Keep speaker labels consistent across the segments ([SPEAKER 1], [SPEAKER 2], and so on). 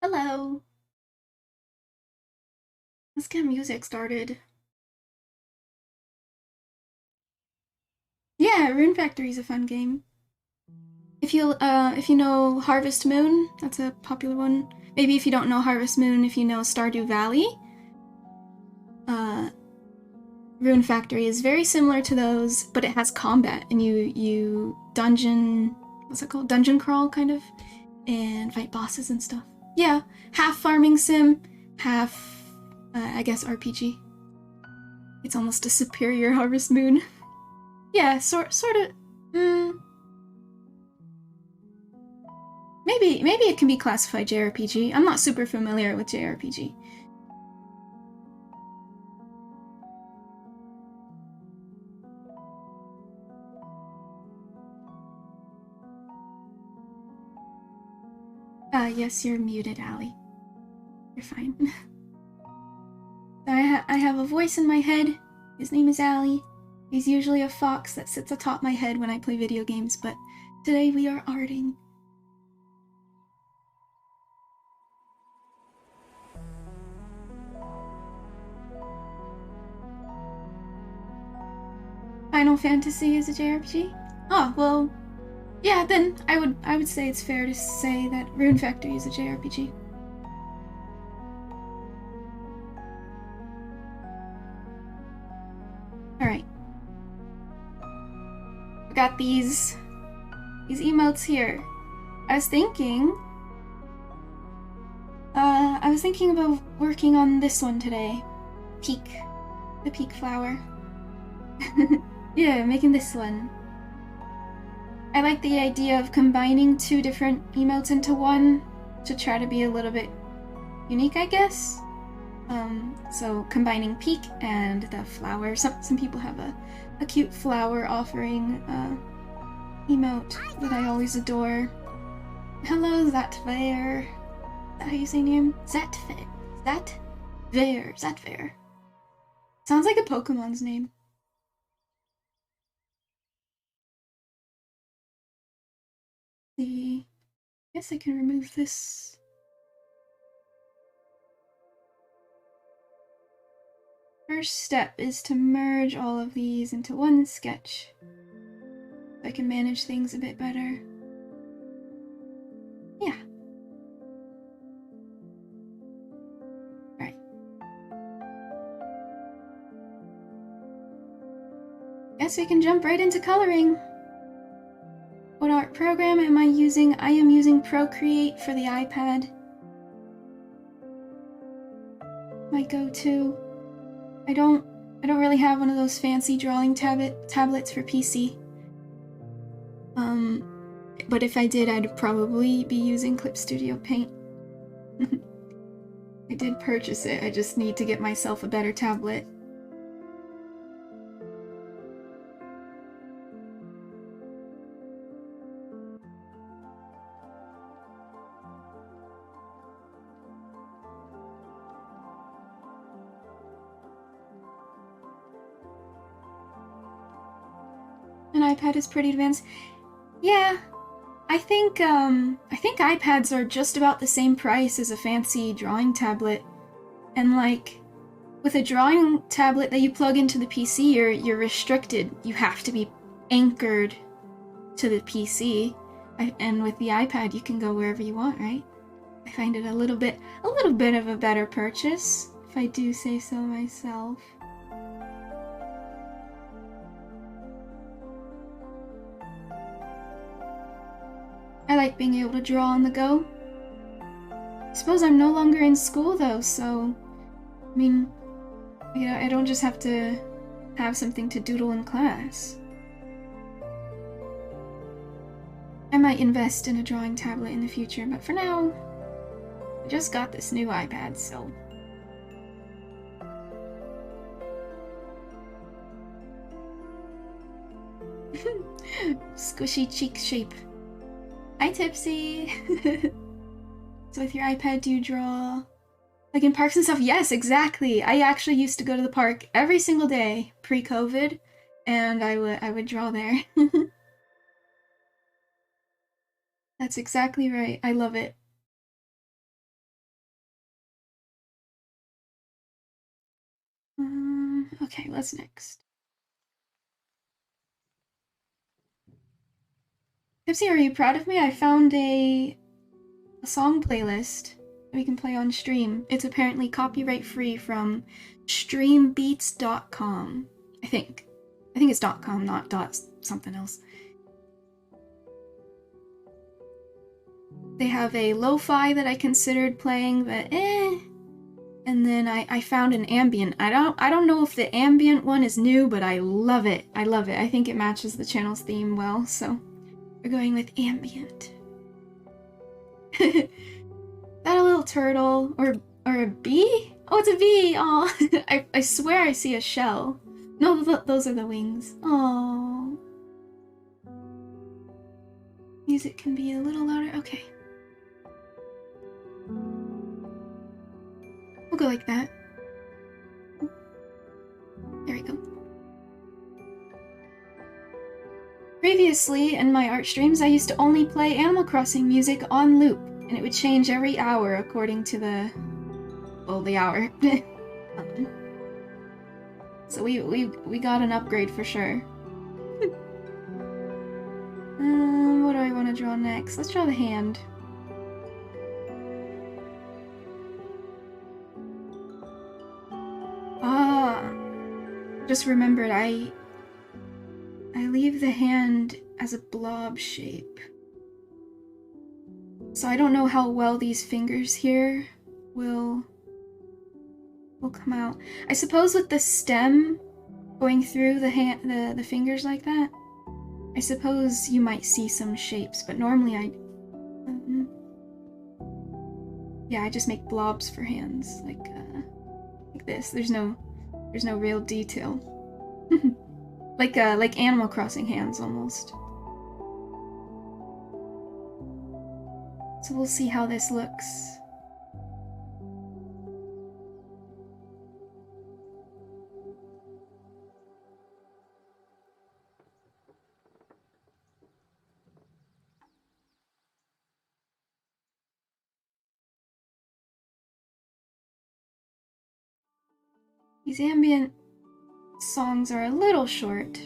[SPEAKER 1] Hello. Let's get music started. Yeah, Rune Factory is a fun game. If you know Harvest Moon, that's a popular one. Maybe if you don't know Harvest Moon, if you know Stardew Valley, uh, Rune Factory is very similar to those, but it has combat, and you dungeon, what's it called? Dungeon crawl kind of, and fight bosses and stuff. Yeah, half farming sim, half I guess RPG. It's almost a superior Harvest Moon. Yeah, sort of. Mm, maybe it can be classified JRPG. I'm not super familiar with JRPG. Yes, you're muted, Allie. You're fine. I have a voice in my head. His name is Allie. He's usually a fox that sits atop my head when I play video games, but today we are arting. Final Fantasy is a JRPG? Oh, well, yeah, then I would say it's fair to say that Rune Factory is a JRPG. Alright. I got these emotes here. I was thinking about working on this one today. The peak flower. Yeah, making this one. I like the idea of combining two different emotes into one to try to be a little bit unique, I guess. So combining peak and the flower. Some people have a cute flower offering emote that I always adore. Hello, Zatver. Is that how you say name? Zatver. Zatver. Sounds like a Pokemon's name. I guess I can remove this. First step is to merge all of these into one sketch. So I can manage things a bit better. Yeah. Right. Guess we can jump right into coloring. What art program am I using? I am using Procreate for the iPad. My go-to. I don't really have one of those fancy drawing tablets for PC. But if I did, I'd probably be using Clip Studio Paint. I did purchase it, I just need to get myself a better tablet. An iPad is pretty advanced. Yeah, I think iPads are just about the same price as a fancy drawing tablet. And like, with a drawing tablet that you plug into the PC, you're restricted. You have to be anchored to the PC. And with the iPad, you can go wherever you want, right? I find it a little bit of a better purchase, if I do say so myself. I like being able to draw on the go. I suppose I'm no longer in school though, so I mean, I don't just have to have something to doodle in class. I might invest in a drawing tablet in the future, but for now, I just got this new iPad, so. Squishy cheek shape. Hi, Tipsy! So with your iPad, do you draw? Like in parks and stuff? Yes, exactly! I actually used to go to the park every single day, pre-COVID, and I would draw there. That's exactly right. I love it. Okay, what's next? Pipsy, are you proud of me? I found a song playlist we can play on stream. It's apparently copyright free from streambeats.com. I think it's .com, not something else. They have a lo-fi that I considered playing, but and then I found an ambient. I don't know if the ambient one is new, but I love it. I love it. I think it matches the channel's theme well, so we're going with ambient. That a little turtle or a bee? Oh, it's a bee. Oh, I swear I see a shell. No, those are the wings. Oh. Music can be a little louder. Okay. We'll go like that. There we go. Previously, in my art streams, I used to only play Animal Crossing music on loop, and it would change every hour according to the hour. So we got an upgrade for sure. What do I want to draw next? Let's draw the hand. Just remembered I leave the hand as a blob shape. So I don't know how well these fingers here will come out. I suppose with the stem going through the fingers like that, I suppose you might see some shapes, but normally yeah, I just make blobs for hands like this. There's no real detail. like Animal Crossing hands almost. So we'll see how this looks. These ambient songs are a little short.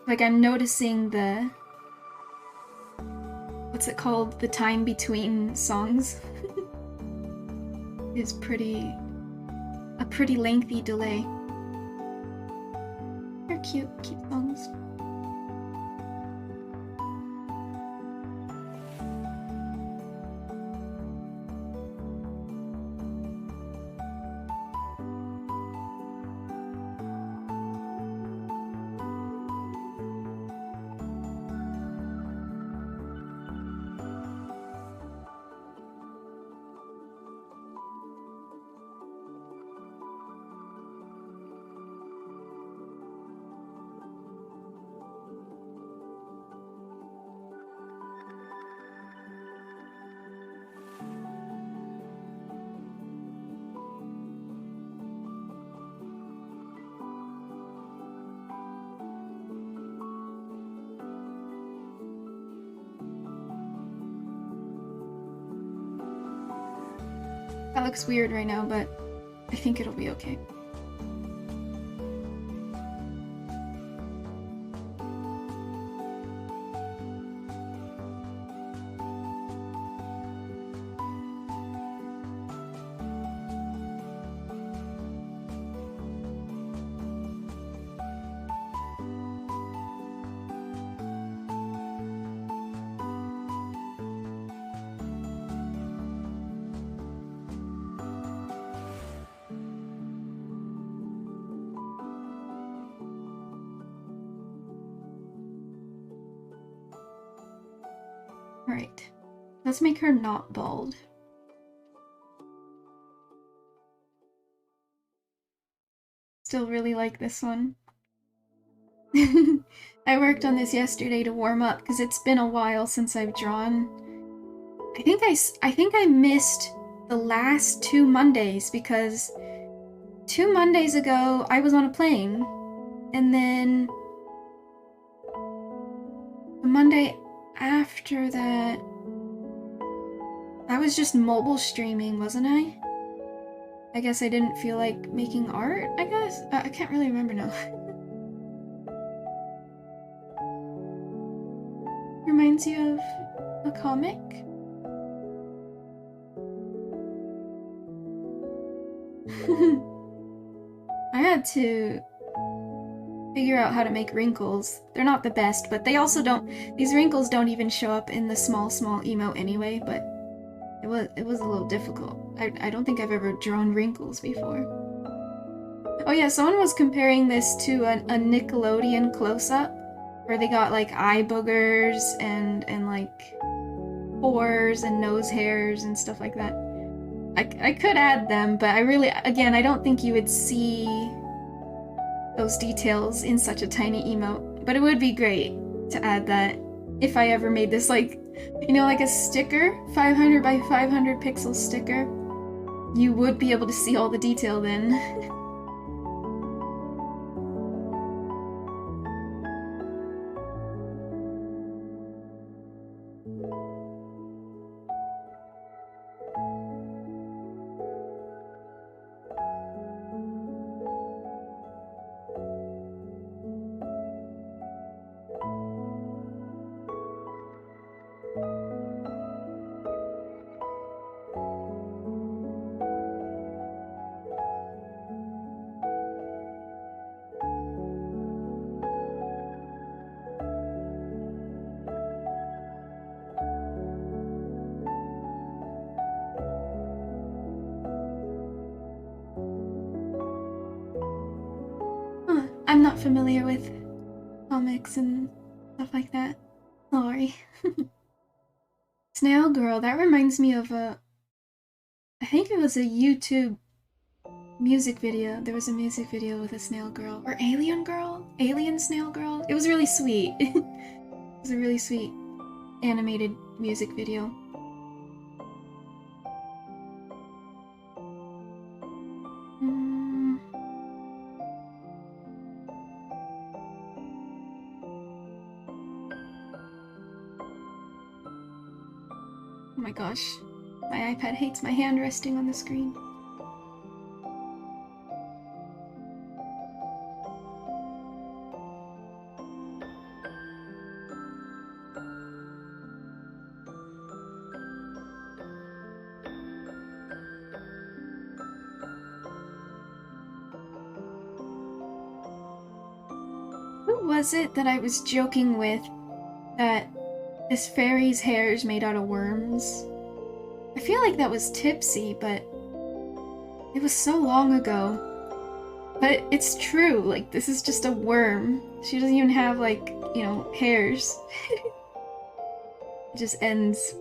[SPEAKER 1] Like I'm noticing the, what's it called? The time between songs is a pretty lengthy delay. They're cute songs. That looks weird right now, but I think it'll be okay. Alright, let's make her not bald. Still really like this one. I worked on this yesterday to warm up because it's been a while since I've drawn. I think I missed the last 2 Mondays because 2 Mondays ago I was on a plane, and then the Monday after that I was just mobile streaming, wasn't I? I guess I didn't feel like making art, I guess? I can't really remember now. Reminds you of a comic? I had to figure out how to make wrinkles. They're not the best, but they also don't— these wrinkles don't even show up in the small emote anyway, but it was a little difficult. I don't think I've ever drawn wrinkles before. Oh yeah, someone was comparing this to a Nickelodeon close-up, where they got like eye boogers and like pores and nose hairs and stuff like that. I could add them, but I really, again, I don't think you would see those details in such a tiny emote. But it would be great to add that if I ever made this, like, you know, like a sticker, 500 by 500 pixel sticker. You would be able to see all the detail then. I'm not familiar with comics and stuff like that. Sorry. Snail Girl, that reminds me of I think it was a YouTube music video. There was a music video with a snail girl. Or Alien Girl? Alien Snail Girl? It was really sweet. It was a really sweet animated music video. Oh my gosh, my iPad hates my hand resting on the screen. Who was it that I was joking with that this fairy's hair is made out of worms? I feel like that was Tipsy, but it was so long ago. But it's true, like, this is just a worm. She doesn't even have, like, you know, hairs. It just ends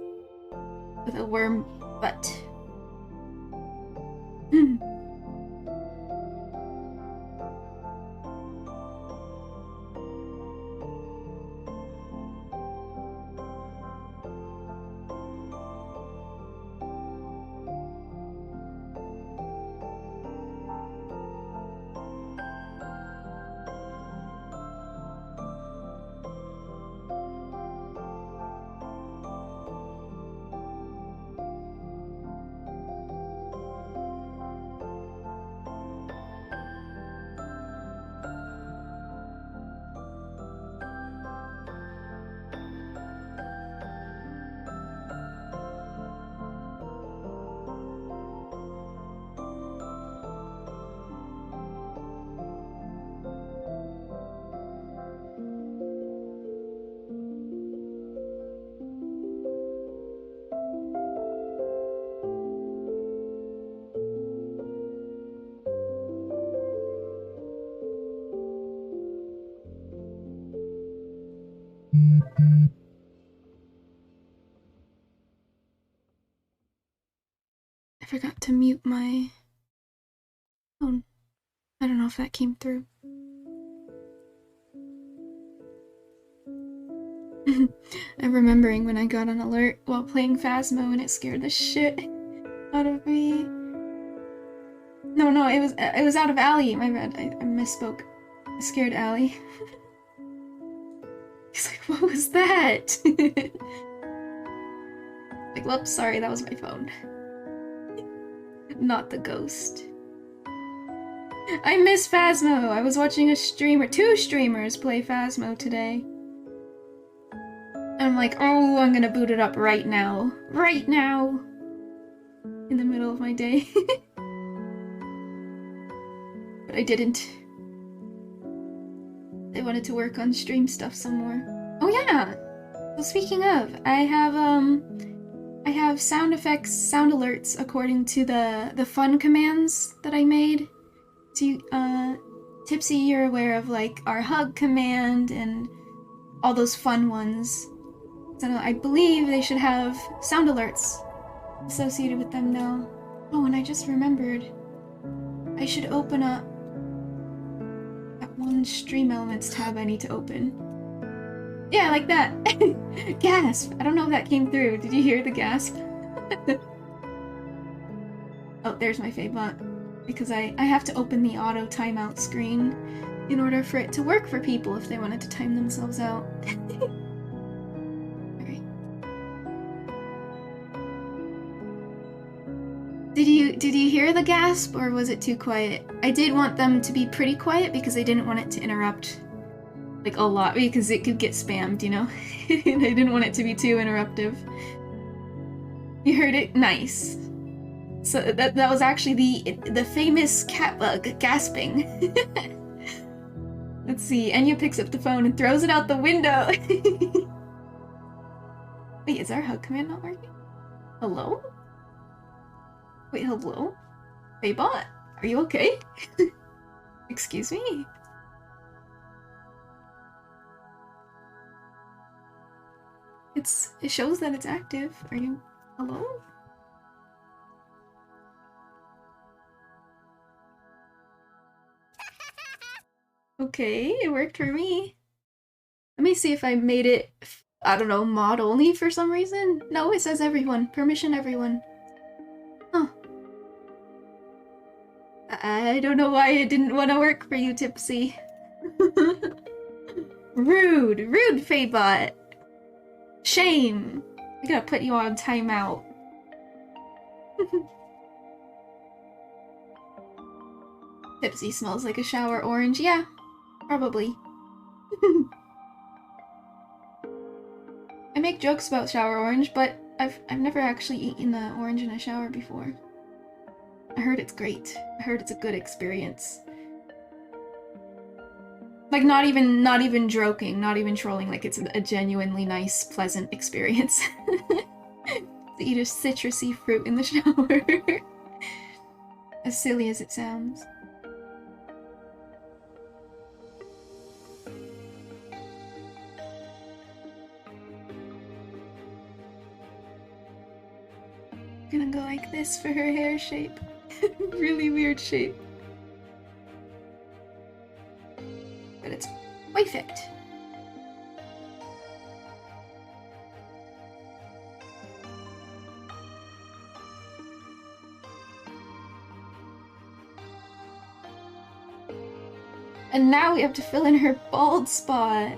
[SPEAKER 1] with a worm butt. I forgot to mute my phone. I don't know if that came through. I'm remembering when I got an alert while playing Phasmo and it scared the shit out of me. No, it was out of Allie. My bad. I misspoke. I scared Allie. He's like, what was that? Like, whoops, sorry, that was my phone. Not the ghost. I miss Phasmo! I was watching a streamer, 2 streamers play Phasmo today. And I'm like, oh, I'm gonna boot it up right now. Right now! In the middle of my day. But I didn't. I wanted to work on stream stuff some more. Oh yeah! Well, speaking of, I have sound effects, sound alerts according to the fun commands that I made. So Tipsy, you're aware of like our hug command and all those fun ones. So I believe they should have sound alerts associated with them now. Oh, and I just remembered. I should open up that one Stream Elements tab I need to open. Yeah, like that. Gasp! I don't know if that came through. Did you hear the gasp? Oh, there's my Fabebot. Because I have to open the auto timeout screen in order for it to work for people if they wanted to time themselves out. Alright. Did you hear the gasp, or was it too quiet? I did want them to be pretty quiet because I didn't want it to interrupt like a lot, because it could get spammed, you know? And I didn't want it to be too interruptive. You heard it? Nice. So that was actually the famous cat bug gasping. Let's see, Enya picks up the phone and throws it out the window. Wait, is our hug command not working? Hello? Wait, hello? Faybot? Are you okay? Excuse me? It shows that it's active. Are you... Hello? Okay, it worked for me. Let me see if I made it, I don't know, mod only for some reason? No, it says everyone. Permission everyone. Huh. I don't know why it didn't want to work for you, Tipsy. Rude! Rude, Faybot! Shame! I gotta put you on timeout. Tipsy smells like a shower orange. Yeah, probably. I make jokes about shower orange, but I've never actually eaten an orange in a shower before. I heard it's great. I heard it's a good experience. Like, not even joking, not even trolling, like it's a genuinely nice, pleasant experience. To eat a citrusy fruit in the shower. As silly as it sounds. I'm gonna go like this for her hair shape. Really weird shape. But it's perfect. And now we have to fill in her bald spot.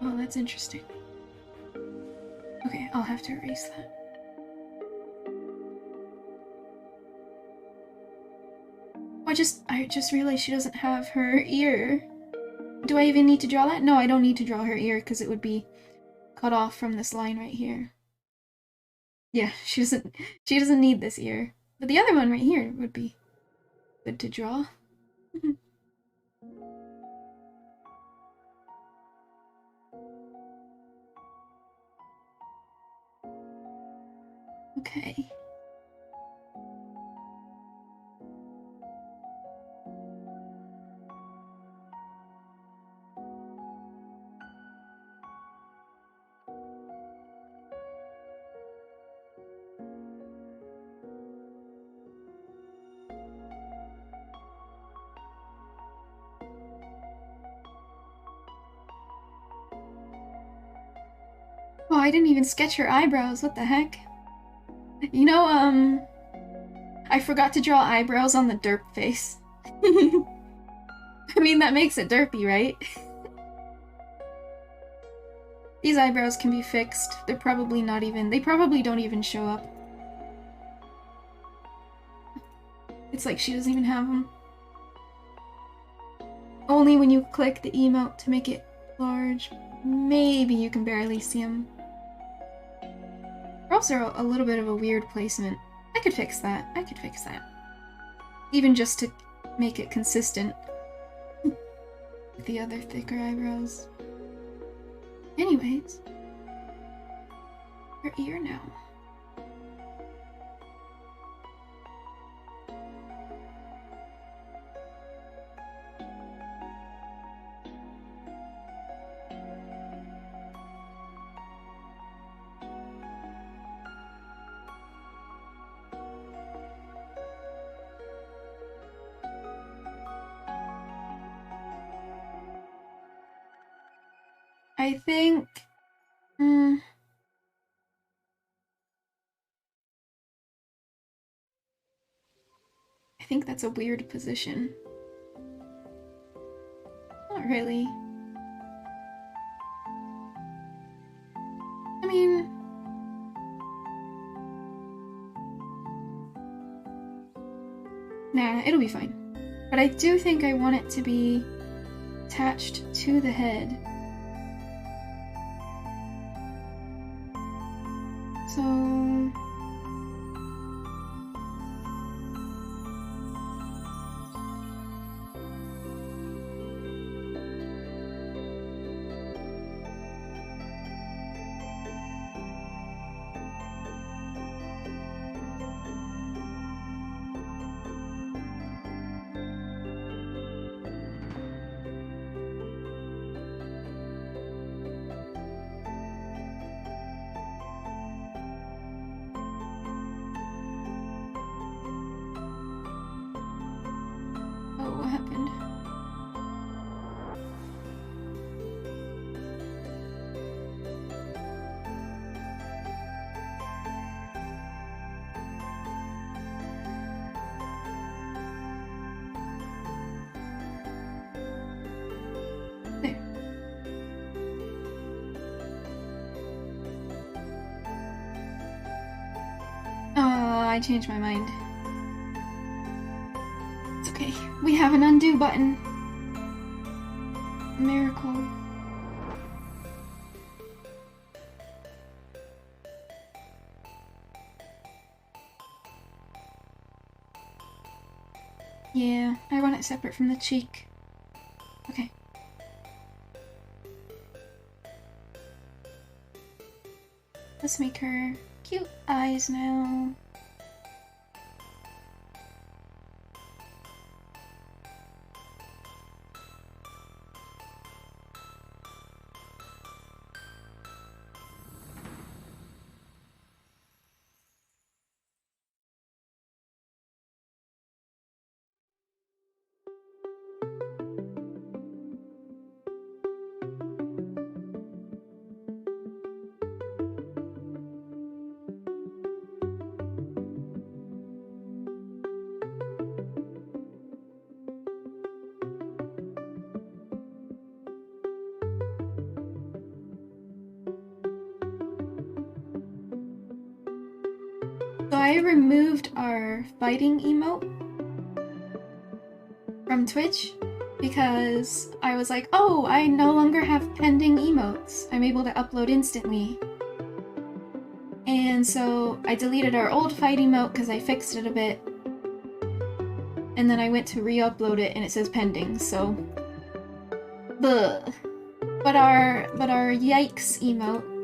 [SPEAKER 1] Oh, that's interesting. Okay, I'll have to erase that. I just realized she doesn't have her ear. Do I even need to draw that? No, I don't need to draw her ear because it would be cut off from this line right here. Yeah, she doesn't need this ear. But the other one right here would be good to draw. Okay. Oh, I didn't even sketch her eyebrows. What the heck? You know, I forgot to draw eyebrows on the derp face. I mean, that makes it derpy, right? These eyebrows can be fixed. They're probably not even... They probably don't even show up. It's like she doesn't even have them. Only when you click the emote to make it large, maybe you can barely see them. They're also a little bit of a weird placement. I could fix that. I could fix that. Even just to make it consistent with the other thicker eyebrows. Anyways, her ear now. I think... I think that's a weird position. Not really. I mean... Nah, it'll be fine. But I do think I want it to be attached to the head. So... what happened? There. Oh, I changed my mind. It's okay. We have an undo button. Miracle. Yeah, I want it separate from the cheek. Okay. Let's make her cute eyes now. So I removed our fighting emote from Twitch because I was like, oh, I no longer have pending emotes. I'm able to upload instantly. And so I deleted our old fight emote because I fixed it a bit. And then I went to re-upload it and it says pending, so... Bleh. But our yikes emote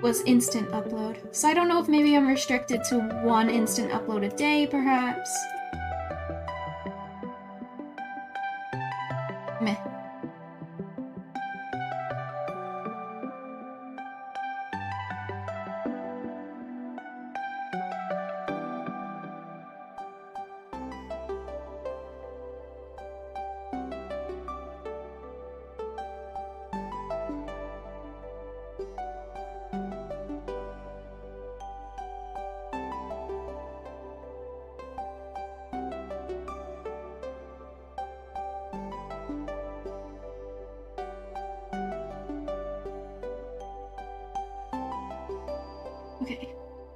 [SPEAKER 1] was instant upload. So I don't know if maybe I'm restricted to one instant upload a day, perhaps. Meh.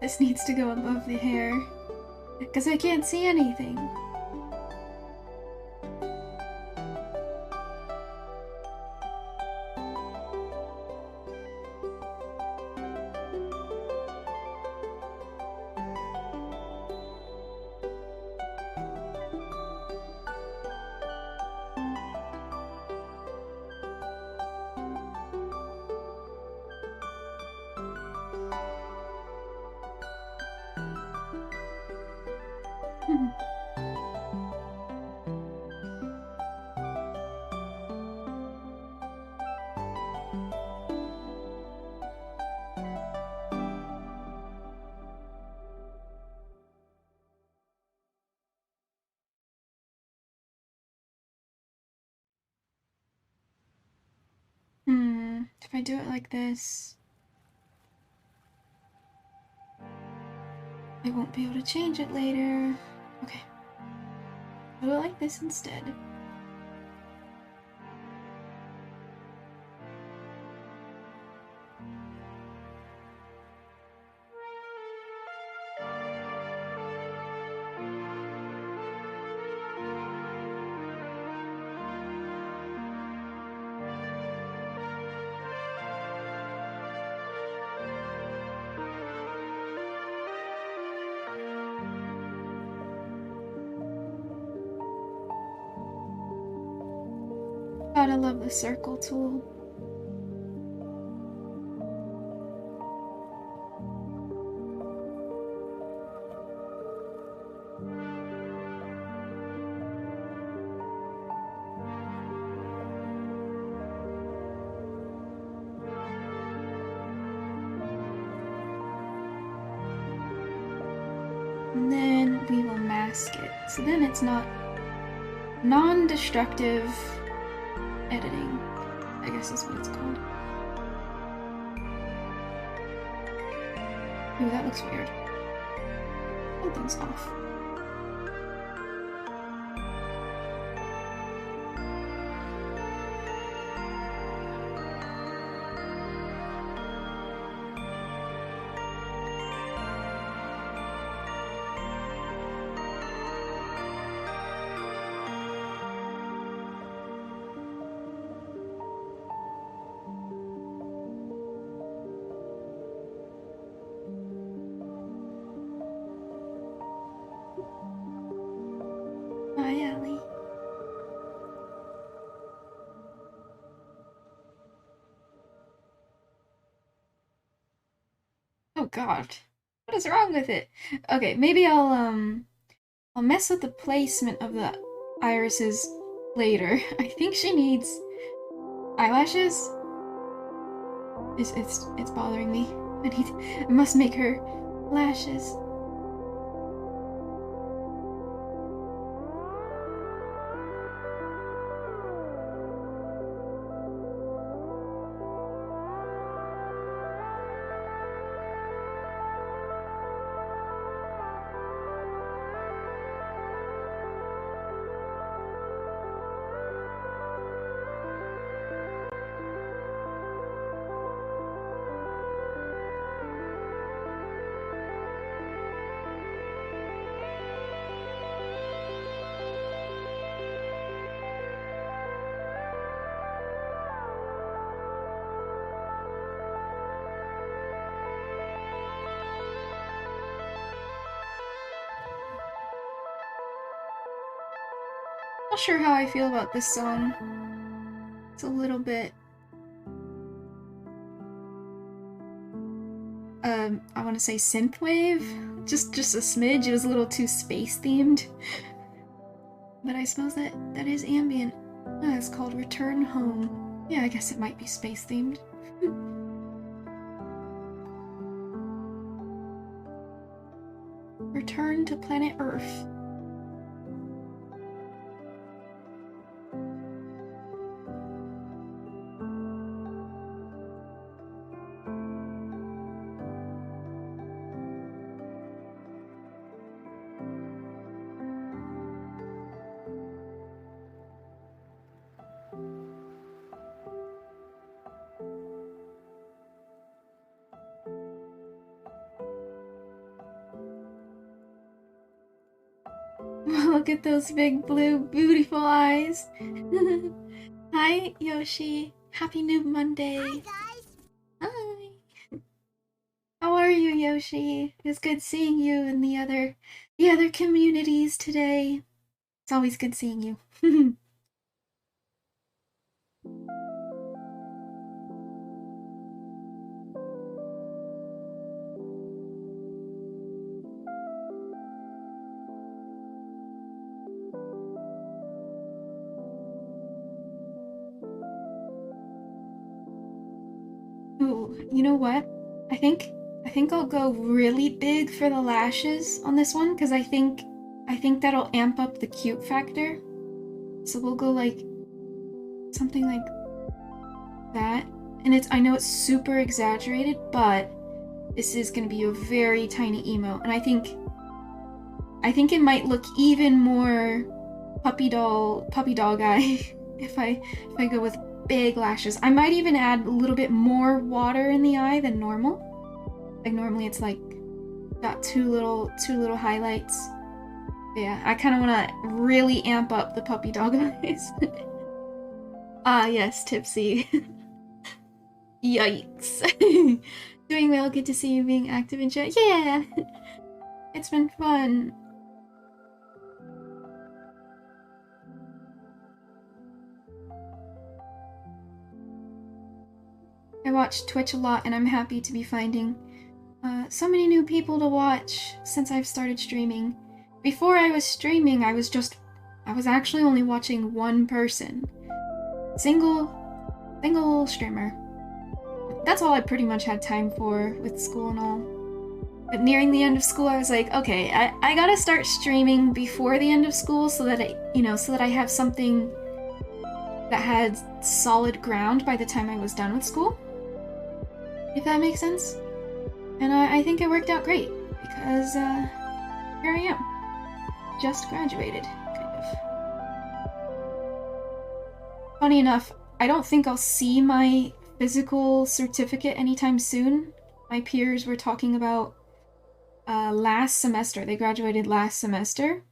[SPEAKER 1] This needs to go above the hair. Because I can't see anything. If I do it like this, I won't be able to change it later. Okay. I'll do it like this instead. God, I love the circle tool. And then we will mask it. So then it's not non-destructive editing, I guess is what it's called. Ooh, that looks weird. Something's off. Hi, Allie. Oh god. What is wrong with it? Okay, maybe I'll mess with the placement of the irises later. I think she needs eyelashes. It's bothering me. I must make her lashes. Not sure how I feel about this song. It's a little bit I want to say synthwave, just a smidge. It was a little too space themed, but I suppose that is ambient. Oh, it's called Return Home. Yeah, I guess it might be space themed. Return to planet Earth. Look at those big blue beautiful eyes. Hi, Yoshi. Happy New Monday.
[SPEAKER 2] Hi, guys.
[SPEAKER 1] Hi. How are you, Yoshi? It's good seeing you in the other communities today. It's always good seeing you. Ooh, you know what? I think I'll go really big for the lashes on this one because I think that'll amp up the cute factor. So we'll go like something like that. And I know it's super exaggerated, but this is gonna be a very tiny emote, and I think it might look even more puppy dog eye if I go with big lashes. I might even add a little bit more water in the eye than normal. Like normally it's like got two little highlights. But yeah, I kind of want to really amp up the puppy dog eyes. Ah, yes, Tipsy. Yikes. Doing well, good to see you being active in chat. Yeah! It's been fun. I watch Twitch a lot and I'm happy to be finding so many new people to watch since I've started streaming. Before I was streaming, I was actually only watching one person. Single streamer. That's all I pretty much had time for with school and all. But nearing the end of school, I was like, okay, I gotta start streaming before the end of school so that I have something that had solid ground by the time I was done with school. If that makes sense. And I think it worked out great because here I am. Just graduated, kind of. Funny enough, I don't think I'll see my physical certificate anytime soon. My peers were talking about last semester. They graduated last semester,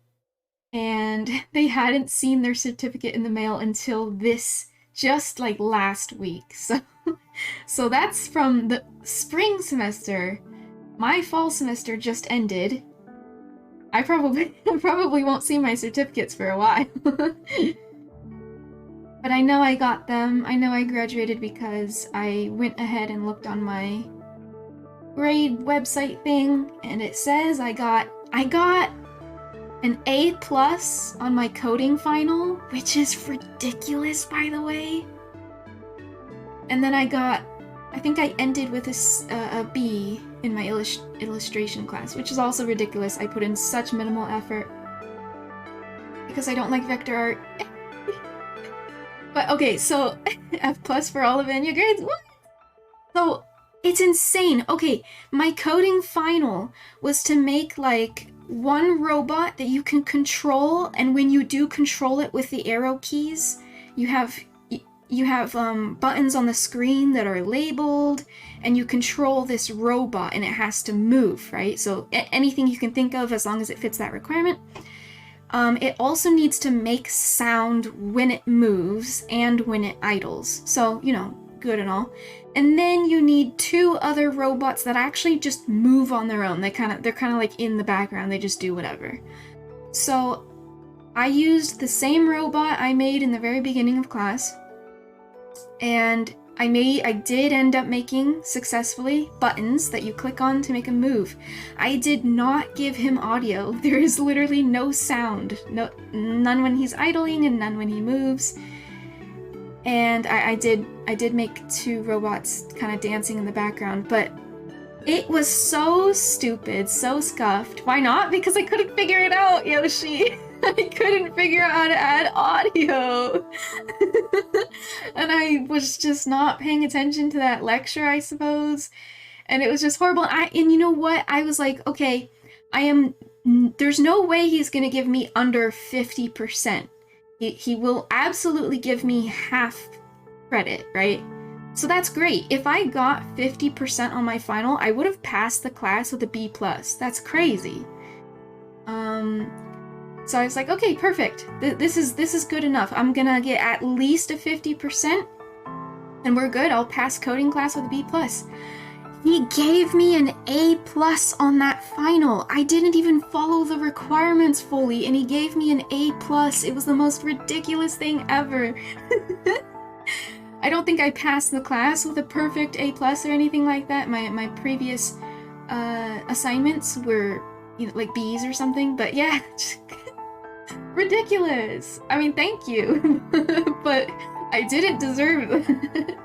[SPEAKER 1] and they hadn't seen their certificate in the mail until just like last week. So that's from the spring semester. My fall semester just ended. I probably won't see my certificates for a while. But I know I got them. I know I graduated because I went ahead and looked on my grade website thing, and it says I got an A+ on my coding final, which is ridiculous, by the way. And then I think I ended with a B in my illustration class, which is also ridiculous. I put in such minimal effort because I don't like vector art. But okay, so F+ for all of Enya grades? What? So it's insane. Okay, my coding final was to make like one robot that you can control, and when you do control it with the arrow keys, you have buttons on the screen that are labeled, and you control this robot and it has to move, right? So anything you can think of as long as it fits that requirement. It also needs to make sound when it moves and when it idles. So, good and all. And then you need two other robots that actually just move on their own. They're kind of like in the background. They just do whatever. So I used the same robot I made in the very beginning of class. And I did end up making, successfully, buttons that you click on to make a move. I did not give him audio. There is literally no sound. None when he's idling and none when he moves. And I did make two robots kind of dancing in the background, but it was so stupid, so scuffed. Why not? Because I couldn't figure it out, Yoshi. I couldn't figure out how to add audio. And I was just not paying attention to that lecture, I suppose. And it was just horrible. And you know what? I was like, okay, there's no way he's gonna give me under 50%. He will absolutely give me half credit, right? So that's great. If I got 50% on my final, I would have passed the class with a B+. That's crazy. So I was like, okay, perfect. This is good enough. I'm gonna get at least a 50%, and we're good. I'll pass coding class with a B+. He gave me an A+ on that final. I didn't even follow the requirements fully, and he gave me an A+. It was the most ridiculous thing ever. I don't think I passed the class with a perfect A+ or anything like that. My previous assignments were, you know, like B's or something, but yeah, ridiculous. I mean, thank you, but I didn't deserve it.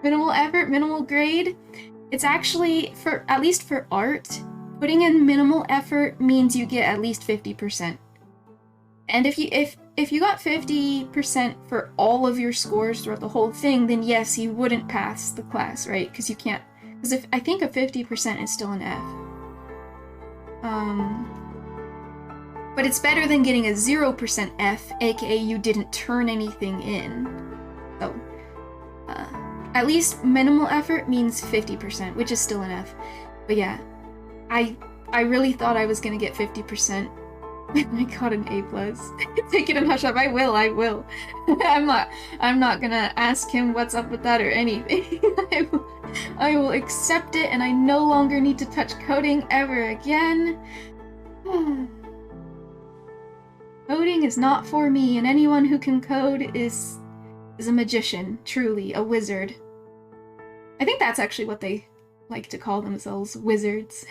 [SPEAKER 1] Minimal effort, minimal grade. It's actually, for at least for art, putting in minimal effort means you get at least 50%. And if you got 50% for all of your scores throughout the whole thing, then yes, you wouldn't pass the class, right? Because you can't. Because if I think a 50% is still an F. But it's better than getting a 0% F, aka you didn't turn anything in. So, at least minimal effort means 50%, which is still an F. But yeah, I really thought I was gonna get 50%. And I got an A+. Take it and hush up. I will. I'm not gonna ask him what's up with that or anything. I will accept it, and I no longer need to touch coding ever again. Coding is not for me, and anyone who can code is a magician, truly, a wizard. I think that's actually what they like to call themselves, wizards.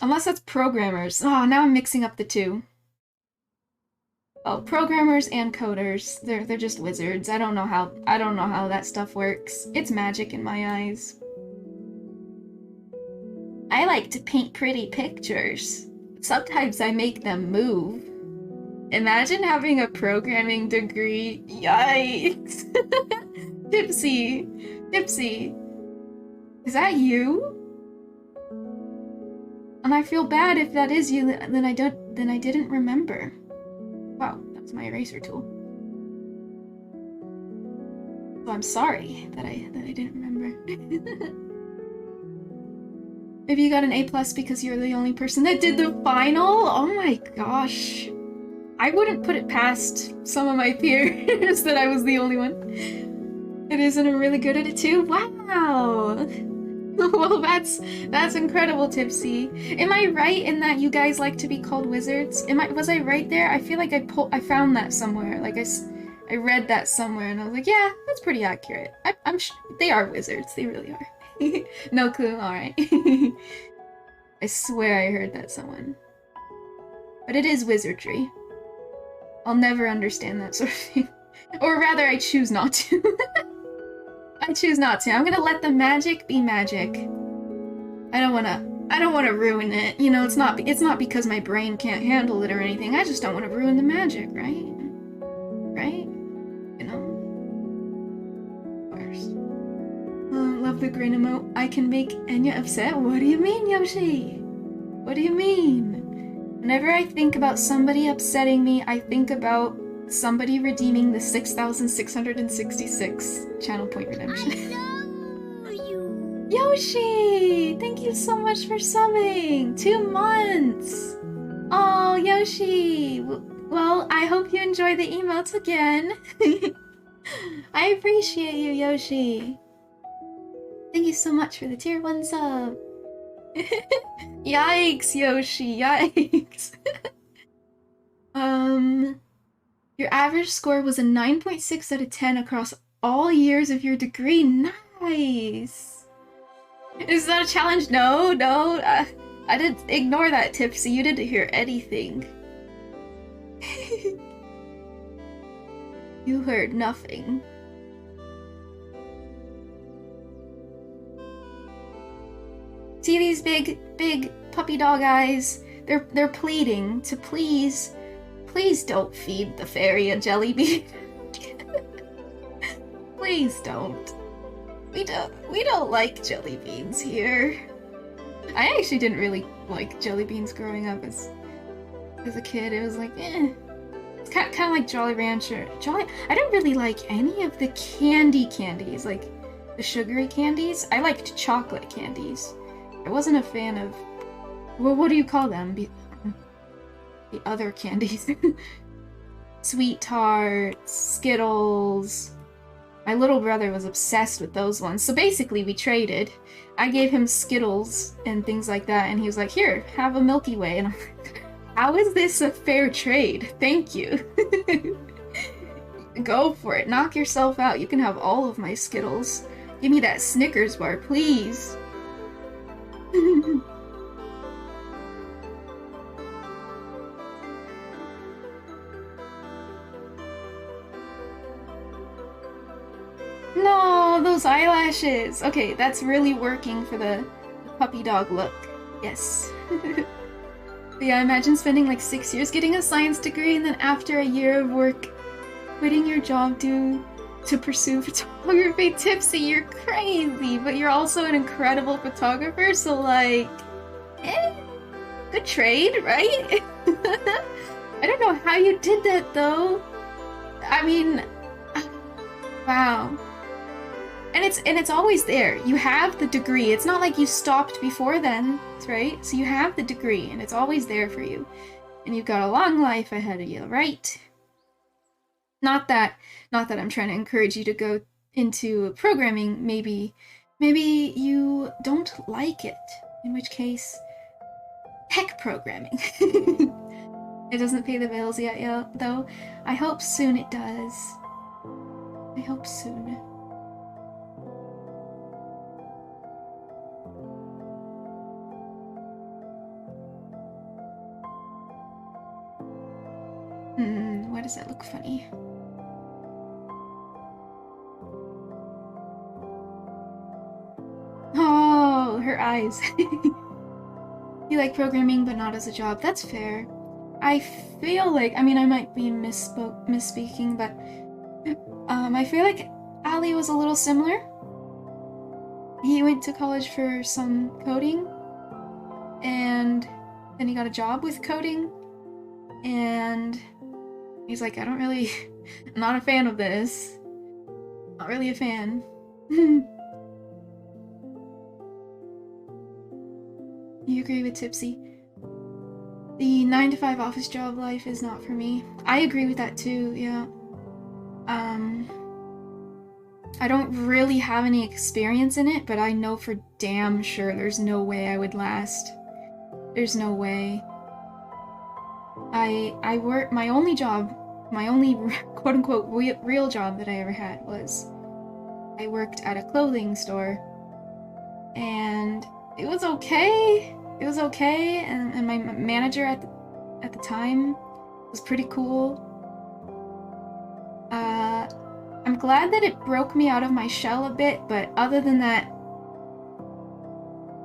[SPEAKER 1] Unless that's programmers. Oh, now I'm mixing up the two. Oh, programmers and coders. They're just wizards. I don't know how that stuff works. It's magic in my eyes. I like to paint pretty pictures. Sometimes I make them move. Imagine having a programming degree. Yikes. Tipsy. Is that you? And I feel bad if that is you, then I didn't remember. Wow, that's my eraser tool. So I'm sorry that I didn't remember. Maybe you got an A+ because you're the only person that did the final? Oh my gosh. I wouldn't put it past some of my peers that I was the only one. It isn't really good at it too? Wow! Well, that's incredible, Tipsy. Am I right in that you guys like to be called wizards? Was I right there? I feel like I found that somewhere. Like I read that somewhere, and I was like, yeah, that's pretty accurate. I'm they are wizards. They really are. No clue. All right. I swear I heard that somewhere. But it is wizardry. I'll never understand that sort of thing. Or rather, I choose not to. I choose not to. I'm gonna let the magic be magic. I don't wanna ruin it. You know, it's not because my brain can't handle it or anything. I just don't want to ruin the magic, right? Right? You know? Of course. Love the grin emote. I can make Enya upset? What do you mean, Yoshi? What do you mean? Whenever I think about somebody upsetting me, I think about somebody redeeming the 6,666 channel point redemption.
[SPEAKER 2] I know you.
[SPEAKER 1] Yoshi! Thank you so much for subbing! 2 months! Oh, Yoshi! Well, I hope you enjoy the emotes again. I appreciate you, Yoshi. Thank you so much for the tier 1 sub. Yikes, Yoshi, yikes. Your average score was a 9.6 out of 10 across all years of your degree. Nice. Is that a challenge? No. I didn't ignore that, Tipsy. You didn't hear anything. You heard nothing. See these big puppy dog eyes? They're pleading to please don't feed the fairy a jelly bean. Please don't. We don't like jelly beans here. I actually didn't really like jelly beans growing up as a kid. It was like, eh. It's kind of like Jolly Rancher. I don't really like any of the candies, like the sugary candies. I liked chocolate candies. I wasn't a fan of Well, what do you call them? The other candies. Sweet Tarts, Skittles. My little brother was obsessed with those ones. So basically we traded. I gave him Skittles and things like that, and he was like, here, have a Milky Way. And I'm like, how is this a fair trade? Thank you. Go for it. Knock yourself out. You can have all of my Skittles. Give me that Snickers bar, please. No, those eyelashes. Okay, that's really working for the puppy dog look. Yes. But yeah, imagine spending like 6 years getting a science degree and then after a year of work, quitting your job to pursue photography. Tipsy, you're crazy, but you're also an incredible photographer, so like, good trade, right? I don't know how you did that though. I mean, wow. And it's always there. You have the degree. It's not like you stopped before then, right? So you have the degree and it's always there for you. And you've got a long life ahead of you, right? Not that I'm trying to encourage you to go into programming. Maybe you don't like it. In which case, heck programming. It doesn't pay the bills yet, though. I hope soon it does. I hope soon. Why does that look funny? Oh, her eyes. You like programming, but not as a job. That's fair. I feel like, I mean, I might be misspeaking, but I feel like Ali was a little similar. He went to college for some coding, and then he got a job with coding, and he's like, I'm not a fan of this. Not really a fan. You agree with Tipsy? The 9-to-5 office job life is not for me. I agree with that too, yeah. I don't really have any experience in it, but I know for damn sure there's no way I would last. There's no way. I work, my only quote-unquote real job that I ever had was I worked at a clothing store, and it was okay. It was okay, and my manager at the time was pretty cool. I'm glad that it broke me out of my shell a bit, but other than that,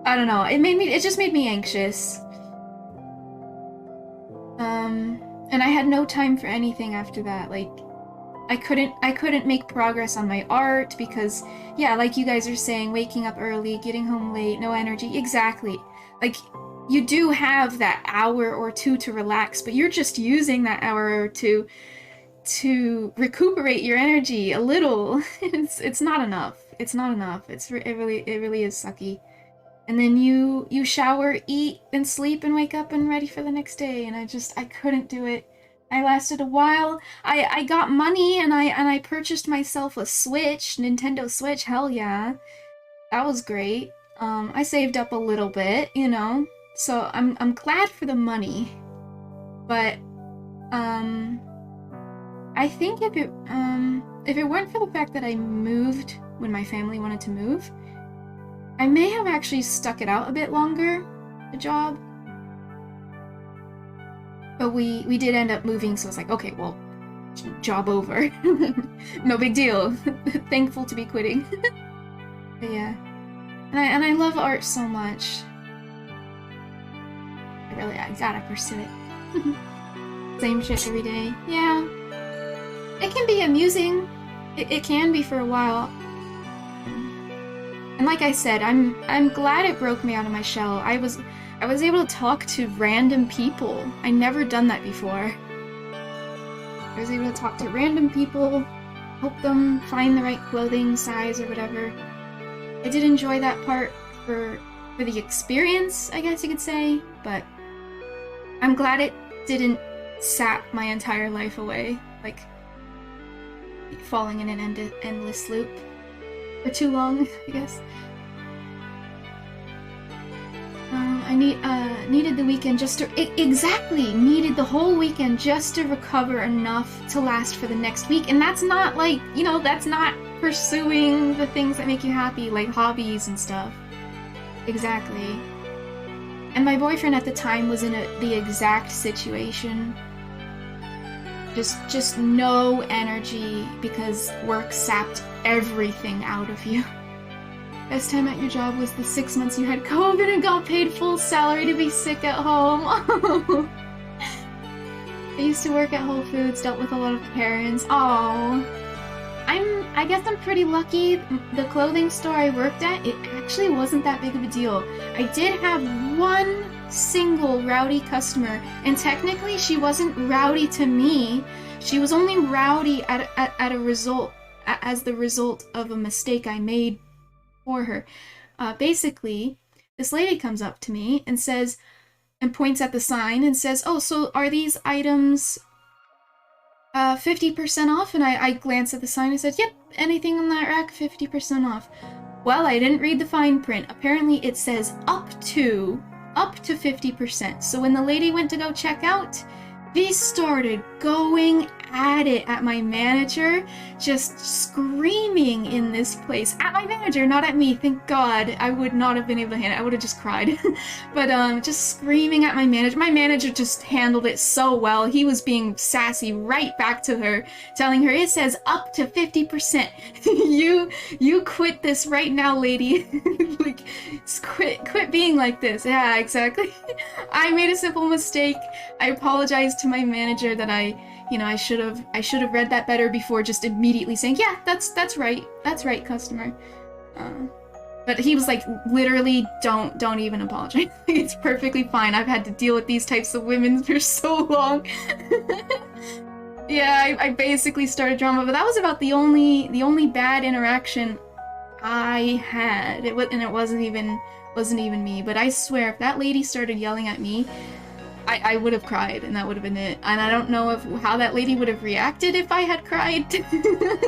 [SPEAKER 1] I don't know. It just made me anxious. And I had no time for anything after that. Like, I couldn't make progress on my art because, yeah, like you guys are saying, waking up early, getting home late, no energy. Exactly. Like, you do have that hour or two to relax, but you're just using that hour or two to recuperate your energy a little. It's not enough. It's not enough. It really is sucky. And then you shower, eat, and sleep, and wake up and ready for the next day. And I couldn't do it. I lasted a while. I got money and I purchased myself a Switch, Nintendo Switch. Hell yeah, that was great. I saved up a little bit, you know. So I'm glad for the money, but I think if it weren't for the fact that I moved when my family wanted to move, I may have actually stuck it out a bit longer, the job. But we did end up moving, so I was like, okay, well, job over. No big deal. Thankful to be quitting. But yeah. And I love art so much. I gotta pursue it. Same shit every day. Yeah. It can be amusing. It can be for a while. And like I said, I'm glad it broke me out of my shell. I was able to talk to random people. I never done that before. I was able to talk to random people, help them find the right clothing size or whatever. I did enjoy that part for for the experience, I guess you could say, but I'm glad it didn't sap my entire life away, like falling in an endless loop for too long, I guess. I needed the weekend just to exactly needed the whole weekend just to recover enough to last for the next week, and that's not like, you know, that's not pursuing the things that make you happy, like hobbies and stuff. Exactly. And my boyfriend at the time was in the exact situation. Just no energy because work sapped everything out of you. Best time at your job was the 6 months you had COVID and got paid full salary to be sick at home. I used to work at Whole Foods, dealt with a lot of parents. Oh, I guess I'm pretty lucky. The clothing store I worked at, it actually wasn't that big of a deal. I did have one single rowdy customer, and technically she wasn't rowdy to me. She was only rowdy as the result of a mistake I made for her. Basically, this lady comes up to me and says, and points at the sign and says, "Oh, so are these items 50% off?" And I glanced at the sign and said, "Yep, anything on that rack, 50% off." Well, I didn't read the fine print. Apparently it says up to 50%. So when the lady went to go check out, she started going at it at my manager, just screaming in this place. At my manager, not at me, thank God. I would not have been able to handle it. I would have just cried. But just screaming at my manager. My manager just handled it so well. He was being sassy right back to her, telling her, "It says up to 50%. You quit this right now, lady." Like, quit being like this. Yeah, exactly. I made a simple mistake. I apologized to my manager that I should have read that better before just immediately saying, "Yeah, that's right, customer." But he was like, literally, don't even apologize. It's perfectly fine. I've had to deal with these types of women for so long. Yeah, I basically started drama, but that was about the only bad interaction I had. It wasn't even me. But I swear, if that lady started yelling at me, I would have cried, and that would have been it. And I don't know how that lady would have reacted if I had cried.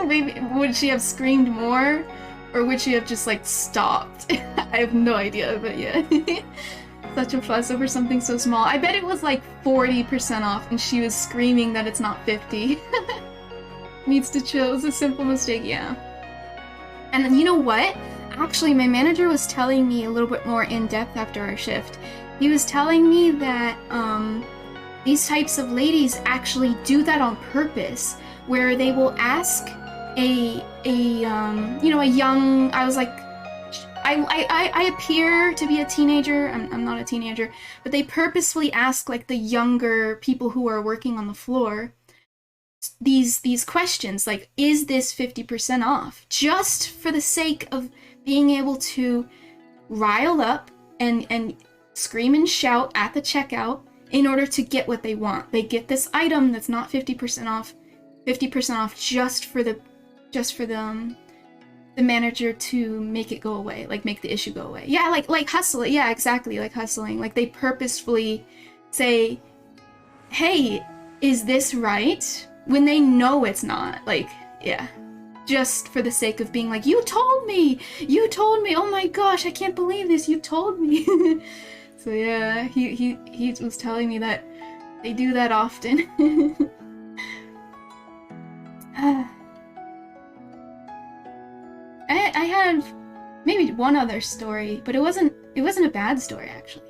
[SPEAKER 1] Maybe would she have screamed more, or would she have just like stopped? I have no idea, but yeah. Such a fuss over something so small. I bet it was like 40% off, and she was screaming that it's not 50. Needs to chill. It was a simple mistake, yeah. And then you know what? Actually, my manager was telling me a little bit more in depth after our shift. He was telling me that these types of ladies actually do that on purpose, where they will ask a young, I was like, I appear to be a teenager. I'm not a teenager, but they purposefully ask like the younger people who are working on the floor these questions like, is this 50% off? Just for the sake of being able to rile up and scream and shout at the checkout in order to get what they want. They get this item that's not 50% off just for the manager to make it go away, like make the issue go away. Yeah, like hustle it. Yeah, exactly, like hustling. Like they purposefully say, "Hey, is this right?" when they know it's not. Like, yeah. Just for the sake of being like, you told me, oh my gosh, I can't believe this, you told me. So yeah, he was telling me that they do that often. I had maybe one other story, but it wasn't a bad story actually.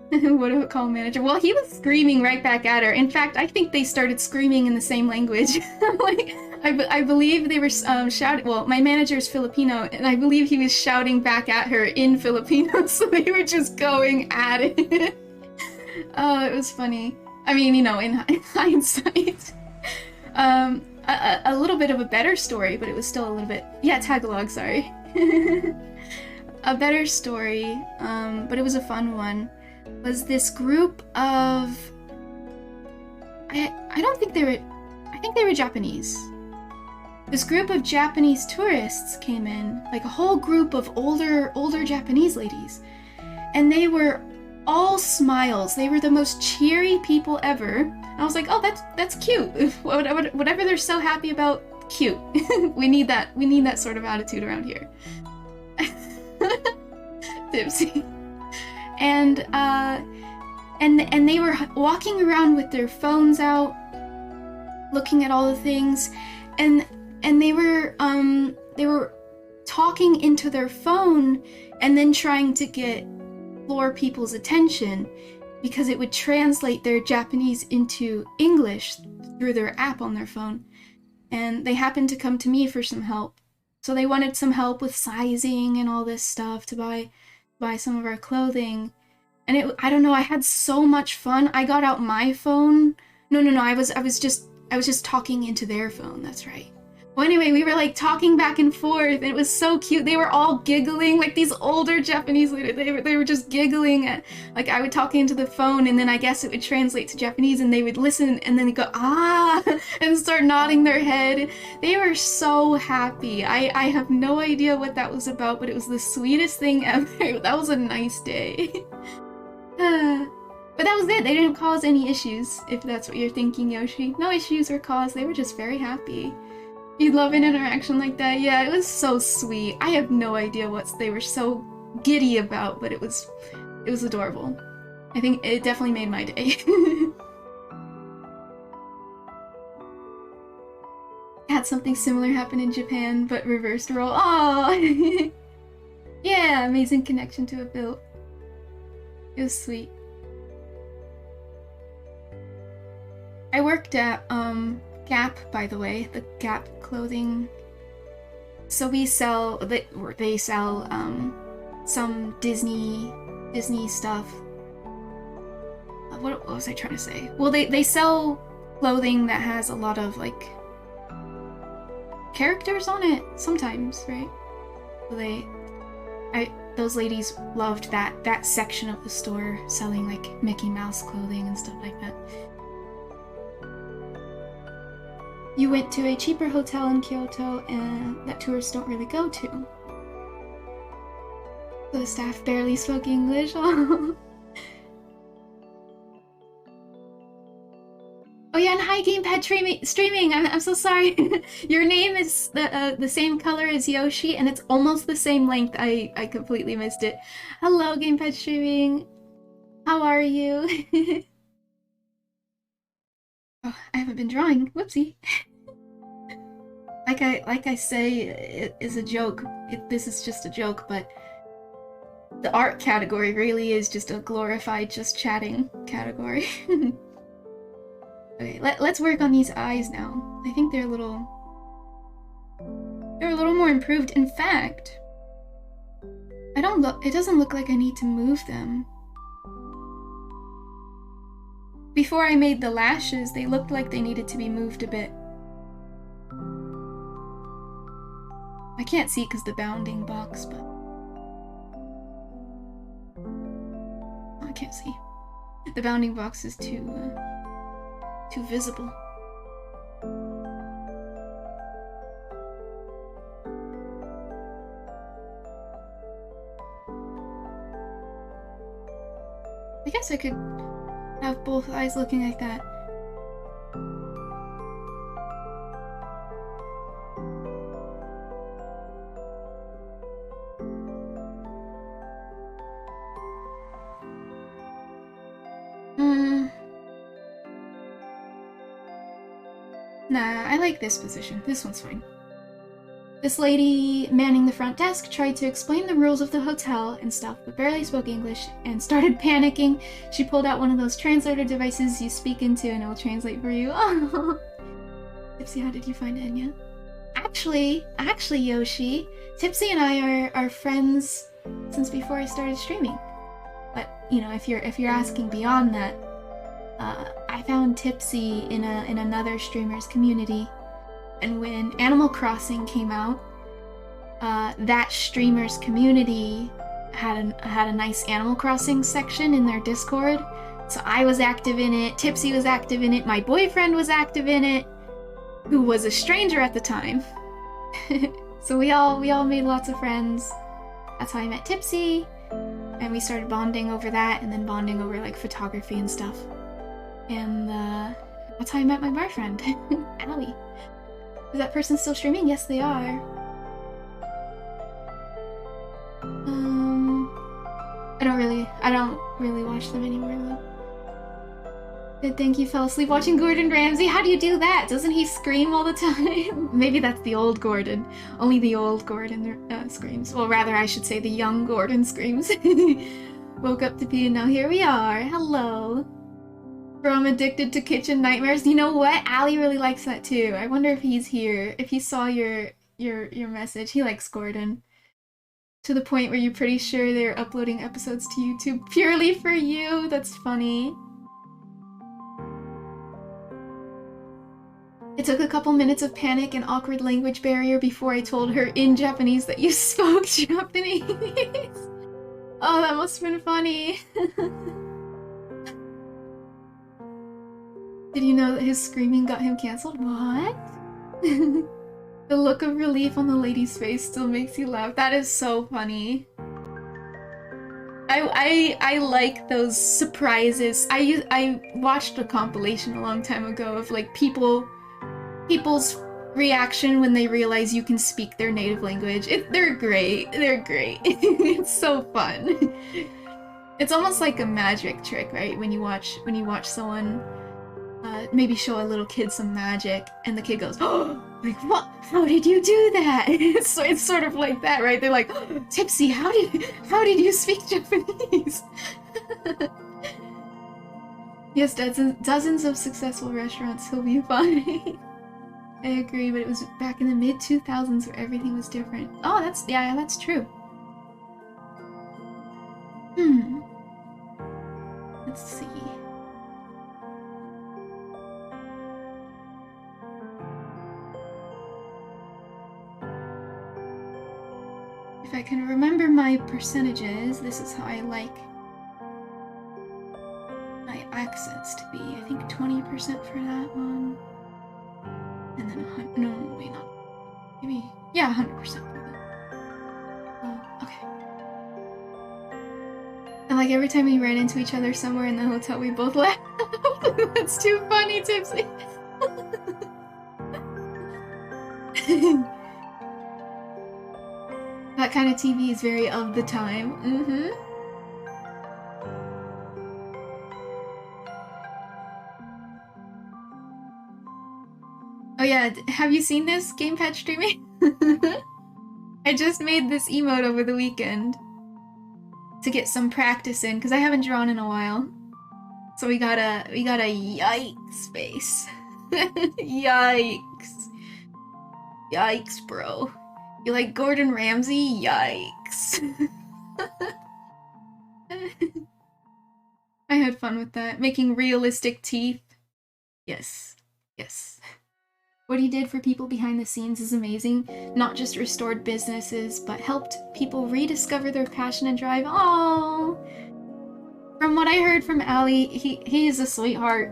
[SPEAKER 1] What do I call manager? Well, he was screaming right back at her. In fact, I think they started screaming in the same language. Like, I believe they were shouting. Well, my manager is Filipino, and I believe he was shouting back at her in Filipino. So they were just going at it. Oh, it was funny. I mean, in hindsight. A little bit of a better story, but it was still a little bit. Yeah, Tagalog. Sorry. A better story, but it was a fun one. Was this group of I think they were Japanese. this group of Japanese tourists came in, like a whole group of older Japanese ladies, and they were all smiles. They were the most cheery people ever. And I was like, oh, that's cute. Whatever they're so happy about, cute. we need that sort of attitude around here. Tipsy. And they were walking around with their phones out, looking at all the things, and they were talking into their phone and then trying to get floor people's attention because it would translate their Japanese into English through their app on their phone. And they happened to come to me for some help. So they wanted some help with sizing and all this stuff to buy some of our clothing. And I don't know, I had so much fun. I got out my phone. No, I was just talking into their phone, that's right. Well, anyway, we were like talking back and forth, and it was so cute. They were all giggling, like these older Japanese ladies. They were just giggling at, like, I would talk into the phone, and then I guess it would translate to Japanese, and they would listen, and then they'd go, ah, and start nodding their head. They were so happy. I have no idea what that was about, but it was the sweetest thing ever. That was a nice day. But that was it. They didn't cause any issues, if that's what you're thinking, Yoshi. No issues were caused. They were just very happy. You love an interaction like that? Yeah, it was so sweet. I have no idea what they were so giddy about, but it was adorable. I think it definitely made my day. Had something similar happen in Japan, but reversed role. Oh, yeah, amazing connection to a build. It was sweet. I worked at Gap, by the way, the Gap clothing. So they sell some Disney stuff. What was I trying to say? Well, they sell clothing that has a lot of like characters on it sometimes, right? So those ladies loved that section of the store, selling like Mickey Mouse clothing and stuff like that. You went to a cheaper hotel in Kyoto and that tourists don't really go to. The staff barely spoke English. Oh yeah, and hi Gamepad streaming. I'm so sorry. Your name is the same color as Yoshi, and it's almost the same length. I completely missed it. Hello, Gamepad streaming. How are you? Oh, I haven't been drawing. Whoopsie. Like I say, it is a joke. This is just a joke, but the art category really is just a glorified just chatting category. Okay, let's work on these eyes now. I think they're a little more improved. In fact, it doesn't look like I need to move them. Before I made the lashes, they looked like they needed to be moved a bit. I can't see because the bounding box, but I can't see. The bounding box is too visible. I guess I could have both eyes looking like that. Nah, I like this position. This one's fine. This lady manning the front desk tried to explain the rules of the hotel and stuff, but barely spoke English and started panicking. She pulled out one of those translator devices you speak into and it will translate for you. Oh. Tipsy, how did you find Enya? Actually, Yoshi, Tipsy and I are friends since before I started streaming. But, you know, if you're asking beyond that, I found Tipsy in another streamer's community, and when Animal Crossing came out, that streamer's community had a nice Animal Crossing section in their Discord. So I was active in it, Tipsy was active in it, my boyfriend was active in it, who was a stranger at the time. So we all made lots of friends. That's how I met Tipsy, and we started bonding over that, and then bonding over like photography and stuff. And that's how I met my boyfriend, Allie. Is that person still streaming? Yes, they are. I don't really watch them anymore though. Good, thank you. Fell asleep watching Gordon Ramsay. How do you do that? Doesn't he scream all the time? Maybe that's the old Gordon. Only the old Gordon screams. Well, rather, I should say the young Gordon screams. Woke up to pee and now here we are. Hello. Bro, I'm addicted to kitchen nightmares. You know what? Allie really likes that too. I wonder if he's here. If he saw your message. He likes Gordon. To the point where you're pretty sure they're uploading episodes to YouTube purely for you. That's funny. It took a couple minutes of panic and awkward language barrier before I told her in Japanese that you spoke Japanese. Oh, that must have been funny. Did you know that his screaming got him cancelled? What? The look of relief on the lady's face still makes you laugh. That is so funny. I like those surprises. I watched a compilation a long time ago of like people's reaction when they realize you can speak their native language. They're great. They're great. It's so fun. It's almost like a magic trick, right? When you watch someone maybe show a little kid some magic, and the kid goes, "Oh, like what? How did you do that?" It's sort of like that, right? They're like, oh, "Tipsy, how did you speak Japanese?" Yes, dozens of successful restaurants. He'll be fine. I agree, but it was back in the mid-2000s where everything was different. Oh, that's true. Let's see. If I can remember my percentages, this is how I like my accents to be. I think 20% for that one. And then 100. No, wait, not. Maybe. Yeah, 100% for that. Oh, okay. And like every time we ran into each other somewhere in the hotel, we both laughed. That's too funny, Tipsy. That kind of TV is very of the time. Oh yeah, have you seen this gamepad streaming? I just made this emote over the weekend to get some practice in, because I haven't drawn in a while. So we got a yikes face. Yikes. Yikes, bro. You like Gordon Ramsay? Yikes. I had fun with that. Making realistic teeth. Yes. Yes. What he did for people behind the scenes is amazing. Not just restored businesses, but helped people rediscover their passion and drive. Oh, from what I heard from Allie, he is a sweetheart.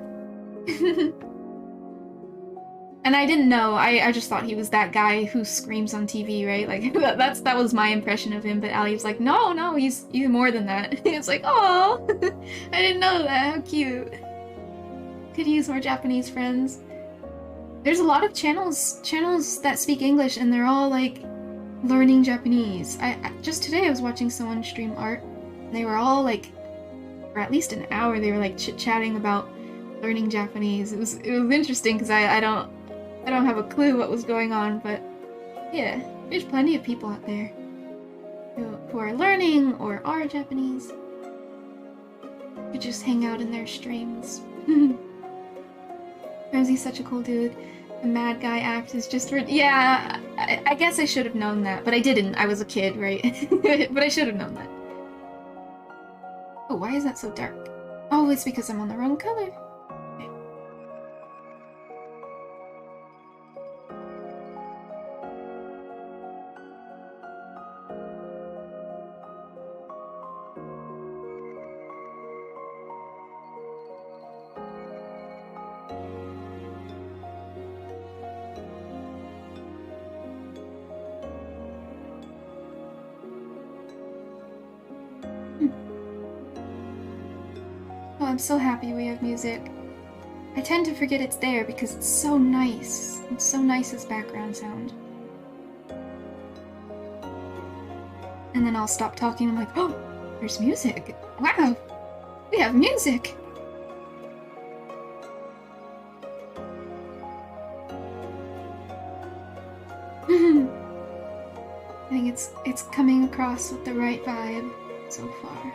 [SPEAKER 1] And I didn't know. I just thought he was that guy who screams on TV, right? Like that was my impression of him. But Allie was like, no, he's more than that. It's like, oh, I didn't know that. How cute. Could use more Japanese friends. There's a lot of channels that speak English, and they're all like learning Japanese. I just today I was watching someone stream art, and they were all like, for at least an hour, they were like chit-chatting about learning Japanese. It was interesting because I don't have a clue what was going on, but yeah, there's plenty of people out there who are learning or are Japanese. You could just hang out in their streams. Ramsey's such a cool dude. The mad guy act is just yeah, I guess I should have known that, but I didn't. I was a kid, right? But I should have known that. Oh, why is that so dark? Oh, it's because I'm on the wrong color. Okay. I'm so happy we have music. I tend to forget it's there because it's so nice. It's so nice as background sound. And then I'll stop talking and I'm like, oh, there's music. Wow, we have music. I think it's coming across with the right vibe so far.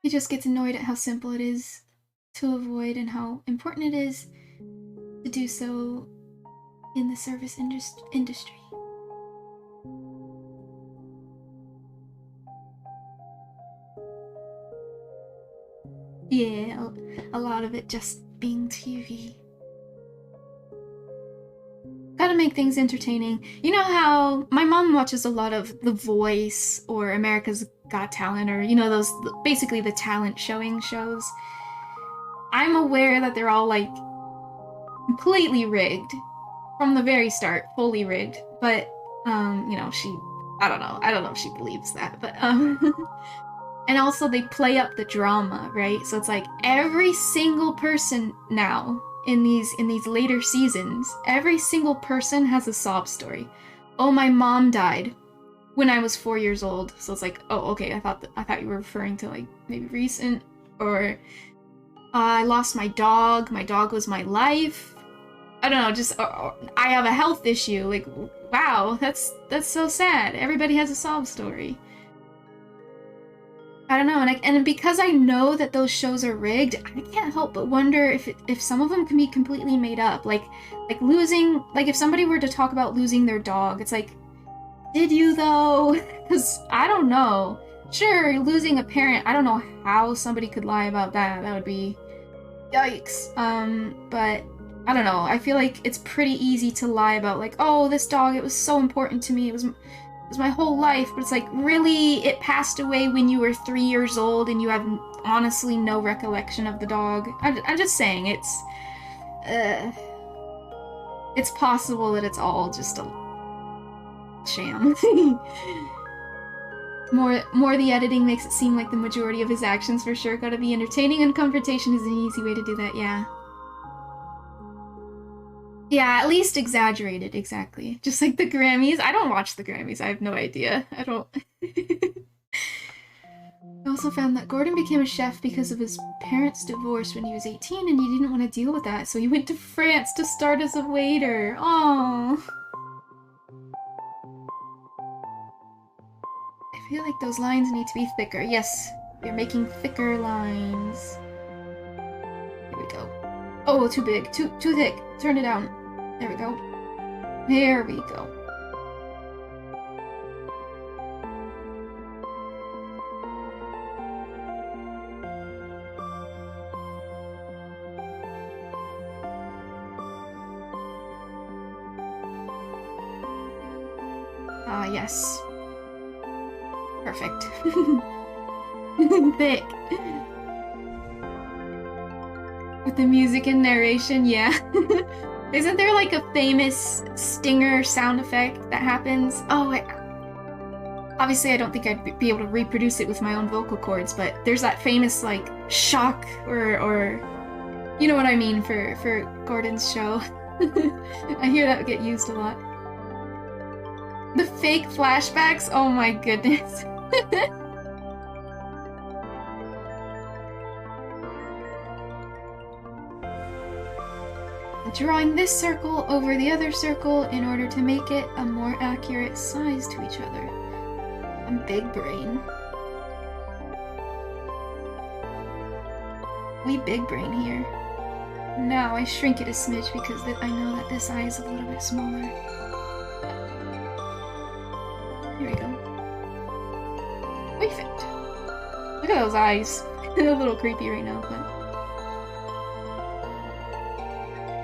[SPEAKER 1] He just gets annoyed at how simple it is to avoid and how important it is to do so in the service industry. Yeah, a lot of it just being TV. Gotta make things entertaining. You know how my mom watches a lot of The Voice or America's Got Talent, or you know, those basically the talent showing shows. I'm aware that they're all like completely rigged from the very start, fully rigged. But you know, I don't know if she believes that, but and also they play up the drama, right? So it's like every single person now in these later seasons, every single person has a sob story. Oh, my mom died when I was 4 years old. So it's like, oh, okay, I thought you were referring to like maybe recent, or I lost my dog. My dog was my life. I don't know, just I have a health issue. Like, wow, that's so sad. Everybody has a sob story. I don't know, and because I know that those shows are rigged, I can't help but wonder if some of them can be completely made up. Like losing, like if somebody were to talk about losing their dog, it's like, did you though? Because I don't know. Sure, losing a parent, I don't know how somebody could lie about that. That would be yikes. But I don't know. I feel like it's pretty easy to lie about like, oh, this dog, it was so important to me. It was my whole life, but it's like, really, it passed away when you were 3 years old and you have honestly no recollection of the dog. I'm just saying, it's possible that it's all just a sham. More the editing makes it seem like the majority of his actions for sure gotta be entertaining, and confrontation is an easy way to do that, yeah. Yeah, at least exaggerated, exactly. Just like the Grammys. I don't watch the Grammys, I have no idea. I don't... I also found that Gordon became a chef because of his parents' divorce when he was 18 and he didn't want to deal with that, so he went to France to start as a waiter. Aww. I feel like those lines need to be thicker. Yes, we're making thicker lines. Here we go. Oh, too big. Too thick. Turn it down. There we go. There we go. Ah, yes. Perfect. Thick. With the music and narration, yeah. Isn't there like a famous stinger sound effect that happens? Oh, obviously I don't think I'd be able to reproduce it with my own vocal cords, but there's that famous like shock or you know what I mean for Gordon's show. I hear that get used a lot. The fake flashbacks? Oh my goodness. Drawing this circle over the other circle in order to make it a more accurate size to each other. I'm big brain. We big brain here. Now I shrink it a smidge because I know that this eye is a little bit smaller. Here we go. Perfect. Look at those eyes. They're a little creepy right now, but...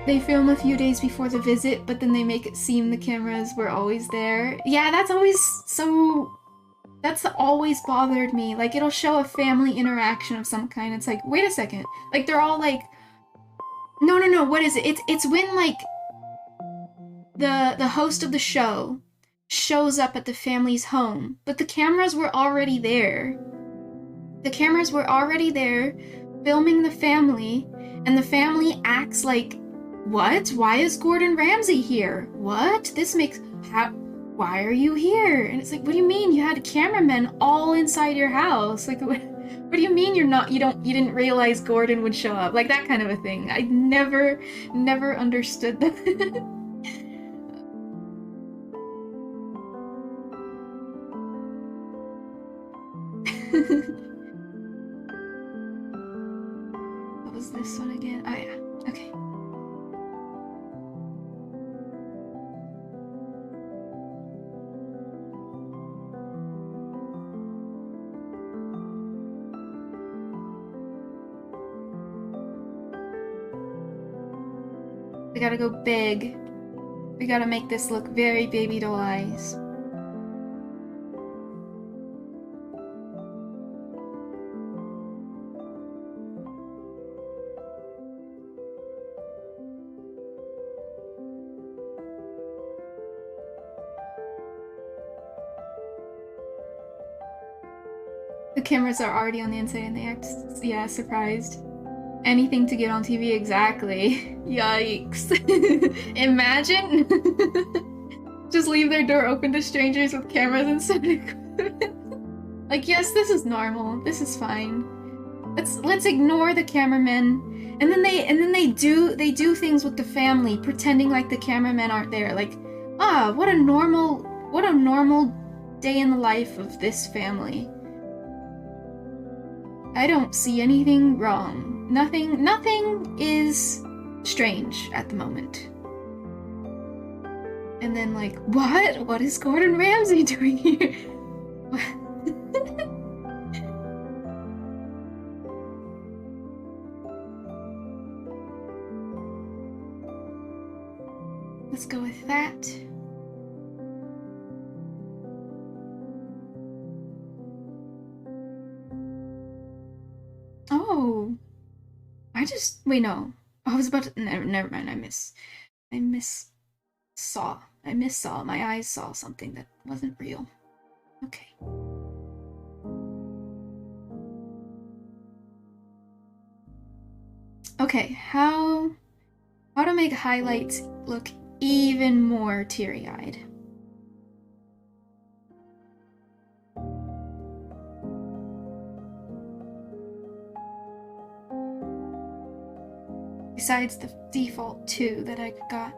[SPEAKER 1] They film a few days before the visit, but then they make it seem the cameras were always there. Yeah, that's always so... That's always bothered me. Like, it'll show a family interaction of some kind. It's like, wait a second. Like, they're all like... No, what is it? It's when, like, the host of the show shows up at the family's home, but the cameras were already there. The cameras were already there, filming the family, and the family acts like, what? Why is Gordon Ramsay here? What? Why are you here? And it's like, what do you mean? You had cameramen all inside your house. Like, what do you mean you didn't realize Gordon would show up? Like, that kind of a thing. I never understood that. What was this one again? Oh yeah, okay. We gotta go big. We gotta make this look very baby doll eyes. The cameras are already on the inside and they act, yeah, surprised. Anything to get on TV, exactly. Yikes. Imagine! Just leave their door open to strangers with cameras instead of equipment. Like, yes, this is normal. This is fine. Let's ignore the cameramen. And then they do things with the family, pretending like the cameramen aren't there. Like, what a normal day in the life of this family. I don't see anything wrong. Nothing is strange at the moment. And then like, what? What is Gordon Ramsay doing here? Let's go with that. Oh, wait, no. I was about to, never mind, I missaw. My eyes saw something that wasn't real. Okay. Okay, how to make highlights look even more teary-eyed. Besides the default 2 that I got.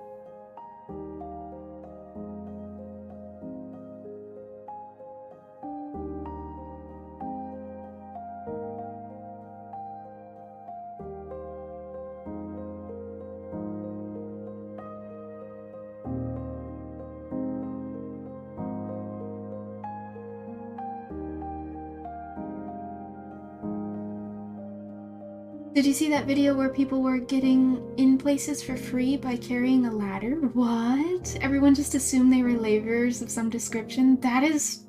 [SPEAKER 1] Did you see that video where people were getting in places for free by carrying a ladder? What? Everyone just assumed they were laborers of some description? That is,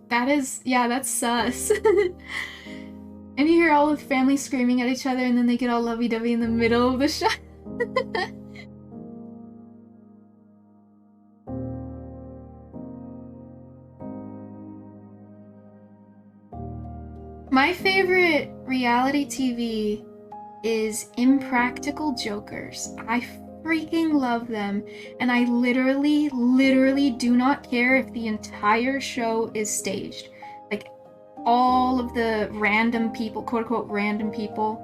[SPEAKER 1] yeah, that's sus. And you hear all the family screaming at each other and then they get all lovey-dovey in the middle of the shot. My favorite reality TV is Impractical Jokers. I freaking love them, and I literally do not care if the entire show is staged. Like, all of the random people, quote-unquote random people,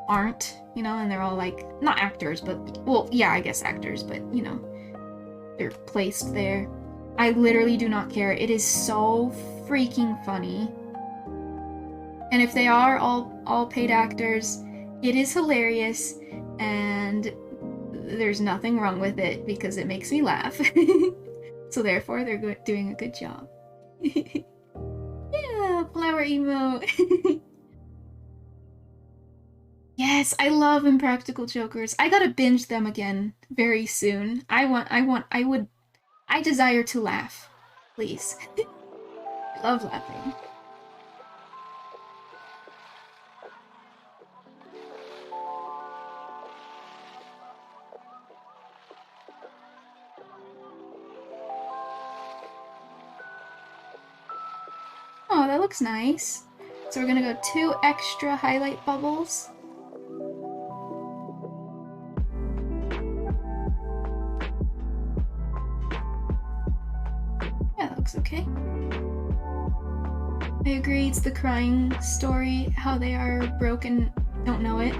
[SPEAKER 1] aren't, you know, and they're all like, not actors, but, well, yeah, I guess actors, but, you know, they're placed there. I literally do not care. It is so freaking funny. And if they are all paid actors, it is hilarious, and there's nothing wrong with it because it makes me laugh. So therefore, they're doing a good job. Yeah, flower emote. Yes, I love Impractical Jokers. I gotta binge them again very soon. I desire to laugh. Please. I love laughing. that looks nice. So we're gonna go 2 extra highlight bubbles. Yeah, that looks okay. I agree, it's the crying story, how they are broken, don't know it.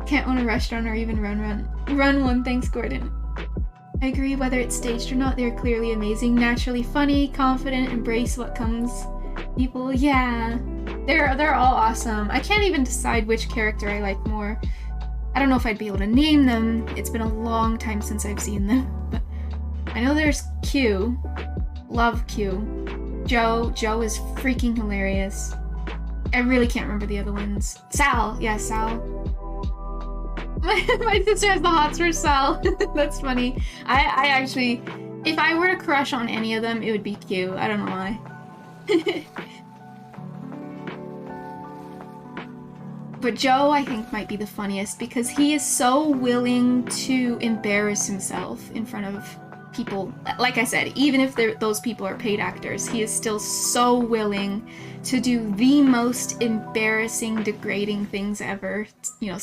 [SPEAKER 1] Can't own a restaurant or even run one, thanks Gordon. I agree, whether it's staged or not, they're clearly amazing, naturally funny, confident, embrace what comes. People, yeah. They're all awesome. I can't even decide which character I like more. I don't know if I'd be able to name them. It's been a long time since I've seen them, but I know there's Q. Love Q. Joe is freaking hilarious. I really can't remember the other ones. Sal, yeah, Sal. My sister has the hots for Sal. That's funny. I actually, if I were to crush on any of them, it would be Q. I don't know why. But Joe, I think, might be the funniest because he is so willing to embarrass himself in front of people. Like I said, even if those people are paid actors, he is still so willing to do the most embarrassing, degrading things ever. You know,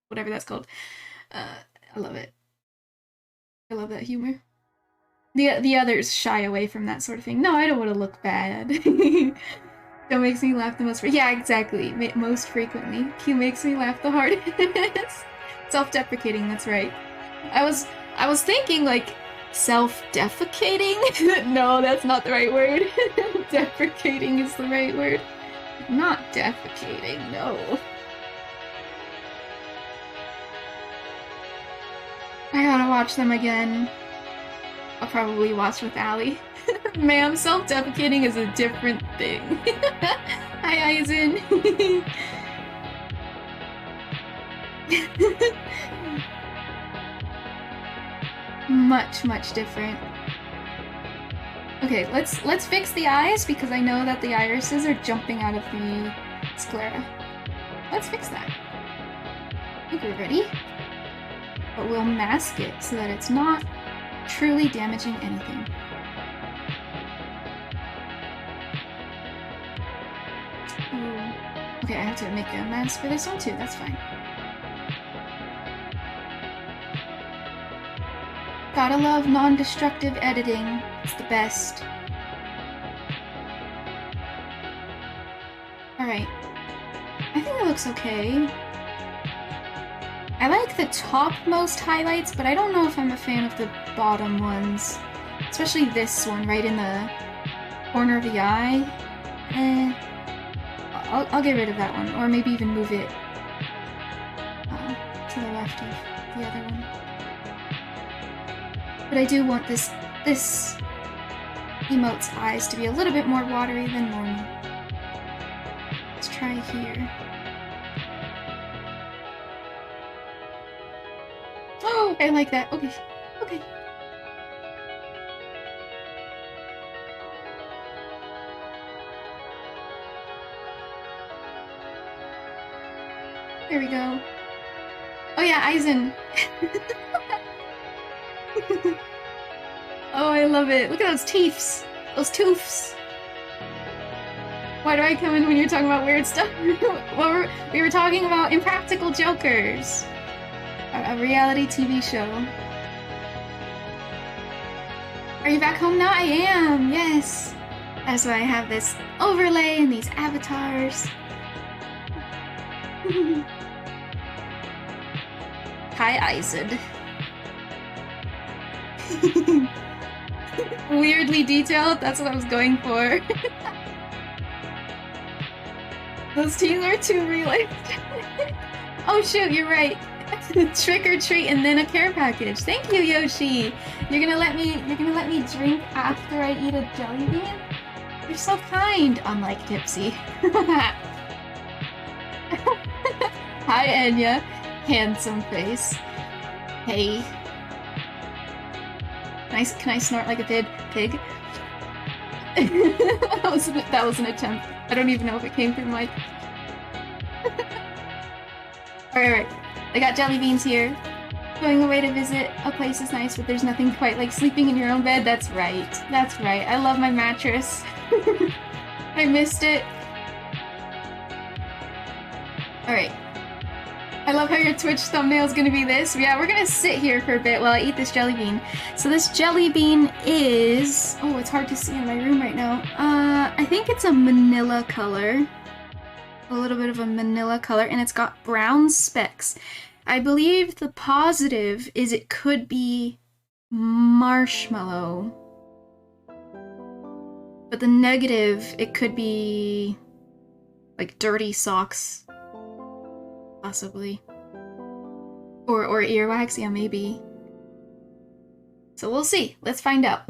[SPEAKER 1] whatever that's called. I love it. I love that humor. The others shy away from that sort of thing. No, I don't want to look bad. That makes me laugh the most. Yeah, exactly. Most frequently. Q makes me laugh the hardest. Self-deprecating, that's right. I was thinking, like, self-defecating? No, that's not the right word. Deprecating is the right word. Not defecating, no. I gotta watch them again. I'll probably watch with Allie. Ma'am, self-defecating is a different thing. Hi, Aizen. Much different. Okay, let's fix the eyes because I know that the irises are jumping out of the sclera. Let's fix that. I think we're ready. But we'll mask it so that it's not truly damaging anything. Ooh. Okay, I have to make a mask for this one too, that's fine. Gotta love non-destructive editing. It's the best. Alright. I think it looks okay. I like the topmost highlights, but I don't know if I'm a fan of the bottom ones. Especially this one, right in the corner of the eye. I'll get rid of that one, or maybe even move it to the left of the other one. But I do want this emote's eyes to be a little bit more watery than normal. Let's try here. Oh, I like that. Okay. Okay. There we go. Oh yeah, Aizen. Oh, I love it. Look at those teeths. Those toofs. Why do I come in when you're talking about weird stuff? Well, we were talking about Impractical Jokers. A reality TV show. Are you back home now? I am, yes. That's why I have this overlay and these avatars. Hi, Aizen. Weirdly detailed, that's what I was going for. Those teeth are too realistic. Oh shoot, you're right. Trick or treat and then a care package. Thank you, Yoshi. You're gonna let me drink after I eat a jelly bean? You're so kind, unlike Tipsy. Hi, Enya. Handsome face. Hey. Can I snort like a pig? that was an attempt. I don't even know if it came through my... Alright. I got jelly beans here. Going away to visit a place is nice, but there's nothing quite like sleeping in your own bed. That's right. That's right. I love my mattress. I missed it. Alright. I love how your Twitch thumbnail is gonna be this. Yeah, we're gonna sit here for a bit while I eat this jelly bean. So this jelly bean is... Oh, it's hard to see in my room right now. I think it's a manila color. A little bit of a manila color, and it's got brown specks. I believe the positive is it could be marshmallow. But the negative, it could be like dirty socks. Possibly. Or earwax, yeah, maybe. So we'll see. Let's find out.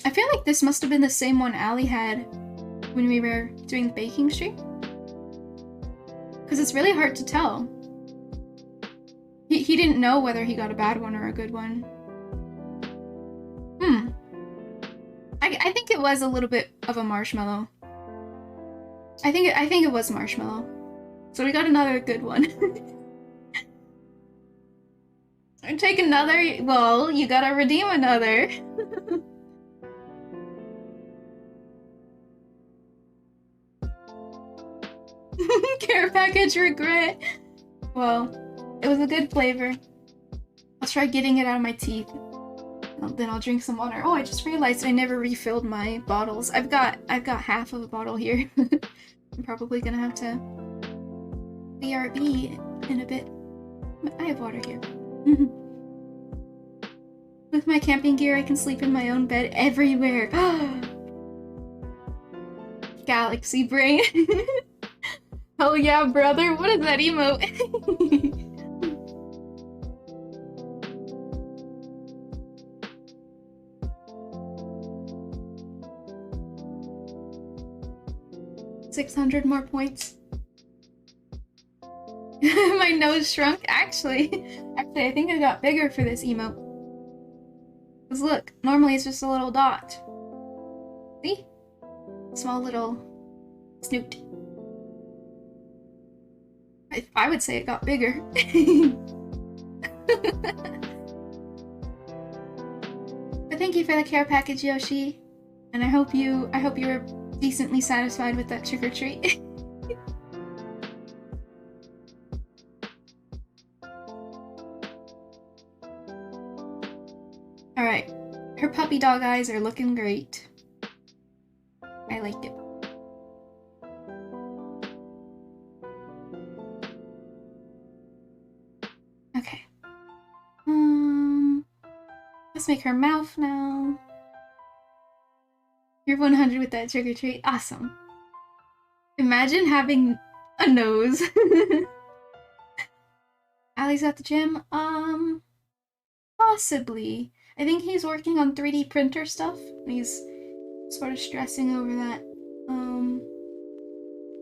[SPEAKER 1] I feel like this must have been the same one Allie had when we were doing the baking stream. Because it's really hard to tell. He didn't know whether he got a bad one or a good one. I think it was a little bit of a marshmallow. I think it was marshmallow. So we got another good one. Take another. Well, you gotta redeem another. Care package regret. Well, it was a good flavor. I'll try getting it out of my teeth. Then I'll drink some water. Oh, I just realized I never refilled my bottles. I've got half of a bottle here. I'm probably gonna have to BRB in a bit. I have water here. With my camping gear, I can sleep in my own bed everywhere. Galaxy brain. Hell yeah, brother. What is that emote? $600 more points. My nose shrunk. Actually, I think it got bigger for this emote. Cause look, normally it's just a little dot. See? Small little snoot. I would say it got bigger. But thank you for the care package, Yoshi. And I hope you were decently satisfied with that trick or treat. Alright. Her puppy dog eyes are looking great. I like it. Okay. Let's make her mouth now. You're 100 with that trick or treat. Awesome. Imagine having a nose. Allie's at the gym. Possibly. I think he's working on 3D printer stuff. He's sort of stressing over that.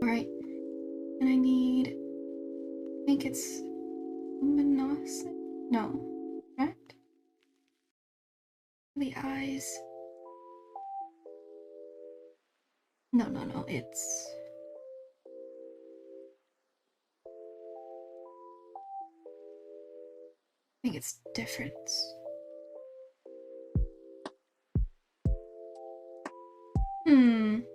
[SPEAKER 1] Alright. And I need... I think it's... monoxide? No. Correct? The eyes. No, it's... I think it's difference. I'm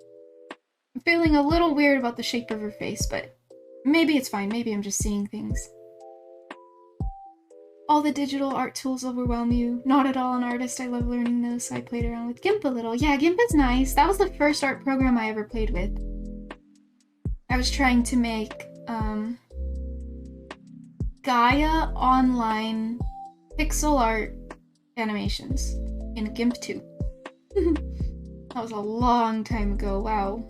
[SPEAKER 1] feeling a little weird about the shape of her face, but maybe it's fine. Maybe I'm just seeing things. All the digital art tools overwhelm you. Not at all an artist. I love learning those, so I played around with GIMP a little. Yeah, GIMP is nice. That was the first art program I ever played with. I was trying to make Gaia online pixel art animations in GIMP 2. That was a long time ago, wow.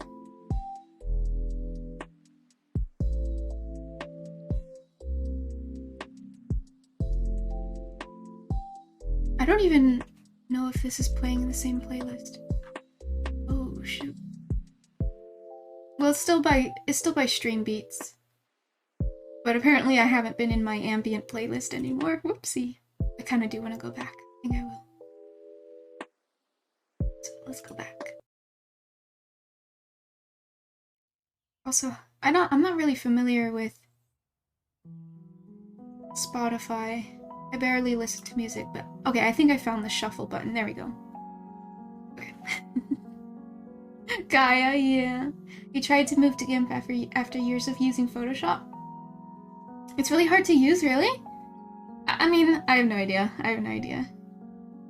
[SPEAKER 1] I don't even know if this is playing in the same playlist. Oh shoot. Well, it's still by Stream Beats. But apparently I haven't been in my ambient playlist anymore. Whoopsie. I kind of do want to go back. I think I will. So let's go back. Also, I'm not really familiar with Spotify. I barely listen to music, but okay, I think I found the shuffle button. There we go. Okay. Gaia, yeah. You tried to move to GIMP after years of using Photoshop? It's really hard to use, really? I mean, I have no idea. I have no idea.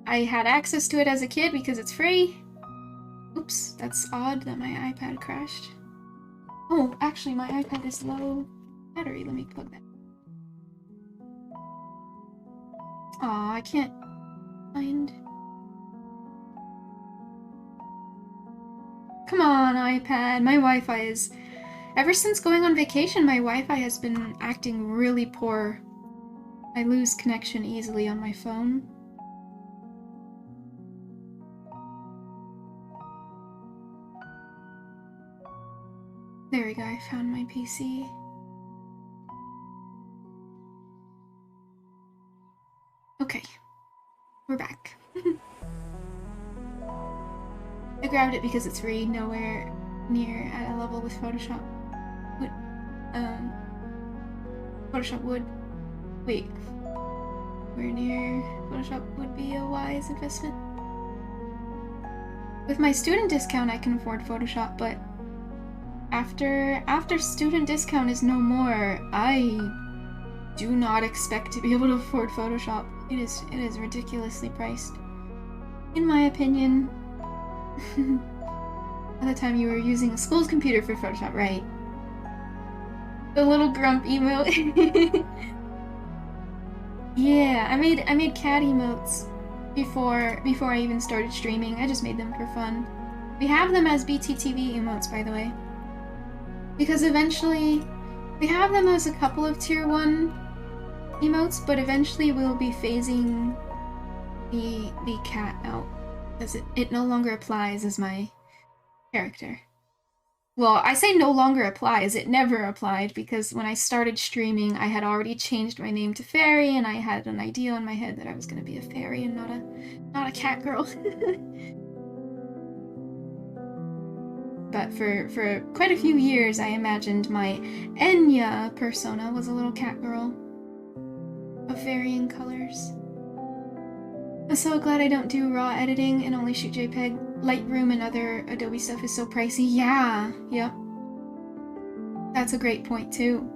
[SPEAKER 1] I had access to it as a kid because it's free. Oops, that's odd that my iPad crashed. Oh, actually, my iPad is low battery. Let me plug that. Aw, I can't find... Come on, iPad. My Wi-Fi is... Ever since going on vacation, my Wi-Fi has been acting really poor. I lose connection easily on my phone. There we go, I found my PC. Okay, we're back. I grabbed it because it's free, nowhere near at a level with Photoshop. Photoshop would... Wait. Where near Photoshop would be a wise investment? With my student discount, I can afford Photoshop, but after student discount is no more, I do not expect to be able to afford Photoshop. It is ridiculously priced. In my opinion. At the time you were using a school's computer for Photoshop, right? The little grump emote. Yeah, I made cat emotes before I even started streaming. I just made them for fun. We have them as BTTV emotes, by the way. Because eventually, we have them as a couple of tier 1 emotes, but eventually we'll be phasing the cat out. Because it no longer applies as my character. Well, I say no longer applies, it never applied, because when I started streaming, I had already changed my name to Fairy, and I had an idea in my head that I was going to be a fairy and not a cat girl. But for quite a few years, I imagined my Enya persona was a little cat girl of varying colors. I'm so glad I don't do raw editing and only shoot JPEG. Lightroom and other Adobe stuff is so pricey. Yeah, yep. That's a great point too.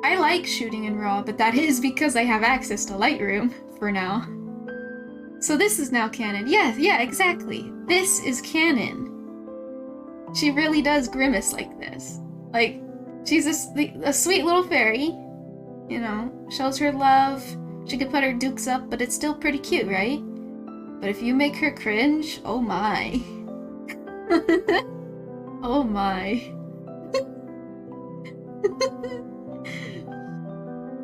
[SPEAKER 1] I like shooting in raw, but that is because I have access to Lightroom for now. So this is now canon. Yeah, exactly. This is canon. She really does grimace like this. Like, she's a sweet little fairy. You know, shows her love. She could put her dukes up, but it's still pretty cute, right? But if you make her cringe, oh my. Oh my.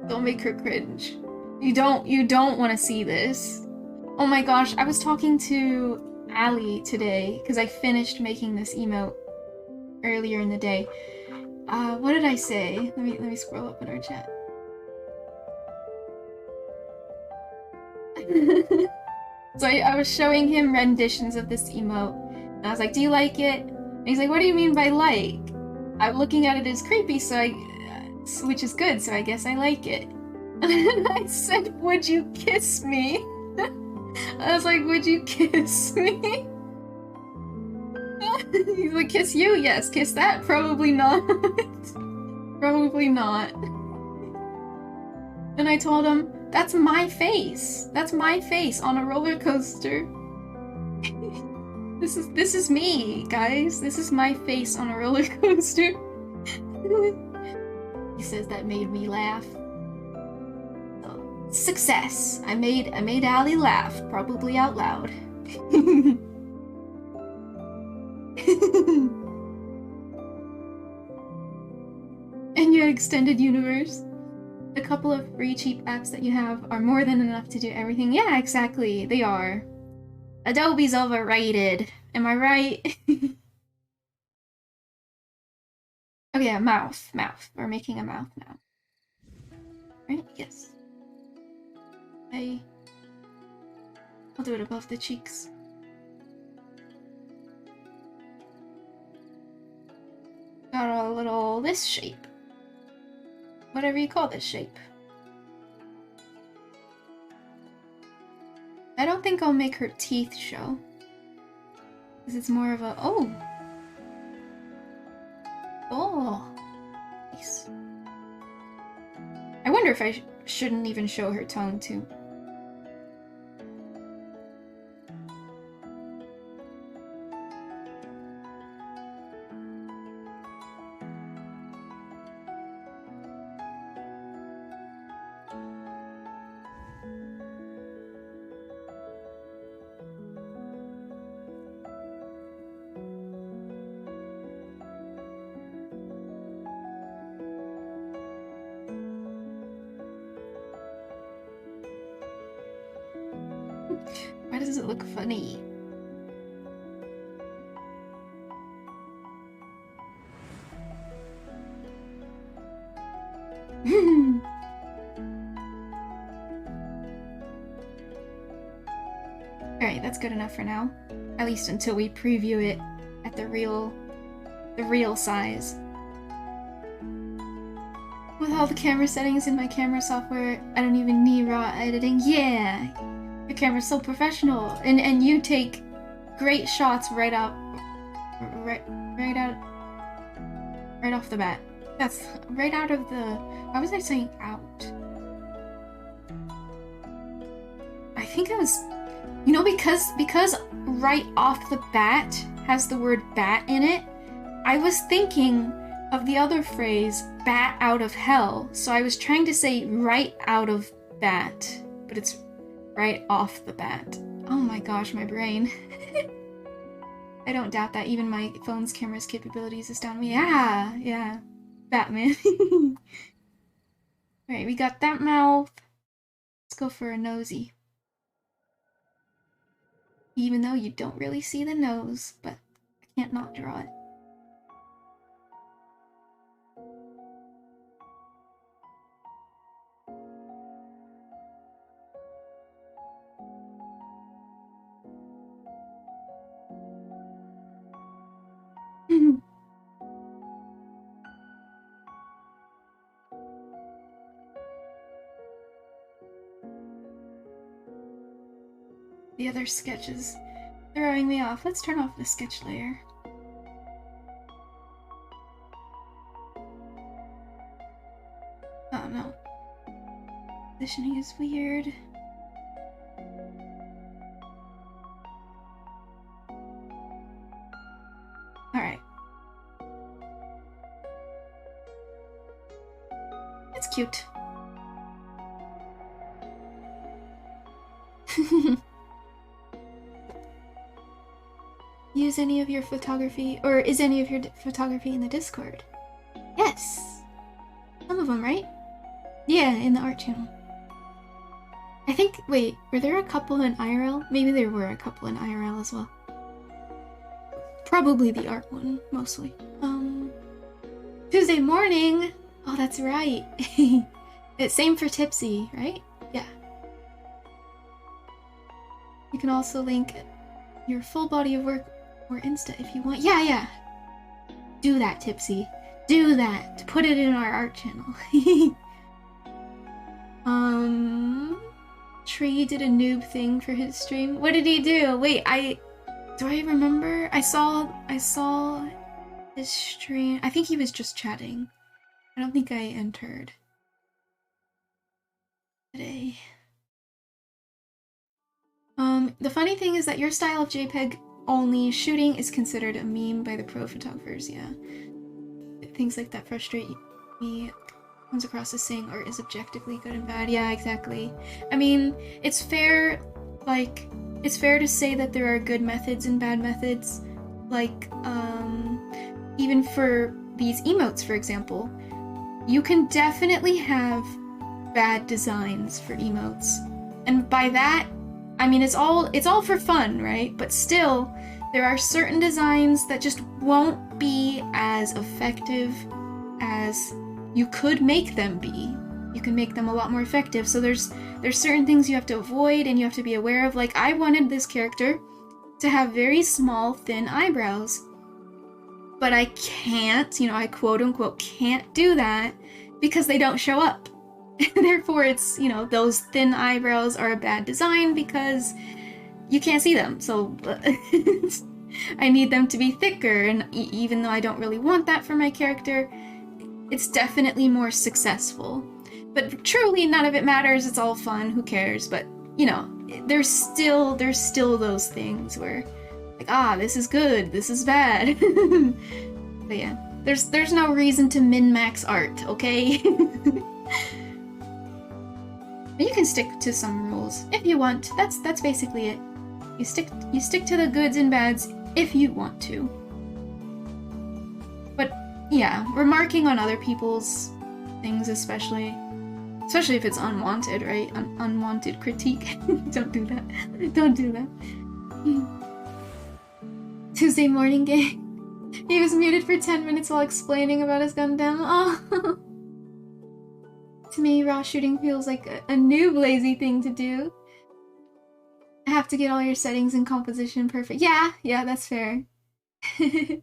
[SPEAKER 1] Don't make her cringe. You don't want to see this. Oh my gosh, I was talking to Ali today because I finished making this emote earlier in the day. What did I say? Let me scroll up in our chat. So I was showing him renditions of this emote, and I was like, "Do you like it?" And he's like, "What do you mean by like?" I'm looking at it as creepy, which is good, so I guess I like it. And I said, "Would you kiss me?" I was like, "Would you kiss me?" He's like, "Kiss you? Yes. Kiss that? Probably not." Probably not. And I told him, that's my face. That's my face on a roller coaster. This is me, guys. This is my face on a roller coaster. He says that made me laugh. So, success. I made Ali laugh, probably out loud. Enya Extended Universe. The couple of free cheap apps that you have are more than enough to do everything. Yeah, exactly. They are. Adobe's overrated. Am I right? Oh yeah, mouth. We're making a mouth now. Right? Yes. I'll do it above the cheeks. got a little this shape. Whatever you call this shape. I don't think I'll make her teeth show. Because it's more of a, oh. Oh. Nice. I wonder if I shouldn't even show her tongue too. Why does it look funny? Alright, that's good enough for now. At least until we preview it at the real size. With all the camera settings in my camera software, I don't even need raw editing. Yeah! Your camera's so professional, and you take great shots right off the bat. That's right out of the. Why was I saying out? I think I was, you know, because right off the bat has the word bat in it. I was thinking of the other phrase, bat out of hell. So I was trying to say right out of bat, but it's right off the bat. Oh my gosh, my brain. I don't doubt that even my phone's camera's capabilities astound me. Yeah. Batman. Alright, we got that mouth. Let's go for a nosy. Even though you don't really see the nose, but I can't not draw it. The other sketch is throwing me off. Let's turn off the sketch layer. Oh no. Positioning is weird. Alright. It's cute. Use any of your photography, or is any of your photography in the Discord? Yes! Some of them, right? Yeah, in the art channel. I think, wait, were there a couple in IRL? Maybe there were a couple in IRL as well. Probably the art one, mostly. Tuesday morning! Oh, that's right. It's same for Tipsy, right? Yeah. You can also link your full body of work or Insta if you want. Yeah. Do that, Tipsy. Do that. Put it in our art channel. Tree did a noob thing for his stream. What did he do? Wait, do I remember? I saw his stream. I think he was just chatting. I don't think I entered today. The funny thing is that your style of JPEG only shooting is considered a meme by the pro photographers, yeah. Things like that frustrate me. Comes across as saying art is objectively good and bad. Yeah, exactly. I mean, it's fair to say that there are good methods and bad methods. Like, even for these emotes, for example, you can definitely have bad designs for emotes. And by that, I mean, it's all for fun, right? But still, there are certain designs that just won't be as effective as you could make them be. You can make them a lot more effective. So there's certain things you have to avoid and you have to be aware of. Like, I wanted this character to have very small, thin eyebrows. but I can't, you know, I quote unquote can't do that because they don't show up. Therefore, it's, you know, those thin eyebrows are a bad design because you can't see them. So I need them to be thicker, and even though I don't really want that for my character, it's definitely more successful. But truly, none of it matters. It's all fun. Who cares? But, you know, there's still those things where, like, this is good, this is bad. But yeah, there's no reason to min-max art, okay? You can stick to some rules if you want. That's basically it. You stick to the goods and bads if you want to. But yeah, remarking on other people's things, especially if it's unwanted, right? Unwanted critique. Don't do that. Don't do that. Tuesday morning game. He was muted for 10 minutes while explaining about his Gundam. Oh. To me, raw shooting feels like a noob lazy thing to do. I have to get all your settings and composition perfect. Yeah, that's fair. You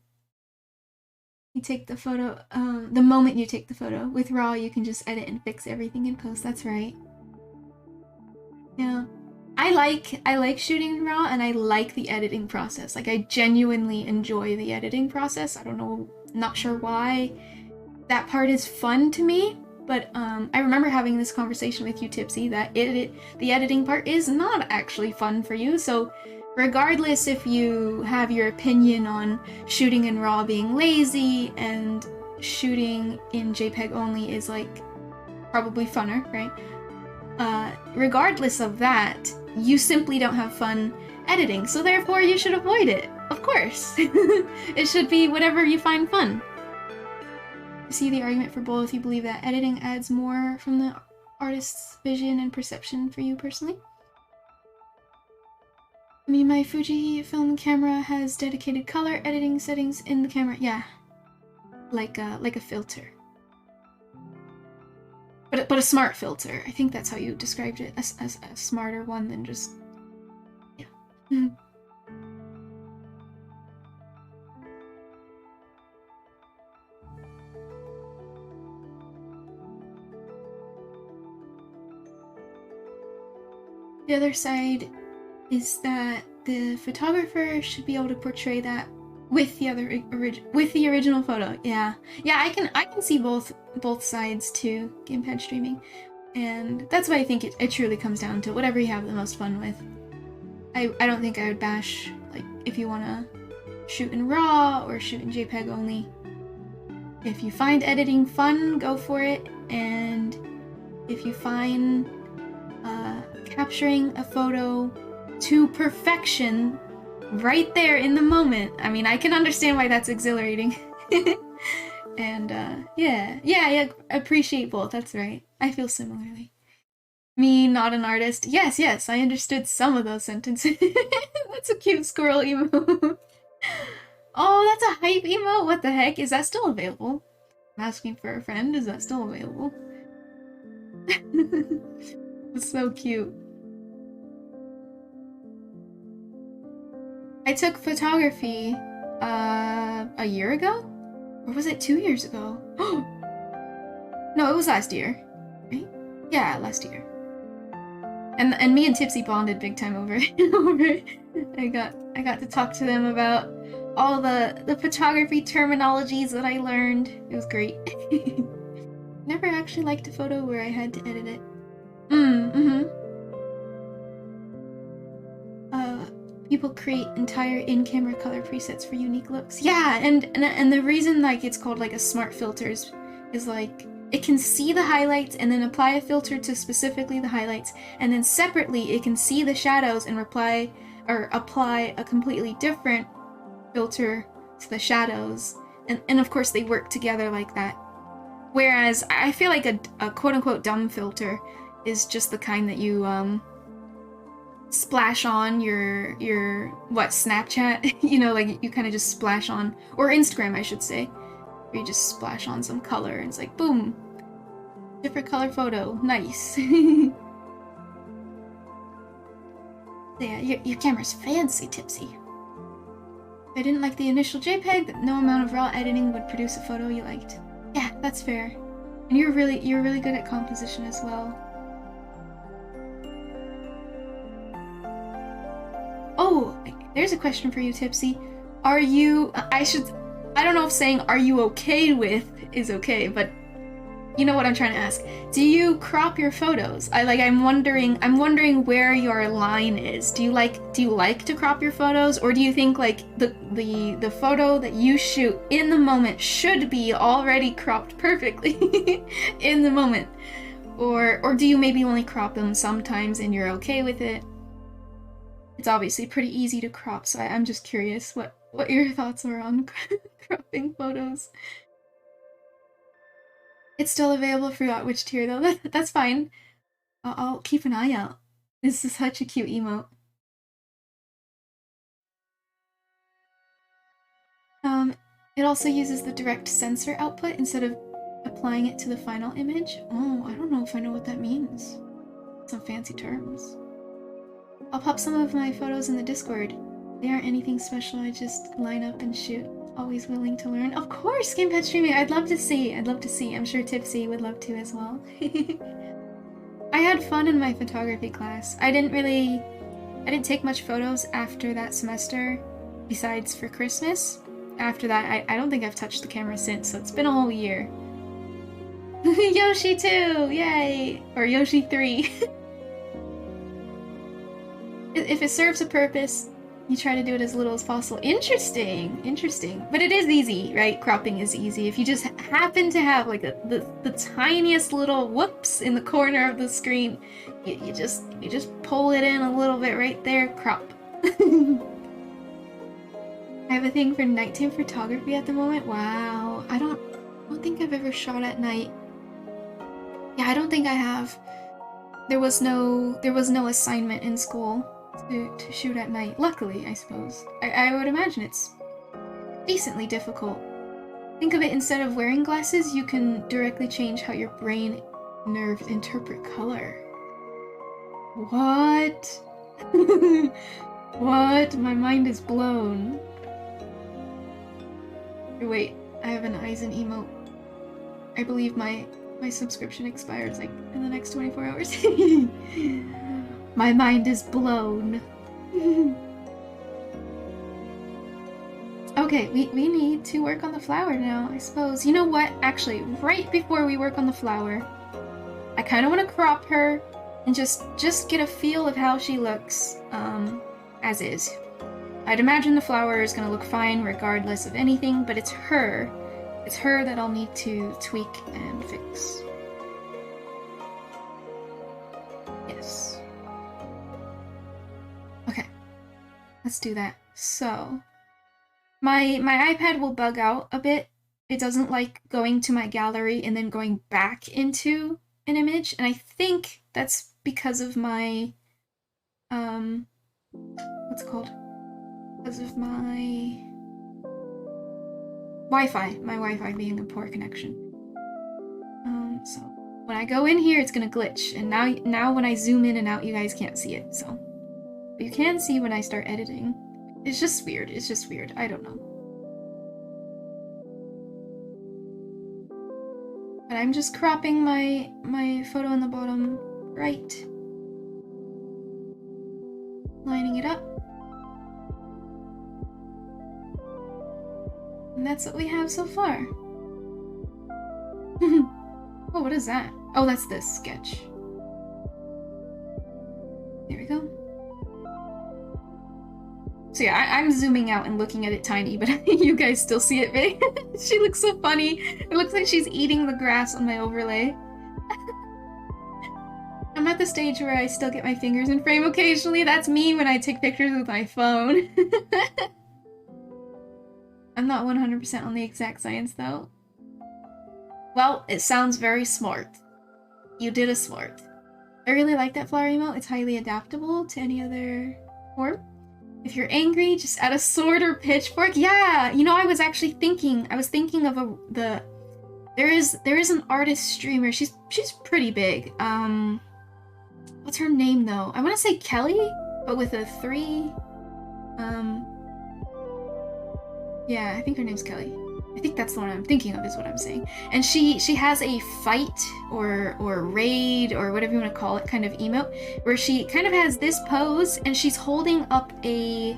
[SPEAKER 1] take the photo, the moment you take the photo. With raw, you can just edit and fix everything in post. That's right. Yeah. I like shooting in raw, and I like the editing process. Like, I genuinely enjoy the editing process. I don't know, not sure why. That part is fun to me. But I remember having this conversation with you, Tipsy, that the editing part is not actually fun for you. So regardless if you have your opinion on shooting in RAW being lazy and shooting in JPEG only is like probably funner, right? Regardless of that, you simply don't have fun editing. So therefore you should avoid it. Of course. It should be whatever you find fun. See the argument for both. You believe that editing adds more from the artist's vision and perception for you personally? I mean, my Fujifilm camera has dedicated color editing settings in the camera. Yeah, like a filter, but a smart filter. I think that's how you described it. A smarter one than just yeah. The other side is that the photographer should be able to portray that with the original photo. Yeah, I can see both sides to gamepad streaming, and that's why I think it truly comes down to whatever you have the most fun with. I don't think I would bash, like, if you want to shoot in RAW or shoot in JPEG only. If you find editing fun, go for it, and if you find capturing a photo to perfection right there in the moment, I mean, I can understand why that's exhilarating. And yeah, appreciate both. That's right. I feel similarly. Me, not an artist. Yes, I understood some of those sentences. That's a cute squirrel emote. Oh, that's a hype emote? What the heck? Is that still available? I'm asking for a friend. Is that still available? It's so cute. I took photography a year ago? Or was it 2 years ago? No, it was last year. Right? Yeah, last year. And me and Tipsy bonded big time over it. I got to talk to them about all the photography terminologies that I learned. It was great. Never actually liked a photo where I had to edit it. People create entire in-camera color presets for unique looks. Yeah, and the reason like it's called like a smart filters is like it can see the highlights and then apply a filter to specifically the highlights, and then separately it can see the shadows and apply a completely different filter to the shadows, and of course they work together like that. Whereas I feel like a quote-unquote dumb filter is just the kind that you splash on your Snapchat, you know, like you kind of just splash on, or Instagram I should say, where you just splash on some color and it's like boom, different color photo, nice. Yeah, your camera's fancy, Tipsy. I didn't like the initial JPEG, that no amount of raw editing would produce a photo you liked. Yeah, that's fair. And you're really good at composition as well. Oh, there's a question for you, Tipsy. Are you, I don't know if saying are you okay with is okay, but you know what I'm trying to ask. Do you crop your photos? I'm wondering where your line is. Do you like to crop your photos, or do you think like the photo that you shoot in the moment should be already cropped perfectly in the moment? Or do you maybe only crop them sometimes and you're okay with it? It's obviously pretty easy to crop, so I'm just curious what your thoughts are on cropping photos. It's still available for which tier though. That's fine. I'll keep an eye out. This is such a cute emote. It also uses the direct sensor output instead of applying it to the final image. Oh, I don't know if I know what that means. Some fancy terms. I'll pop some of my photos in the Discord. They aren't anything special, I just line up and shoot. Always willing to learn. Of course, Gamepad streaming. I'd love to see. I'm sure Tipsy would love to as well. I had fun in my photography class. I didn't take much photos after that semester, besides for Christmas. After that, I don't think I've touched the camera since, so it's been a whole year. Yoshi 2! Yay! Or Yoshi 3. If it serves a purpose, you try to do it as little as possible. Interesting. But it is easy, right? Cropping is easy. If you just happen to have like the tiniest little whoops in the corner of the screen, you just pull it in a little bit right there, crop. I have a thing for nighttime photography at the moment. Wow. I don't think I've ever shot at night. Yeah, I don't think I have. There was no assignment in school to shoot at night. Luckily, I suppose. I would imagine it's decently difficult. Think of it, instead of wearing glasses, you can directly change how your brain nerves interpret color. What? What? My mind is blown. Wait, I have an Eisen emote. I believe my subscription expires like in the next 24 hours. My mind is blown. Okay, we need to work on the flower now, I suppose. You know what? Actually, right before we work on the flower, I kind of want to crop her and just get a feel of how she looks as is. I'd imagine the flower is going to look fine regardless of anything, but it's her. It's her that I'll need to tweak and fix. Yes. Okay. Let's do that. So, my iPad will bug out a bit. It doesn't like going to my gallery and then going back into an image, and I think that's because of my what's it called? Because of my Wi-Fi being a poor connection. So when I go in here, it's gonna glitch, and now when I zoom in and out, you guys can't see it. So, but you can see when I start editing. It's just weird. I don't know. But I'm just cropping my photo in the bottom right, lining it up. And that's what we have so far. Oh, what is that? Oh, that's this sketch. There we go. So yeah, I'm zooming out and looking at it tiny, but I think you guys still see it big. She looks so funny. It looks like she's eating the grass on my overlay. I'm at the stage where I still get my fingers in frame occasionally. That's me when I take pictures with my phone. I'm not 100% on the exact science, though. Well, it sounds very smart. You did a smart. I really like that flower emote. It's highly adaptable to any other form. If you're angry, just add a sword or pitchfork. Yeah, you know, I was thinking of there is an artist streamer. She's pretty big. What's her name though? I want to say Kelly, but with a 3. Yeah, I think her name's Kelly. I think that's the one I'm thinking of is what I'm saying. And she has a fight or raid or whatever you want to call it kind of emote where she kind of has this pose and she's holding up a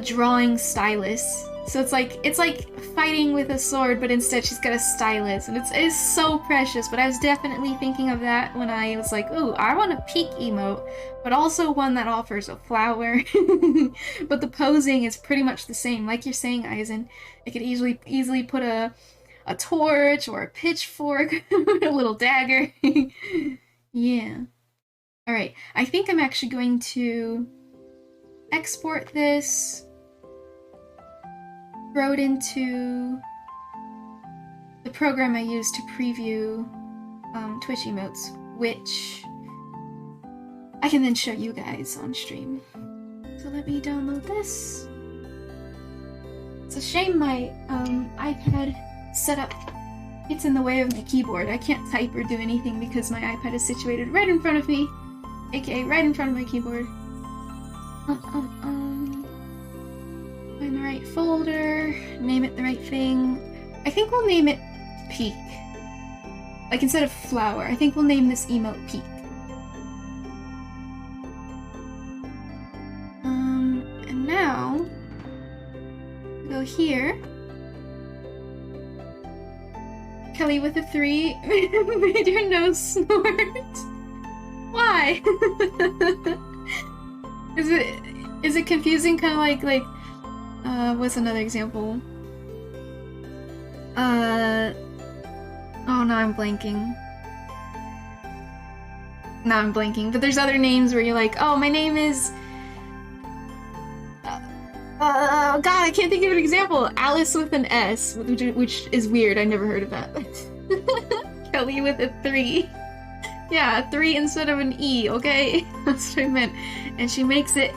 [SPEAKER 1] drawing stylus. So it's like fighting with a sword, but instead she's got a stylus, and it's so precious. But I was definitely thinking of that when I was like, ooh, I want a peak emote, but also one that offers a flower. But the posing is pretty much the same, like you're saying, Aizen. I could easily put a torch or a pitchfork, a little dagger. Yeah. All right. I think I'm actually going to export this. Throw it into the program I use to preview Twitch emotes, which I can then show you guys on stream. So let me download this. It's a shame my iPad setup gets in the way of my keyboard. I can't type or do anything because my iPad is situated right in front of me, aka right in front of my keyboard. Find the right folder, name it the right thing. I think we'll name it Peak. Like instead of flower, I think we'll name this emote Peak. And now, go here. Kelly with a 3 made your nose snort. Why? Is it confusing? Kind of like what's another example? Oh, now I'm blanking. But there's other names where you're like, oh, my name is... God, I can't think of an example. Alice with an S, which is weird. I never heard of that. Kelly with a 3. Yeah, a 3 instead of an E, okay? That's what I meant. And she makes it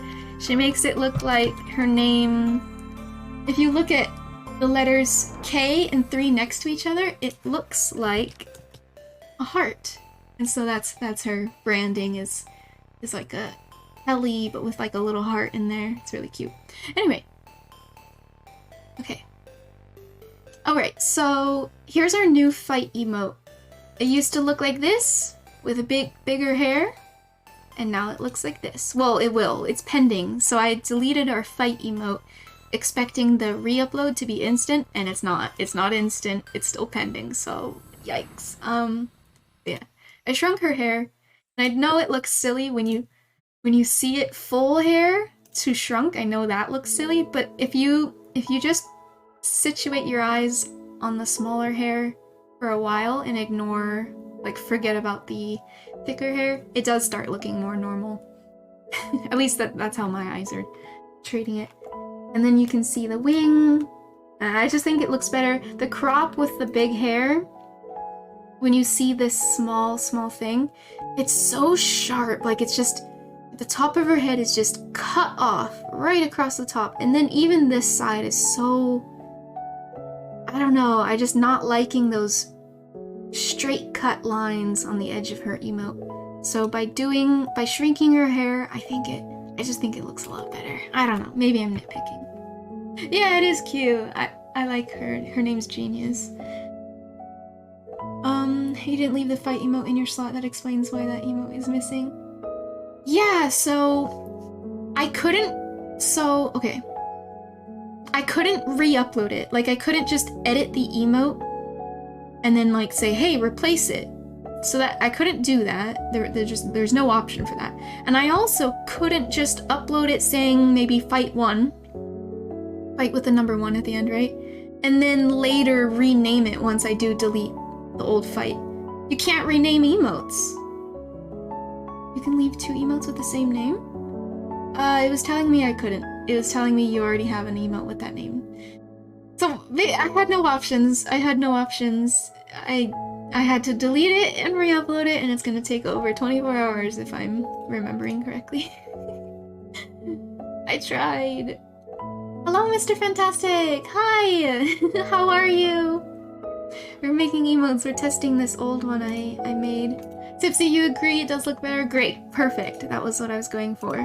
[SPEAKER 1] look like her name... If you look at the letters K and 3 next to each other, it looks like a heart. And so that's her branding is like a Kelly, but with like a little heart in there. It's really cute. Anyway. Okay. Alright, so here's our new fight emote. It used to look like this, with a bigger hair, and now it looks like this. Well, it will. It's pending. So I deleted our fight emote, expecting the re-upload to be instant, and it's not. It's not instant. It's still pending, so yikes. Yeah. I shrunk her hair, and I know it looks silly when you see it full hair to shrunk. I know that looks silly, but if you just situate your eyes on the smaller hair for a while and ignore, like, forget about the thicker hair, it does start looking more normal. At least that's how my eyes are treating it. And then you can see the wing. I just think it looks better. The crop with the big hair, when you see this small thing, it's so sharp. Like, it's just, the top of her head is just cut off right across the top. And then even this side is so, I don't know, I just not liking those straight cut lines on the edge of her emote. So by shrinking her hair, I just think it looks a lot better. I don't know, maybe I'm nitpicking. Yeah, it is cute. I like her. Her name's Genius. You didn't leave the fight emote in your slot. That explains why that emote is missing. Yeah, so I couldn't re-upload it. Like, I couldn't just edit the emote and then, like, say, hey, replace it. So that I couldn't do that. There's no option for that. And I also couldn't just upload it saying maybe fight 1. Fight with the number 1 at the end, right? And then later rename it once I do delete the old fight. You can't rename emotes. You can leave 2 emotes with the same name? It was telling me I couldn't. It was telling me you already have an emote with that name. So I had no options. I had to delete it and re-upload it, and it's gonna take over 24 hours if I'm remembering correctly. I tried. Hello, Mr. Fantastic! Hi! How are you? We're making emotes. We're testing this old one I made. Tipsy, you agree? It does look better? Great. Perfect. That was what I was going for.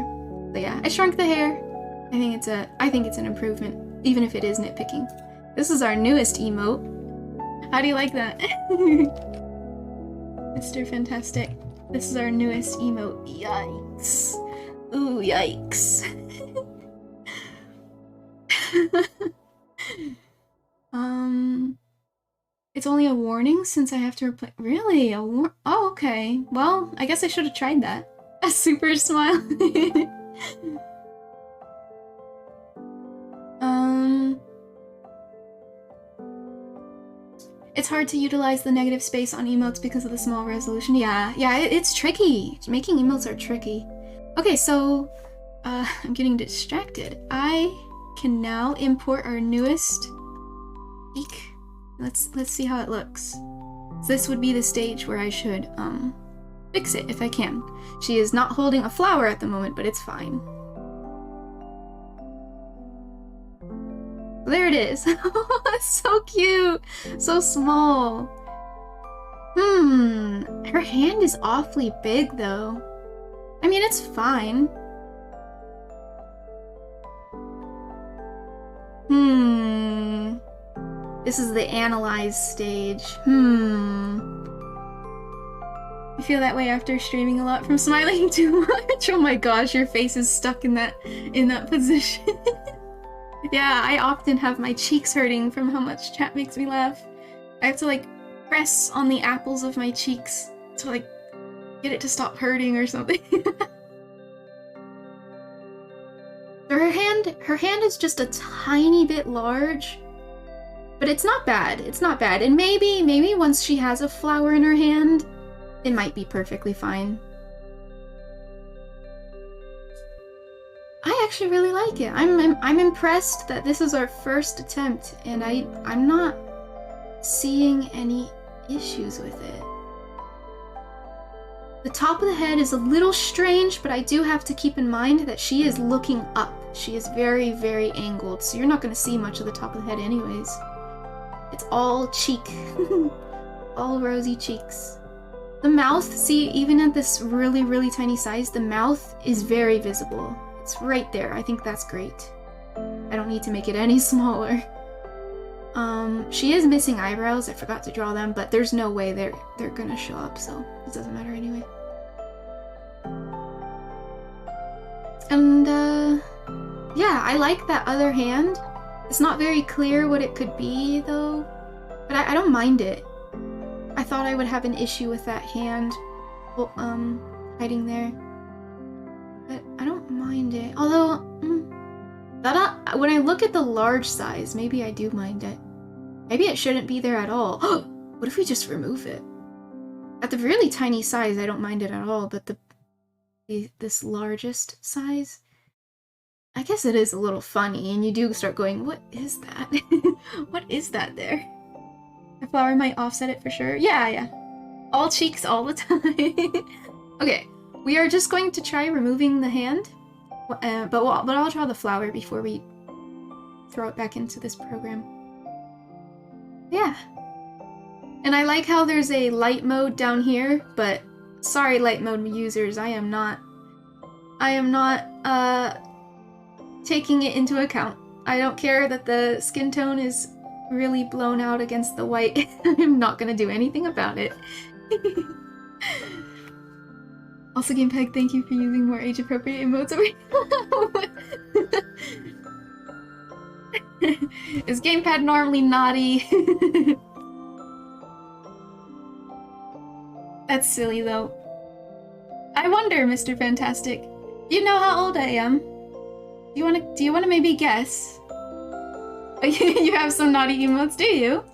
[SPEAKER 1] But yeah, I shrunk the hair. I think it's an improvement. even if it is nitpicking. This is our newest emote. How do you like that? Mr. Fantastic. This is our newest emote. Yikes. Ooh, yikes. It's only a warning since I have to replace. Really? Oh, okay. Well, I guess I should have tried that. A super smile. It's hard to utilize the negative space on emotes because of the small resolution. Yeah, it's tricky. Making emotes are tricky. Okay, so I'm getting distracted. I can now import our newest cheek. Let's see how it looks. So this would be the stage where I should fix it if I can. She is not holding a flower at the moment, but it's fine. There it is. So cute. So small. Her hand is awfully big though. I mean, it's fine. This is the analyze stage. You feel that way after streaming a lot from smiling too much? Oh my gosh, your face is stuck in that position. Yeah, I often have my cheeks hurting from how much chat makes me laugh. I have to like press on the apples of my cheeks to like get it to stop hurting or something. Her hand is just a tiny bit large, but it's not bad. It's not bad. And maybe once she has a flower in her hand, it might be perfectly fine. I actually really like it. I'm impressed that this is our first attempt, and I'm not seeing any issues with it. The top of the head is a little strange, but I do have to keep in mind that she is looking up. She is very, very angled, so you're not going to see much of the top of the head anyways. It's all cheek. All rosy cheeks. The mouth, see, even at this really, really tiny size, the mouth is very visible. It's right there. I think that's great. I don't need to make it any smaller. She is missing eyebrows. I forgot to draw them, but there's no way they're gonna show up, so it doesn't matter anyway. And, yeah, I like that other hand. It's not very clear what it could be, though, but I don't mind it. I thought I would have an issue with that hand, hiding there. But I don't mind it. Although, when I look at the large size, maybe I do mind it. Maybe it shouldn't be there at all. What if we just remove it? At the really tiny size, I don't mind it at all, but this largest size, I guess it is a little funny, and you do start going, what is that? What is that there? A flower might offset it for sure. Yeah. All cheeks all the time. Okay. We are just going to try removing the hand, but I'll draw the flower before we throw it back into this program. Yeah. And I like how there's a light mode down here, but sorry light mode users, I am not taking it into account. I don't care that the skin tone is really blown out against the white. I'm not gonna do anything about it. Also, Gamepeg, thank you for using more age-appropriate emotes over Is Gamepad normally naughty? That's silly, though. I wonder, Mr. Fantastic. Do you know how old I am? Do you wanna maybe guess? You have some naughty emotes, do you?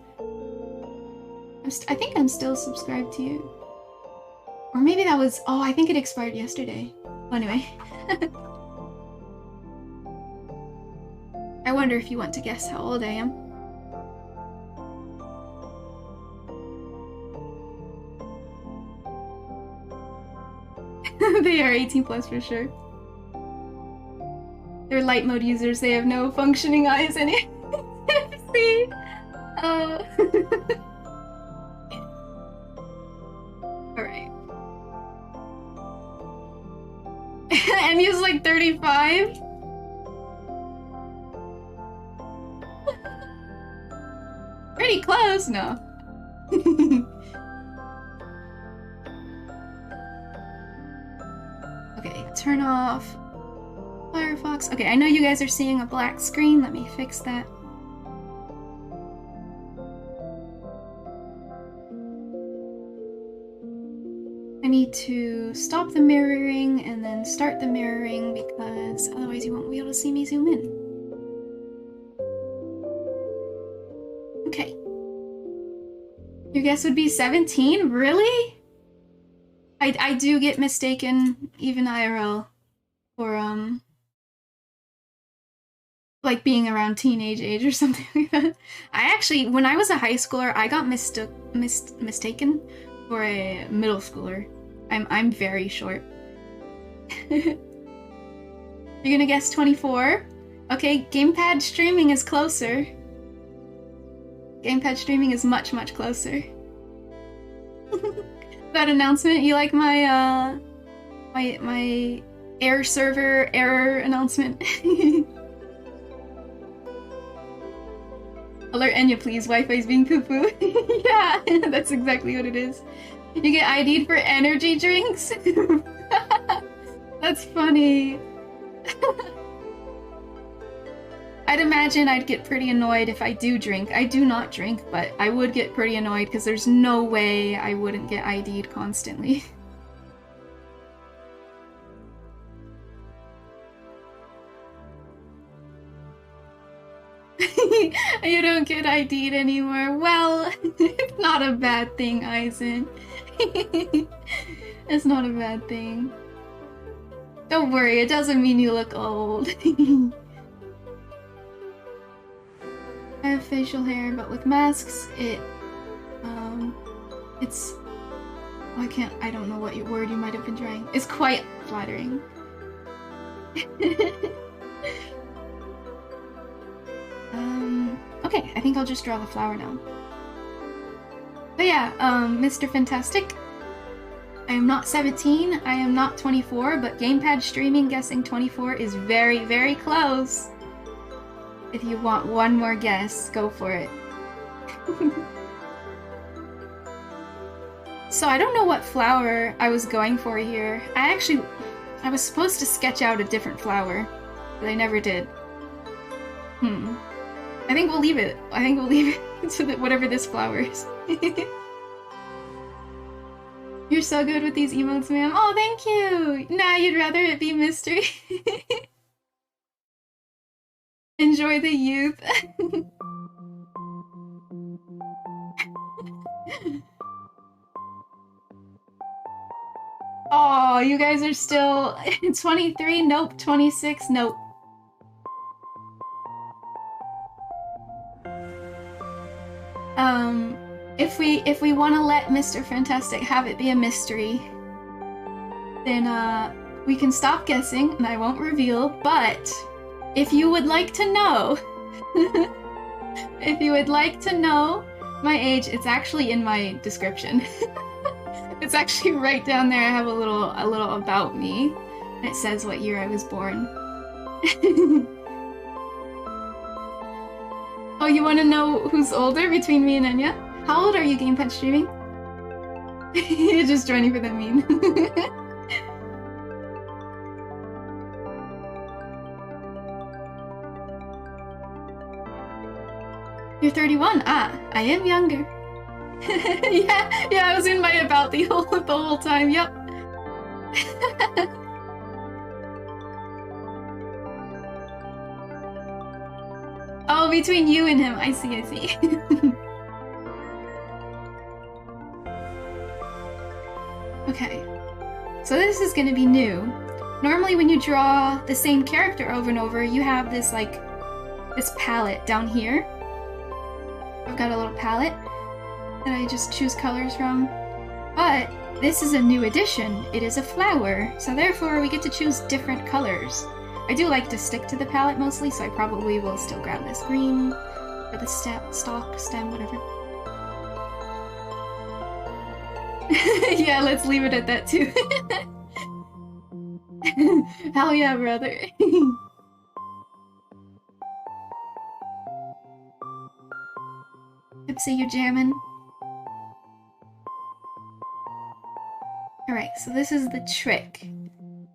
[SPEAKER 1] I think I'm still subscribed to you. Or maybe that was... Oh, I think it expired yesterday. Well, anyway. I wonder if you want to guess how old I am. They are 18 plus for sure. They're light mode users. They have no functioning eyes in it. See? Alright. And he's like 35? close? No. Okay, turn off Firefox. Okay, I know you guys are seeing a black screen. Let me fix that. I need to stop the mirroring and then start the mirroring because otherwise you won't be able to see me zoom in. Okay. Your guess would be 17? Really? I do get mistaken, even IRL, for, like being around teenage age or something like that. I actually, when I was a high schooler, I got mistaken for a middle schooler. I'm very short. You're gonna guess 24? Okay, gamepad streaming is closer. Gamepad streaming is much, much closer. That announcement, you like my my air server error announcement? Alert Enya, please. Wi-Fi's being poo-poo. Yeah, that's exactly what it is. You get ID'd for energy drinks? That's funny. I'd imagine I'd get pretty annoyed if I do drink. I do not drink, but I would get pretty annoyed because there's no way I wouldn't get ID'd constantly. You don't get ID'd anymore. Well, it's not a bad thing, Eisen. It's not a bad thing. Don't worry, it doesn't mean you look old. I have facial hair, but with masks, it's... I don't know what word you might have been trying. It's quite flattering. Okay, I think I'll just draw the flower now. But yeah, Mr. Fantastic. I am not 17, I am not 24, but gamepad streaming guessing 24 is very, very close. If you want one more guess, go for it. So I don't know what flower I was going for here. I was supposed to sketch out a different flower, but I never did. I think we'll leave it. I think we'll leave it to whatever this flower is. You're so good with these emotes, ma'am. Oh, thank you! Nah, you'd rather it be mystery. Enjoy the youth. Oh, you guys are still 23? Nope. 26? Nope. If we want to let Mr. Fantastic have it be a mystery, then we can stop guessing and I won't reveal, but if you would like to know if you would like to know my age, it's actually in my description. It's actually right down there. I have a little about me. And it says what year I was born. Oh, you want to know who's older between me and Enya? How old are you, gamepad streaming? You're just joining for the meme. You're 31? Ah, I am younger. yeah, I was in my about the whole time, yep. Oh, between you and him, I see. Okay, so this is gonna be new. Normally when you draw the same character over and over, you have this, like, this palette down here. I've got a little palette that I just choose colors from. But this is a new addition. It is a flower, so therefore we get to choose different colors. I do like to stick to the palette mostly, so I probably will still grab this green for the stalk, stem, whatever. Yeah, let's leave it at that too. Hell yeah, brother. See you jamming. Alright, so this is the trick.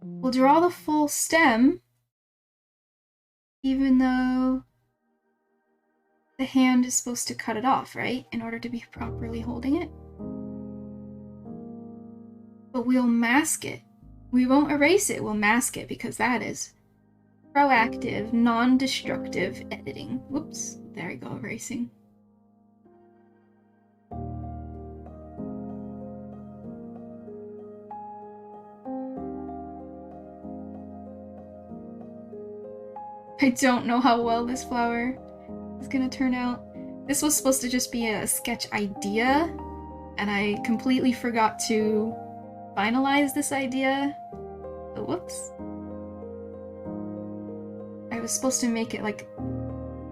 [SPEAKER 1] We'll draw the full stem, even though the hand is supposed to cut it off, right? In order to be properly holding it. But we'll mask it. We won't erase it, we'll mask it, because that is proactive, non-destructive editing. Whoops, there we go, erasing. I don't know how well this flower is gonna turn out. This was supposed to just be a sketch idea, and I completely forgot to finalize this idea. So whoops. I was supposed to make it like,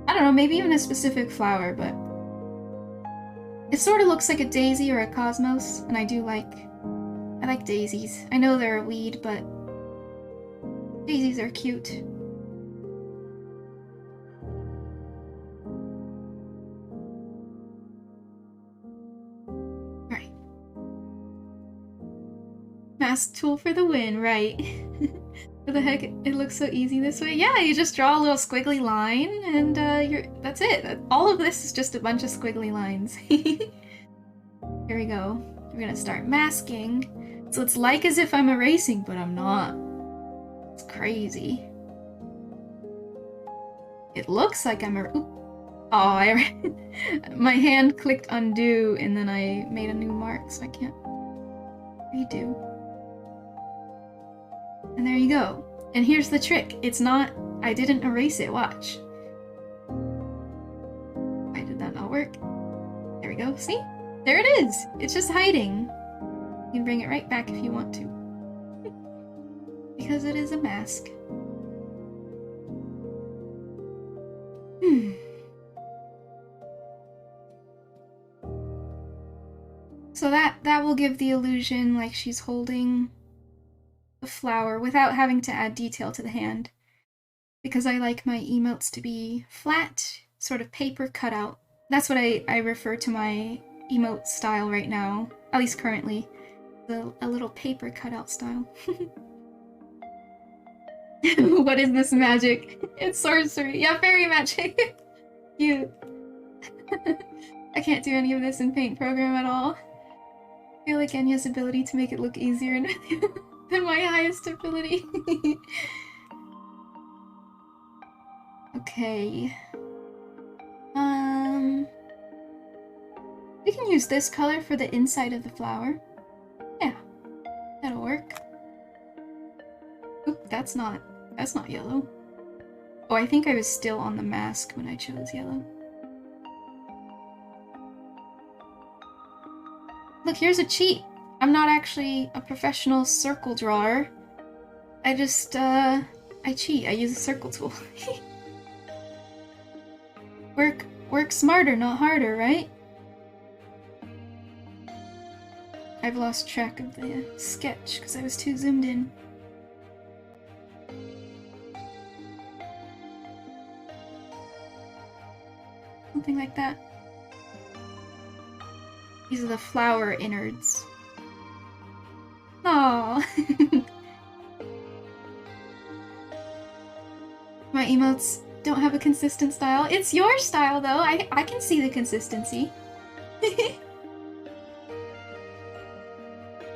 [SPEAKER 1] I don't know, maybe even a specific flower, but it sort of looks like a daisy or a cosmos, and I like daisies. I know they're a weed, but daisies are cute. Mask tool for the win, right? For the heck, it looks so easy this way. Yeah, you just draw a little squiggly line, and that's it. All of this is just a bunch of squiggly lines. Here we go. We're gonna start masking. So it's like as if I'm erasing, but I'm not. It's crazy. It looks like I'm my hand clicked undo, and then I made a new mark, so I can't redo. And there you go. And here's the trick. It's not, I didn't erase it, watch. Why did that not work? There we go, see? There it is! It's just hiding. You can bring it right back if you want to. Because it is a mask. So that will give the illusion like she's holding the flower without having to add detail to the hand. Because I like my emotes to be flat, sort of paper cutout. That's what I refer to my emote style right now, at least currently. A little paper cutout style. What is this magic? It's sorcery. Yeah, fairy magic. Cute. I can't do any of this in Paint program at all. I feel like Enya's ability to make it look easier than my highest ability. Okay. We can use this color for the inside of the flower. Yeah, that'll work. Oop, that's not yellow. Oh, I think I was still on the mask when I chose yellow. Look, here's a cheat. I'm not actually a professional circle drawer. I just, I cheat. I use a circle tool. Work smarter, not harder, right? I've lost track of the sketch because I was too zoomed in. Something like that. These are the flower innards. Aww. My emotes don't have a consistent style. It's your style though. I can see the consistency.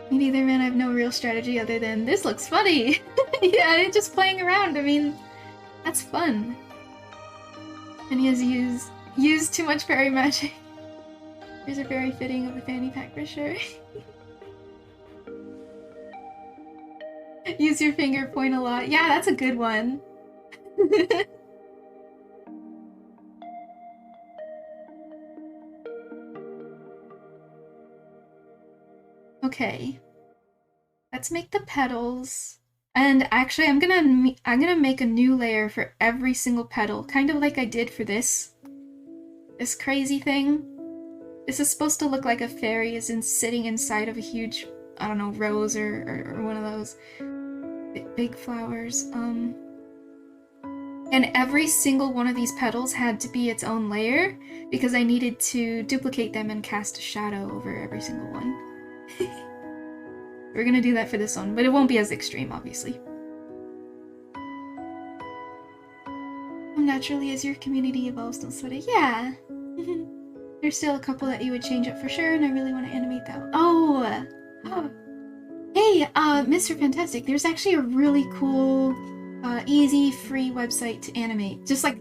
[SPEAKER 1] Me neither, man. I have no real strategy other than this looks funny. Yeah, just playing around. I mean, that's fun. And he has used too much fairy magic. These are very fitting of the fanny pack for sure. Use your finger point a lot. Yeah, that's a good one. Okay. Let's make the petals. And actually, I'm gonna make a new layer for every single petal, kind of like I did for this crazy thing. This is supposed to look like a fairy is sitting inside of a huge, I don't know, rose or one of those big flowers. And every single one of these petals had to be its own layer because I needed to duplicate them and cast a shadow over every single one. We're gonna do that for this one, but it won't be as extreme, obviously. Naturally, as your community evolves, don't sweat it. Yeah. There's still a couple that you would change up for sure, and I really want to animate that one. Oh! Hey, Mr. Fantastic, there's actually a really cool, easy, free website to animate. Just like,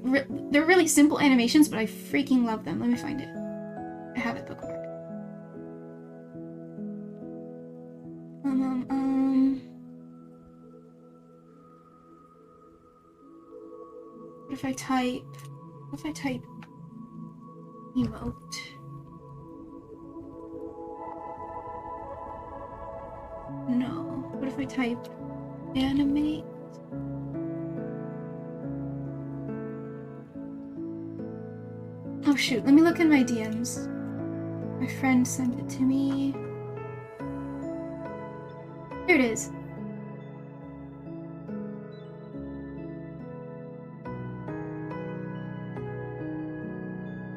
[SPEAKER 1] they're really simple animations, but I freaking love them. Let me find it. I have it bookmarked. What if I type emote? No. What if I type animate? Oh shoot, let me look in my DMs. My friend sent it to me. Here it is.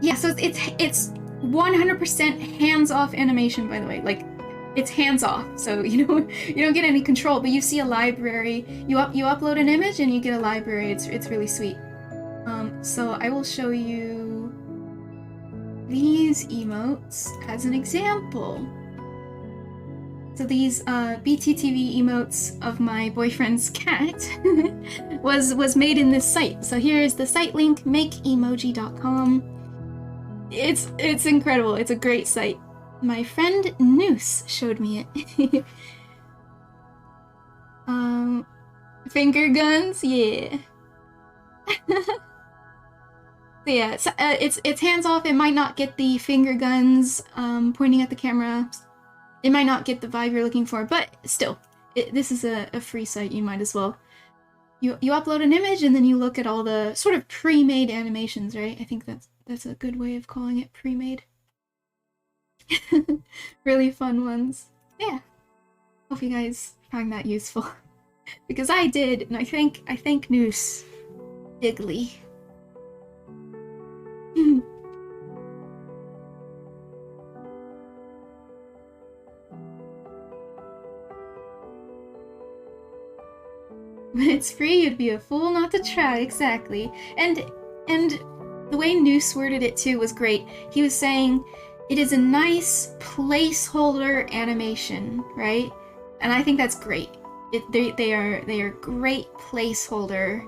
[SPEAKER 1] Yeah, so it's 100% hands-off animation, by the way. Like, it's hands-off, so you don't get any control. But you see a library. You upload an image and you get a library. It's really sweet. So I will show you these emotes as an example. So these BTTV emotes of my boyfriend's cat was made in this site. So here's the site link, makeemoji.com. It's incredible. It's a great site. My friend Noose showed me it. Finger guns, yeah. So yeah, it's hands off. It might not get the finger guns pointing at the camera. It might not get the vibe you're looking for, but still, this is a free site. You might as well. You upload an image and then you look at all the sort of pre-made animations, right? I think that's a good way of calling it, pre-made. Really fun ones. Yeah. Hope you guys find that useful. Because I did, and I thank Noose bigly. When it's free, you'd be a fool not to try, exactly. And the way Noose worded it too was great. He was saying it is a nice placeholder animation, right? And I think that's great. They are great placeholder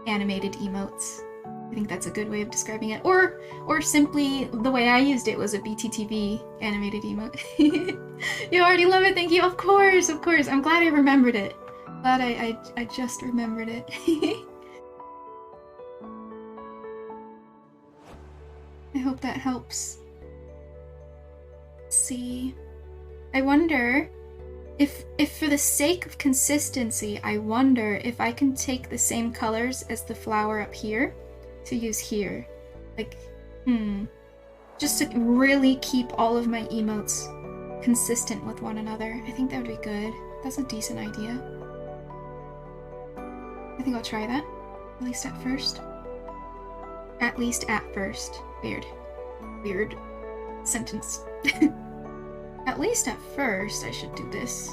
[SPEAKER 1] animated emotes. I think that's a good way of describing it. Or simply the way I used it was a BTTV animated emote. You already love it, thank you. Of course. I'm glad I remembered it. Glad I just remembered it. I hope that helps. Let's see. I wonder if for the sake of consistency, I wonder if I can take the same colors as the flower up here to use here. Like, just to really keep all of my emotes consistent with one another. I think that would be good. That's a decent idea. I think I'll try that. At least at first. At least at first. Weird sentence. At least at first I should do this.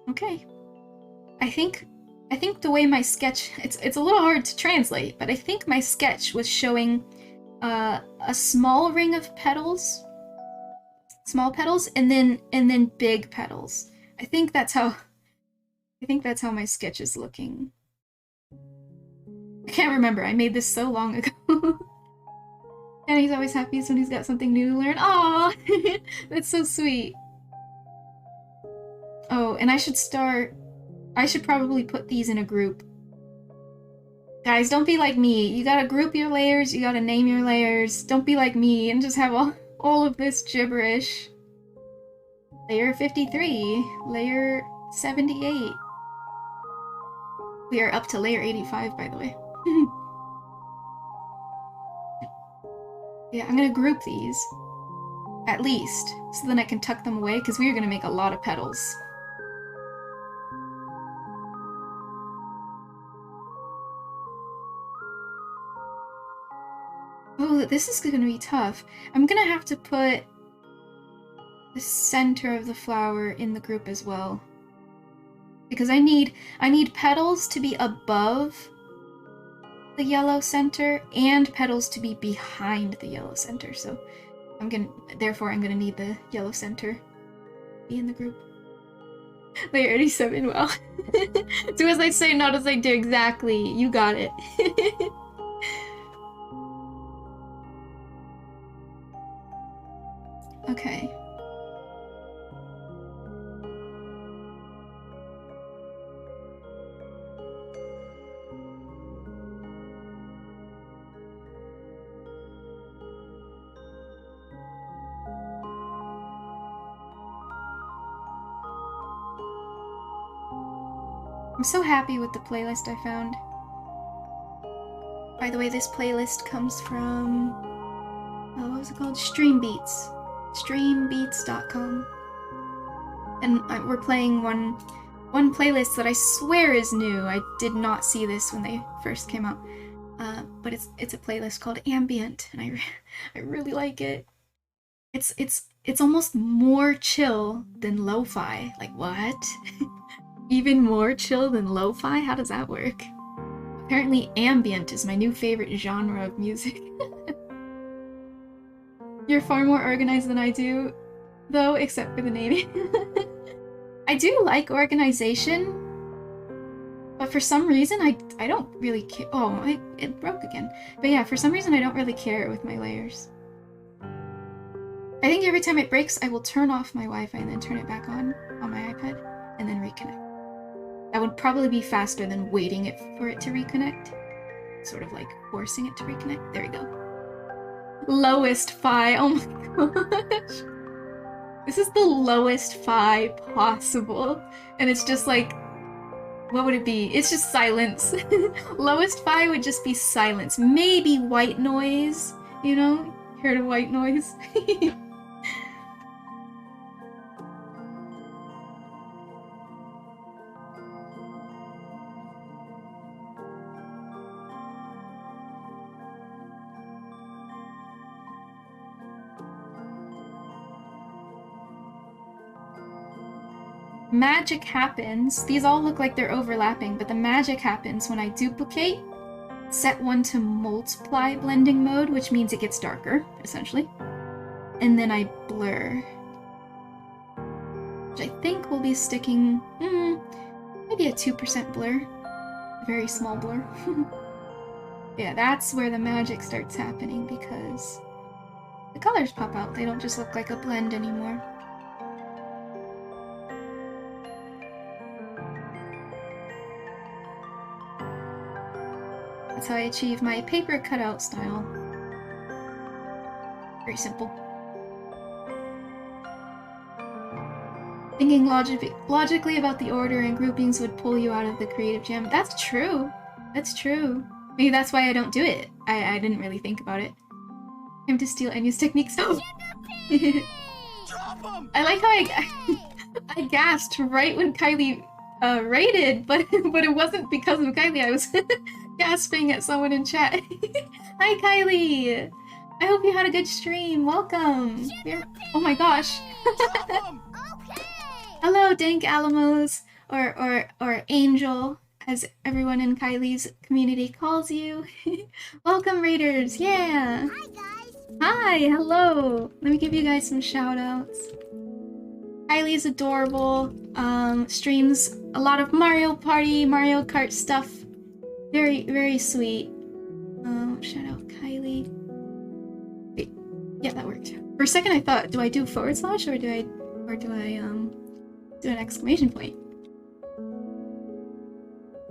[SPEAKER 1] Okay. I think the way my sketch, it's a little hard to translate, but I think my sketch was showing a small ring of petals, small petals, and then big petals. I think that's how my sketch is looking. I can't remember. I made this so long ago. And he's always happy when he's got something new to learn. Aw, that's so sweet. Oh, and I should probably put these in a group. Guys, don't be like me. You gotta group your layers, you gotta name your layers. Don't be like me and just have all of this gibberish. Layer 53, layer 78. We are up to layer 85, by the way. Yeah, I'm gonna group these. At least. So then I can tuck them away, because we are gonna make a lot of petals. Oh, this is gonna be tough. I'm gonna have to put the center of the flower in the group as well. Because I need petals to be above the yellow center and petals to be behind the yellow center. So therefore I'm gonna need the yellow center be in the group. They already sub in well. Do as I say, not as I do. Exactly. You got it. Okay. I'm so happy with the playlist I found. By the way, this playlist comes from, what was it called? Streambeats. Streambeats.com. And we're playing one playlist that I swear is new. I did not see this when they first came out. But it's a playlist called Ambient, and I really like it. It's almost more chill than lo-fi. Like, what? Even more chill than lo-fi? How does that work? Apparently ambient is my new favorite genre of music. You're far more organized than I do, though, except for the naming. I do like organization, but for some reason I don't really care. Oh, it broke again. But yeah, for some reason I don't really care with my layers. I think every time it breaks, I will turn off my Wi-Fi and then turn it back on my iPad, and then reconnect. That would probably be faster than waiting for it to reconnect. Sort of like forcing it to reconnect. There we go. Lowest Fi. Oh my gosh. This is the lowest Fi possible. And it's just like, what would it be? It's just silence. Lowest Fi would just be silence. Maybe white noise, you know? Heard of white noise? Magic happens. These all look like they're overlapping, but the magic happens when I duplicate, set one to multiply blending mode, which means it gets darker, essentially. And then I blur. Which I think will be sticking, maybe a 2% blur. A very small blur. Yeah, that's where the magic starts happening because the colors pop out. They don't just look like a blend anymore. That's how I achieve my paper cutout style. Very simple. Thinking logically about the order and groupings would pull you out of the creative jam. That's true. That's true. Maybe that's why I don't do it. I didn't really think about it. Time to steal Enya's techniques. Oh! I like how I gasped right when Kylie rated, but it wasn't because of Kylie. I was gasping at someone in chat. Hi, Kylie! I hope you had a good stream. Welcome! Oh my gosh! Hello, Dank Alamos, or Angel, as everyone in Kylie's community calls you. Welcome, Raiders! Yeah!
[SPEAKER 2] Hi, guys!
[SPEAKER 1] Hi! Hello! Let me give you guys some shoutouts. Kylie's adorable. Streams a lot of Mario Party, Mario Kart stuff. Very, very sweet. Shout out Kylie. Wait, yeah, that worked. For a second I thought, do I do forward slash or do I do an exclamation point?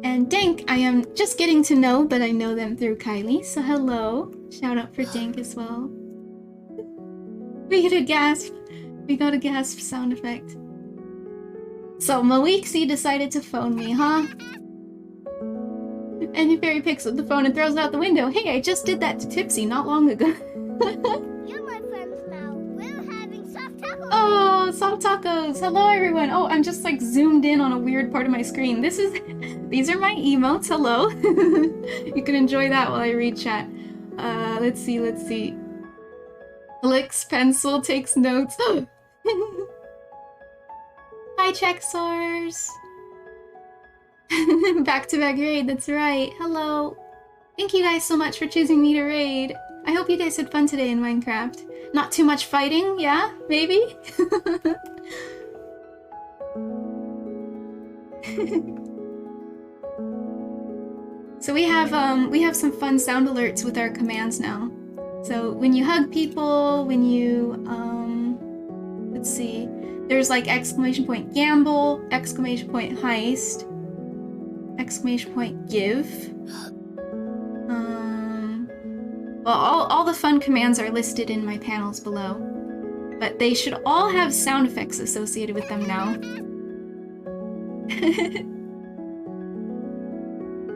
[SPEAKER 1] And Dank, I am just getting to know, but I know them through Kylie, so hello. Shout out for Dank as well. We get a gasp. We got a gasp sound effect. So Mawixie decided to phone me, huh? And your fairy picks up the phone and throws it out the window. Hey, I just did that to Tipsy not long ago.
[SPEAKER 2] You're my friends now. We're having soft tacos.
[SPEAKER 1] Oh, soft tacos. Hello, everyone. Oh, I'm just like zoomed in on a weird part of my screen. These are my emotes. Hello. You can enjoy that while I read chat. Let's see. Licks pencil, takes notes. Hi, Checksaurs. Back-to-back raid, that's right. Hello. Thank you guys so much for choosing me to raid. I hope you guys had fun today in Minecraft. Not too much fighting, yeah? Maybe? So we have some fun sound alerts with our commands now. So when you hug people, when you, let's see, there's like exclamation point gamble, exclamation point heist, exclamation point give. Well, all the fun commands are listed in my panels below, but they should all have sound effects associated with them now.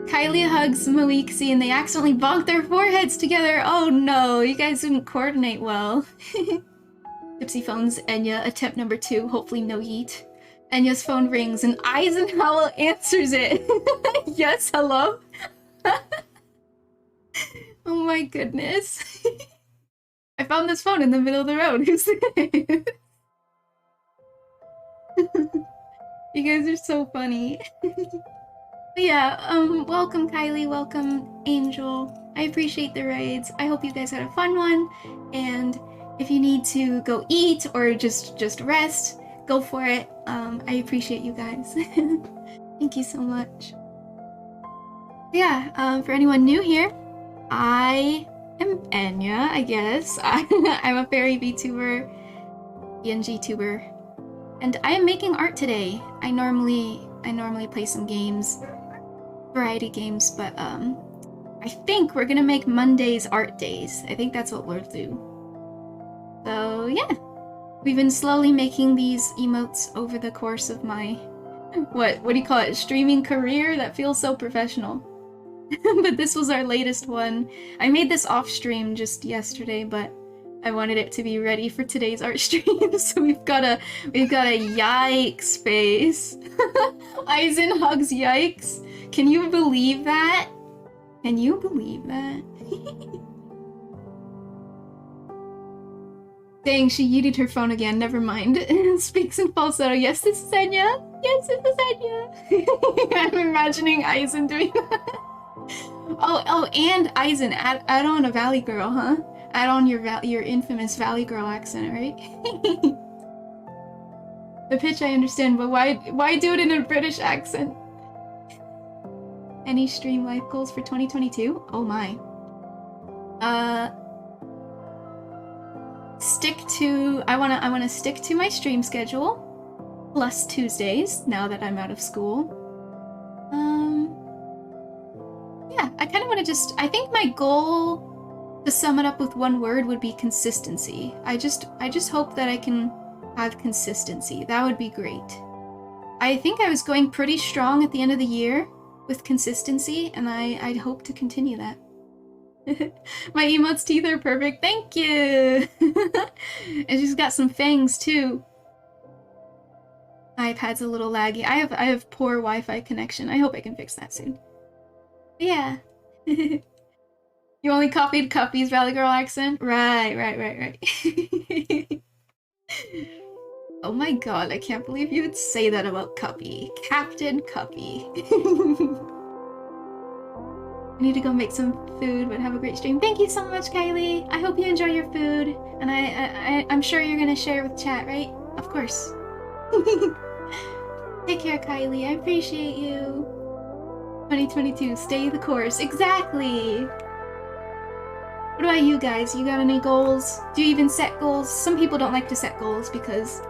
[SPEAKER 1] Kylie hugs Maliksi and they accidentally bonk their foreheads together. Oh no, you guys didn't coordinate well. Tipsy phones Enya, attempt number 2, hopefully no yeet. Enya's phone rings and Eisenhower answers it. Yes, hello? Oh my goodness. I found this phone in the middle of the road. Who's this? You guys are so funny. But yeah, welcome Kylie, welcome Angel. I appreciate the raids. I hope you guys had a fun one. And if you need to go eat or just rest, go for it. I appreciate you guys. Thank you so much. Yeah, for anyone new here, I am Enya, I guess. I'm a fairy VTuber, PNG tuber, and I am making art today. I normally play some games, variety games, but I think we're gonna make Mondays art days. I think that's what we'll do. So yeah, we've been slowly making these emotes over the course of my what do you call it, streaming career? That feels so professional. But this was our latest one. I made this off stream just yesterday, but I wanted it to be ready for today's art stream. So we've got a yikes face. Eisen hugs yikes. Can you believe that? Can you believe that? Dang, she yeeted her phone again. Never mind. Speaks in falsetto. Yes, this is Enya. Yes, this is Enya. I'm imagining Eisen doing that. Oh, and Eisen, add on a Valley Girl, huh? Add on your infamous Valley Girl accent, right? The pitch I understand, but why do it in a British accent? Any stream life goals for 2022? Oh my. I wanna stick to my stream schedule, plus Tuesdays, now that I'm out of school. Yeah, I kind of want to I think my goal, to sum it up with one word, would be consistency. I just hope that I can have consistency. That would be great. I think I was going pretty strong at the end of the year with consistency, and I'd hope to continue that. My emote's teeth are perfect. Thank you! And she's got some fangs too. iPad's a little laggy. I have poor Wi-Fi connection. I hope I can fix that soon. Yeah. You only copied Cuppy's Valley Girl accent? Right. Oh my god, I can't believe you would say that about Cuppy. Captain Cuppy. I need to go make some food, but have a great stream. Thank you so much, Kylie. I hope you enjoy your food, and I'm sure you're gonna share with chat, right? Of course. Take care, Kylie. I appreciate you. 2022, stay the course. Exactly. What about you guys? You got any goals? Do you even set goals? Some people don't like to set goals because,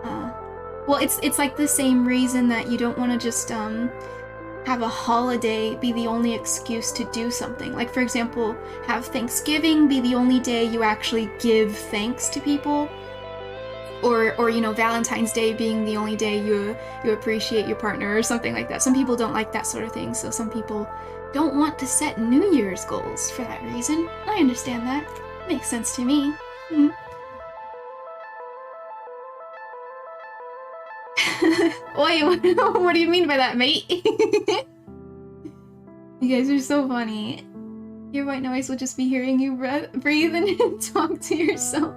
[SPEAKER 1] well, it's like the same reason that you don't want to just have a holiday be the only excuse to do something. Like, for example, have Thanksgiving be the only day you actually give thanks to people. or you know, Valentine's Day being the only day you appreciate your partner or something like that. Some people don't like that sort of thing, so some people don't want to set New Year's goals for that reason. I understand that. Makes sense to me. Mhm. Wait, what do you mean by that, mate? You guys are so funny. Your white noise will just be hearing you breathe and talk to yourself.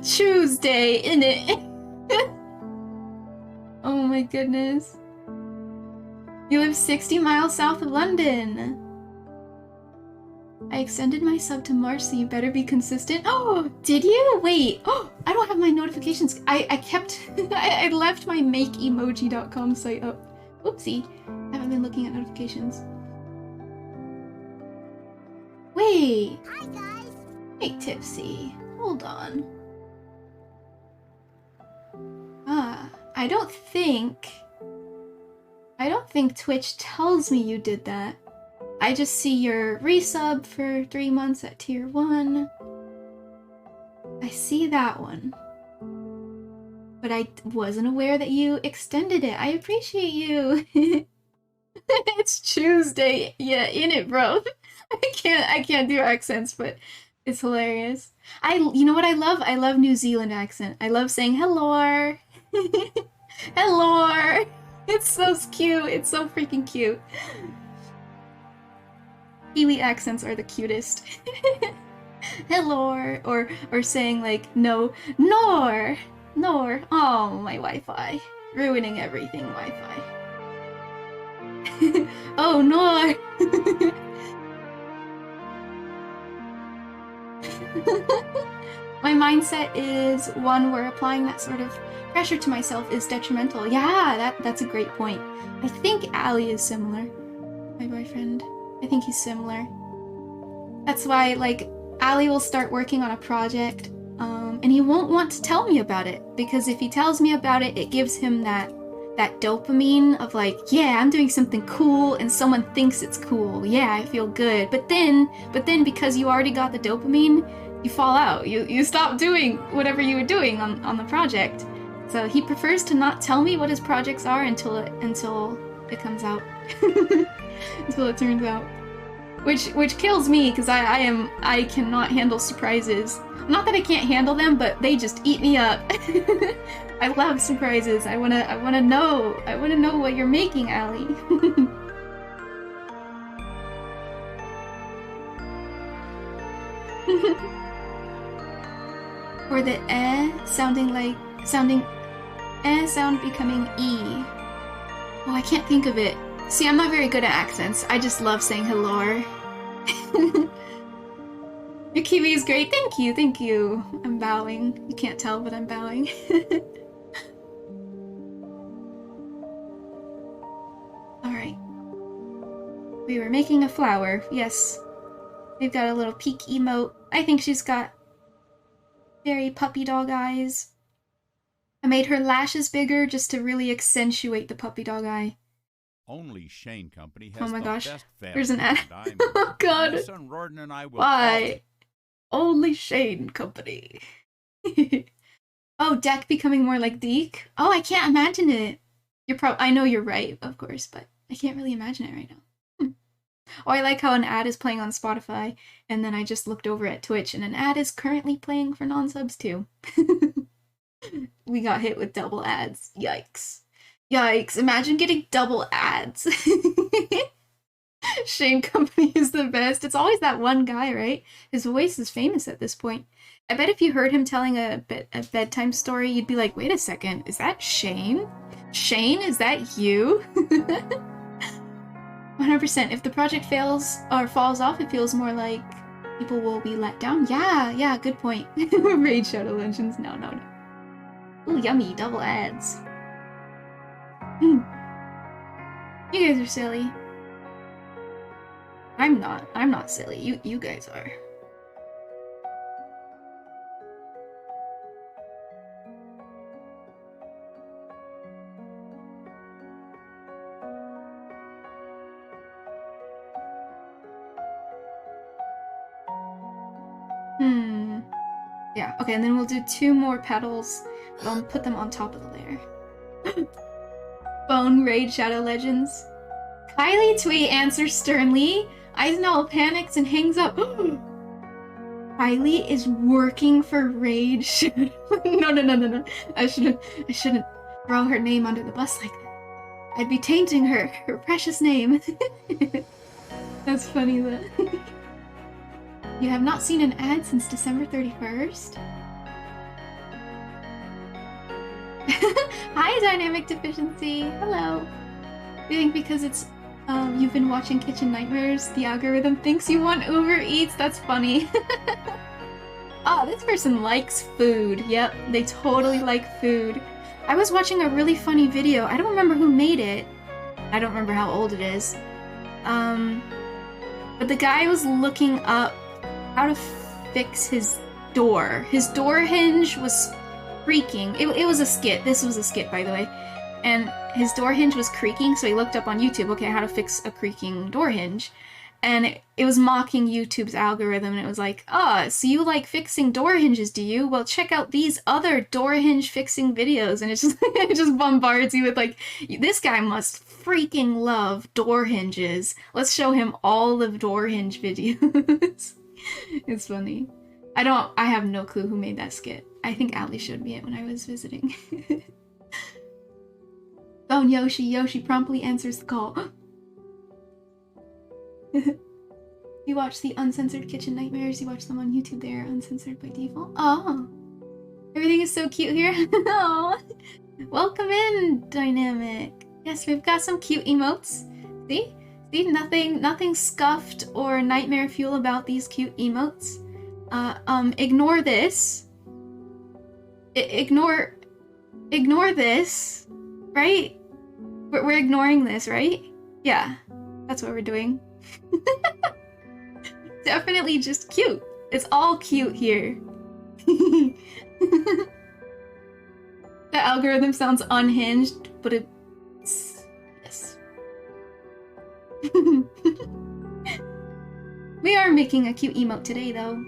[SPEAKER 1] Tuesday, innit? Oh my goodness. You live 60 miles south of London. I extended my sub to March, so you better be consistent. Oh, did you? Wait. Oh, I don't have my notifications. I kept... I left my makeemoji.com site up. Oopsie. I haven't been looking at notifications. Wait.
[SPEAKER 2] Hi, guys.
[SPEAKER 1] Hey, Tipsy. Hold on. I don't think Twitch tells me you did that. I just see your resub for 3 months at tier 1. I see that one. But I wasn't aware that you extended it. I appreciate you. It's Tuesday. Yeah, in it, bro. I can't do accents, but it's hilarious. You know what I love? I love New Zealand accent. I love saying hello. Hello. It's so cute. It's so freaking cute. Kiwi accents are the cutest. Hello, or saying like no, nor. Oh, my Wi-Fi, ruining everything. Wi-Fi. Oh no. My mindset is one where applying that sort of pressure to myself is detrimental. Yeah, that's a great point. I think Ali is similar. My boyfriend. I think he's similar. That's why, like, Ali will start working on a project, and he won't want to tell me about it, because if he tells me about it, it gives him that dopamine of like, yeah, I'm doing something cool, and someone thinks it's cool. Yeah, I feel good. But then because you already got the dopamine, you fall out. You stop doing whatever you were doing on the project. So he prefers to not tell me what his projects are until it comes out. Until it turns out. Which kills me, because I cannot handle surprises. Not that I can't handle them, but they just eat me up. I love surprises. I wanna know what you're making, Ali. Or the sound becoming e. Oh, I can't think of it. See, I'm not very good at accents. I just love saying hello. Your Kiwi is great. Thank you. I'm bowing. You can't tell, but I'm bowing. Alright. We were making a flower. Yes. We've got a little peek emote. I think she's got very puppy dog eyes. I made her lashes bigger just to really accentuate the puppy dog eye.
[SPEAKER 3] Only Shane Company has
[SPEAKER 1] Oh my
[SPEAKER 3] the
[SPEAKER 1] gosh.
[SPEAKER 3] best
[SPEAKER 1] There's an ad.
[SPEAKER 3] diamonds.
[SPEAKER 1] Oh god.
[SPEAKER 3] My son Roden and I will
[SPEAKER 1] Why? Only Shane Company. Oh, Deck becoming more like Deke? Oh, I can't imagine it. I know you're right, of course, but I can't really imagine it right now. Oh, I like how an ad is playing on Spotify, and then I just looked over at Twitch, and an ad is currently playing for non-subs too. We got hit with double ads. Yikes. Yikes, imagine getting double ads. Shane Company is the best. It's always that one guy, right? His voice is famous at this point. I bet if you heard him telling a bedtime story, you'd be like, wait a second, is that Shane? Shane, is that you? 100%. If the project fails or falls off, it feels more like people will be let down. Yeah, good point. Raid Shadow Legends. No. Ooh, yummy, double ads. You guys are silly. I'm not silly. You guys are. Yeah, okay, and then we'll do 2 more petals, but I'll put them on top of the layer. Bone Raid Shadow Legends. Kylie Twee answers sternly. Eisnell panics and hangs up. Kylie is working for Raid Shadow. No. I shouldn't throw her name under the bus like that. I'd be tainting her precious name. That's funny that. You have not seen an ad since December 31st? Hi, Dynamic Deficiency. Hello. You think because it's you've been watching Kitchen Nightmares, the algorithm thinks you want Uber Eats? That's funny. Oh, this person likes food. Yep, they totally like food. I was watching a really funny video. I don't remember who made it. I don't remember how old it is. But the guy was looking up how to fix his door. His door hinge was creaking. It was a skit. This was a skit, by the way. And his door hinge was creaking, so he looked up on YouTube, okay, how to fix a creaking door hinge. And it was mocking YouTube's algorithm, and it was like, so you like fixing door hinges, do you? Well, check out these other door hinge fixing videos. And it just bombards you with like, this guy must freaking love door hinges. Let's show him all the door hinge videos. It's funny. I have no clue who made that skit. I think Ali showed me it when I was visiting. Bone Yoshi promptly answers the call. You watch the uncensored Kitchen Nightmares, you watch them on YouTube, they're uncensored by default. Oh, everything is so cute here. Oh, welcome in, Dynamic. Yes, we've got some cute emotes. See? Nothing scuffed or nightmare fuel about these cute emotes. Ignore this. Ignore this, right? We're ignoring this, right? Yeah, that's what we're doing. Definitely just cute. It's all cute here. The algorithm sounds unhinged, but it's... yes. We are making a cute emote today, though.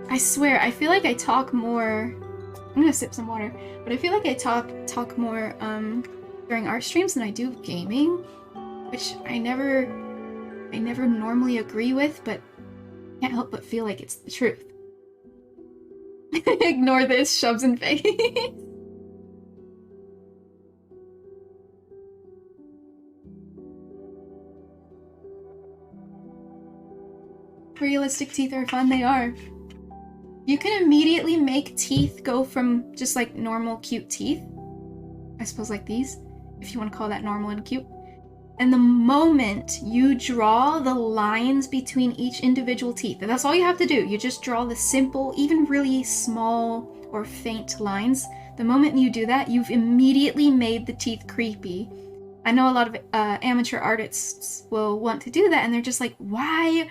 [SPEAKER 1] I swear, I feel like I talk more... I'm gonna sip some water, but I feel like I talk more during art streams than I do gaming, which I never normally agree with, but can't help but feel like it's the truth. Ignore this, shoves in face. Realistic teeth are fun, they are. You can immediately make teeth go from just like normal cute teeth, I suppose like these, if you want to call that normal and cute. And the moment you draw the lines between each individual teeth, and that's all you have to do, you just draw the simple, even really small or faint lines. The moment you do that, you've immediately made the teeth creepy. I know a lot of amateur artists will want to do that, and they're just like, why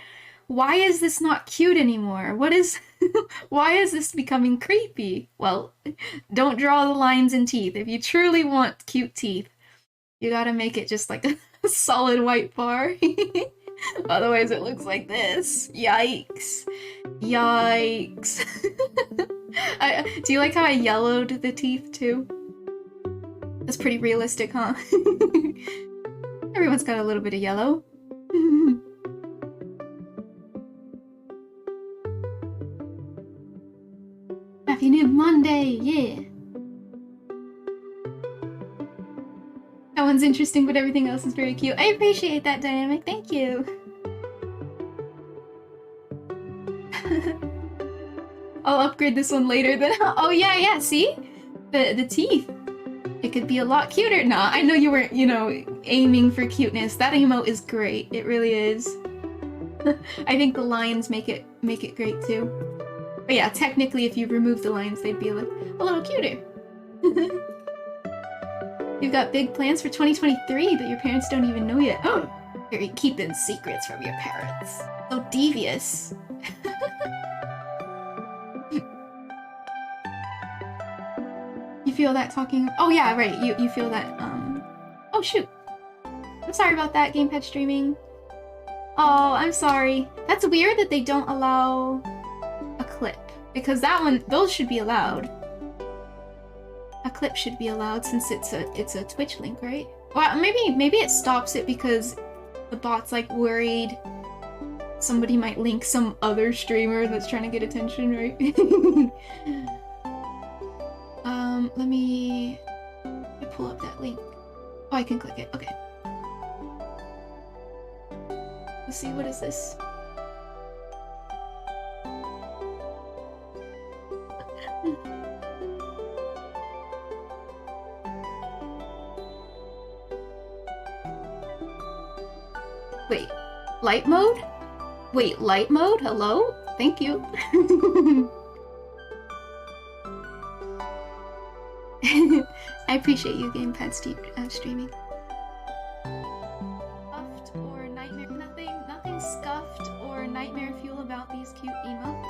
[SPEAKER 1] is this not cute anymore? Why is this becoming creepy? Well, don't draw the lines in teeth. If you truly want cute teeth, you gotta make it just like a solid white bar. Otherwise it looks like this. Yikes. Yikes. Do you like how I yellowed the teeth too? That's pretty realistic, huh? Everyone's got a little bit of yellow. Happy New Monday, yeah! That one's interesting, but everything else is very cute. I appreciate that, Dynamic, thank you! I'll upgrade this one later then. Oh yeah, see? The teeth. It could be a lot cuter. Nah, I know you weren't, aiming for cuteness. That emote is great. It really is. I think the lines make it great too. But yeah, technically if you remove the lines, they'd be a little cuter. You've got big plans for 2023 that your parents don't even know yet. Oh, you're keeping secrets from your parents. So devious. You feel that talking... Oh yeah, right. You feel that Oh, shoot. I'm sorry about that, Gamepad Streaming. Oh, I'm sorry. That's weird that they don't allow a clip. Because those should be allowed. A clip should be allowed since it's a Twitch link, right? Well, maybe it stops it because the bot's like worried somebody might link some other streamer that's trying to get attention, right? Let me pull up that link. Oh, I can click it. Okay. Let's see, what is this? Wait, light mode? Wait, light mode? Hello? Thank you. I appreciate you, Gamepad streaming. Scuffed or nightmare? Nothing scuffed or nightmare fuel about these cute emotes.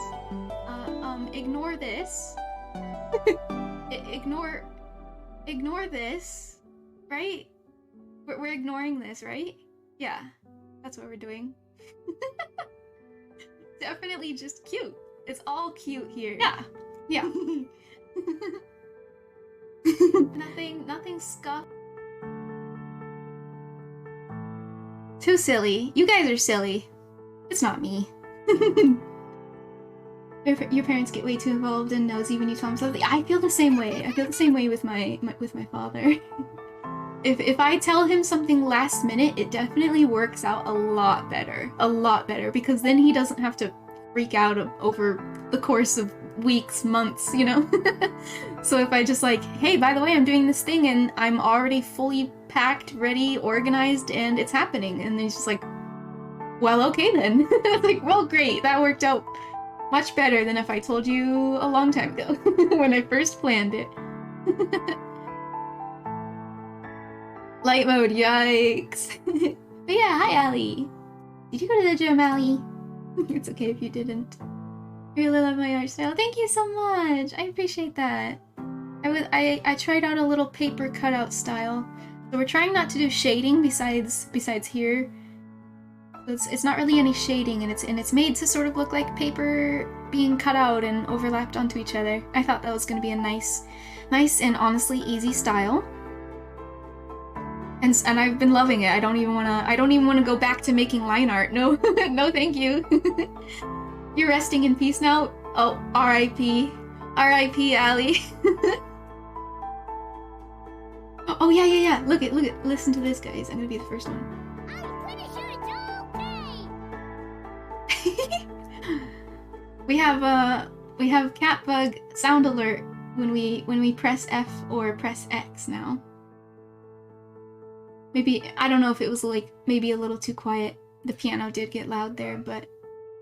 [SPEAKER 1] Ignore this. Ignore this, right? We're ignoring this, right? Yeah, that's what we're doing. Definitely just cute. It's all cute here. Yeah. Yeah. Nothing scuffed. Too silly. You guys are silly. It's not me. Your parents get way too involved and nosy when you tell them something. I feel the same way. I feel the same way with my father. If I tell him something last minute, it definitely works out a lot better. A lot better, because then he doesn't have to freak out over the course of weeks, months, you know? So if I just like, hey, by the way, I'm doing this thing and I'm already fully packed, ready, organized, and it's happening. And then he's just like, well, okay then. Like, well, great. That worked out much better than if I told you a long time ago when I first planned it. Light mode, yikes. But yeah, hi, Allie. Did you go to the gym, Allie? It's okay if you didn't. I really love my art style. Thank you so much. I appreciate that. I tried out a little paper cutout style. So we're trying not to do shading besides here. It's not really any shading, and it's made to sort of look like paper being cut out and overlapped onto each other. I thought that was going to be a nice and honestly easy style. And I've been loving it. I don't even wanna go back to making line art. No, no, thank you. You're resting in peace now. Oh, R.I.P. R.I.P. Allie. Oh yeah. Look at. Listen to this, guys. I'm gonna be the first one.
[SPEAKER 2] I'm pretty sure it's okay.
[SPEAKER 1] We have catbug sound alert when we press F or press X now. Maybe, I don't know if it was like maybe a little too quiet. The piano did get loud there, but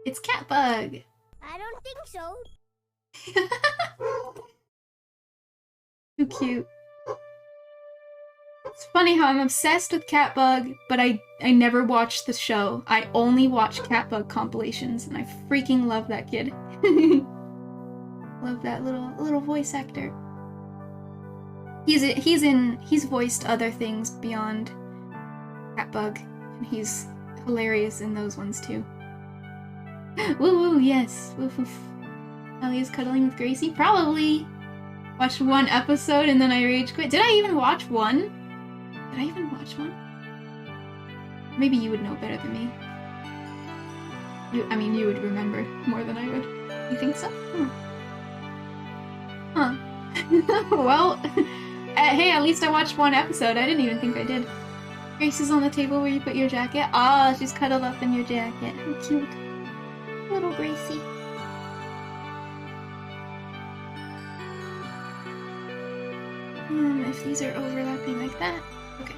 [SPEAKER 1] it's catbug.
[SPEAKER 2] I don't think so.
[SPEAKER 1] Too cute. It's funny how I'm obsessed with catbug, but I never watched the show. I only watch catbug compilations, and I freaking love that kid. Love that little voice actor. He's voiced other things beyond catbug, and he's hilarious in those ones too. Woo woo, yes. Woof woof. Allie is cuddling with Gracie? Probably. Watched one episode and then I rage quit. Did I even watch one? Did I even watch one? Maybe you would know better than me. You would remember more than I would. You think so? Huh. Well, hey, at least I watched one episode. I didn't even think I did. Grace is on the table where you put your jacket. Ah, she's cuddled up in your jacket. How cute. Little Gracie. If these are overlapping like that. Okay.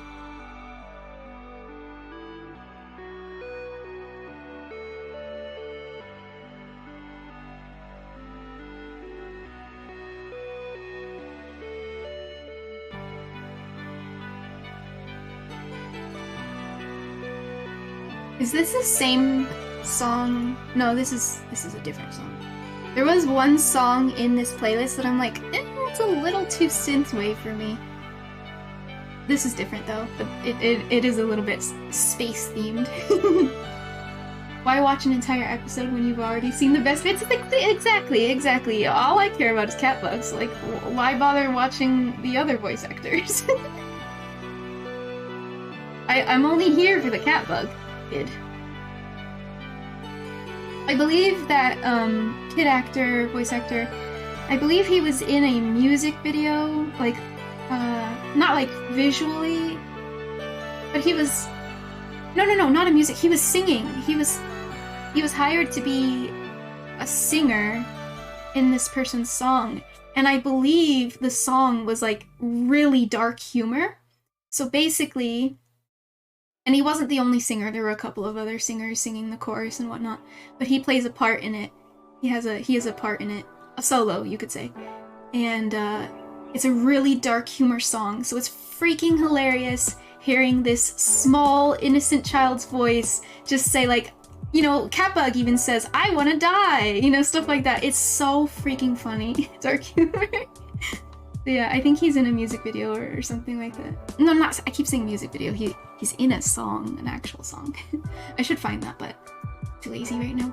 [SPEAKER 1] Is this the same song? No, this is a different song. There was one song in this playlist that I'm like, it's a little too synthwave for me. This is different though, but it is a little bit space themed. Why watch an entire episode when you've already seen the best bits? Exactly. All I care about is cat bugs. Like, why bother watching the other voice actors? I'm only here for the cat bug kid. I believe that kid actor, voice actor, I believe he was in a music video, like not like visually, but he was no, not a music. He was singing. He was hired to be a singer in this person's song, and I believe the song was like really dark humor. So basically, and he wasn't the only singer. There were a couple of other singers singing the chorus and whatnot, but he plays a part in it. He has a part in it, a solo, you could say, and it's a really dark humor song. So it's freaking hilarious hearing this small, innocent child's voice just say, like, you know, Catbug even says, "I want to die," you know, stuff like that. It's so freaking funny. Dark humor. But yeah, I think he's in a music video or something like that. No, not. I keep saying music video. He's in a song, an actual song. I should find that, but I'm too lazy right now.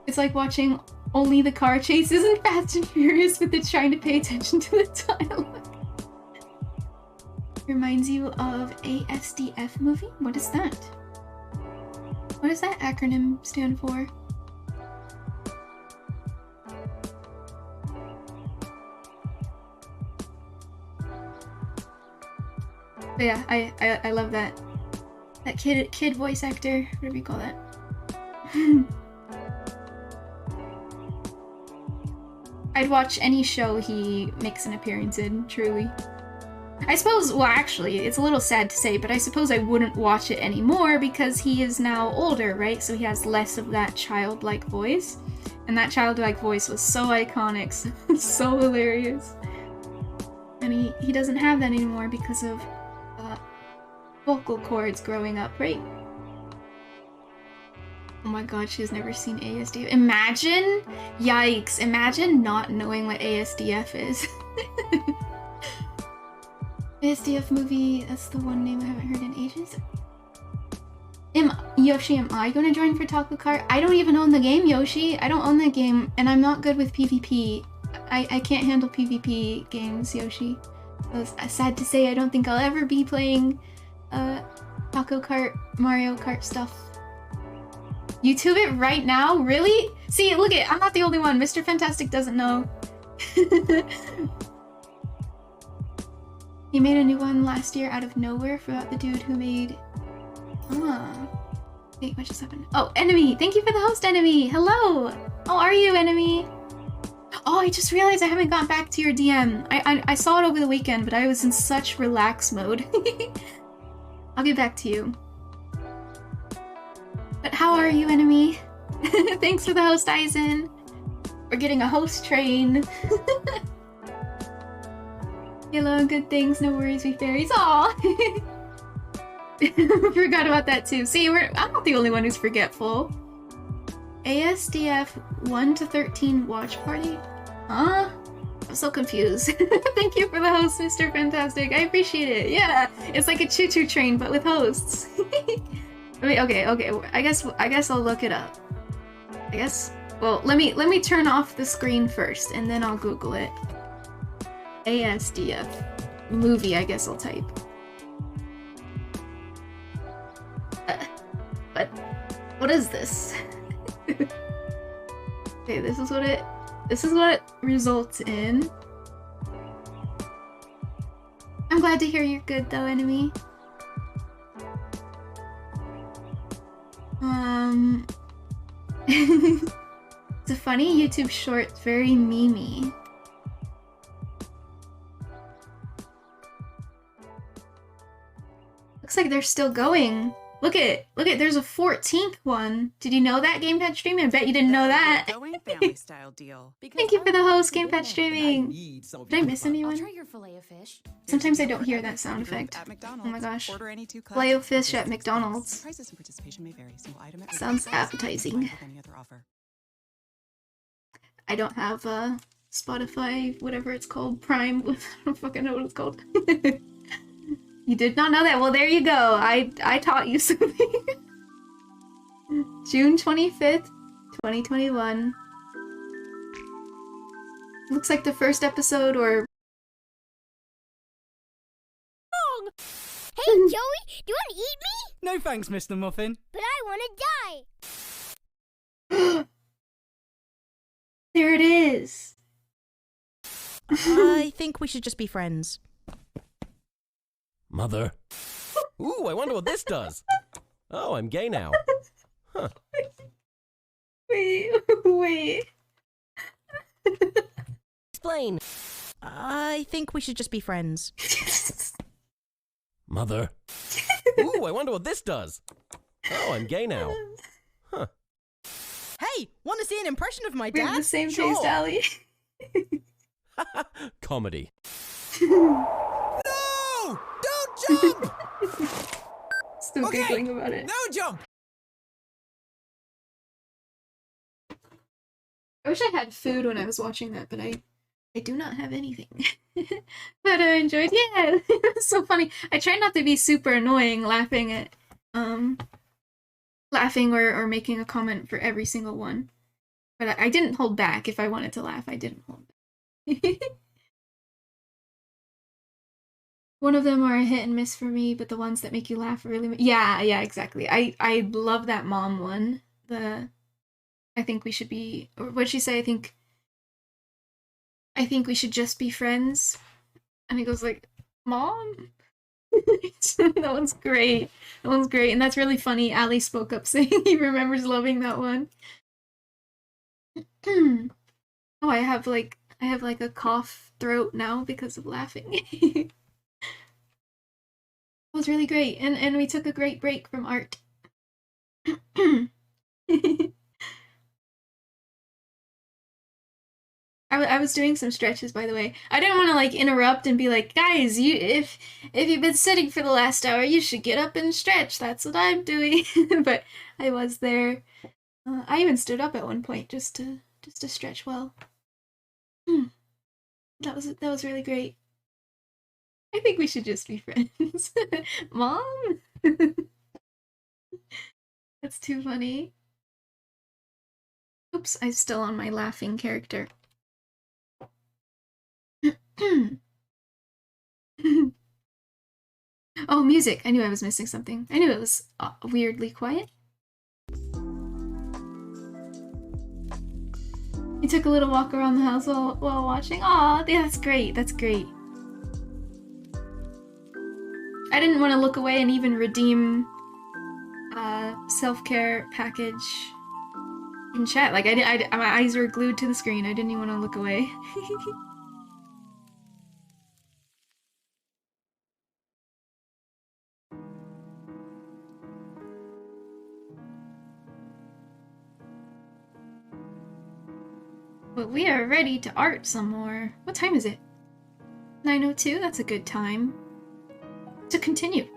[SPEAKER 1] It's like watching only the car chases in Fast and Furious, but it's trying to pay attention to the dialogue. Reminds you of a SDF movie? What is that? What does that acronym stand for? But yeah, I love that kid voice actor, whatever you call that. I'd watch any show he makes an appearance in, truly. I suppose, well, actually, it's a little sad to say, but I suppose I wouldn't watch it anymore because he is now older, right? So he has less of that childlike voice. And that childlike voice was so iconic, so hilarious. And he doesn't have that anymore because of vocal cords growing up, right? Oh my god, she's never seen ASDF. Imagine! Yikes, imagine not knowing what ASDF is. ASDF movie, that's the one name I haven't heard in ages. Yoshi, am I gonna join for Taco Kart? I don't even own the game, Yoshi. I don't own that game, and I'm not good with PvP. I can't handle PvP games, Yoshi. So it's sad to say I don't think I'll ever be playing Taco Kart, Mario Kart stuff. YouTube it right now? Really? See, look it, I'm not the only one. Mr. Fantastic doesn't know. He made a new one last year out of nowhere. Forgot the dude who made... Wait, what just happened? Oh, Enemy! Thank you for the host, Enemy! Hello! How are you, Enemy? Oh, I just realized I haven't gotten back to your DM. I saw it over the weekend, but I was in such relax mode. I'll get back to you. But how are you, Enemy? Thanks for the host, Aizen. We're getting a host train. Hello, good things, no worries, we fairies. Aw! Forgot about that too. See, I'm not the only one who's forgetful. ASDF 1 to 13 watch party? Huh? I'm so confused. Thank you for the host, Mr. Fantastic. I appreciate it. Yeah, it's like a choo-choo train, but with hosts. Wait, okay. I guess I'll look it up. I guess. Well, let me turn off the screen first, and then I'll Google it. ASDF movie. I guess I'll type. But what is this? Okay, this is what it results in. I'm glad to hear you're good though, Enemy. It's a funny YouTube short, very memey. Looks like they're still going. Look at, there's a 14th one. Did you know that, Gamepad Streaming? I bet you didn't know that.
[SPEAKER 4] Family style deal.
[SPEAKER 1] Thank you for the host, Gamepad Streaming. Did I miss anyone?
[SPEAKER 4] Try your fillet of fish.
[SPEAKER 1] Sometimes I don't hear that sound effect. Oh my gosh. Fillet of fish at McDonald's.
[SPEAKER 4] Prices and participation may vary. Single item at
[SPEAKER 1] Sounds appetizing. I don't have Spotify, whatever it's called, Prime. I don't fucking know what it's called. You did not know that? Well, there you go. I taught you something. June 25th, 2021. Looks like the first episode, or...
[SPEAKER 2] Hey, Joey, do you want to eat me?
[SPEAKER 5] No thanks, Mr. Muffin.
[SPEAKER 2] But I want to die.
[SPEAKER 1] There it is.
[SPEAKER 6] I think we should just be friends.
[SPEAKER 7] Mother. Ooh, I wonder what this does. Oh, I'm gay now. Huh.
[SPEAKER 1] Wait.
[SPEAKER 7] Explain.
[SPEAKER 6] I think we should just be friends.
[SPEAKER 7] Mother. Ooh, I wonder what this does. Oh, I'm gay now. Huh.
[SPEAKER 6] Hey, want to see an impression of my
[SPEAKER 1] We have
[SPEAKER 6] dad?
[SPEAKER 1] the same
[SPEAKER 6] Sure.
[SPEAKER 1] taste, Allie.
[SPEAKER 7] Comedy.
[SPEAKER 5] No! Don't jump!
[SPEAKER 1] Still
[SPEAKER 5] Okay.
[SPEAKER 1] giggling about it.
[SPEAKER 5] No jump!
[SPEAKER 1] I wish I had food when I was watching that, but I do not have anything. But I enjoyed, yeah, it was so funny. I try not to be super annoying laughing at, laughing or making a comment for every single one. But I didn't hold back. If I wanted to laugh, I didn't hold back. One of them are a hit and miss for me, but the ones that make you laugh really... Yeah, exactly. I love that mom one. I think we should be... Or what'd she say? I think we should just be friends. And he goes like, Mom? That one's great. That one's great. And that's really funny. Ali spoke up saying he remembers loving that one. Oh, I have like a cough throat now because of laughing. It was really great. And we took a great break from art. I was doing some stretches, by the way. I didn't want to like interrupt and be like, guys, if you've been sitting for the last hour, you should get up and stretch. That's what I'm doing. But I was there. I even stood up at one point just to stretch well. That was really great. I think we should just be friends. Mom? That's too funny. Oops, I'm still on my laughing character. Oh, music. I knew I was missing something. I knew it was weirdly quiet. You took a little walk around the house while watching? Aw, yeah, that's great. That's great. I didn't want to look away and even redeem self-care package in chat. Like, my eyes were glued to the screen. I didn't even want to look away. But we are ready to art some more. What time is it? 9:02? That's a good time to continue.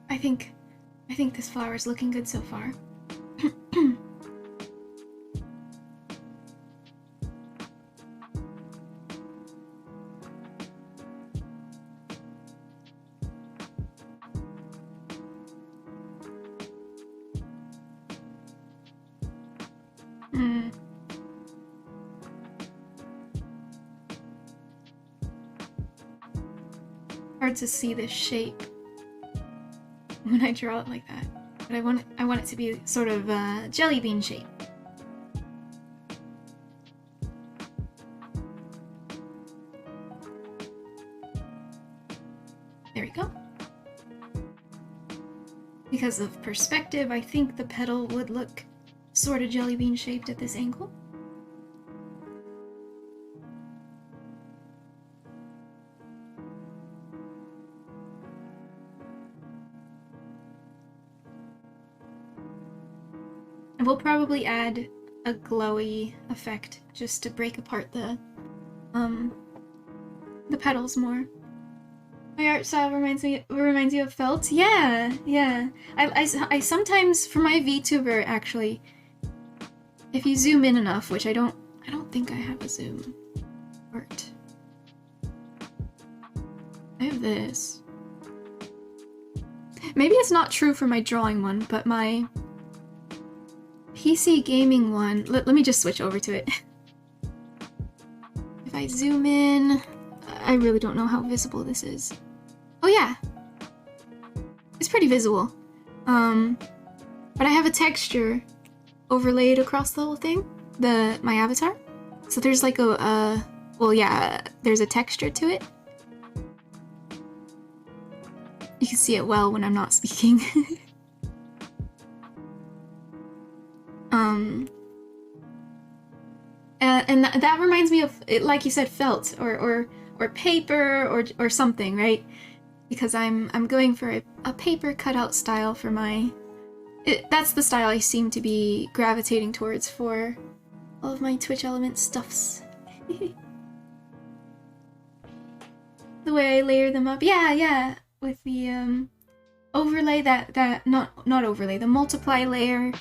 [SPEAKER 1] I think this flower is looking good so far. Hard to see this shape when I draw it like that, but I want it to be sort of jelly bean shape. There we go. Because of perspective, I think the petal would look sort of jelly bean shaped at this angle. And we'll probably add a glowy effect just to break apart the petals more. My art style reminds you of felt. Yeah, yeah. I sometimes for my VTuber actually, if you zoom in enough, which I don't think I have a zoom. Art. I have this. Maybe it's not true for my drawing one, but my PC gaming one. Let me just switch over to it. If I zoom in, I really don't know how visible this is. Oh yeah, it's pretty visible. But I have a texture overlaid across the whole thing, my avatar. So there's like well yeah, there's a texture to it. You can see it well when I'm not speaking. And that reminds me of it, like you said, felt or paper or something, right? Because I'm going for a paper cutout style for my. That's the style I seem to be gravitating towards for all of my Twitch Element stuffs. The way I layer them up, yeah, with the overlay not overlay, the multiply layer,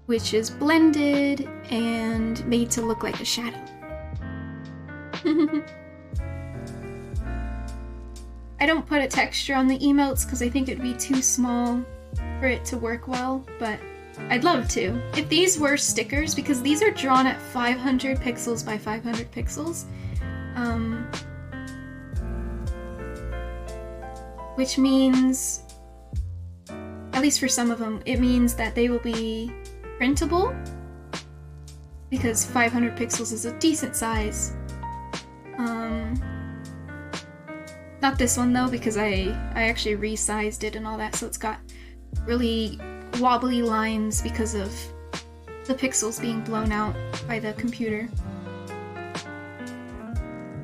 [SPEAKER 1] which is blended and made to look like a shadow. I don't put a texture on the emotes because I think it'd be too small for it to work well, but I'd love to. If these were stickers, because these are drawn at 500 pixels by 500 pixels, which means, at least for some of them, it means that they will be printable, because 500 pixels is a decent size. Not this one though, because I actually resized it and all that, so it's got really wobbly lines because of the pixels being blown out by the computer.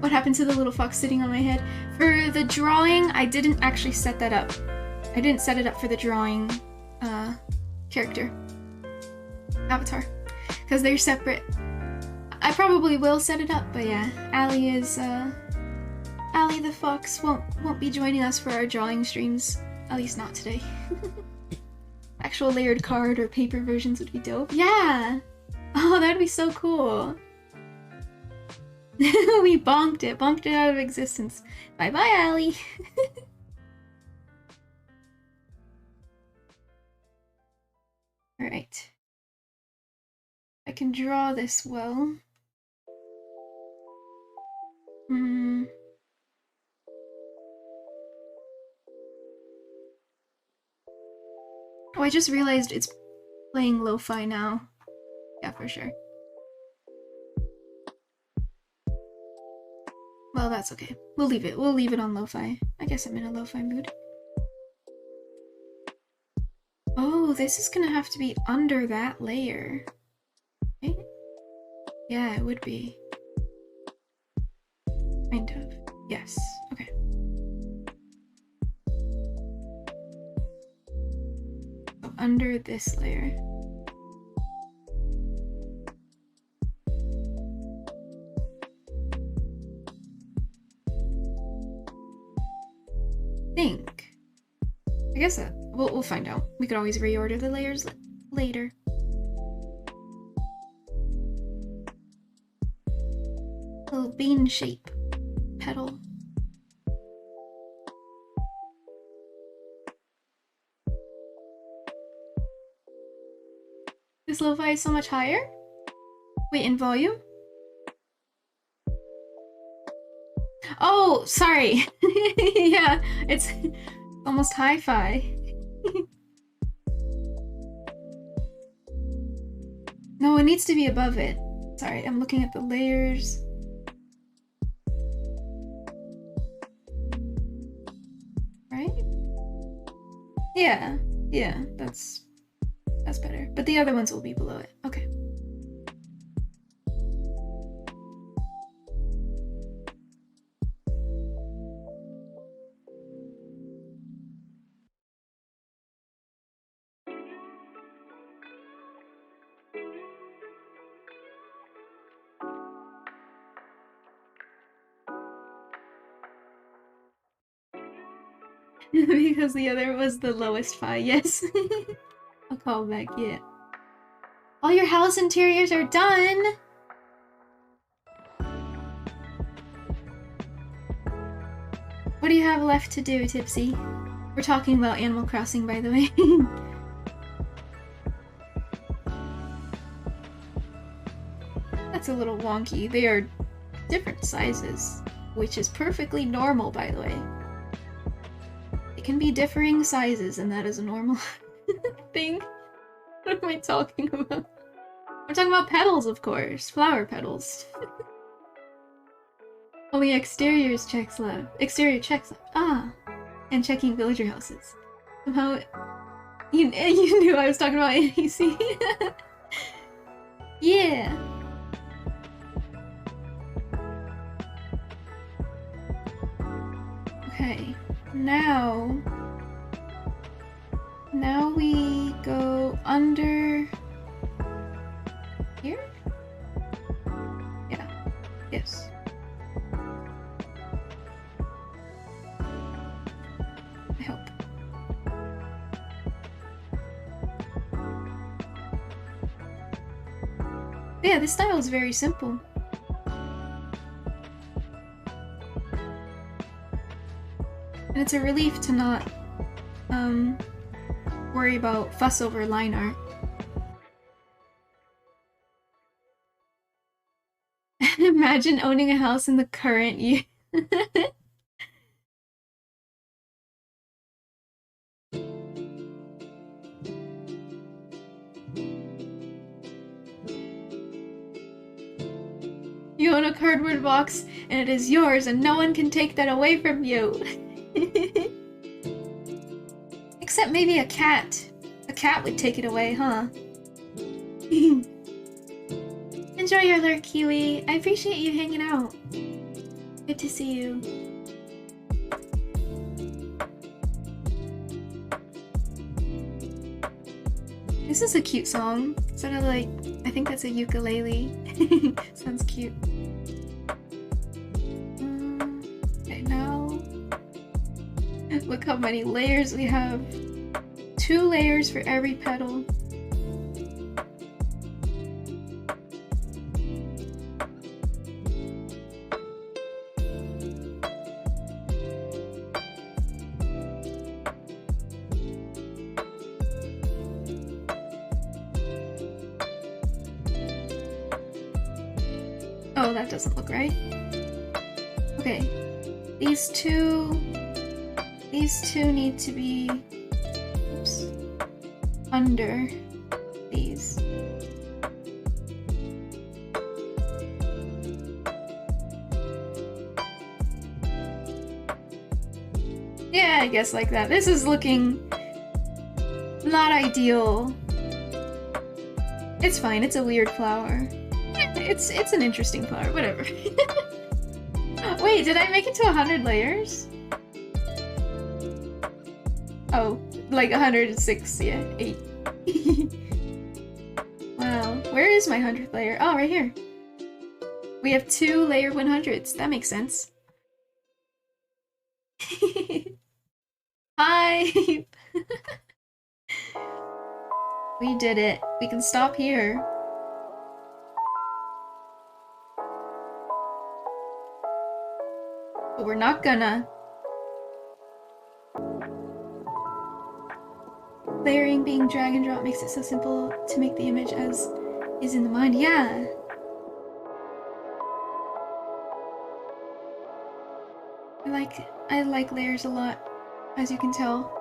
[SPEAKER 1] What happened to the little fox sitting on my head? For the drawing, I didn't actually set that up. I didn't set it up for the drawing character avatar, because they're separate. I probably will set it up, but yeah, Allie the fox won't be joining us for our drawing streams, at least not today. Actual layered card or paper versions would be dope. Yeah! Oh, that'd be so cool. We bonked it out of existence. Bye bye, Allie. Alright. I can draw this well. Oh, I just realized it's playing lo-fi now. Yeah, for sure. Well, that's okay. We'll leave it. We'll leave it on lo-fi. I guess I'm in a lo-fi mood. Oh, this is gonna have to be under that layer. Right? Yeah, it would be. Kind of. Yes. Okay. So under this layer. I guess we'll find out. We could always reorder the layers later. Little bean shape petal. This lo-fi is so much higher? Wait, in volume? Oh, sorry. Yeah, it's almost hi-fi. No, it needs to be above it. Sorry, I'm looking at the layers. Right? Yeah, that's better. But the other ones will be below it. Okay. Because the other was the lowest phi, yes. A callback, yeah. All your house interiors are done! What do you have left to do, Tipsy? We're talking about Animal Crossing, by the way. That's a little wonky. They are different sizes, which is perfectly normal, by the way. It can be differing sizes, and that is a normal thing. What am I talking about? I'm talking about petals, of course. Flower petals. Only exterior checks left. Ah! And checking villager houses. Somehow... You knew I was talking about NEC. Yeah! Okay. Now we go under... Here? Yeah. Yes. I hope. Yeah, this style is very simple. And it's a relief to not, worry about fuss over line art. Imagine owning a house in the current year. You own a cardboard box, and it is yours, and no one can take that away from you. Except maybe a cat. A cat would take it away, huh? Enjoy your lurk, Kiwi. I appreciate you hanging out. Good to see you. This is a cute song. Sort of like, I think that's a ukulele. Sounds cute. Okay, now... Look how many layers we have. 2 layers for every petal. Oh, that doesn't look right. Okay. These two need to be, oops, under these. Yeah, I guess like that. This is looking not ideal. It's fine, it's a weird flower. It's an interesting flower, whatever. Wait, did I make it to 100 layers? Oh, like 106, yeah, 8. Wow, where is my 100th layer? Oh, right here. We have 2 layer 100s, that makes sense. Hi! We did it. We can stop here. But we're not gonna. Layering being drag and drop makes it so simple to make the image as is in the mind. Yeah. I like layers a lot, as you can tell.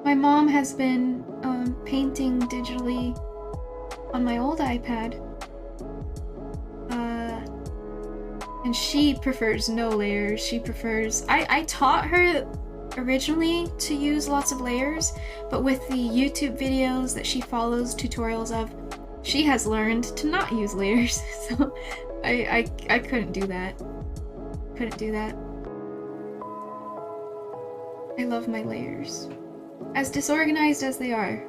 [SPEAKER 1] My mom has been painting digitally on my old iPad. And she prefers no layers. She prefers... I taught her originally to use lots of layers, but with the YouTube videos that she follows tutorials of, she has learned to not use layers. So I couldn't do that. Couldn't do that. I love my layers. As disorganized as they are,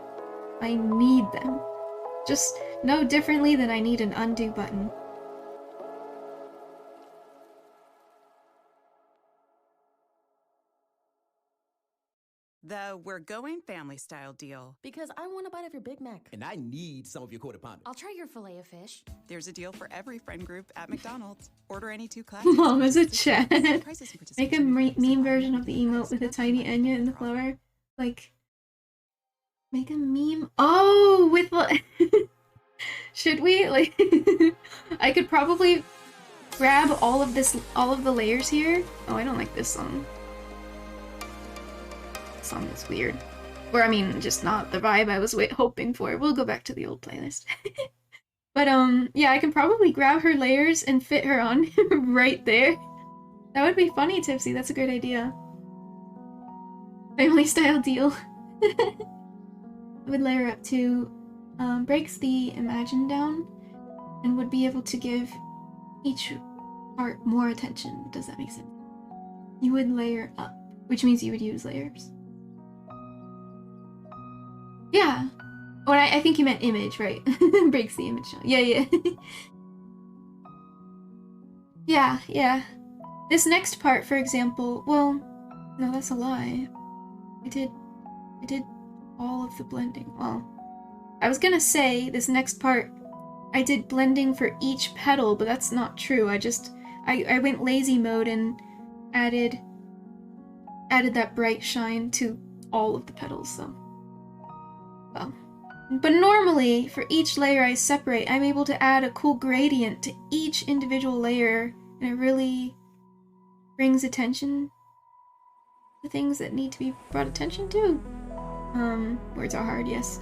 [SPEAKER 1] I need them. Just no differently than I need an undo button.
[SPEAKER 4] The we're going family style deal.
[SPEAKER 8] Because I want a bite of your Big Mac.
[SPEAKER 5] And I need some of your quarter pounder.
[SPEAKER 8] I'll try your filet of fish.
[SPEAKER 4] There's a deal for every friend group at McDonald's. Order any 2 classes.
[SPEAKER 1] Mom is a chat.
[SPEAKER 4] Prices and
[SPEAKER 1] Make a
[SPEAKER 4] participation
[SPEAKER 1] meme version of the emote with a tiny Enya in the flower. Like, make a meme. Oh, with should we? Like, I could probably grab all of the layers here. Oh, I don't like this song. This song is weird. Or, I mean, just not the vibe I was hoping for. We'll go back to the old playlist. But, yeah, I can probably grab her layers and fit her on right there. That would be funny, Tipsy. That's a great idea. Family style deal. I would layer up to breaks the imagine down and would be able to give each part more attention. Does that make sense? You would layer up, which means you would use layers. Yeah. Oh, I think you meant image, right? Breaks the image down. Yeah. Yeah. This next part, for example, well, no, that's a lie. I did all of the blending. Well, I was gonna say this next part, I did blending for each petal, but that's not true. I went lazy mode and added that bright shine to all of the petals, so. Well. But normally, for each layer I separate, I'm able to add a cool gradient to each individual layer, and it really brings attention to things that need to be brought attention to. Words are hard, yes.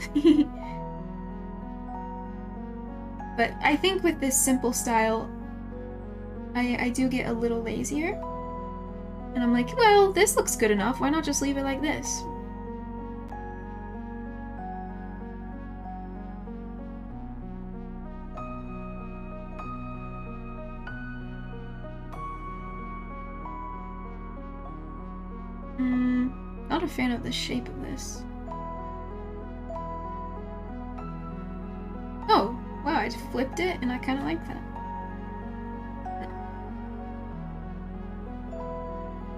[SPEAKER 1] But I think with this simple style, I do get a little lazier. And I'm like, well, this looks good enough, why not just leave it like this? Not a fan of the shape of this. Oh, wow, I just flipped it and I kind of like that.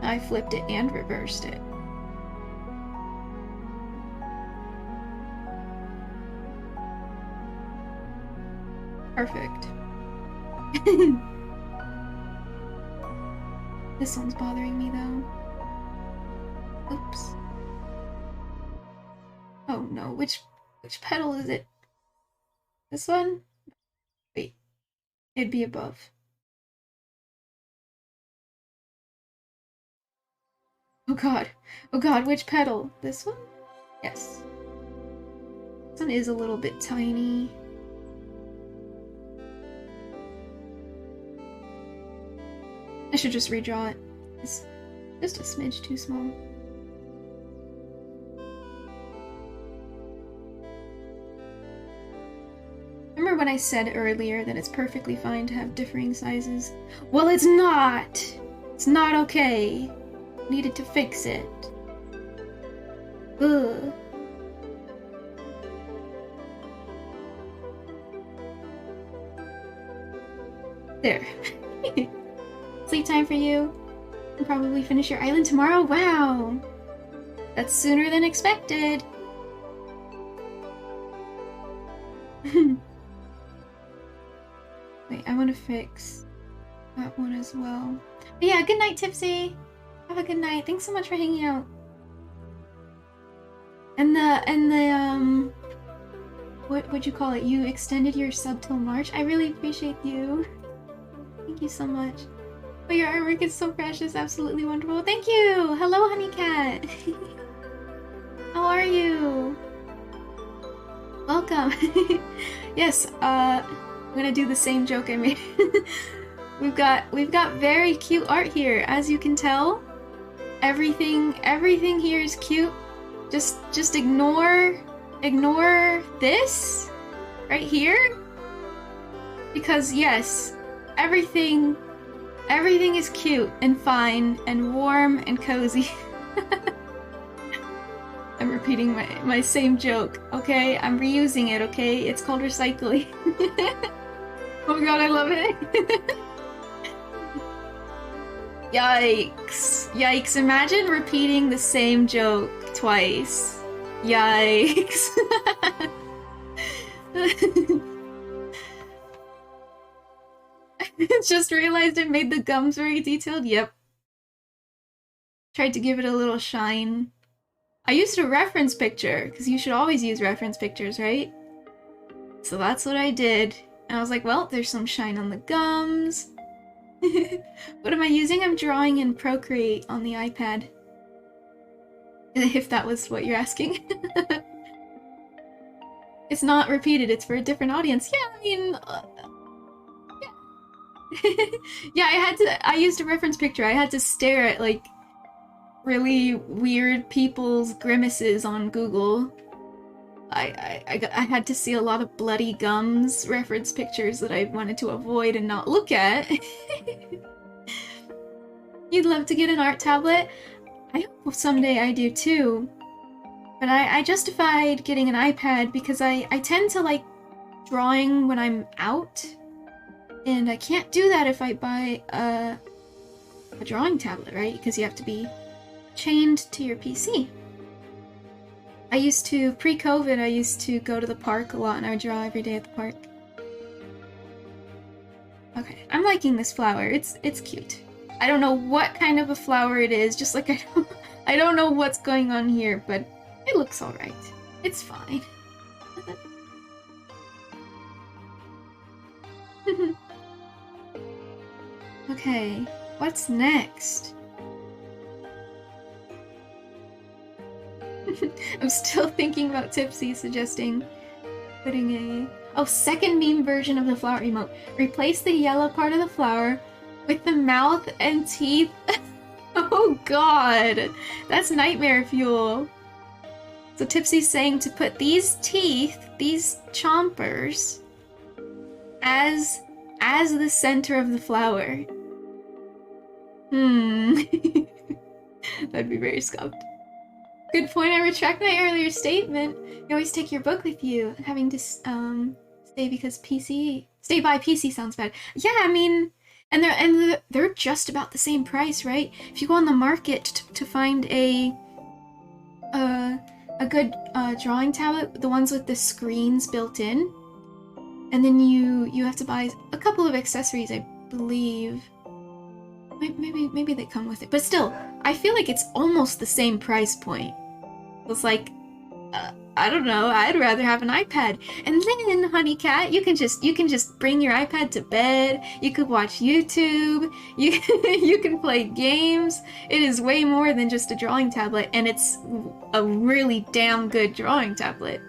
[SPEAKER 1] I flipped it and reversed it. Perfect. This one's bothering me though. Oops. Oh no, which petal is it? This one? Wait. It'd be above. Oh god, which petal? This one? Yes. This one is a little bit tiny. I should just redraw it. It's just a smidge too small. Remember when I said earlier that it's perfectly fine to have differing sizes? Well, it's not! It's not okay. Needed to fix it. Ugh. There. Sleep time for you. You'll probably finish your island tomorrow. Wow! That's sooner than expected. Wait, I want to fix that one as well. But yeah, good night, Tipsy. Have a good night. Thanks so much for hanging out. And the what would you call it? You extended your sub till March. I really appreciate you. Thank you so much. But your artwork is so precious, absolutely wonderful. Thank you. Hello, Honey Cat. How are you? Welcome. Yes. I'm gonna do the same joke I made. We've got very cute art here, as you can tell. Everything here is cute. Just ignore this right here, because yes, everything is cute and fine and warm and cozy. I'm repeating my same joke, okay? I'm reusing it, okay? It's called recycling. Oh my god, I love it. Yikes. Yikes, imagine repeating the same joke twice. Yikes. Just realized it made the gums very detailed. Yep. Tried to give it a little shine. I used a reference picture, because you should always use reference pictures, right? So that's what I did. And I was like, well, there's some shine on the gums. What am I using? I'm drawing in Procreate on the iPad. If that was what you're asking. It's not repeated, it's for a different audience. Yeah, I mean... yeah. Yeah, I used a reference picture. I had to stare at, like, really weird people's grimaces on Google. I had to see a lot of bloody gums reference pictures that I wanted to avoid and not look at. You'd love to get an art tablet? I hope someday I do too. But I justified getting an iPad because I tend to like drawing when I'm out. And I can't do that if I buy a drawing tablet, right? Because you have to be chained to your PC. I used to, pre-COVID, I used to go to the park a lot and I would draw every day at the park. Okay, I'm liking this flower. It's cute. I don't know what kind of a flower it is, just like I don't know what's going on here, but it looks alright. It's fine. Okay, what's next? I'm still thinking about Tipsy suggesting putting a... Oh, second meme version of the flower emote. Replace the yellow part of the flower with the mouth and teeth. Oh god! That's nightmare fuel. So Tipsy's saying to put these teeth, these chompers, as the center of the flower. That'd be very scuffed. Good point, I retract my earlier statement. You always take your book with you. Having to, stay because PC... Stay by PC sounds bad. Yeah, I mean... And they're just about the same price, right? If you go on the market to find a good drawing tablet, the ones with the screens built in, and then you have to buy a couple of accessories, I believe. Maybe they come with it, but still, I feel like it's almost the same price point. It's like, I don't know, I'd rather have an iPad. And then, honey cat, you can just bring your iPad to bed. You could watch YouTube. You can play games. It is way more than just a drawing tablet, and it's a really damn good drawing tablet.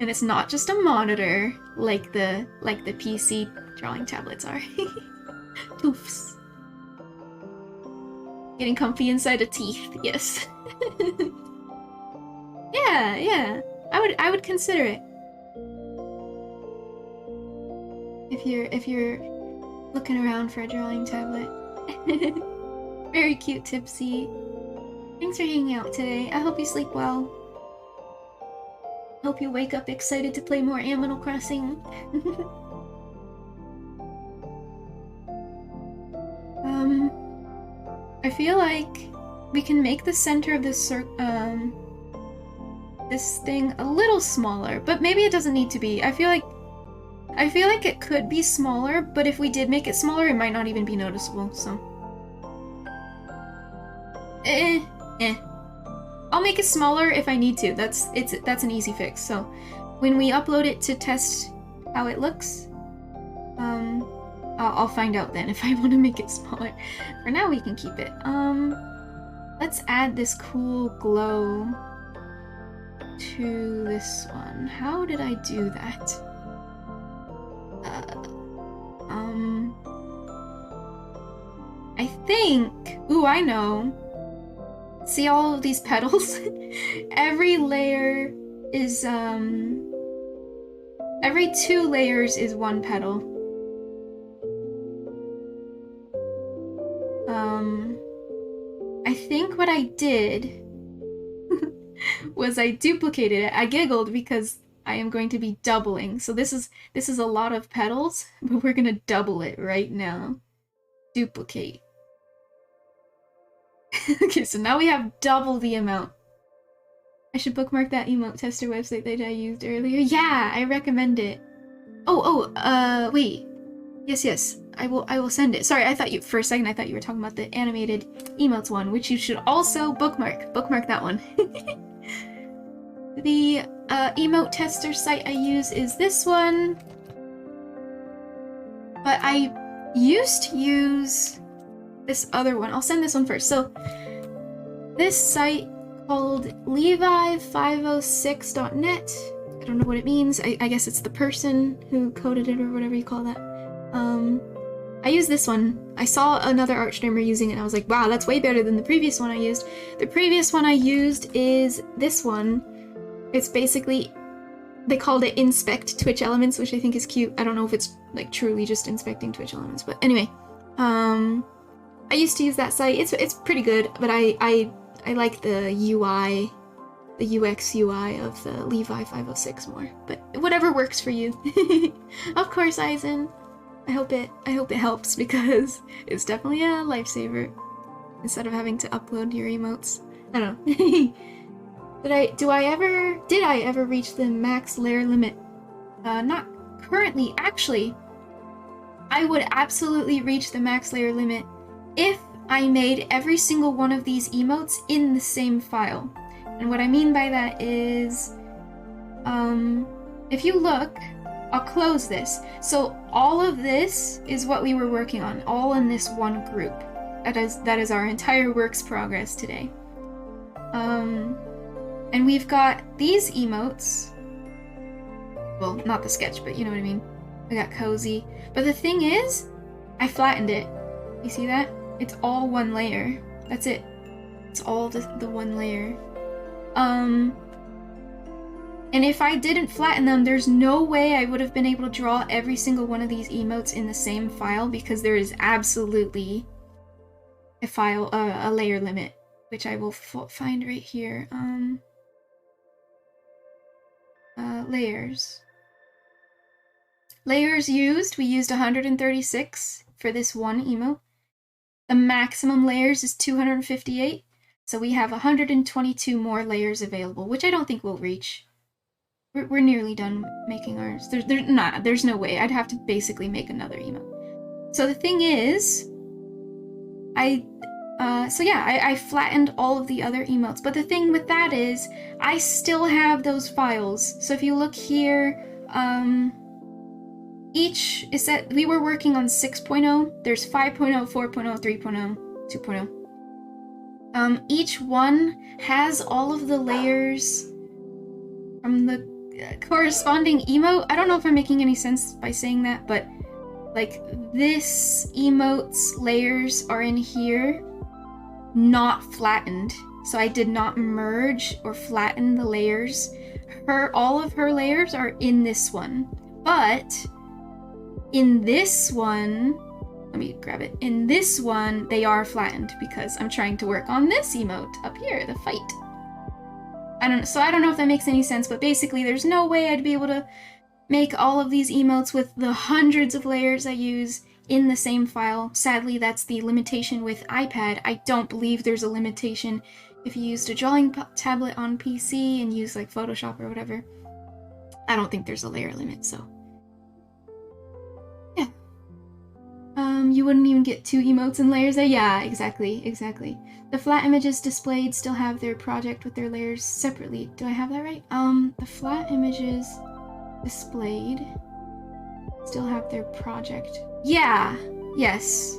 [SPEAKER 1] And it's not just a monitor like the PC drawing tablets are. Poofs. Getting comfy inside of teeth, yes. Yeah. I would consider it. If you're looking around for a drawing tablet. Very cute, Tipsy. Thanks for hanging out today. I hope you sleep well. Hope you wake up excited to play more Animal Crossing. I feel like we can make the center of this this thing a little smaller, but maybe it doesn't need to be. I feel like it could be smaller, but if we did make it smaller, it might not even be noticeable, so. I'll make it smaller if I need to. That's an easy fix. So when we upload it to test how it looks, I'll find out then if I want to make it smaller. For now, we can keep it. Let's add this cool glow to this one. How did I do that? I think... Ooh, I know. See all of these petals? Every layer is, every 2 layers is 1 petal. I think what I did was I duplicated it. I giggled because I am going to be doubling. So this is a lot of petals, but we're gonna double it right now. Duplicate. Okay, so now we have double the amount. I should bookmark that emote tester website that I used earlier. Yeah, I recommend it. Wait. Yes. I will send it. Sorry, for a second I thought you were talking about the animated emotes one, which you should also bookmark. Bookmark that one. The emote tester site I use is this one. But I used to use this other one. I'll send this one first. So this site called Levi506.net. I don't know what it means. I guess it's the person who coded it or whatever you call that. I used this one. I saw another art streamer using it and I was like, wow, that's way better than the previous one I used. The previous one I used is this one. It's basically, they called it Inspect Twitch Elements, which I think is cute. I don't know if it's like truly just inspecting Twitch Elements, but anyway. I used to use that site. It's pretty good, but I like the UI, the UX UI of the Levi 506 more. But whatever works for you. Of course, Eisen. I hope it helps because it's definitely a lifesaver. Instead of having to upload your emotes. I don't know. Did I ever reach the max layer limit? Not currently. Actually, I would absolutely reach the max layer limit if I made every single one of these emotes in the same file. And what I mean by that is, if you look, I'll close this. So all of this is what we were working on, all in this one group. That is our entire works progress today. And we've got these emotes. Well, not the sketch, but you know what I mean. We got cozy. But the thing is, I flattened it. You see that? It's all one layer. That's it. It's all the one layer. And if I didn't flatten them, there's no way I would have been able to draw every single one of these emotes in the same file because there is absolutely a layer limit, which I will find right here. Layers. Layers used, we used 136 for this one emote. The maximum layers is 258, so we have 122 more layers available, which I don't think we'll reach. We're nearly done making ours. There's no way. I'd have to basically make another emote. So the thing is, I flattened all of the other emotes, but the thing with that is, I still have those files. So if you look here, each is that we were working on 6.0. There's 5.0, 4.0, 3.0, 2.0. Each one has all of the layers from the corresponding emote. I don't know if I'm making any sense by saying that, but like this emote's layers are in here, not flattened. So I did not merge or flatten the layers. All of her layers are in this one, but in this one, let me grab it. In this one, they are flattened because I'm trying to work on this emote up here, the fight. I don't know if that makes any sense, but basically there's no way I'd be able to make all of these emotes with the hundreds of layers I use in the same file. Sadly, that's the limitation with iPad. I don't believe there's a limitation if you used a drawing tablet on PC and use like Photoshop or whatever. I don't think there's a layer limit, so. Yeah. You wouldn't even get 2 emotes and layers there? Yeah, exactly. The flat images displayed still have their project with their layers separately. Do I have that right? The flat images displayed still have their project. Yeah, yes.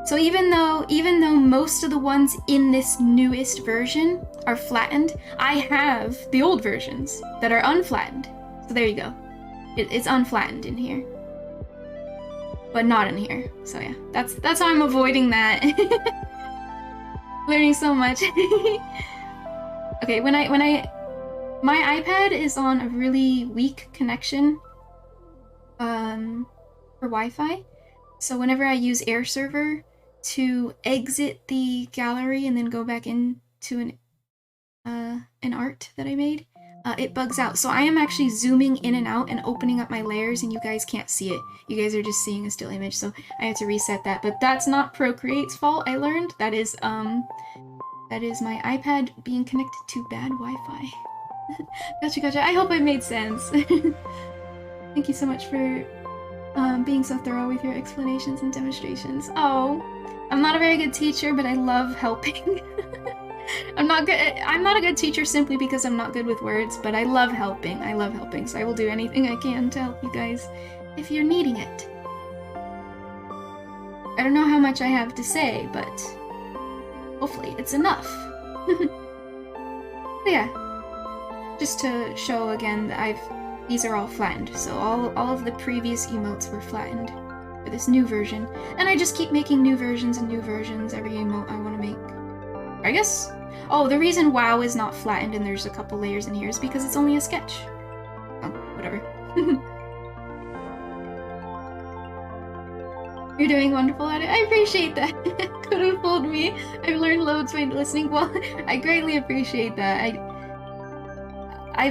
[SPEAKER 1] So even though most of the ones in this newest version are flattened, I have the old versions that are unflattened. So there you go. It's unflattened in here. But not in here. So yeah, that's how I'm avoiding that. Learning so much. Okay, my iPad is on a really weak connection for Wi-Fi. So whenever I use Air Server to exit the gallery and then go back into an art that I made, it bugs out. So I am actually zooming in and out and opening up my layers, and you guys can't see it. You guys are just seeing a still image, so I had to reset that. But that's not Procreate's fault, I learned. That is my iPad being connected to bad Wi-Fi. Gotcha. I hope it made sense. Thank you so much for being so thorough with your explanations and demonstrations. Oh, I'm not a very good teacher, but I love helping. I'm not a good teacher simply because I'm not good with words, but I love helping. So I will do anything I can to help you guys if you're needing it. I don't know how much I have to say, but hopefully it's enough. But yeah, just to show again that these are all flattened. So all of the previous emotes were flattened for this new version. And I just keep making new versions and new versions every emote I want to make. I guess. Oh, the reason WoW is not flattened and there's a couple layers in here is because it's only a sketch. Oh, whatever. You're doing wonderful at it. I appreciate that. Could have fooled me. I've learned loads by listening. Well, I greatly appreciate that.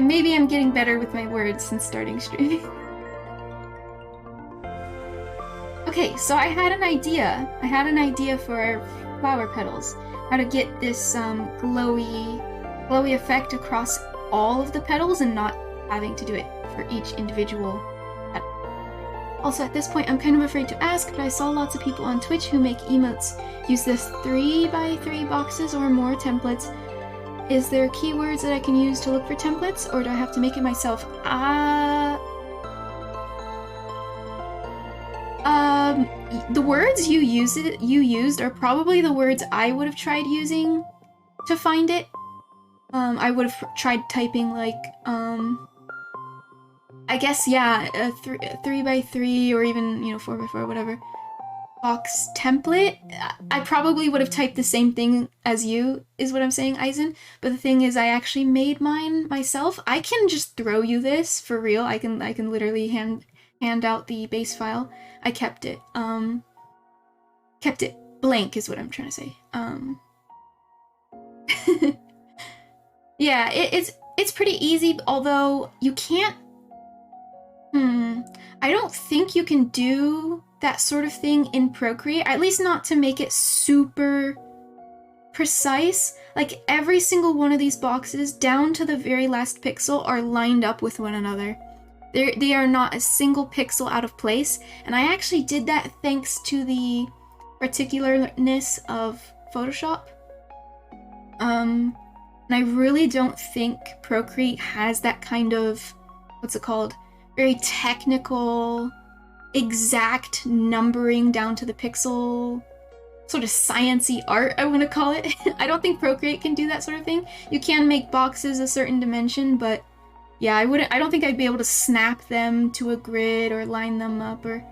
[SPEAKER 1] Maybe I'm getting better with my words since starting streaming. Okay, so I had an idea. For flower petals. How to get this glowy effect across all of the petals and not having to do it for each individual petal. Also, at this point, I'm kind of afraid to ask, but I saw lots of people on Twitch who make emotes use this 3x3 boxes or more templates. Is there keywords that I can use to look for templates, or do I have to make it myself? The words you used are probably the words I would have tried using to find it. I would have tried typing like, I guess, yeah, a 3x3 or even, 4x4, whatever, box template. I probably would have typed the same thing as you, is what I'm saying, Eisen. But the thing is, I actually made mine myself. I can just throw you this for real. I can literally hand out the base file. I kept it blank is what I'm trying to say. Yeah, it's pretty easy, although you can't, I don't think you can do that sort of thing in Procreate, at least not to make it super precise. Like every single one of these boxes, down to the very last pixel, are lined up with one another. They are not a single pixel out of place, and I actually did that thanks to the particularness of Photoshop. And I really don't think Procreate has that kind of, what's it called, very technical, exact numbering down to the pixel, sort of sciencey art, I want to call it. I don't think Procreate can do that sort of thing. You can make boxes a certain dimension, but yeah, I don't think I'd be able to snap them to a grid or line them up, or,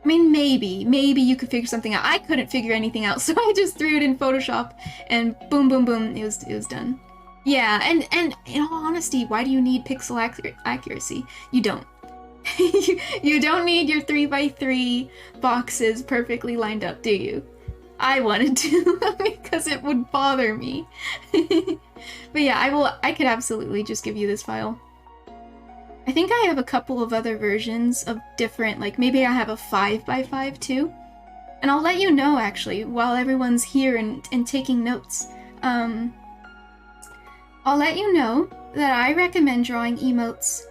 [SPEAKER 1] I mean, maybe you could figure something out. I couldn't figure anything out, so I just threw it in Photoshop, and boom, boom, boom, it was done. Yeah, and in all honesty, why do you need pixel accuracy? You don't. You don't need your 3x3 boxes perfectly lined up, do you? I wanted to, because it would bother me. But yeah, I could absolutely just give you this file. I think I have a couple of other versions of different, like maybe I have a 5x5 too. And I'll let you know actually, while everyone's here and taking notes. I'll let you know that I recommend drawing emotes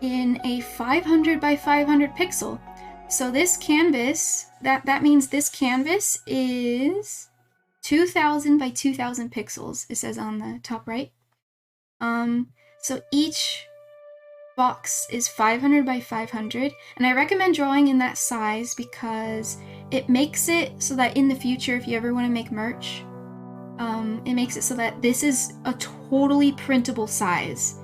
[SPEAKER 1] in a 500 by 500 pixel. So this canvas, that means this canvas is 2000 by 2000 pixels, it says on the top right. So each box is 500 by 500, and I recommend drawing in that size because it makes it so that in the future, if you ever want to make merch, it makes it so that this is a totally printable size.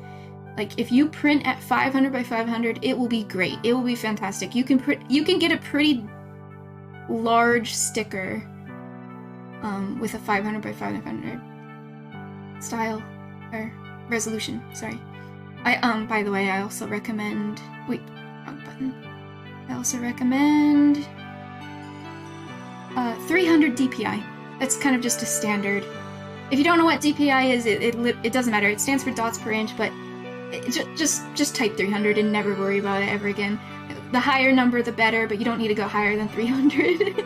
[SPEAKER 1] Like if you print at 500 by 500, it will be great. It will be fantastic. You can get a pretty large sticker with a 500 by 500 style or resolution. Sorry. By the way, I also recommend. Wait, wrong button. I also recommend 300 DPI. That's kind of just a standard. If you don't know what DPI is, it doesn't matter. It stands for dots per inch, but Just type 300 and never worry about it ever again. The higher number, the better, but you don't need to go higher than 300.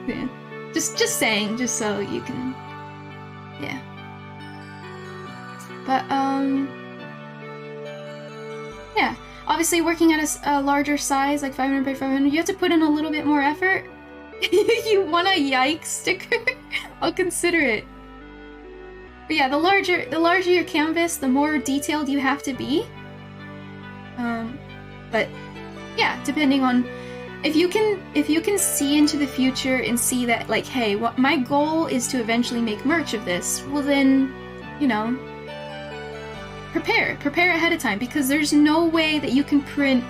[SPEAKER 1] Yeah. Just saying, just so you can, yeah. But yeah. Obviously, working at a larger size, like 500 by 500, you have to put in a little bit more effort. You want a yikes sticker? I'll consider it. But yeah, the larger your canvas, the more detailed you have to be. But yeah, depending on if you can see into the future and see that, like, hey, what my goal is to eventually make merch of this, well then, you know, prepare ahead of time, because there's no way that you can print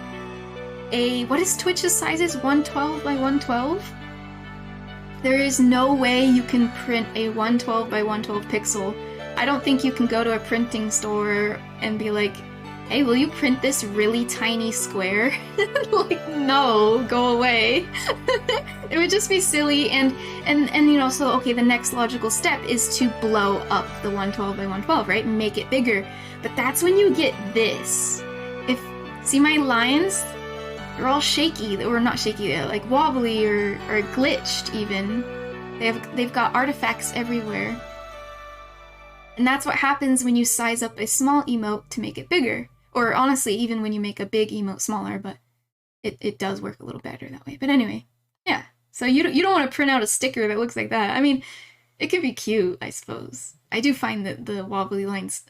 [SPEAKER 1] a, what is Twitch's sizes, 112 by 112? There is no way you can print a 112 by 112 pixel. I don't think you can go to a printing store and be like, hey, will you print this really tiny square? Like, no, go away. It would just be silly, and you know, so okay, the next logical step is to blow up the 112 by 112, right? And make it bigger. But that's when you get this. See my lines? They're all shaky, or not shaky, they're like wobbly or glitched even. They've got artifacts everywhere. And that's what happens when you size up a small emote to make it bigger. Or honestly, even when you make a big emote smaller, but it does work a little better that way. But anyway, yeah. So you don't want to print out a sticker that looks like that. I mean, it could be cute, I suppose. I do find that the wobbly lines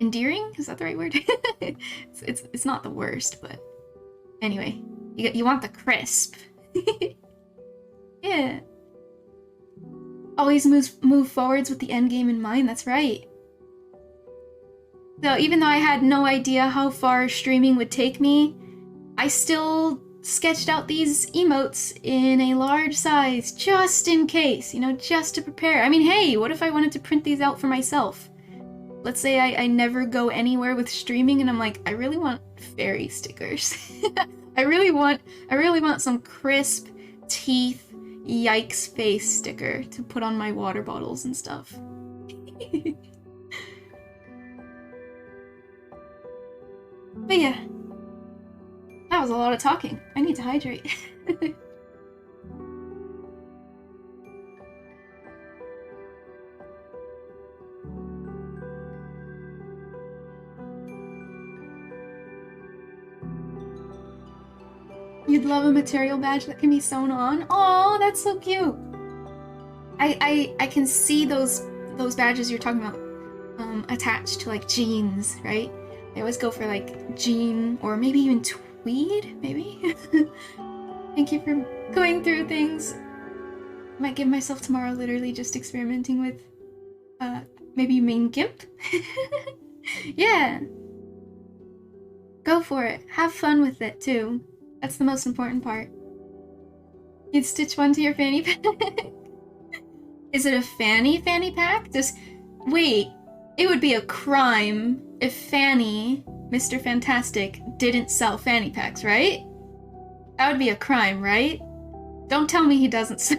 [SPEAKER 1] endearing? Is that the right word? it's not the worst, but anyway, you want the crisp. Yeah. Always move forwards with the end game in mind. That's right. So even though I had no idea how far streaming would take me, I still sketched out these emotes in a large size just in case, you know, just to prepare. I mean, hey, what if I wanted to print these out for myself? Let's say I never go anywhere with streaming and I'm like, I really want fairy stickers. I really want some crisp teeth yikes face sticker to put on my water bottles and stuff. But yeah, that was a lot of talking. I need to hydrate. You'd love a material badge that can be sewn on? Oh, that's so cute. I can see those badges you're talking about attached to like jeans, right? I always go for like jean or maybe even tweed, maybe? Thank you for going through things. Might give myself tomorrow literally just experimenting with, maybe you mean GIMP? Yeah. Go for it. Have fun with it too. That's the most important part. You'd stitch one to your fanny pack? Is it a fanny pack? Just wait. It would be a crime if Fanny, Mr. Fantastic, didn't sell fanny packs, right? That would be a crime, right? Don't tell me he doesn't.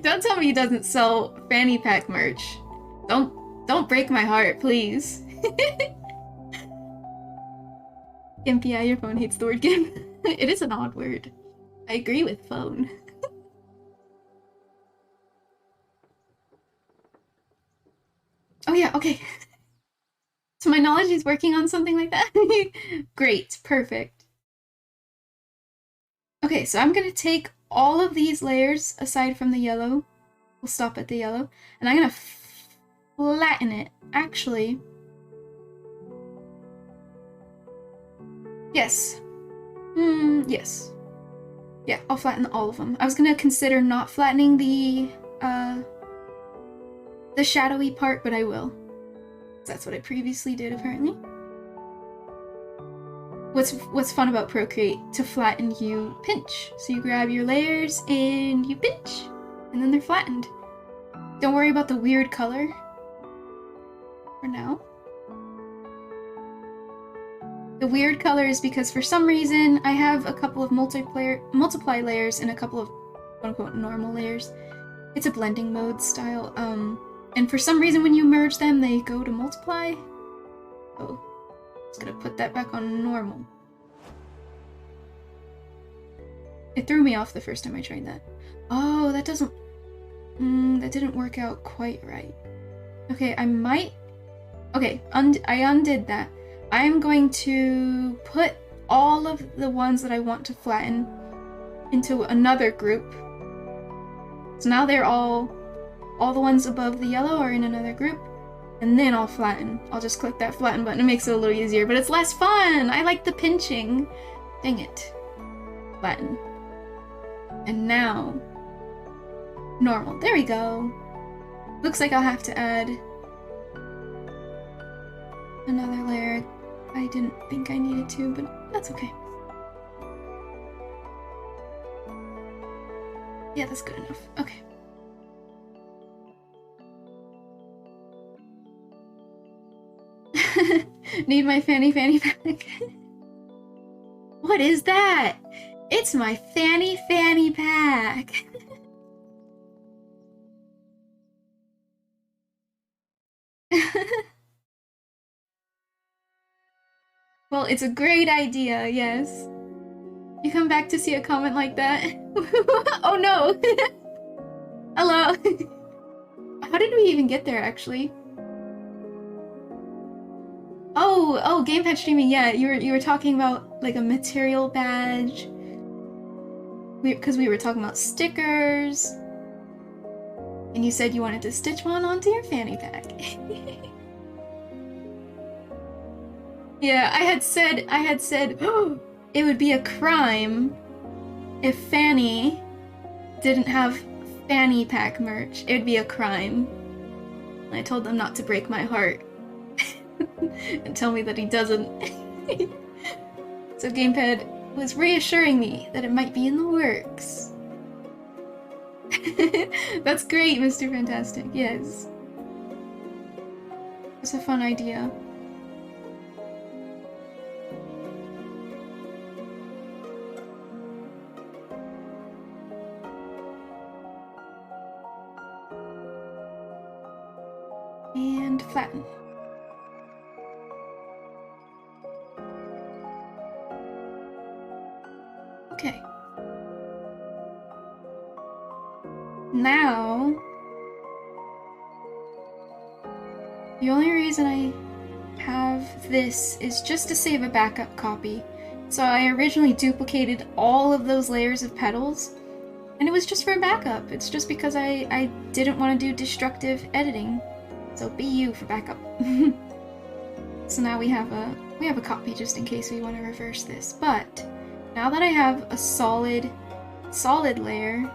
[SPEAKER 1] Don't tell me he doesn't sell fanny pack merch. Don't break my heart, please. GIMP, yeah, your phone hates the word GIMP. It is an odd word. I agree with phone. Oh yeah, okay. To my knowledge, he's working on something like that. Great, perfect. Okay, so I'm gonna take all of these layers aside from the yellow. We'll stop at the yellow. And I'm gonna flatten it. Actually, yes. Yes. Yeah, I'll flatten all of them. I was gonna consider not flattening the shadowy part, but I will. That's what I previously did, apparently. What's fun about Procreate? To flatten, you pinch. So you grab your layers and you pinch, and then they're flattened. Don't worry about the weird color for now. The weird color is because for some reason I have a couple of multiply layers and a couple of quote-unquote normal layers. It's a blending mode style, and for some reason when you merge them they go to multiply. Oh, just gonna put that back on normal. It threw me off the first time I tried that. Oh, that doesn't... that didn't work out quite right. Okay, I might... Okay, I undid that. I'm going to put all of the ones that I want to flatten into another group. So now they're all the ones above the yellow are in another group, and then I'll flatten. I'll just click that flatten button. It makes it a little easier, but it's less fun. I like the pinching. Dang it. Flatten. And now, normal. There we go. Looks like I'll have to add another layer. I didn't think I needed to, but that's okay. Yeah, that's good enough. Okay. Need my fanny pack. What is that? It's my fanny pack. Well, it's a great idea, yes. You come back to see a comment like that? Oh no! Hello! How did we even get there, actually? Oh, gamepad streaming, yeah, you were talking about, like, a material badge. Because we were talking about stickers. And you said you wanted to stitch one onto your fanny pack. Yeah, I had said it would be a crime if Fanny didn't have fanny pack merch. It would be a crime. And I told them not to break my heart and tell me that he doesn't. So Gamepad was reassuring me that it might be in the works. That's great, Mr. Fantastic. Yes. It's a fun idea. And flatten. Okay. Now, the only reason I have this is just to save a backup copy. So I originally duplicated all of those layers of petals, and it was just for a backup. It's just because I didn't want to do destructive editing. So BU for backup. So now we have a copy just in case we want to reverse this. But now that I have a solid layer,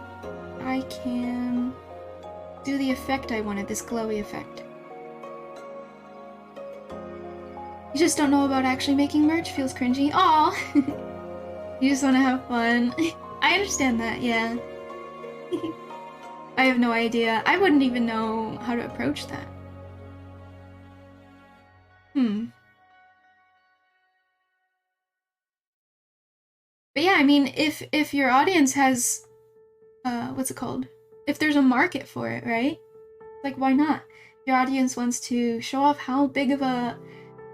[SPEAKER 1] I can do the effect I wanted, this glowy effect. You just don't know about actually making merch, feels cringy. Aw! You just want to have fun. I understand that, yeah. I have no idea. I wouldn't even know how to approach that. But yeah, I mean, if your audience has, what's it called? If there's a market for it, right? Like, why not? Your audience wants to show off how big of a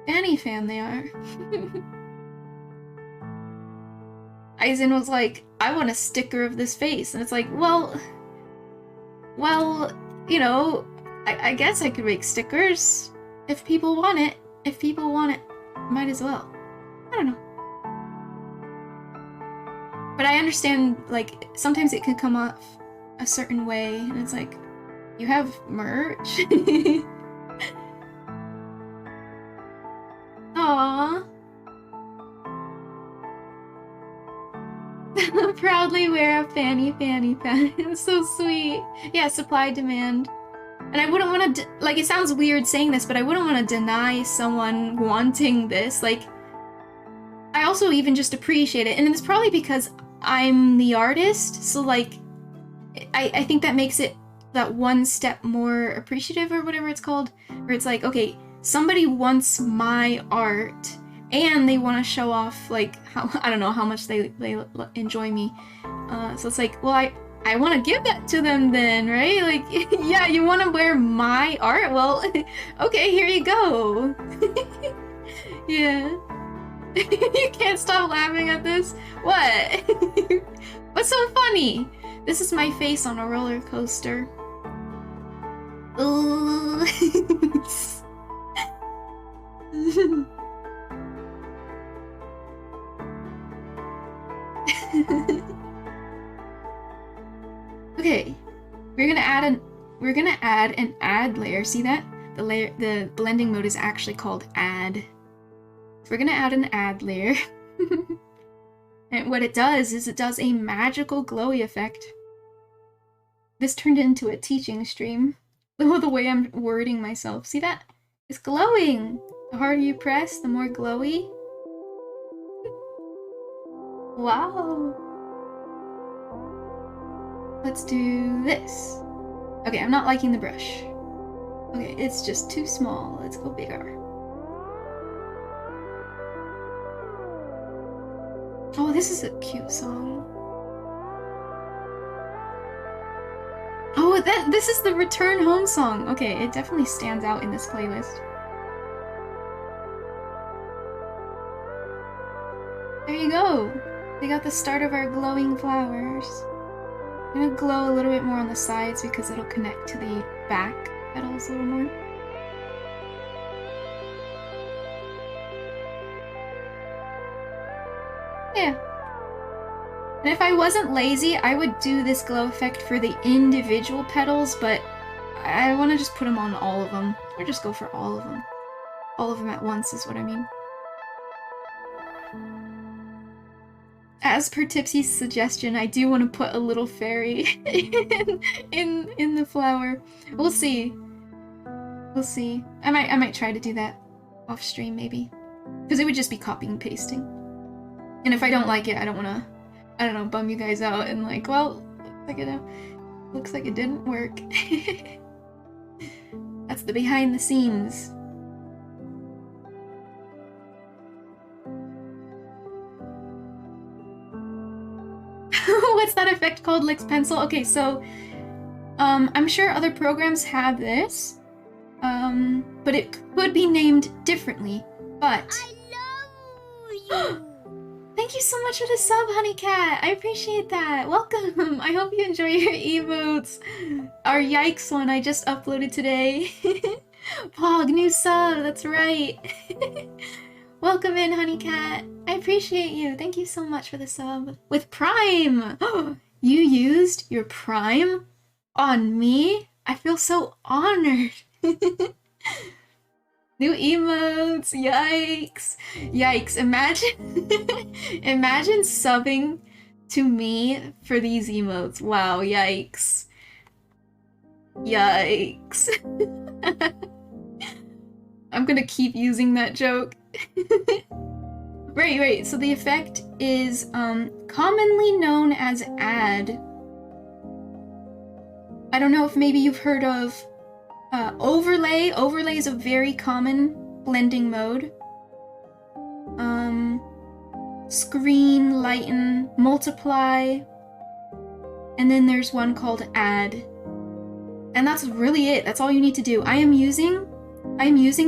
[SPEAKER 1] Fanny fan they are. Aizen was like, I want a sticker of this face. And it's like, well, you know, I guess I could make stickers if people want it. If people want it, might as well. I don't know. But I understand, like, sometimes it can come off a certain way, and it's like, you have merch? Aww. Proudly wear a fanny pack. It's so sweet. Yeah, supply demand. And I wouldn't want to, like, it sounds weird saying this, but I wouldn't want to deny someone wanting this. Like, I also even just appreciate it. And it's probably because I'm the artist, so, like, I think that makes it that one step more appreciative or whatever it's called. Where it's like, okay, somebody wants my art, and they want to show off, like, how, I don't know, how much they enjoy me. So it's like, well, I want to give that to them then, right? Like, yeah, you want to wear my art? Well, okay, here you go. Yeah. You can't stop laughing at this? What? What's so funny? This is my face on a roller coaster. Ooh. Okay. We're gonna add an add layer. See that? The blending mode is actually called add. So we're gonna add an add layer. And what it does is it does a magical glowy effect. This turned into a teaching stream. The way I'm wording myself. See that? It's glowing! The harder you press, the more glowy. Wow! Let's do this. Okay, I'm not liking the brush. Okay, it's just too small. Let's go bigger. Oh, this is a cute song. Oh, this is the Return Home song. Okay, it definitely stands out in this playlist. There you go. We got the start of our glowing flowers. I'm gonna glow a little bit more on the sides because it'll connect to the back petals a little more. Yeah. And if I wasn't lazy, I would do this glow effect for the individual petals, but I want to just put them on all of them. Or just go for all of them. All of them at once is what I mean. As per Tipsy's suggestion, I do want to put a little fairy in the flower. We'll see. We'll see. I might try to do that off stream maybe. Because it would just be copying and pasting. And if I don't like it, I don't want to, I don't know, bum you guys out and like, well, looks like it didn't work. That's the behind the scenes. What's that effect called, Licks Pencil? Okay, so I'm sure other programs have this, but it could be named differently. But
[SPEAKER 2] I love you.
[SPEAKER 1] thank you so much for the sub, Honey Cat. I appreciate that. Welcome. I hope you enjoy your emotes. Our yikes one I just uploaded today. Pog, new sub. That's right. Welcome in, Honey Cat. I appreciate you. Thank you so much for the sub. With Prime! You used your Prime on me? I feel so honored. New emotes! Yikes! Yikes. Imagine subbing to me for these emotes. Wow, yikes. Yikes. I'm gonna keep using that joke. Right, so the effect is commonly known as add. I don't know if maybe you've heard of overlay. Overlay is a very common blending mode. Screen, lighten, multiply, and then there's one called add. And that's really it. That's all you need to do. I'm using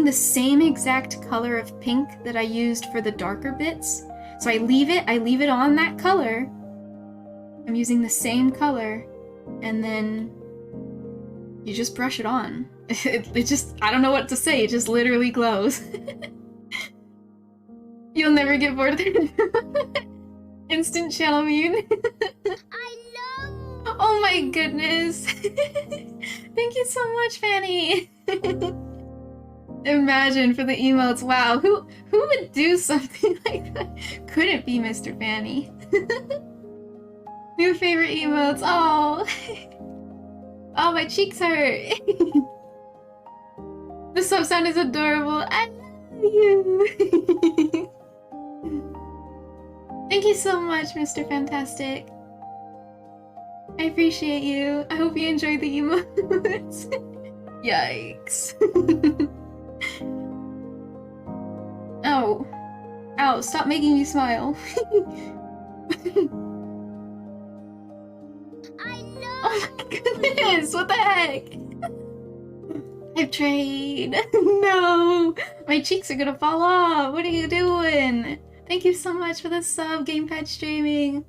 [SPEAKER 1] the same exact color of pink that I used for the darker bits. So I leave it on that color. I'm using the same color, and then you just brush it on. It just, I don't know what to say, it just literally glows. You'll never get bored of it. Instant channel mute.
[SPEAKER 2] I love.
[SPEAKER 1] Oh my goodness. Thank you so much, Fanny. Imagine for the emotes. Wow, who would do something like that? Couldn't be Mr. Fanny. New favorite emotes. Oh. Oh, my cheeks hurt. The sub sound is adorable. I love you. Thank you so much, Mr. Fantastic. I appreciate you. I hope you enjoyed the emotes. Yikes. Oh. Ow, stop making me smile.
[SPEAKER 2] I love.
[SPEAKER 1] Oh my goodness, what the heck? I've trained. No! My cheeks are gonna fall off. What are you doing? Thank you so much for the sub, Gamepad Streaming.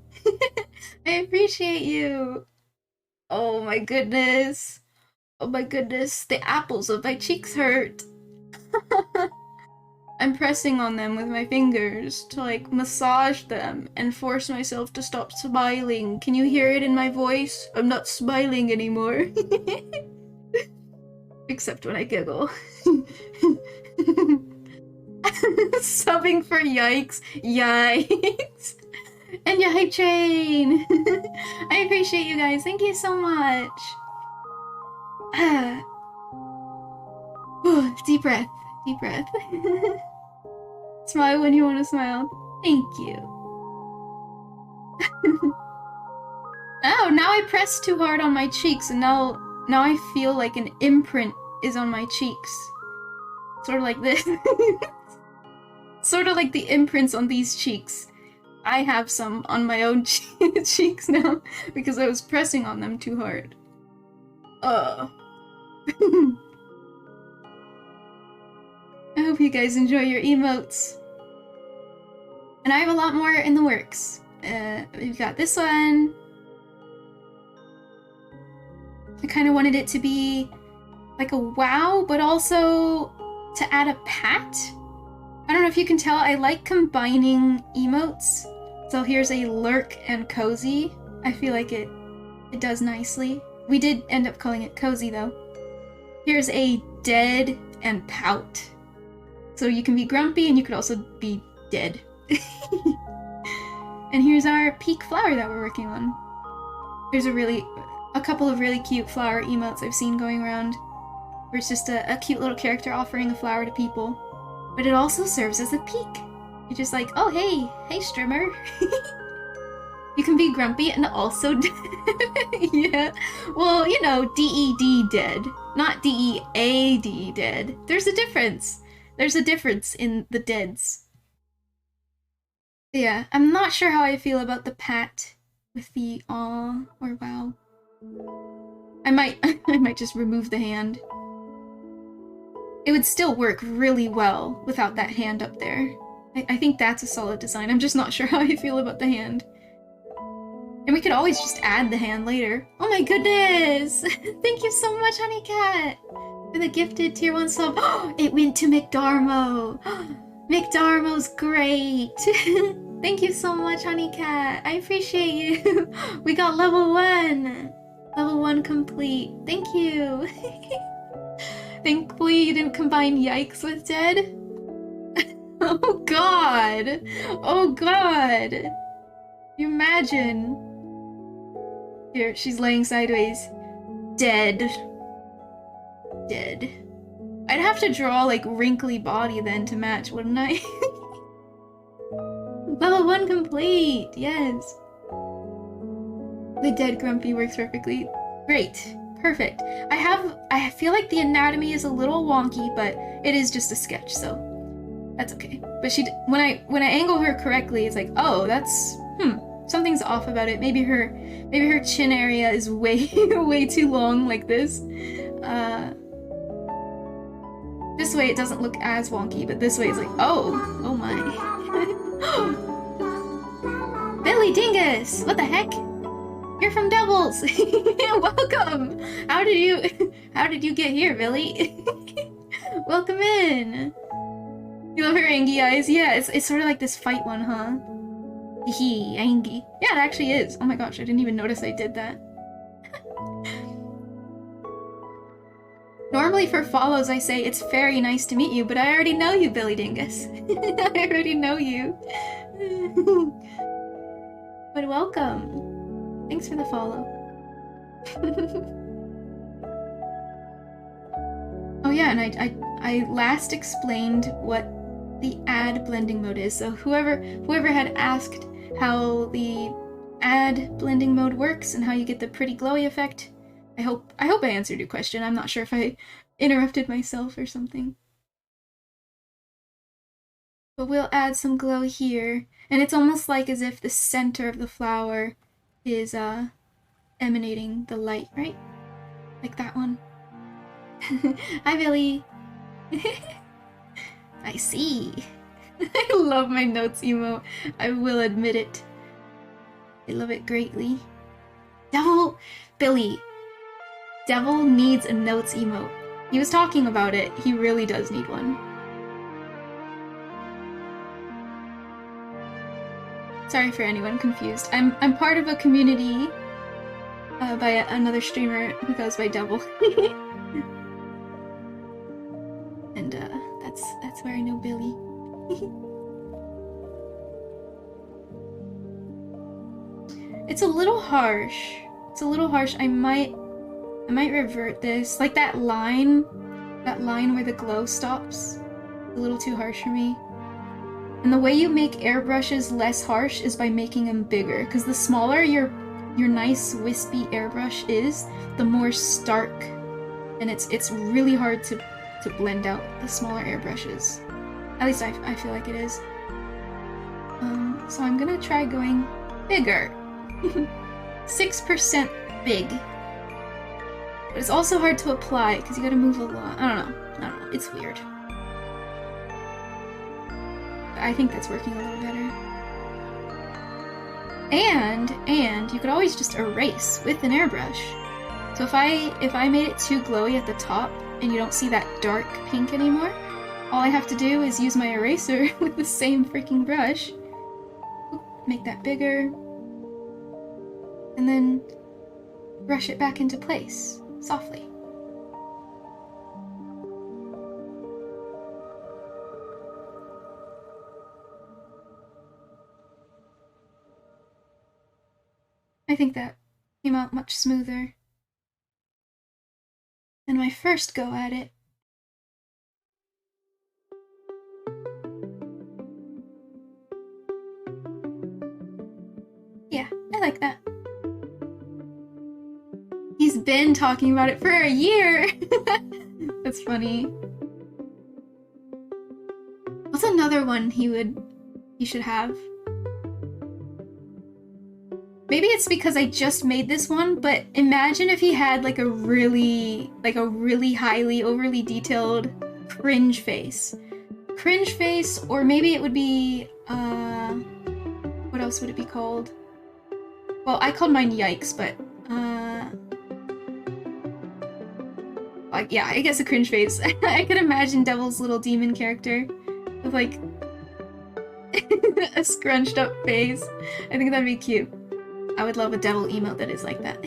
[SPEAKER 1] I appreciate you. Oh my goodness. Oh my goodness. The apples of my cheeks hurt. I'm pressing on them with my fingers to like massage them and force myself to stop smiling. Can you hear it in my voice? I'm not smiling anymore. Except when I giggle. Subbing for yikes. Yikes. And your hype train. I appreciate you guys. Thank you so much. Deep breath. Deep breath. Smile when you want to smile. Thank you. Oh, now I pressed too hard on my cheeks, and now I feel like an imprint is on my cheeks. Sort of like this. Sort of like the imprints on these cheeks. I have some on my own cheeks now because I was pressing on them too hard. I hope you guys enjoy your emotes. And I have a lot more in the works. We've got this one. I kind of wanted it to be like a wow, but also to add a pat. I don't know if you can tell, I like combining emotes. So here's a lurk and cozy. I feel like it does nicely. We did end up calling it cozy though. Here's a dead and pout. So you can be grumpy and you could also be dead. And here's our peak flower that we're working on. There's a couple of really cute flower emotes I've seen going around, where it's just a cute little character offering a flower to people. But it also serves as a peak. You're just like, oh hey streamer. You can be grumpy and also dead. Yeah. Well, you know, D-E-D dead, not D-E-A-D dead. There's a difference. There's a difference in the deads. Yeah, I'm not sure how I feel about the pat with the aw or wow. I might just remove the hand. It would still work really well without that hand up there. I think that's a solid design. I'm just not sure how I feel about the hand. And we could always just add the hand later. Oh my goodness! Thank you so much, Honeycat, for the gifted tier 1 sub. It went to McDarmo! McDarmo's great! Thank you so much, Honeycat. I appreciate you. We got level 1! Level 1 complete. Thank you! Thankfully you didn't combine yikes with dead. Oh god! Oh god! You imagine? Here, she's laying sideways. Dead. Dead. I'd have to draw like wrinkly body then to match, wouldn't I? Level 1 complete! Yes! The dead grumpy works perfectly. Great. Perfect. I feel like the anatomy is a little wonky, but it is just a sketch, so that's okay. But when I angle her correctly, it's like, oh, that's something's off about it. Maybe her chin area is way way too long like this. This way it doesn't look as wonky, but this way it's like, oh my. Billy Dingus! What the heck? You're from Doubles! Welcome! How did you get here, Billy? Welcome in! You love her Angie eyes? Yeah, it's sort of like this fight one, huh? Hee Angie. Yeah, it actually is. Oh my gosh, I didn't even notice I did that. Normally for follows I say, it's very nice to meet you, but I already know you, Billy Dingus. I already know you. But welcome. Thanks for the follow. Oh yeah, and I last explained what the add blending mode is. So whoever had asked how the add blending mode works and how you get the pretty glowy effect, I hope I answered your question. I'm not sure if I interrupted myself or something. But we'll add some glow here, and it's almost like as if the center of the flower is emanating the light, right? Like that one. Hi, Billy. I see. I love my notes emote. I will admit it. I love it greatly. Devil, Billy. Devil needs a notes emote. He was talking about it. He really does need one. Sorry for anyone confused. I'm part of a community by another streamer who goes by Devil. And that's where I know Billy. It's a little harsh. It's a little harsh. I might revert this. Like that line where the glow stops. A little too harsh for me. And the way you make airbrushes less harsh is by making them bigger, because the smaller your nice wispy airbrush is, the more stark, and it's really hard to blend out the smaller airbrushes. At least I feel like it is. So I'm gonna try going bigger. 6% big. But it's also hard to apply because you gotta move a lot. I don't know. It's weird. I think that's working a little better. And you could always just erase with an airbrush. So if I made it too glowy at the top and you don't see that dark pink anymore, all I have to do is use my eraser with the same freaking brush. Make that bigger. And then brush it back into place, softly. I think that came out much smoother than my first go at it. Yeah, I like that. He's been talking about it for a year! That's funny. What's another one he should have? Maybe it's because I just made this one, but imagine if he had like a really highly overly detailed cringe face. Cringe face, or maybe it would be, what else would it be called? Well, I called mine Yikes, but, like, yeah, I guess a cringe face. I could imagine Devil's little demon character with, like, a scrunched up face. I think that'd be cute. I would love a Devil emote that is like that.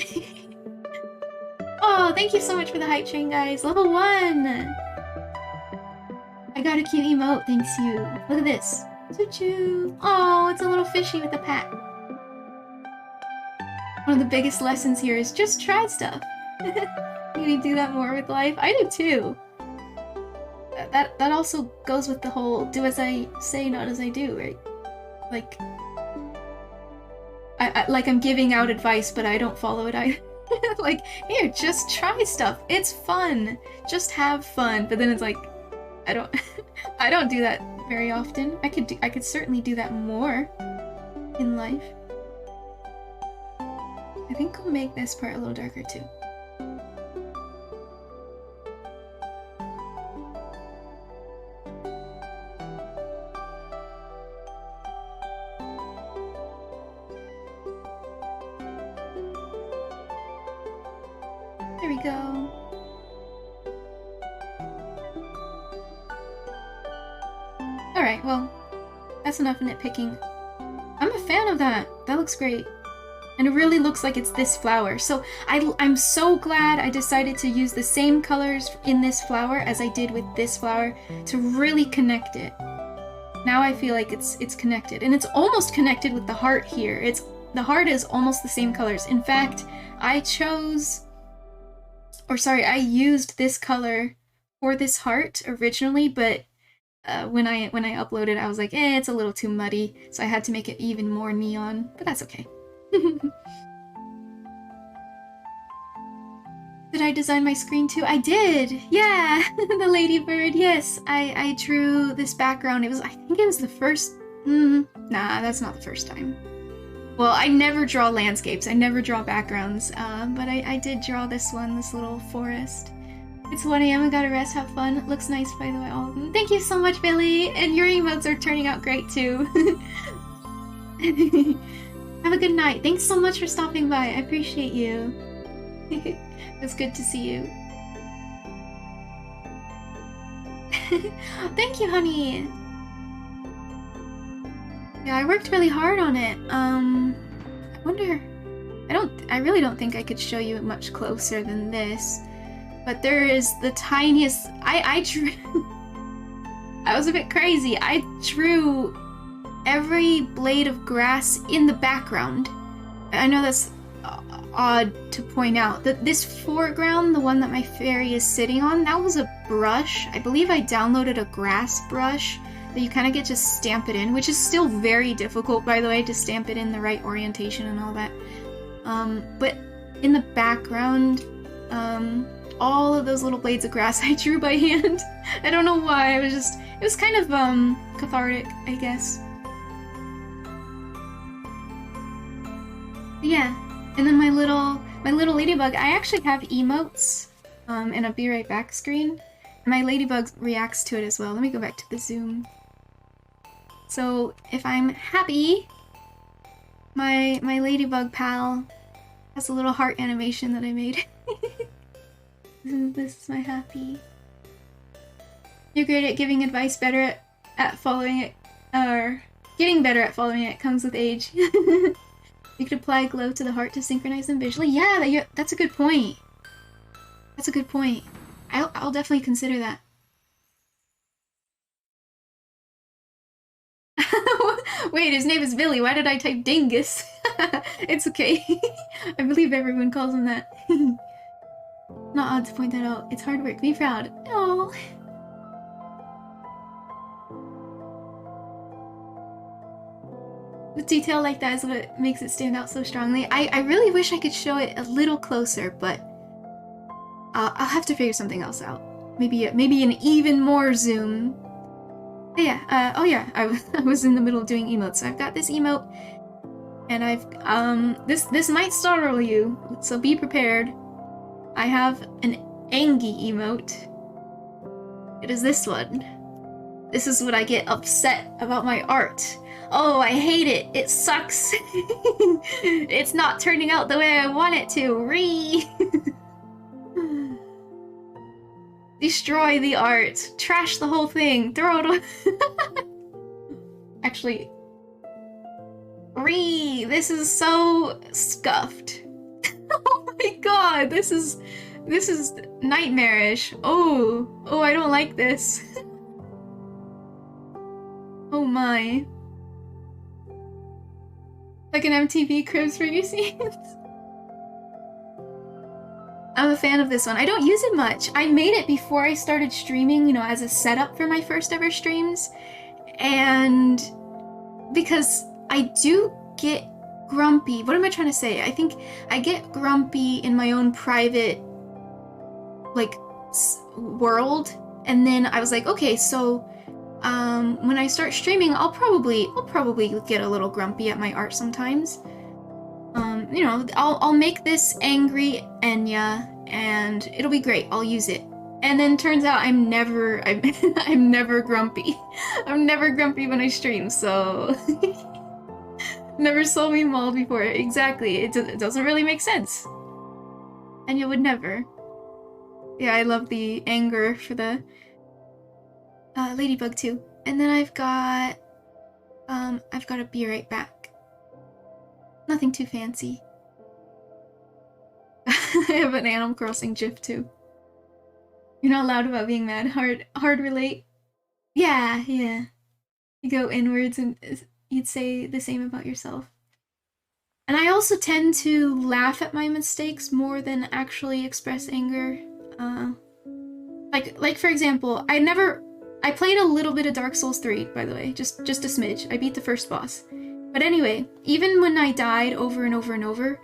[SPEAKER 1] Oh, thank you so much for the hype train, guys. Level 1! I got a cute emote, thanks you. Look at this. Choo-choo. Oh, it's a little fishy with a pat. One of the biggest lessons here is just try stuff. You need to do that more with life. I do too. That also goes with the whole do as I say, not as I do, right? Like, I'm giving out advice, but I don't follow it either. Like, here, just try stuff. It's fun. Just have fun. But then it's like, I don't do that very often. I could certainly do that more in life. I think we'll make this part a little darker too. There we go. Alright, well, that's enough nitpicking. I'm a fan of that. That looks great. And it really looks like it's this flower. So I'm so glad I decided to use the same colors in this flower as I did with this flower to really connect it. Now I feel like it's connected. And it's almost connected with the heart here. The heart is almost the same colors. In fact, I used this color for this heart originally, but when I uploaded, I was like, it's a little too muddy, so I had to make it even more neon, but that's okay. Did I design my screen too? I did! Yeah! The ladybird, yes! I drew this background. I think it was the first... Nah, that's not the first time. Well, I never draw landscapes. I never draw backgrounds, but I did draw this one, this little forest. It's 1 a.m. I gotta rest, have fun. It looks nice, by the way, all of them. Thank you so much, Billy! And your emotes are turning out great, too. Have a good night. Thanks so much for stopping by. I appreciate you. It's good to see you. Thank you, honey! Yeah, I worked really hard on it. I wonder... I really don't think I could show you much closer than this. But there is the tiniest... I drew... I was a bit crazy. I drew every blade of grass in the background. I know that's odd to point out. That this foreground, the one that my fairy is sitting on, that was a brush. I believe I downloaded a grass brush that you kind of get to stamp it in, which is still very difficult, by the way, to stamp it in the right orientation and all that. But in the background, all of those little blades of grass I drew by hand. I don't know why, it was kind of, cathartic, I guess. Yeah, and then my little ladybug, I actually have emotes, and a be right back screen. And my ladybug reacts to it as well. Let me go back to the zoom. So, if I'm happy, my ladybug pal has a little heart animation that I made. This is my happy. You're great at giving advice, better at following it, or getting better at following it comes with age. You could apply glow to the heart to synchronize them visually. Yeah, that's a good point. That's a good point. I'll definitely consider that. Wait, his name is Billy. Why did I type dingus? It's okay. I believe everyone calls him that. Not odd to point that out. It's hard work. Be proud. Oh. The detail like that is what makes it stand out so strongly. I really wish I could show it a little closer, but I'll have to figure something else out. Maybe an even more zoom. But yeah. Oh yeah. I was in the middle of doing emotes, so I've got this emote, and I've this might startle you, so be prepared. I have an Angie emote. It is this one. This is when I get upset about my art. Oh, I hate it. It sucks. It's not turning out the way I want it to. Destroy the art. Trash the whole thing. Throw it away. Actually, this is so scuffed. Oh my god, this is nightmarish. Oh, I don't like this. Oh my. Like an MTV Cribs for your scenes. I'm a fan of this one. I don't use it much. I made it before I started streaming, you know, as a setup for my first ever streams. And because I do get grumpy. What am I trying to say? I think I get grumpy in my own private, like, world. And then I was like, okay, so when I start streaming, I'll probably get a little grumpy at my art sometimes. You know, I'll make this angry Enya, and it'll be great. I'll use it. And then turns out I'm never grumpy. I'm never grumpy when I stream, so never saw me mauled before. Exactly. It doesn't really make sense. Enya would never. Yeah, I love the anger for the ladybug too. And then I've got a be right back. Nothing too fancy. I have an Animal Crossing gif too. You're not loud about being mad. Hard relate. Yeah. You go inwards and you'd say the same about yourself. And I also tend to laugh at my mistakes more than actually express anger. Like for example, I played a little bit of Dark Souls 3, by the way, just a smidge. I beat the first boss. But anyway, even when I died over and over and over,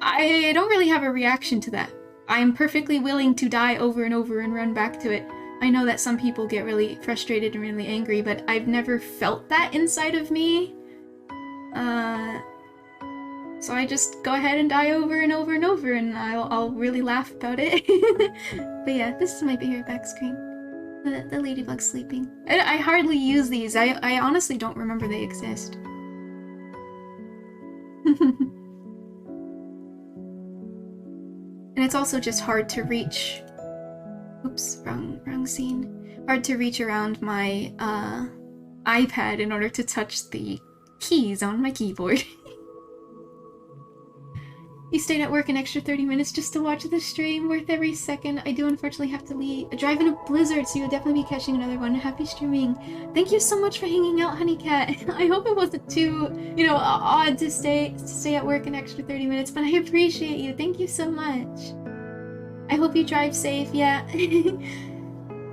[SPEAKER 1] I don't really have a reaction to that. I'm perfectly willing to die over and over and run back to it. I know that some people get really frustrated and really angry, but I've never felt that inside of me. So I just go ahead and die over and over and over, and I'll really laugh about it. But yeah, this is my favorite back screen. The ladybug's sleeping. I hardly use these. I honestly don't remember they exist. And it's also just hard to reach. Oops, wrong scene. Hard to reach around my iPad in order to touch the keys on my keyboard. You stayed at work an extra 30 minutes just to watch the stream. Worth every second. I do unfortunately have to leave. Drive in a blizzard, so you'll definitely be catching another one. Happy streaming. Thank you so much for hanging out, Honeycat. I hope it wasn't too, odd to stay at work an extra 30 minutes, but I appreciate you. Thank you so much. I hope you drive safe, yeah.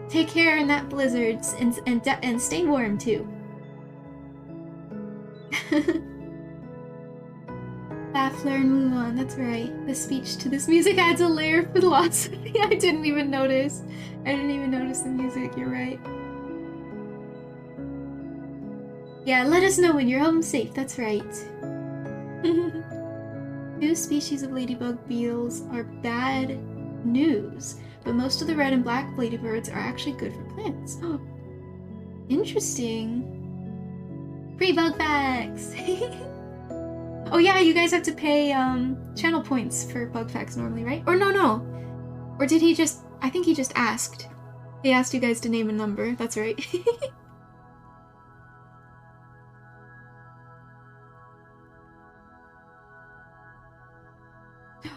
[SPEAKER 1] Take care in that blizzard, and stay warm too. Laugh, learn, move on. That's right. The speech to this music adds a layer of philosophy. I didn't even notice. I didn't even notice the music. You're right. Yeah, let us know when you're home safe. That's right. 2 species of ladybug beetles are bad news, but most of the red and black ladybirds are actually good for plants. Oh, interesting. Free bug facts. Oh yeah, you guys have to pay channel points for bug facts normally, right? Or no. Or did he just... I think he just asked. He asked you guys to name a number. That's right.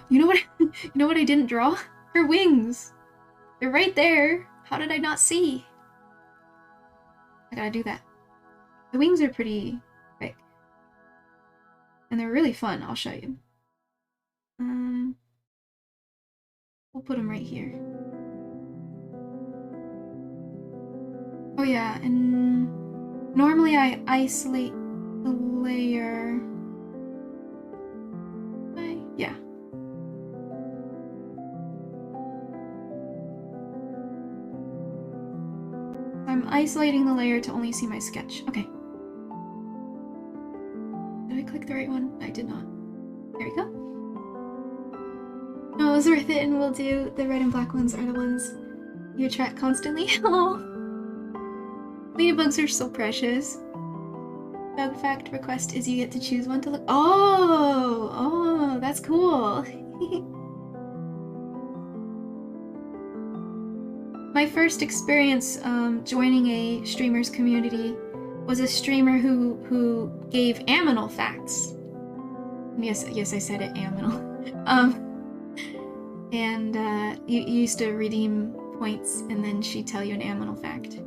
[SPEAKER 1] You know what I didn't draw? Her wings. They're right there. How did I not see? I gotta do that. The wings are pretty big. And they're really fun. I'll show you. We'll put them right here. Oh yeah, and normally I isolate the layer. Yeah. I'm isolating the layer to only see my sketch. Okay. Did I click the right one? I did not. There we go. No, it was worth it, and we'll do the red and black ones are the ones you attract constantly. Oh, ladybugs are so precious. Bug fact request is you get to choose one to look. Oh, that's cool. My first experience joining a streamer's community was a streamer who gave aminal facts. Yes, I said it, aminal. You used to redeem points, and then she'd tell you an aminal fact.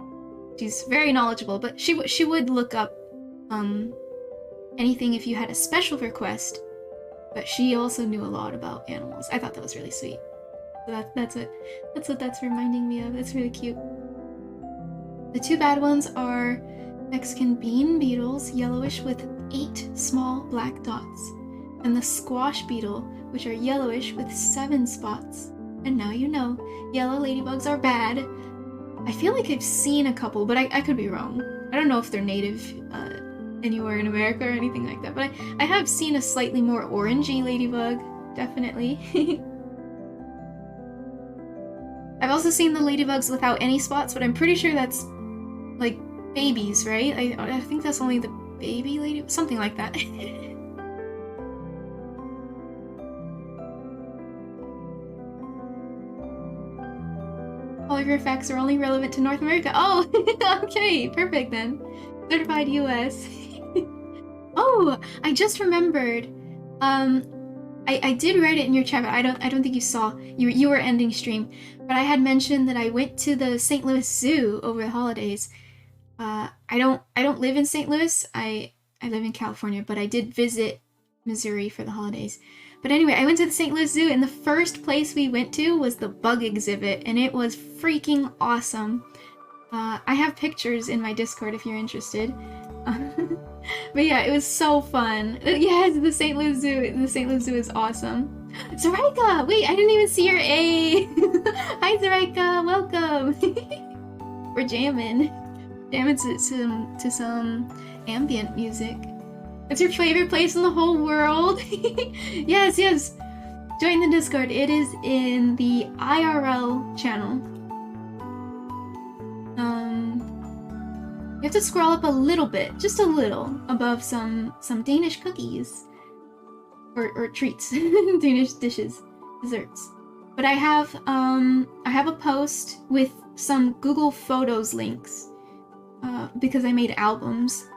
[SPEAKER 1] She's very knowledgeable, but she would look up anything if you had a special request. But she also knew a lot about animals. I thought that was really sweet. So that's what that's reminding me of. It's really cute. The 2 bad ones are Mexican bean beetles, yellowish with 8 small black dots, and the squash beetle, which are yellowish with 7 spots. And now you know, yellow ladybugs are bad. I feel like I've seen a couple, but I could be wrong. I don't know if they're native anywhere in America or anything like that, but I have seen a slightly more orangey ladybug, definitely. I've also seen the ladybugs without any spots, but I'm pretty sure that's like babies, right? I think that's only the baby lady, something like that. All of your facts are only relevant to North America. Oh, okay, perfect then. Certified US. Oh, I just remembered. I did write it in your chat, but I don't think you saw. You were ending stream, but I had mentioned that I went to the St. Louis Zoo over the holidays. I don't live in St. Louis. I live in California, but I did visit Missouri for the holidays. But anyway, I went to the St. Louis Zoo, and the first place we went to was the bug exhibit, and it was freaking awesome. I have pictures in my Discord if you're interested. But yeah, it was so fun. Yes, the St. Louis Zoo. The St. Louis Zoo is awesome. Zoraika! Wait, I didn't even see your A! Hi, Zoraika! Welcome! We're jamming. Jamming to some ambient music. It's your favorite place in the whole world. Yes, yes. Join the Discord. It is in the IRL channel. You have to scroll up a little bit, just a little, above some Danish cookies. Or treats. Danish dishes. Desserts. But I have a post with some Google Photos links. Because I made albums.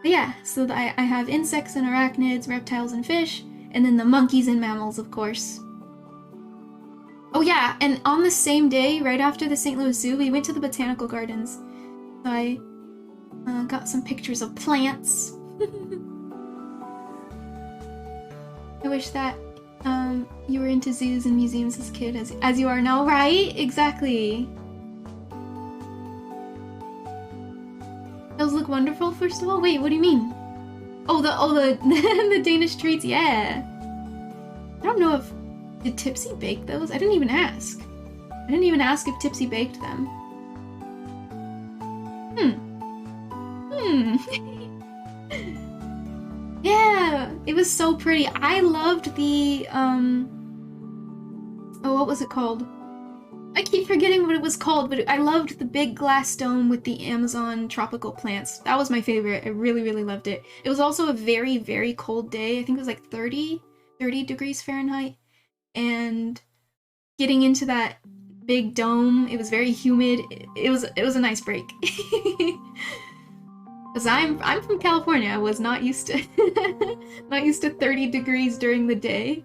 [SPEAKER 1] But yeah, so I have insects and arachnids, reptiles and fish, and then the monkeys and mammals, of course. Oh yeah, and on the same day, right after the St. Louis Zoo, we went to the botanical gardens. So I got some pictures of plants. I wish that you were into zoos and museums as a kid, as you are now, right? Exactly. Those look wonderful, first of all. Wait, what do you mean? Oh, the the Danish treats, yeah. I don't know if... Did Tipsy bake those? I didn't even ask. I didn't even ask if Tipsy baked them. Yeah, it was so pretty. I loved the, oh, what was it called? I keep forgetting what it was called, but I loved the big glass dome with the Amazon tropical plants. That was my favorite. I really, really loved it. It was also a very, very cold day. I think it was like 30 degrees Fahrenheit. And getting into that big dome, it was very humid. It was a nice break. Because I'm from California. I was not used to not used to 30 degrees during the day.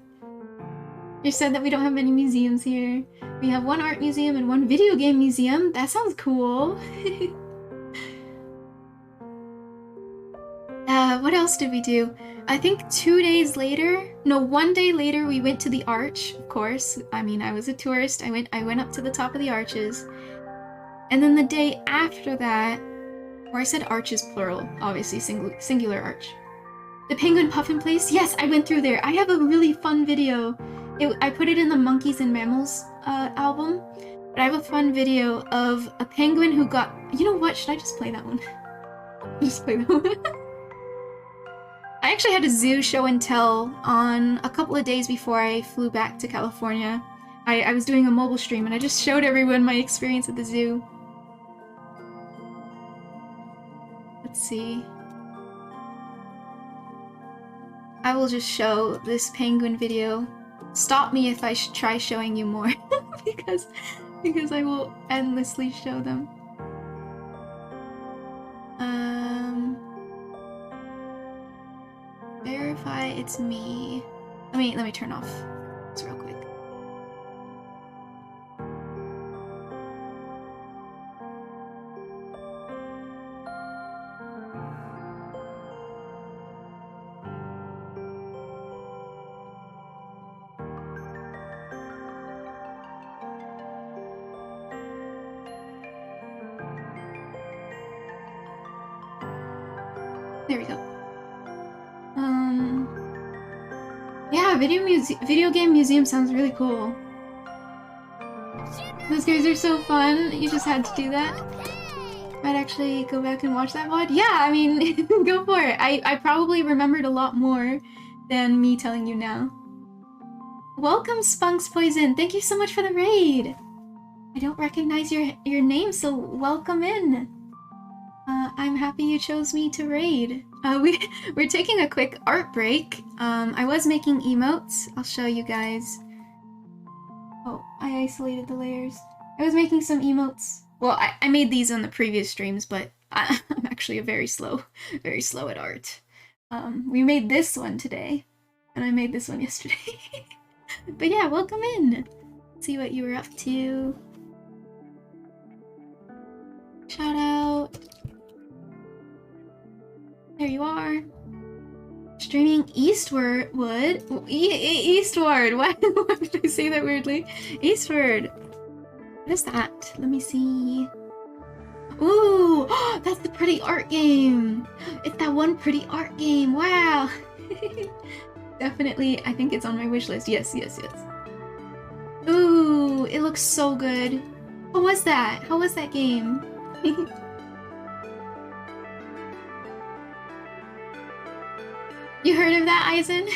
[SPEAKER 1] You said that we don't have many museums here. We have one art museum and one video game museum. That sounds cool. What else did we do? I think 2 days later, no, 1 day later, we went to the arch, of course. I mean, I was a tourist. I went up to the top of the arches. And then the day after that, or I said arches plural, obviously singular arch. The Penguin Puffin place? Yes, I went through there. I have a really fun video. I put it in the Monkeys and Mammals album. But I have a fun video of a penguin who got... You know what? Should I just play that one? Just play that one. I actually had a zoo show and tell on a couple of days before I flew back to California. I was doing a mobile stream and I just showed everyone my experience at the zoo. Let's see. I will just show this penguin video. Stop me if I try showing you more, because I will endlessly show them. Verify it's me. Let me turn off this real quick. There we go. Yeah, video game museum sounds really cool. Those guys are so fun. You just had to do that. Might actually go back and watch that VOD. Yeah, I mean, go for it. I probably remembered a lot more than me telling you now. Welcome, Spunks Poison. Thank you so much for the raid. I don't recognize your name, so welcome in. I'm happy you chose me to raid. We're taking a quick art break. I was making emotes. I'll show you guys. Oh, I isolated the layers. I was making some emotes. Well, I made these on the previous streams, but I'm actually very slow at art. We made this one today, and I made this one yesterday. But yeah, welcome in. Let's see what you were up to. Shout out. There you are. Streaming Eastward. Eastward. Why did I say that weirdly? Eastward. What is that? Let me see. Ooh, that's the pretty art game. It's that one pretty art game. Wow. Definitely, I think it's on my wish list. Yes. Ooh, it looks so good. How was that? How was that game? You heard of that, Eisen?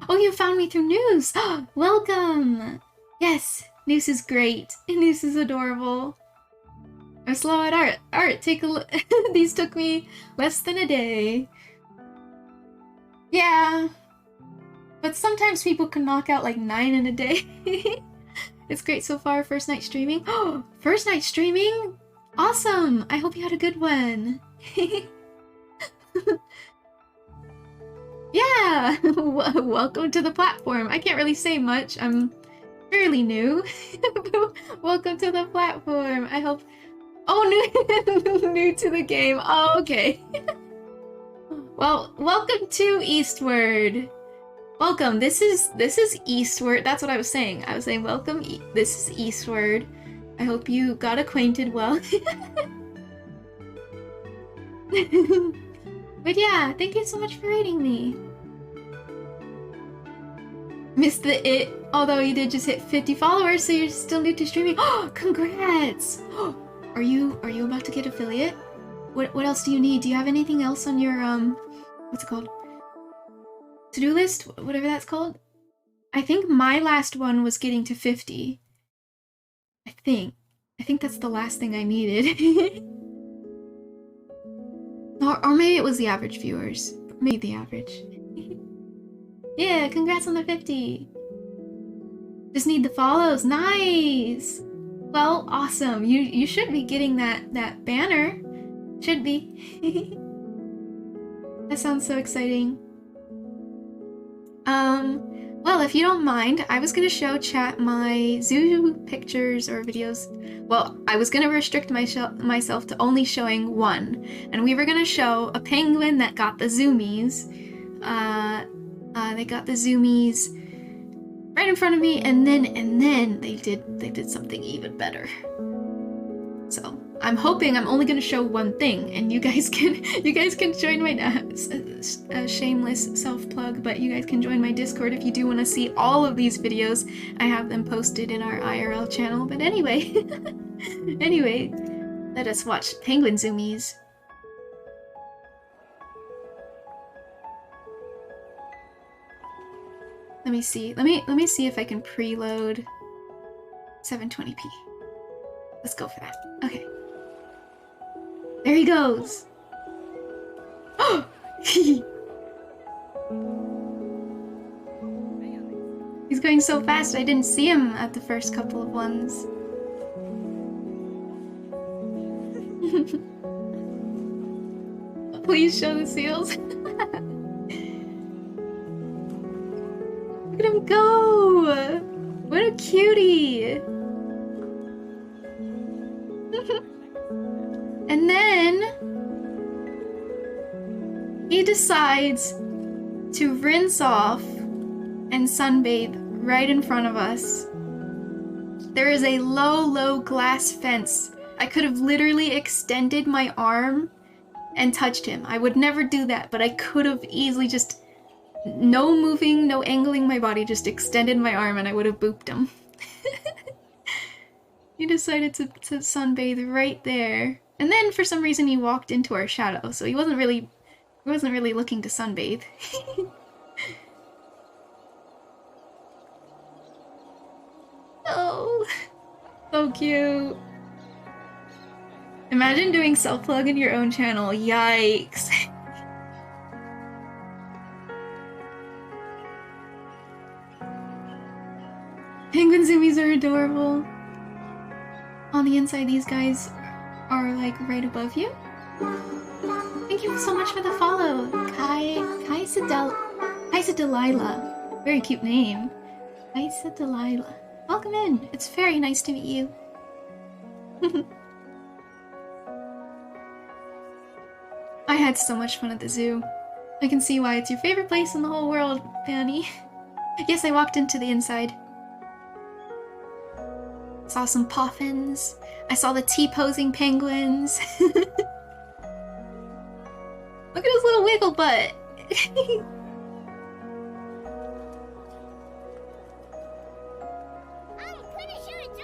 [SPEAKER 1] Oh, you found me through Noose! Welcome! Yes, Noose is great. Noose is adorable. I'm slow at art. Art, take a look. These took me less than a day. Yeah. But sometimes people can knock out like 9 in a day. It's great so far. First night streaming. Oh, first night streaming? Awesome! I hope you had a good one. Yeah! Welcome to the platform. I can't really say much. I'm fairly new. Welcome to the platform. I hope... Oh, new to the game. Oh, okay. Well, welcome to Eastward. Welcome. This is Eastward. That's what I was saying. I was saying welcome. This is Eastward. I hope you got acquainted well. But yeah, thank you so much for rating me. Missed the it, although you did just hit 50 followers, so you're still new to streaming. Oh, congrats! Are you about to get affiliate? What else do you need? Do you have anything else on your what's it called? To-do list? Whatever that's called? I think my last one was getting to 50. I think that's the last thing I needed. Or maybe it was the average viewers. Maybe the average. Yeah, congrats on the 50. Just need the follows. Nice. Well, awesome. You should be getting that banner. Should be. That sounds so exciting. Well, if you don't mind, I was gonna show chat my zoo pictures or videos. Well, I was gonna restrict myself to only showing one, and we were gonna show a penguin that got the zoomies. They got the zoomies right in front of me, and then they did something even better. So I'm hoping I'm only gonna show one thing, and you guys can join my shameless self plug, but you guys can join my Discord if you do want to see all of these videos. I have them posted in our IRL channel. But anyway, let us watch penguin zoomies. Let me see. Let me see if I can preload 720p. Let's go for that. Okay. There he goes. Oh! He's going so fast, I didn't see him at the first couple of ones. Please show the seals. Look at him go! What a cutie! And then he decides to rinse off and sunbathe right in front of us. There is a low glass fence. I could have literally extended my arm and touched him. I would never do that, but I could have easily just, no moving, no angling my body, just extended my arm and I would have booped him. He decided to sunbathe right there. And then for some reason he walked into our shadow, so he wasn't really looking to sunbathe. Oh, so cute. Imagine doing self-plug in your own channel. Yikes. Penguin zoomies are adorable. On the inside, these guys are like right above you. Thank you so much for the follow, Kaisa Delilah. Very cute name. Kaisa Delilah. Welcome in. It's very nice to meet you. I had so much fun at the zoo. I can see why it's your favorite place in the whole world, Fanny. Yes, I walked into the inside. Saw some puffins. I saw the T-posing penguins. Look at his little wiggle butt.
[SPEAKER 2] I'm pretty sure it's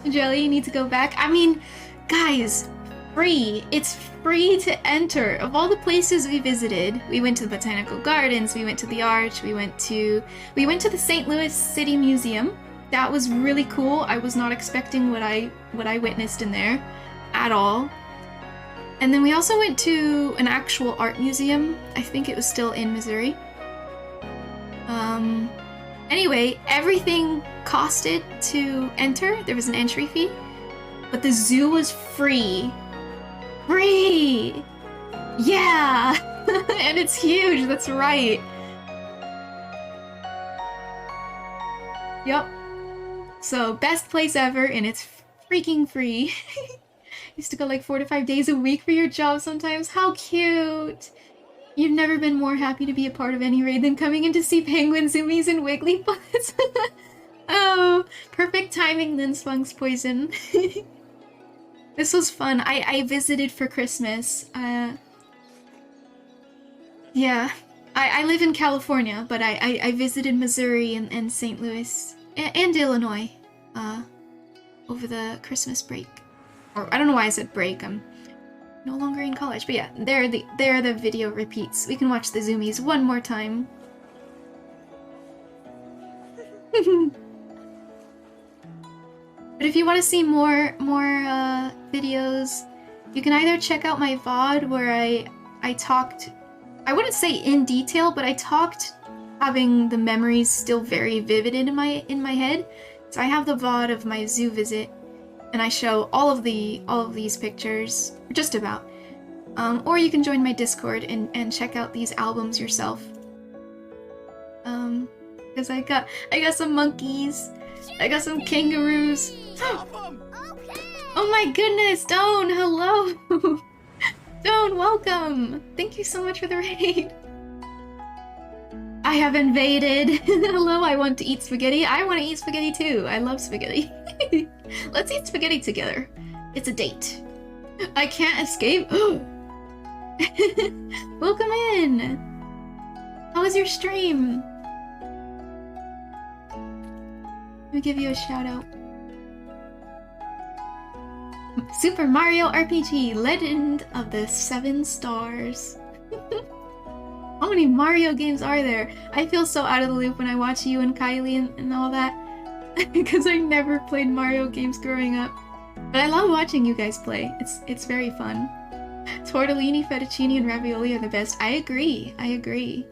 [SPEAKER 2] okay.
[SPEAKER 1] Jelly, you need to go back. I mean, Guys, free. It's free to enter. Of all the places we visited, we went to the Botanical Gardens, we went to the Arch, we went to the St. Louis City Museum. That was really cool. I was not expecting what I witnessed in there at all. And then we also went to an actual art museum. I think it was still in Missouri. Anyway, everything costed to enter. There was an entry fee, but the zoo was free. Free! Yeah! And it's huge, that's right. Yep. So, best place ever, and it's freaking free. Used to go like 4 to 5 days a week for your job sometimes. How cute! You've never been more happy to be a part of any raid than coming in to see penguins, zoomies, and wigglypuffs. Oh, perfect timing then, Spunk's Poison. This was fun. I visited for Christmas. Yeah. I live in California, but I visited Missouri and St. Louis and Illinois over the Christmas break. Or I don't know why I said break. I'm no longer in college, but yeah, there are the video repeats. We can watch the zoomies one more time. But if you want to see more videos, you can either check out my VOD where I talked, I wouldn't say in detail, but I talked having the memories still very vivid in my head. So I have the VOD of my zoo visit, and I show all of these pictures, just about. Or you can join my Discord and check out these albums yourself. Because I got some monkeys, I got some kangaroos. Oh my goodness, Dawn, hello! Dawn, welcome! Thank you so much for the raid. I have invaded. Hello, I want to eat spaghetti. I want to eat spaghetti too. I love spaghetti. Let's eat spaghetti together. It's a date. I can't escape. Welcome in. How was your stream? Let me give you a shout out. Super Mario RPG, Legend of the Seven Stars. How many Mario games are there? I feel so out of the loop when I watch you and Kylie and all that. Because I never played Mario games growing up. But I love watching you guys play. It's very fun. Tortellini, fettuccine, and ravioli are the best. I agree. I agree.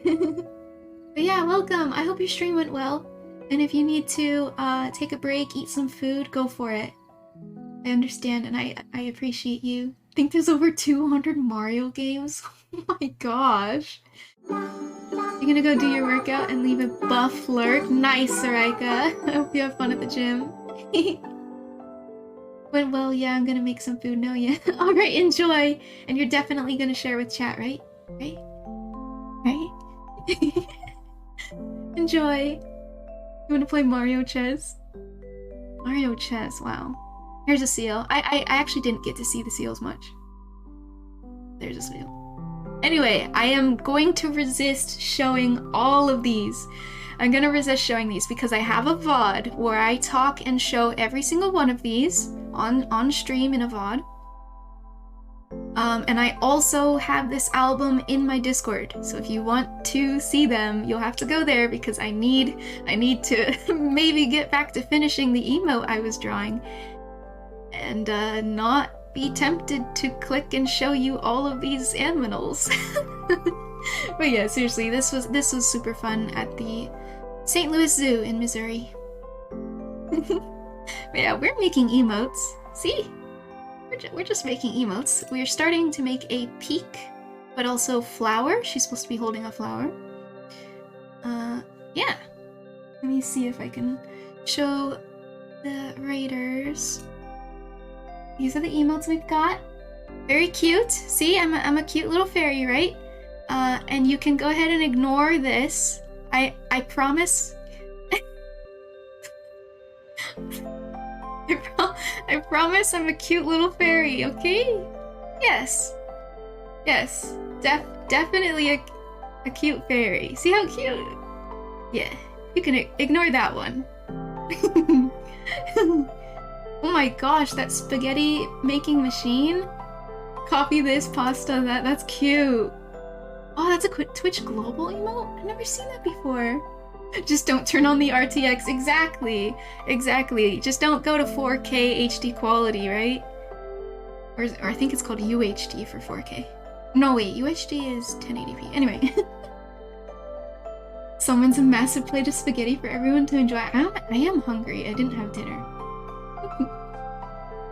[SPEAKER 1] But yeah, welcome. I hope your stream went well. And if you need to take a break, eat some food, go for it. I understand and I appreciate you. I think there's over 200 Mario games. Oh my gosh. You're gonna go do your workout and leave a buff lurk? Nice, Sarika. I hope you have fun at the gym. Went well, yeah, I'm gonna make some food, no, yeah. Alright, enjoy. And you're definitely gonna share with chat, right? Right? Right? Enjoy. You wanna play Mario Chess? Mario Chess, wow. Here's a seal. I actually didn't get to see the seals much. There's a seal. Anyway, I am going to resist showing all of these. I'm gonna resist showing these because I have a VOD where I talk and show every single one of these on stream in a VOD. And I also have this album in my Discord, so if you want to see them, you'll have to go there because I need to maybe get back to finishing the emote I was drawing and not be tempted to click and show you all of these animals. But yeah, seriously, this was super fun at the St. Louis Zoo in Missouri. But yeah, we're making emotes. See? We're just making emotes. We're starting to make a peak, but also flower. She's supposed to be holding a flower. Yeah. Let me see if I can show the raiders. These are the emotes we've got. Very cute. See, I'm a cute little fairy, right? And you can go ahead and ignore this. I promise. I promise I'm a cute little fairy, okay? Yes. Yes. Definitely a cute fairy. See how cute? Yeah. You can ignore that one. Oh my gosh, that spaghetti making machine. Copy this, pasta that. That's cute. Oh, that's a Twitch global emote? I've never seen that before. Just don't turn on the RTX. Exactly. Exactly. Just don't go to 4K HD quality, right? Or I think it's called UHD for 4K. No, wait. UHD is 1080p. Anyway. Someone's a massive plate of spaghetti for everyone to enjoy. I am hungry. I didn't have dinner.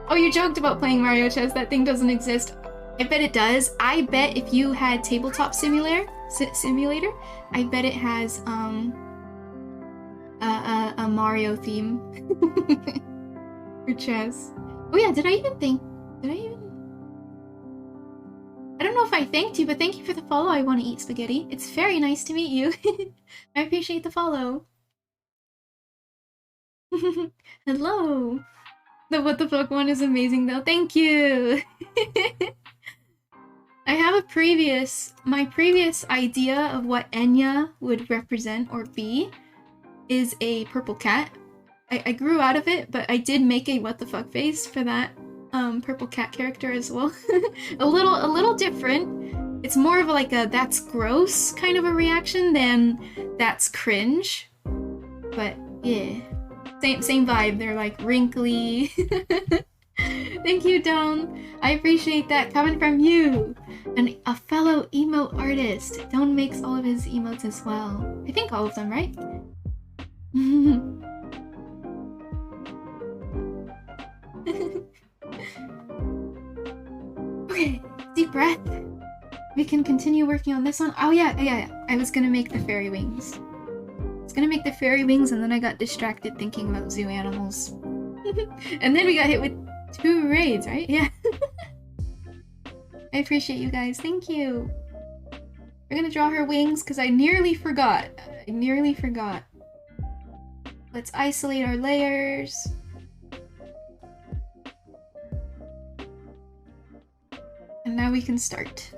[SPEAKER 1] Oh, you joked about playing Mario Chess. That thing doesn't exist. I bet it does. I bet if you had Tabletop Simulator, I bet it has a Mario theme for chess. Oh yeah, did I don't know if I thanked you, but thank you for the follow. I want to eat spaghetti. It's very nice to meet you. I appreciate the follow. Hello. The what the fuck one is amazing though. Thank you. I have my previous idea of what Enya would represent or be is a purple cat. I grew out of it, but I did make a what the fuck face for that purple cat character as well. a little different. It's more of like a that's gross kind of a reaction than that's cringe. But yeah. Same vibe. They're like wrinkly. Thank you, Don. I appreciate that coming from you. And a fellow emote artist. Don makes all of his emotes as well. I think all of them, right? Okay, deep breath. We can continue working on this one. Oh yeah. I was gonna make the fairy wings. And then I got distracted thinking about zoo animals. And then we got hit with 2 raids, right? Yeah. I appreciate you guys. Thank you. We're gonna draw her wings because I nearly forgot. Let's isolate our layers. And now we can start.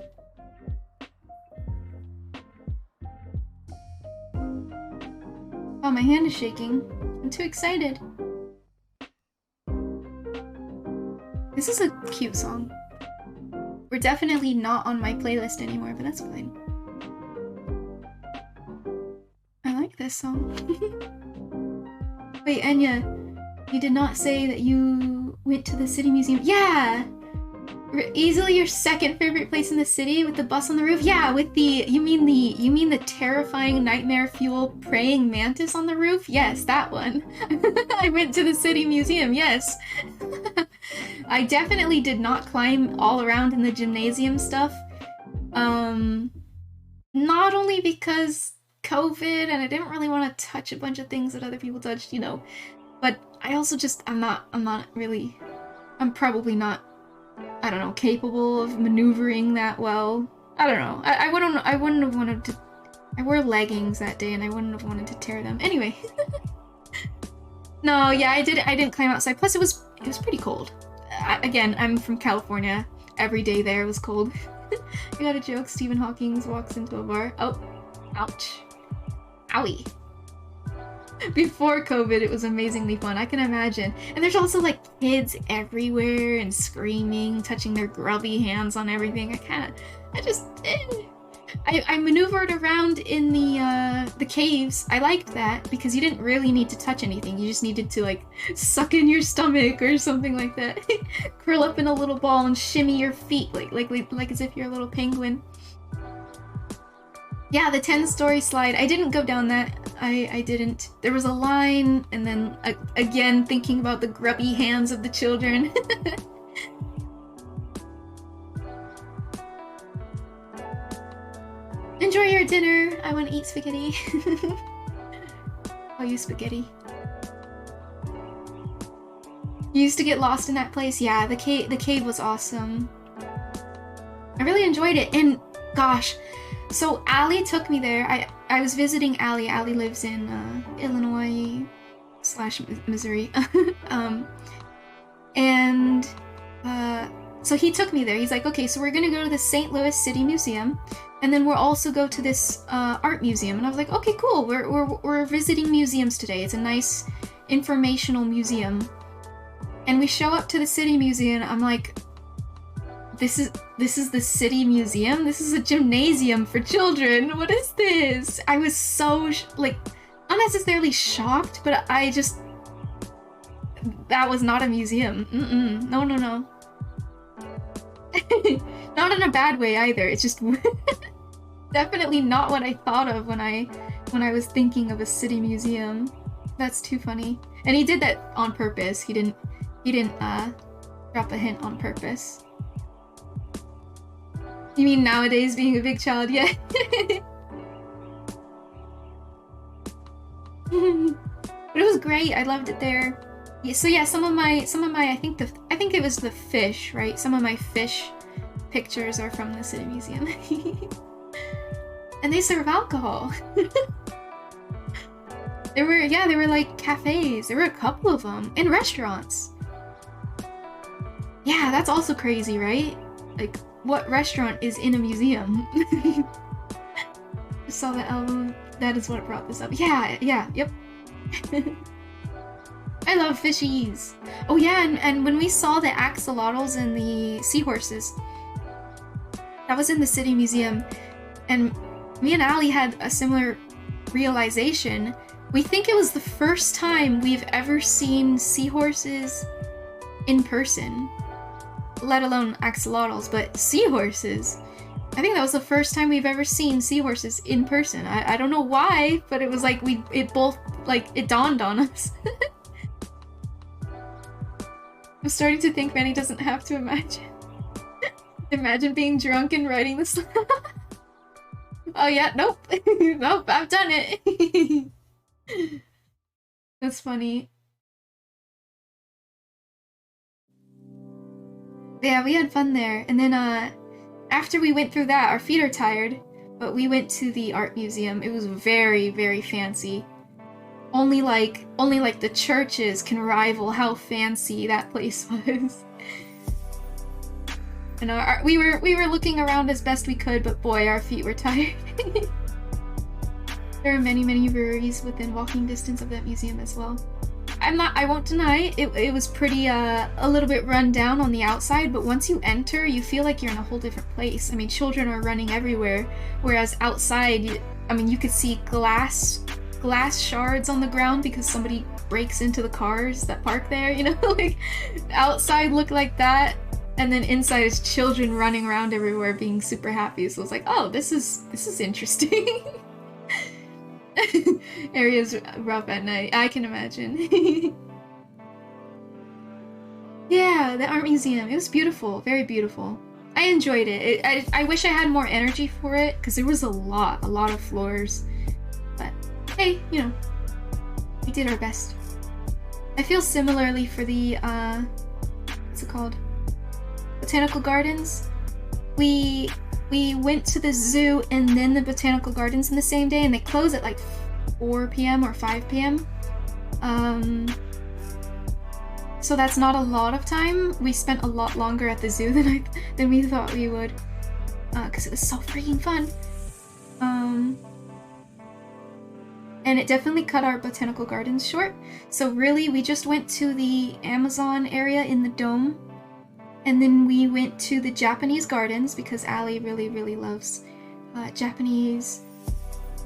[SPEAKER 1] Oh, my hand is shaking. I'm too excited. This is a cute song. We're definitely not on my playlist anymore, but that's fine. I like this song. Wait, Enya, you did not say that you went to the City Museum. Yeah! Easily your second favorite place in the city with the bus on the roof. Yeah, with the you mean the terrifying nightmare fuel praying mantis on the roof? Yes, that one. I went to the City Museum. Yes. I definitely did not climb all around in the gymnasium stuff. Not only because COVID and I didn't really want to touch a bunch of things that other people touched, you know, but I also just I'm probably not, I don't know, capable of maneuvering that well. I don't know. I wouldn't have wanted to. I wore leggings that day and I wouldn't have wanted to tear them. Anyway. No, yeah, I didn't climb outside. Plus it was pretty cold. Again, I'm from California. Every day there was cold. I got a joke. Stephen Hawking walks into a bar. Oh, ouch. Owie. Before COVID, it was amazingly fun. I can imagine. And there's also like kids everywhere and screaming, touching their grubby hands on everything. I maneuvered around in the caves. I liked that because you didn't really need to touch anything. You just needed to like suck in your stomach or something like that. Curl up in a little ball and shimmy your feet like as if you're a little penguin. Yeah, the 10-story slide. I didn't go down that. I didn't. There was a line, and then again thinking about the grubby hands of the children. Enjoy your dinner. I want to eat spaghetti. I'll use spaghetti. You used to get lost in that place? Yeah, the cave was awesome. I really enjoyed it, and gosh, so Allie took me there. I was visiting Allie. Allie lives in Illinois / Missouri. So he took me there. He's like, okay, so we're gonna go to the St. Louis City Museum, and then we'll also go to this art museum. And I was like, okay, cool. We're visiting museums today. It's a nice informational museum. And we show up to the city museum. I'm like, this is the city museum? This is a gymnasium for children. What is this? I was so like unnecessarily shocked, but I just, that was not a museum. No, no, no. Not in a bad way either. It's just definitely not what I thought of when I was thinking of a city museum. That's too funny. And he did that on purpose. He didn't drop a hint on purpose. You mean nowadays being a big child? Yeah. But it was great. I loved it there. Yeah, so yeah, some of my I think it was the fish, right? Some of my fish pictures are from the city museum. And they serve alcohol. There were like cafes. There were a couple of them, and restaurants. Yeah, that's also crazy, right? Like, what restaurant is in a museum? I saw that album. That is what brought this up. Yeah, yep. I love fishies. Oh yeah, and when we saw the axolotls and the seahorses, that was in the city museum, and me and Ali had a similar realization. We think it was the first time we've ever seen seahorses in person, let alone axolotls, but seahorses. I think that was the first time we've ever seen seahorses in person. I don't know why, but it was like it dawned on us. I'm starting to think Manny doesn't have to imagine. Imagine being drunk and writing this. Oh yeah, nope. Nope, I've done it. That's funny. Yeah, we had fun there. And then after we went through that, our feet are tired, but we went to the art museum. It was very, very fancy. Only like the churches can rival how fancy that place was. And we were looking around as best we could, but boy, our feet were tired. There are many, many breweries within walking distance of that museum as well. I won't deny it was pretty a little bit run down on the outside, but once you enter, you feel like you're in a whole different place. I mean, children are running everywhere, whereas outside, you could see glass shards on the ground because somebody breaks into the cars that park there, you know? Like, outside looked like that, and then inside is children running around everywhere being super happy. So it's like, oh, this is interesting. Area's rough at night, I can imagine. Yeah, the art museum. It was beautiful, very beautiful. I enjoyed it. I wish I had more energy for it, because there was a lot of floors. But hey, you know, we did our best. I feel similarly for the, what's it called? Botanical Gardens. We went to the zoo and then the Botanical Gardens in the same day, and they close at like 4 p.m. or 5 p.m. So that's not a lot of time. We spent a lot longer at the zoo than we thought we would, because it was so freaking fun. And it definitely cut our Botanical Gardens short. So really, we just went to the Amazon area in the dome. And then we went to the Japanese gardens because Ali really, really loves Japanese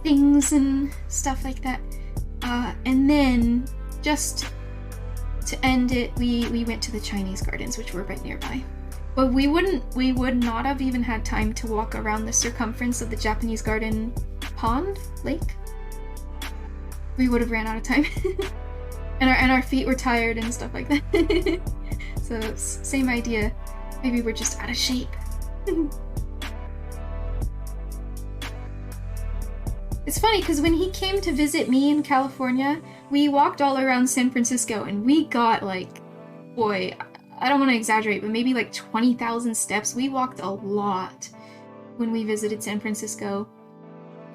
[SPEAKER 1] things and stuff like that. And then, just to end it, we went to the Chinese gardens, which were right nearby. But we would not have even had time to walk around the circumference of the Japanese garden pond, lake. We would have ran out of time. and our feet were tired and stuff like that. So, same idea. Maybe we're just out of shape. It's funny, because when he came to visit me in California, we walked all around San Francisco, and we got, like, boy, I don't want to exaggerate, but maybe like 20,000 steps. We walked a lot when we visited San Francisco.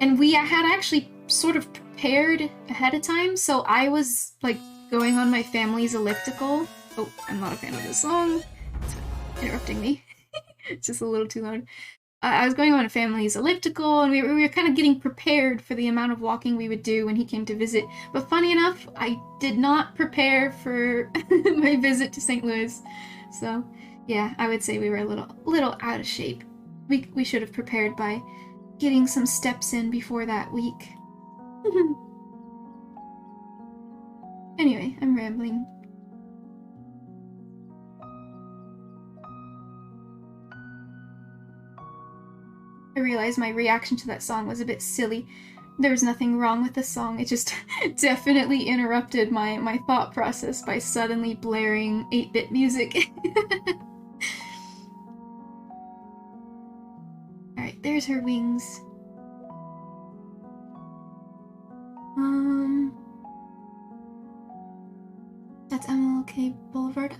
[SPEAKER 1] And we had actually sort of prepared ahead of time, so I was, like, going on my family's elliptical. Oh, I'm not a fan of this song. It's interrupting me. It's just a little too loud. I was going on a family's elliptical, and we were kind of getting prepared for the amount of walking we would do when he came to visit. But funny enough, I did not prepare for my visit to St. Louis. So, yeah, I would say we were a little out of shape. We should have prepared by getting some steps in before that week. Anyway, I'm rambling. I realized my reaction to that song was a bit silly. There was nothing wrong with the song, it just definitely interrupted my thought process by suddenly blaring 8-bit music. Alright, there's her wings. That's MLK Boulevard.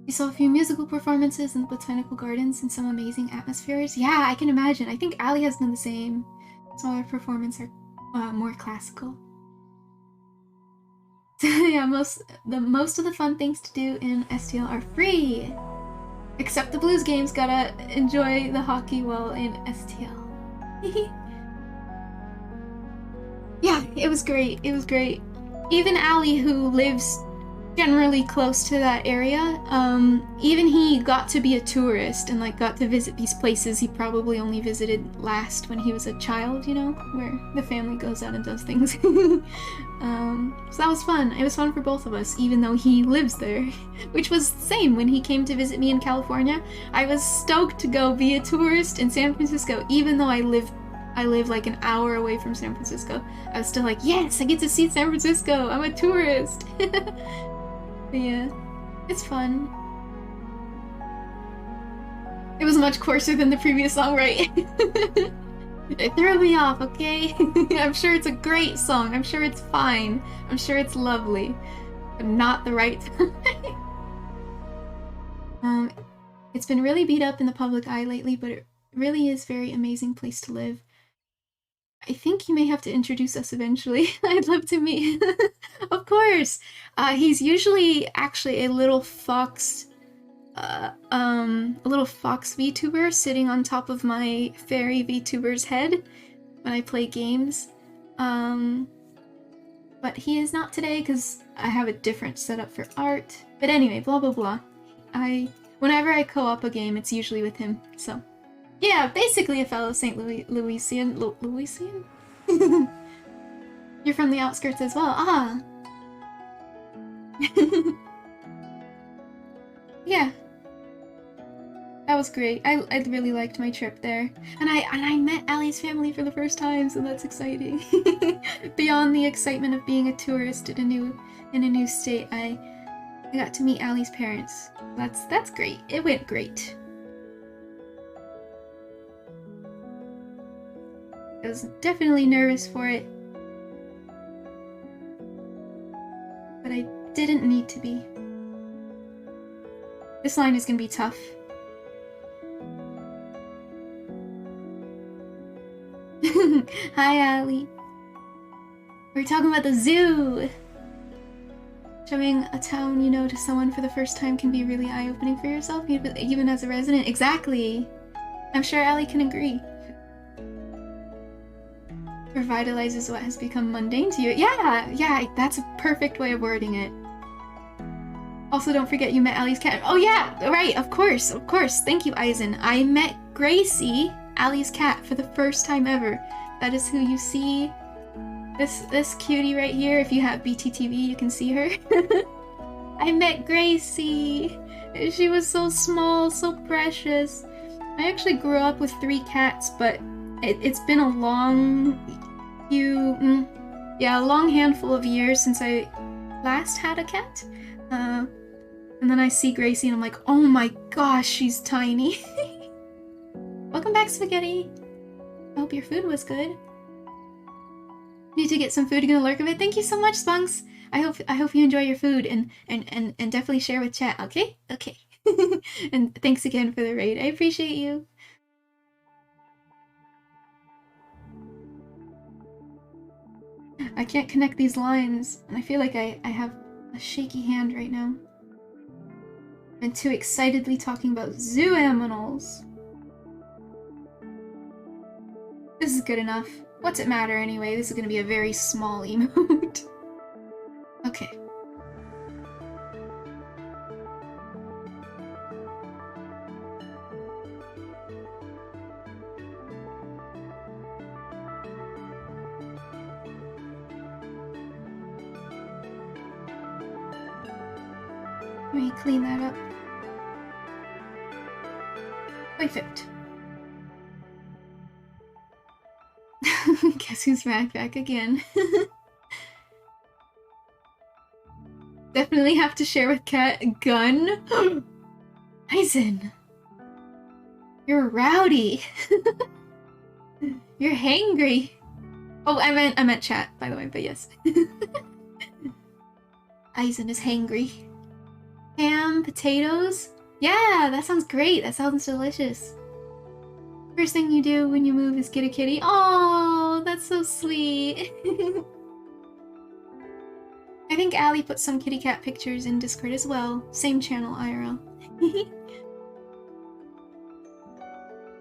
[SPEAKER 1] You saw a few musical performances in the Botanical Gardens and some amazing atmospheres. Yeah, I can imagine. I think Ali has done the same. Some of her performances are more classical. Yeah, most of the fun things to do in STL are free. Except the blues games, gotta enjoy the hockey while in STL. Yeah, it was great. It was great. Even Ali, who lives generally close to that area, even he got to be a tourist and like got to visit these places he probably only visited last when he was a child, you know, where the family goes out and does things. So that was fun. It was fun for both of us, even though he lives there, which was the same when he came to visit me in California. I was stoked to go be a tourist in San Francisco, even though I live like an hour away from San Francisco. I was still like, yes, I get to see San Francisco. I'm a tourist. But yeah, it's fun. It was much coarser than the previous song, right? It threw me off, okay? I'm sure it's a great song. I'm sure it's fine. I'm sure it's lovely. But not the right time. It's been really beat up in the public eye lately, but it really is a very amazing place to live. I think you may have to introduce us eventually. I'd love to meet. Of course. He's usually actually a little fox VTuber sitting on top of my fairy VTuber's head when I play games. But he is not today because I have a different setup for art. But anyway, blah blah blah. Whenever I co-op a game, it's usually with him, so. Yeah, basically a fellow St. Louisian. Louisian? You're from the outskirts as well. Ah. Yeah. That was great. I really liked my trip there. And I met Ali's family for the first time, so that's exciting. Beyond the excitement of being a tourist in a new state, I got to meet Ali's parents. That's great. It went great. I was definitely nervous for it, but I didn't need to be. This line is gonna be tough. Hi, Ali. We're talking about the zoo. Showing a town you know to someone for the first time can be really eye-opening for yourself, even as a resident. Exactly. I'm sure Ali can agree. Revitalizes what has become mundane to you. Yeah, that's a perfect way of wording it. Also, don't forget you met Ali's cat. Oh yeah, right, of course. Thank you, Eisen. I met Gracie, Ali's cat, for the first time ever. That is who you see. This cutie right here. If you have BTTV, you can see her. I met Gracie. She was so small, so precious. I actually grew up with 3 cats, but it's been a long handful of years since I last had a cat. And then I see Gracie and I'm like, oh my gosh, she's tiny. Welcome back, Spaghetti. I hope your food was good. Need to get some food. You're gonna lurk a bit. Thank you so much, Spunks. I hope you enjoy your food and definitely share with chat. Okay. And thanks again for the raid. I appreciate you. I can't connect these lines, and I feel like I have a shaky hand right now. I'm too excitedly talking about zoo animals. good enough. What's it matter anyway? This is gonna be a very small emote. Okay. Let me clean that up. Perfect. Guess who's back again? Definitely have to share with Cat a gun. Aizen, you're rowdy. You're hangry. Oh, I meant chat, by the way, but yes. Aizen is hangry. Ham, potatoes? Yeah, that sounds great. That sounds delicious. First thing you do when you move is get a kitty. Oh, that's so sweet. I think Allie put some kitty cat pictures in Discord as well. Same channel, IRL.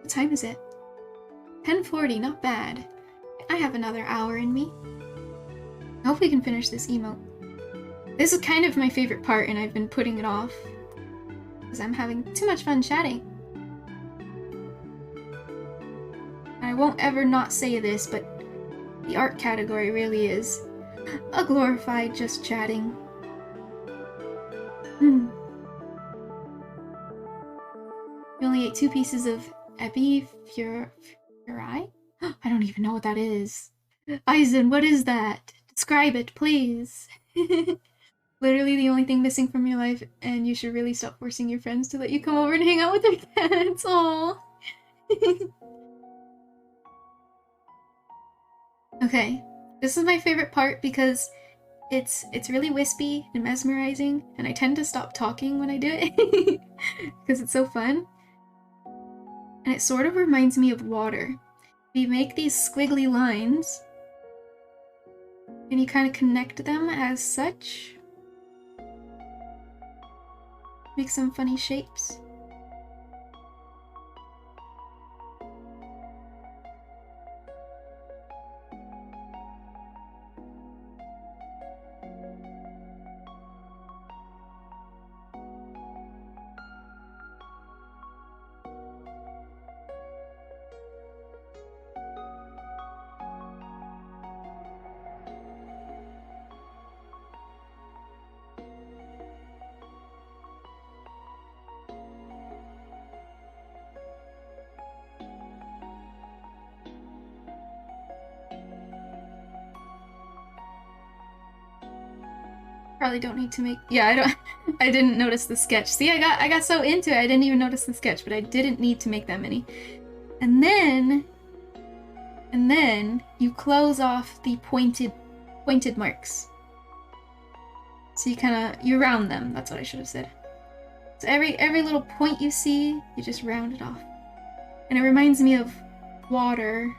[SPEAKER 1] What time is it? 10:40, not bad. I have another hour in me. I hope we can finish this emote. This is kind of my favorite part and I've been putting it off. Because I'm having too much fun chatting. I won't ever not say this, but the art category really is a glorified just chatting. You only ate 2 pieces of epifuri? I don't even know what that is. Aizen, what is that? Describe it, please. Literally the only thing missing from your life, and you should really stop forcing your friends to let you come over and hang out with their cats. Aww. Okay, this is my favorite part because it's really wispy and mesmerizing, and I tend to stop talking when I do it because it's so fun. And it sort of reminds me of water. You make these squiggly lines, and you kind of connect them as such. Make some funny shapes. Probably don't need to make. Yeah, I didn't notice the sketch. See, I got so into it, I didn't even notice the sketch, but I didn't need to make that many. And then you close off the pointed marks. So you round them. That's what I should have said. So every little point you see, you just round it off. And it reminds me of water.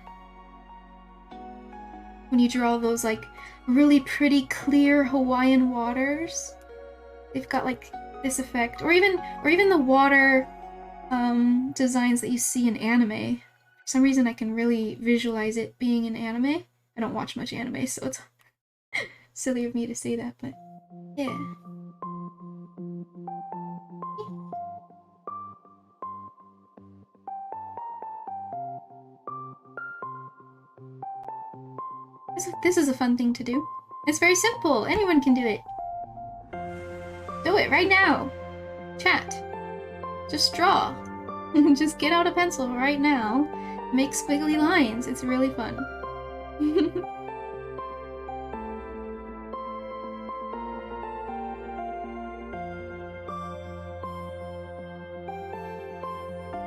[SPEAKER 1] When you draw those like really pretty clear Hawaiian waters, they've got like this effect, or even the water designs that you see in anime. For some reason I can really visualize it being in anime. I don't watch much anime, so it's silly of me to say that, but yeah. This is a fun thing to do. It's very simple. Anyone can do it. Do it right now. Chat. Just draw. Just get out a pencil right now. Make squiggly lines. It's really fun.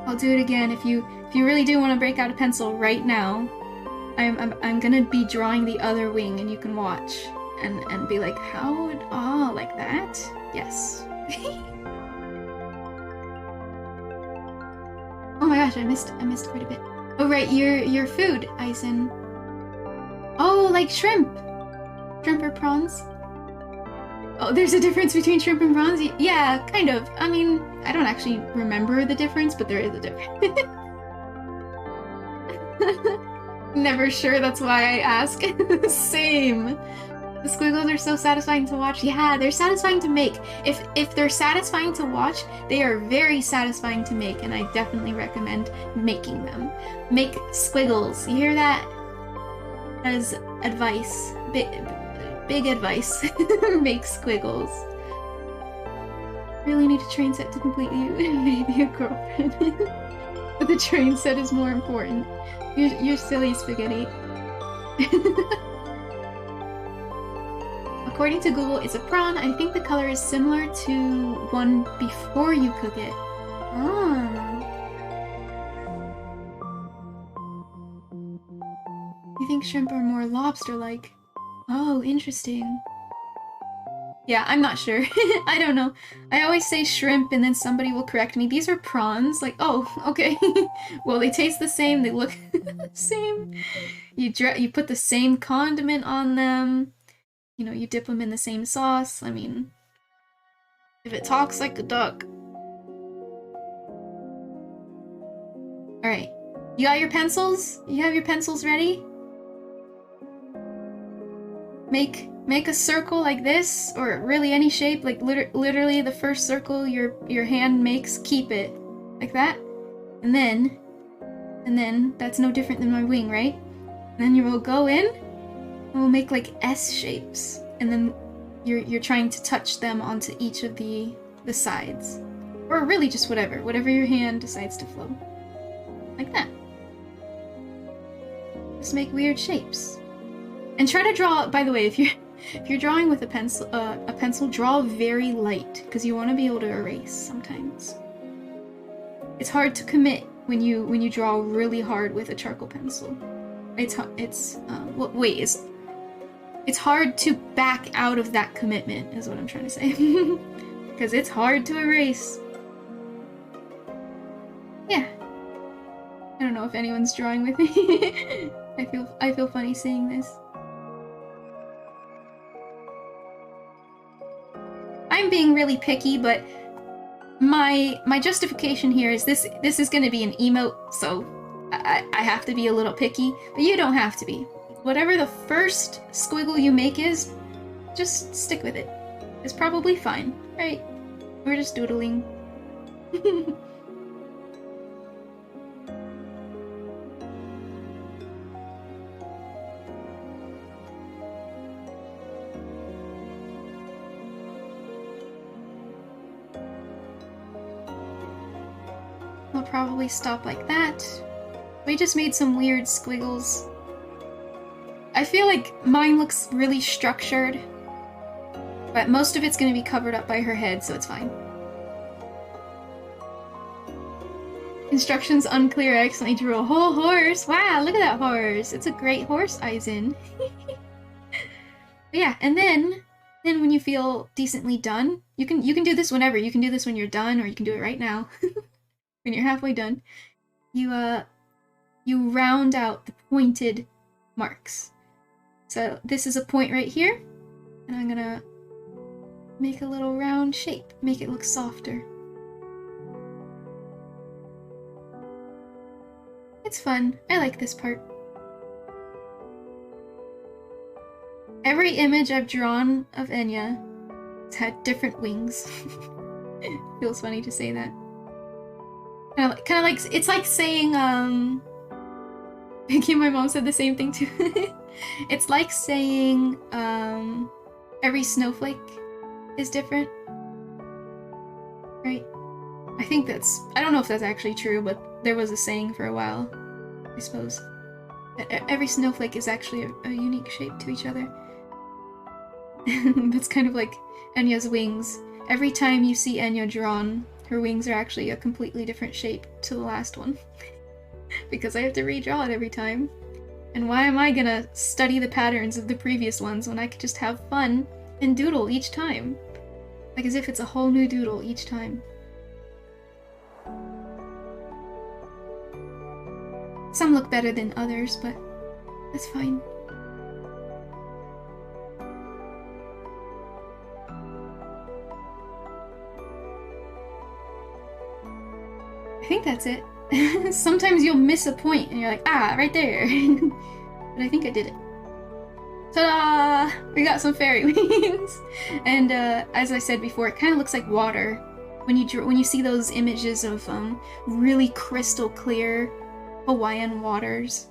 [SPEAKER 1] I'll do it again if you really do want to break out a pencil right now. I'm gonna be drawing the other wing and you can watch and be like, how would, like that? Yes. Oh my gosh, I missed quite a bit. Oh right, your food, Aizen. Oh, like shrimp. Shrimp or prawns? Oh, there's a difference between shrimp and prawns? Yeah, kind of. I mean, I don't actually remember the difference, but there is a difference. Never sure, that's why I ask. Same. The squiggles are so satisfying to watch. Yeah, they're satisfying to make. If they're satisfying to watch, they are very satisfying to make, and I definitely recommend making them. Make squiggles. You hear that? That is advice. Big advice. Make squiggles. Really need a train set to complete you. Maybe a girlfriend. But the train set is more important. You're silly, Spaghetti. According to Google, it's a prawn. I think the color is similar to one before you cook it. Ah. You think shrimp are more lobster-like? Oh, interesting. Yeah, I'm not sure. I don't know. I always say shrimp and then somebody will correct me. These are prawns. Like, oh, okay. Well, they taste the same. They look the same. You put the same condiment on them. You know, you dip them in the same sauce. I mean, if it talks like a duck. Alright. You got your pencils? You have your pencils ready? Make a circle like this, or really any shape, like literally the first circle your hand makes, keep it. Like that. And then, that's no different than my wing, right? And then you will go in, and we'll make like S shapes. And then you're trying to touch them onto each of the sides. Or really just whatever your hand decides to flow. Like that. Just make weird shapes. And try to draw, by the way, if you're drawing with a pencil, draw very light, because you want to be able to erase sometimes. It's hard to commit when you draw really hard with a charcoal pencil. It's hard to back out of that commitment, is what I'm trying to say. Because it's hard to erase. Yeah. I don't know if anyone's drawing with me. I feel funny saying this. I'm being really picky, but my justification here is this is going to be an emote, so I have to be a little picky, but you don't have to be. Whatever the first squiggle you make is, just stick with it. It's probably fine, right? We're just doodling. We'll probably stop like that. We just made some weird squiggles. I feel like mine looks really structured, but most of it's going to be covered up by her head, so it's fine. Instructions unclear. I accidentally drew a whole horse. Wow, look at that horse. It's a great horse, Aizen. Yeah, and then when you feel decently done, you can do this whenever. You can do this when you're done, or you can do it right now. When you're halfway done, you round out the pointed marks. So this is a point right here, and I'm gonna make a little round shape, make it look softer. It's fun. I like this part. Every image I've drawn of Enya has had different wings. Feels funny to say that. Kind of like, it's like saying, thank you, my mom said the same thing too. It's like saying, every snowflake is different. Right? I think that's, I don't know if that's actually true, but there was a saying for a while, I suppose. That every snowflake is actually a unique shape to each other. That's kind of like Enya's wings. Every time you see Enya drawn, her wings are actually a completely different shape to the last one. Because I have to redraw it every time. And why am I gonna study the patterns of the previous ones when I could just have fun and doodle each time? Like as if it's a whole new doodle each time. Some look better than others, but that's fine. I think that's it. Sometimes you'll miss a point and you're like, ah, right there. But I think I did it. Ta-da! We got some fairy wings. And as I said before, it kind of looks like water. When you see those images of really crystal clear Hawaiian waters,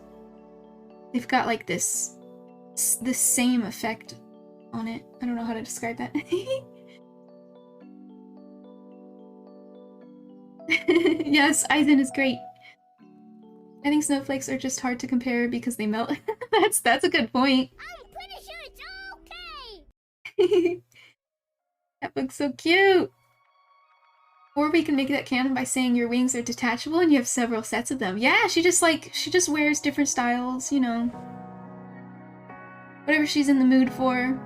[SPEAKER 1] they've got like this same effect on it. I don't know how to describe that. Yes, Aizen is great. I think snowflakes are just hard to compare because they melt. That's a good point.
[SPEAKER 2] I'm pretty sure it's okay.
[SPEAKER 1] That looks so cute. Or we can make that canon by saying your wings are detachable and you have several sets of them. Yeah, she just wears different styles, you know. Whatever she's in the mood for.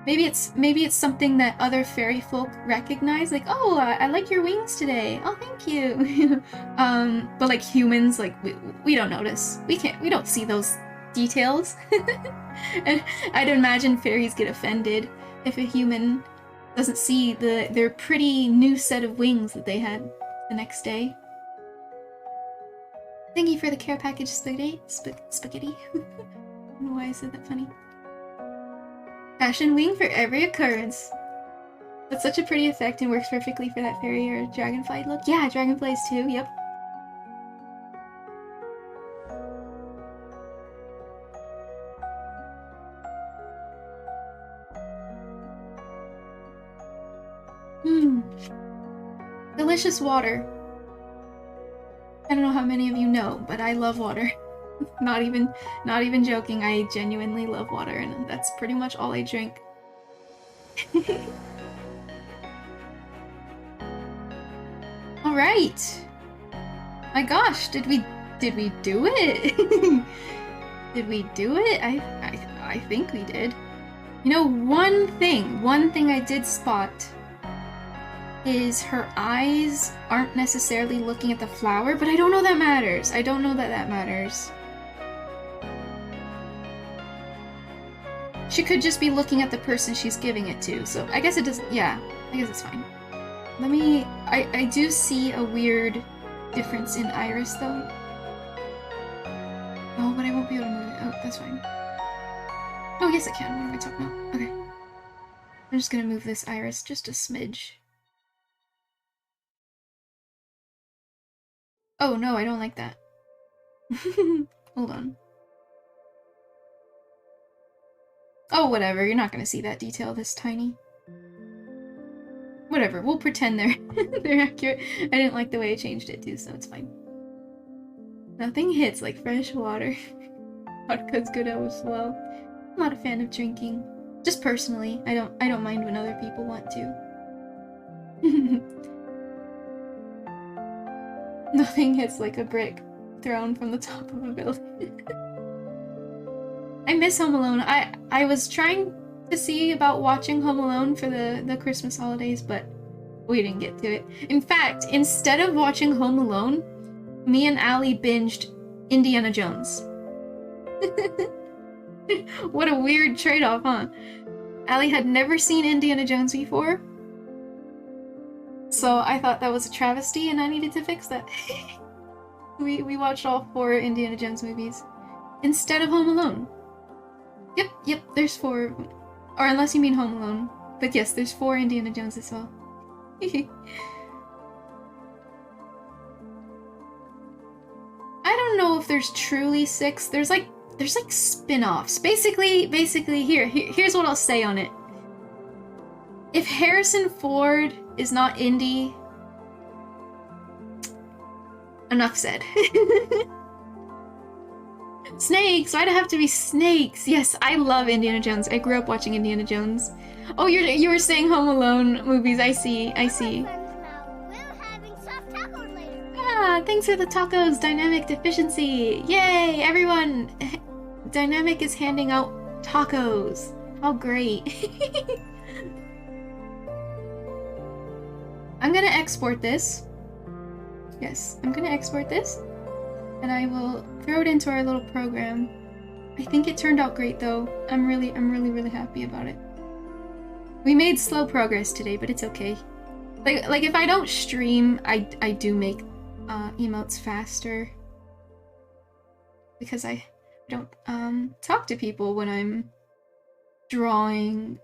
[SPEAKER 1] Maybe it's something that other fairy folk recognize, like, oh, I like your wings today. Oh, thank you. But like humans, like we don't notice. We don't see those details. And I'd imagine fairies get offended if a human doesn't see their pretty new set of wings that they had the next day. Thank you for the care package spaghetti. I don't know why I said that funny. Fashion wing for every occurrence. That's such a pretty effect and works perfectly for that fairy or dragonfly look. Yeah, dragonflies too, yep. Delicious water. I don't know how many of you know, but I love water. Not even joking, I genuinely love water, and that's pretty much all I drink. Alright! My gosh, did we do it? Did we do it? I think we did. You know, one thing I did spot is her eyes aren't necessarily looking at the flower, but I don't know that matters. I don't know that matters. She could just be looking at the person she's giving it to, so I guess it doesn't, yeah, I guess it's fine. Let me, I do see a weird difference in iris though. Oh, but I won't be able to move it. Oh, that's fine. Oh, yes I can. What am I talking about? Okay. I'm just gonna move this iris just a smidge. Oh no, I don't like that. Hold on. Oh, whatever, you're not gonna see that detail this tiny. Whatever, we'll pretend they're accurate. I didn't like the way I changed it too, so it's fine. Nothing hits like fresh water. Vodka's good as well. I'm not a fan of drinking. Just personally, I don't mind when other people want to. Nothing hits like a brick thrown from the top of a building. I miss Home Alone. I was trying to see about watching Home Alone for the Christmas holidays, but we didn't get to it. In fact, instead of watching Home Alone, me and Allie binged Indiana Jones. What a weird trade-off, huh? Allie had never seen Indiana Jones before, so I thought that was a travesty and I needed to fix that. We watched all 4 Indiana Jones movies instead of Home Alone. Yep, there's 4. Or unless you mean Home Alone. But yes, there's 4 Indiana Jones as well. I don't know if there's truly 6. There's like spin-offs. Basically here's what I'll say on it. If Harrison Ford is not Indy, enough said. Snakes! Why'd it have to be snakes? Yes, I love Indiana Jones. I grew up watching Indiana Jones. Oh, you were saying Home Alone movies. I see.
[SPEAKER 2] We're having soft tacos later.
[SPEAKER 1] Ah, thanks for the tacos, Dynamic Deficiency. Yay, everyone! Dynamic is handing out tacos. How great. I'm gonna export this. Yes, I'm gonna export this. And I will throw it into our little program. I think it turned out great though. I'm really happy about it. We made slow progress today, but it's okay. Like if I don't stream, I do make emotes faster. Because I don't talk to people when I'm drawing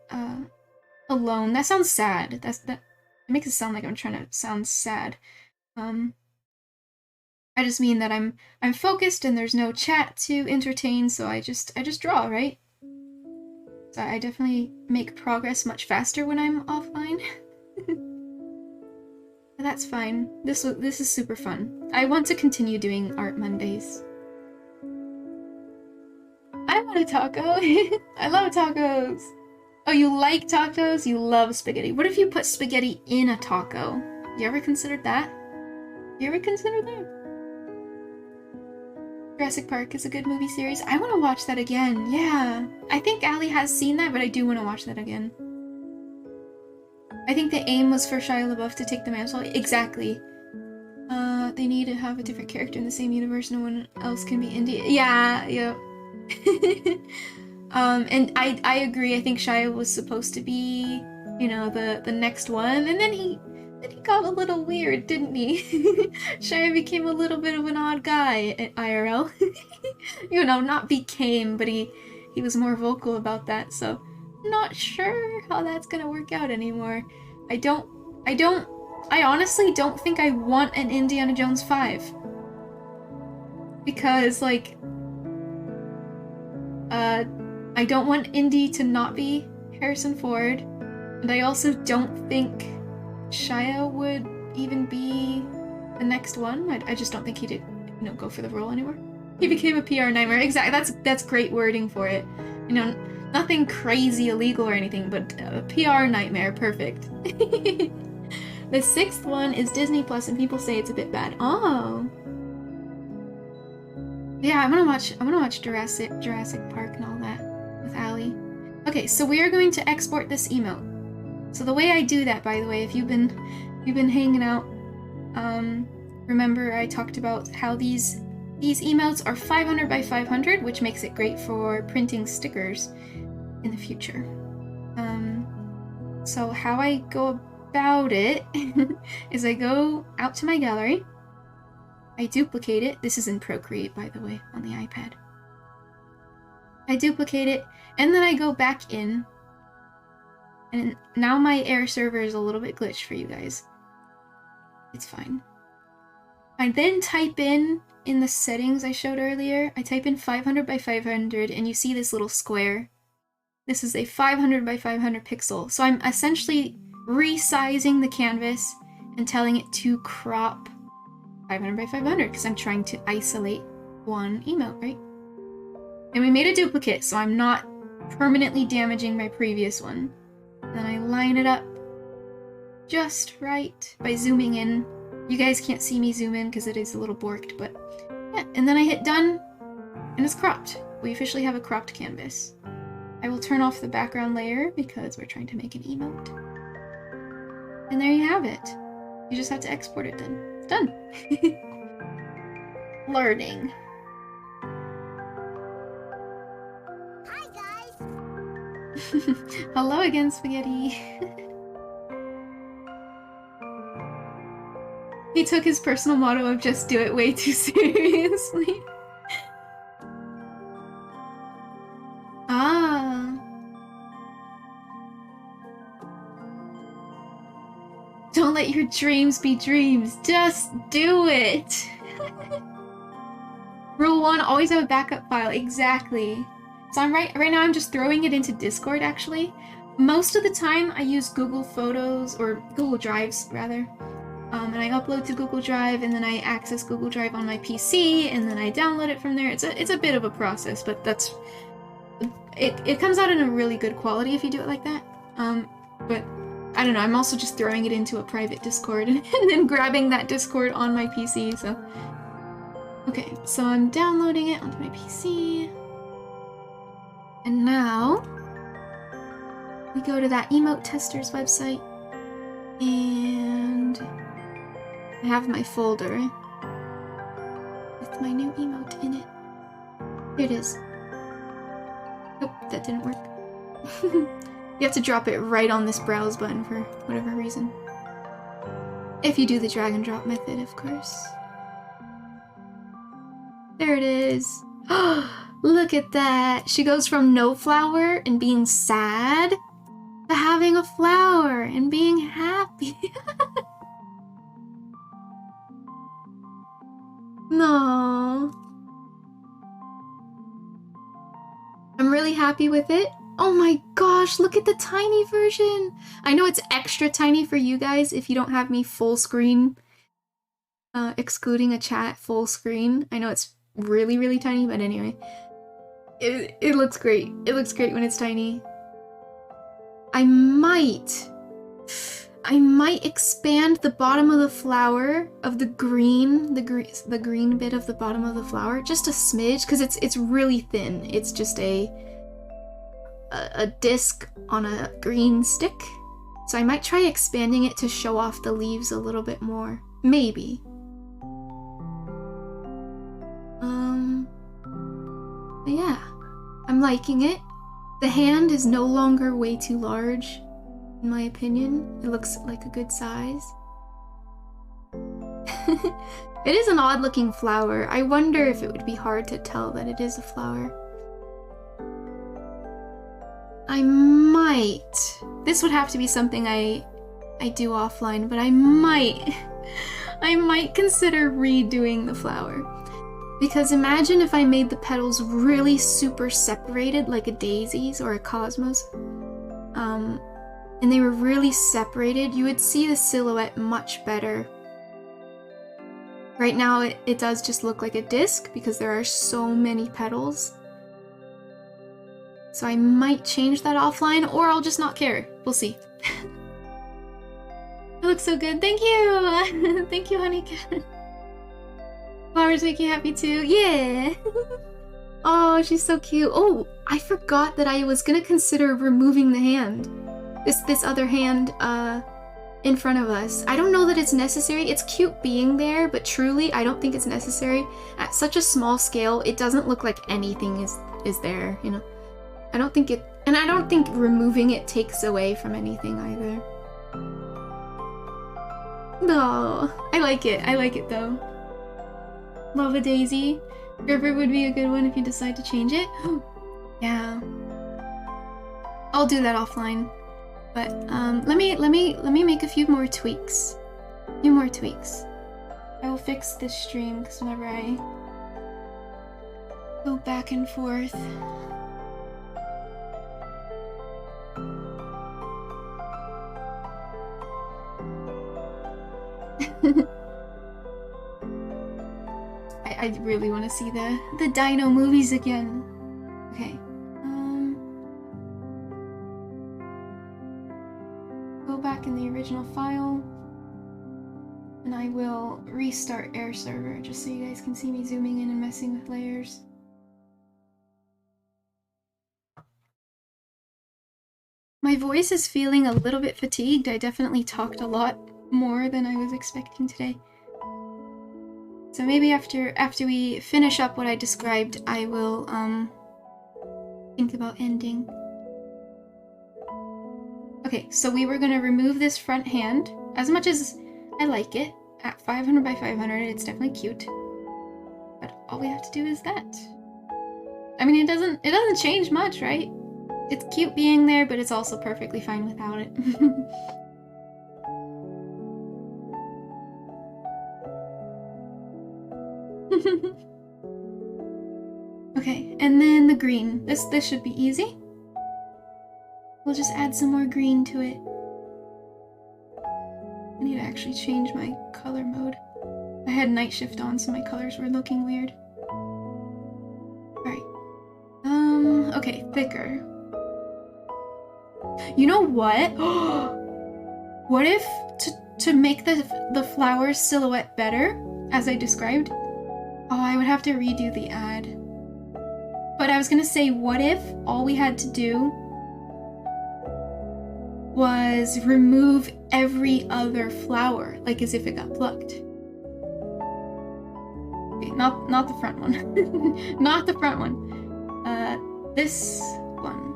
[SPEAKER 1] alone. That sounds sad. It makes it sound like I'm trying to sound sad. I just mean that I'm focused and there's no chat to entertain, so I just draw, right? So I definitely make progress much faster when I'm offline. But that's fine. This is super fun. I want to continue doing Art Mondays. I want a taco. I love tacos. Oh, you like tacos? You love spaghetti. What if you put spaghetti in a taco? You ever considered that? You ever considered that? Jurassic Park is a good movie series. I want to watch that again. Yeah. I think Allie has seen that, but I do want to watch that again. I think the aim was for Shia LaBeouf to take the mantle. Exactly. They need to have a different character in the same universe. No one else can be India. Yeah, yeah. And I agree. I think Shia was supposed to be, you know, the next one, and then he got a little weird, didn't he? Shia became a little bit of an odd guy at IRL. You know, not became, but he was more vocal about that. So, not sure how that's gonna work out anymore. I honestly don't think I want an Indiana Jones 5. Because, like, I don't want Indy to not be Harrison Ford, and I also don't think Shia would even be the next one. I just don't think he'd, you know, go for the role anymore. He became a PR nightmare. Exactly. That's great wording for it. You know, nothing crazy illegal or anything, but a PR nightmare. Perfect. The 6th one is Disney Plus, and people say it's a bit bad. Oh. Yeah, I wanna watch Jurassic Park and all that with Allie. Okay, so we are going to export this emote. So the way I do that, by the way, if you've been hanging out, remember I talked about how these emotes are 500 by 500, which makes it great for printing stickers in the future. So how I go about it is I go out to my gallery, I duplicate it. This is in Procreate, by the way, on the iPad. I duplicate it, and then I go back in, and now my air server is a little bit glitched for you guys. It's fine. I then type in the settings I showed earlier, I type in 500 by 500, and you see this little square. This is a 500 by 500 pixel. So I'm essentially resizing the canvas and telling it to crop 500 by 500 because I'm trying to isolate one emote, right? And we made a duplicate, so I'm not permanently damaging my previous one. And then I line it up just right by zooming in. You guys can't see me zoom in because it is a little borked, but yeah. And then I hit done, and it's cropped. We officially have a cropped canvas. I will turn off the background layer because we're trying to make an emote. And there you have it. You just have to export it then. It's done. Learning.
[SPEAKER 2] Hi, guys.
[SPEAKER 1] Hello again, Spaghetti. He took his personal motto of just do it way too seriously. Ah. Don't let your dreams be dreams. Just do it. Rule 1, always have a backup file. Exactly. So right now I'm just throwing it into Discord, actually. Most of the time I use Google Photos, or Google Drives, rather. And I upload to Google Drive, and then I access Google Drive on my PC, and then I download it from there. It's a bit of a process, but that's... It comes out in a really good quality if you do it like that. But I don't know, I'm also just throwing it into a private Discord and then grabbing that Discord on my PC, so... Okay, so I'm downloading it onto my PC. And now... we go to that Emote Tester's website. And... I have my folder with my new emote in it. Here it is. Nope, that didn't work. You have to drop it right on this browse button for whatever reason. If you do the drag and drop method, of course. There it is. Look at that. She goes from no flower and being sad to having a flower and being happy. No. I'm really happy with it. Oh my gosh, look at the tiny version. I know it's extra tiny for you guys if you don't have me full screen, excluding a chat full screen. I know it's really, really tiny, but anyway. It looks great. It looks great when it's tiny. I might expand the bottom of the flower of the green bit of the bottom of the flower just a smidge, because it's really thin. It's just a disc on a green stick. So I might try expanding it to show off the leaves a little bit more. Maybe. But yeah, I'm liking it. The hand is no longer way too large, in my opinion. It looks like a good size. It is an odd looking flower. I wonder if it would be hard to tell that it is a flower. I might. This would have to be something I do offline, but I might consider redoing the flower. Because imagine if I made the petals really super separated, like a daisy's or a cosmos. And they were really separated, you would see the silhouette much better. Right now it does just look like a disc because there are so many petals. So I might change that offline, or I'll just not care. We'll see. It looks so good. Thank you! Thank you, honey cat. Flowers make you happy too. Yeah! Oh, she's so cute. Oh, I forgot that I was gonna consider removing the hand. This other hand, in front of us. I don't know that it's necessary. It's cute being there, but truly, I don't think it's necessary. At such a small scale, it doesn't look like anything is there, you know? I don't think it... And I don't think removing it takes away from anything either. No, I like it. I like it, though. Love a daisy. River would be a good one if you decide to change it. Yeah. I'll do that offline. But let me make a few more tweaks. I will fix this stream because whenever I go back and forth. I really want to see the dino movies again. Okay. Go back in the original file, and I will restart Air Server just so you guys can see me zooming in and messing with layers. My voice is feeling a little bit fatigued. I definitely talked a lot more than I was expecting today. So maybe after we finish up what I described, I will think about ending. Okay, so we were gonna remove this front hand. As much as I like it, at 500 by 500, it's definitely cute. But all we have to do is that. I mean, it doesn't change much, right? It's cute being there, but it's also perfectly fine without it. Okay, and then the green. This should be easy. We'll just add some more green to it. I need to actually change my color mode. I had night shift on, so my colors were looking weird. Alright. Okay, thicker. You know what? What if, to make the flower silhouette better, as I described, I would have to redo the ad. But I was gonna say, what if all we had to do was remove every other flower, like as if it got plucked. Okay, not the front one. Not the front one. This one.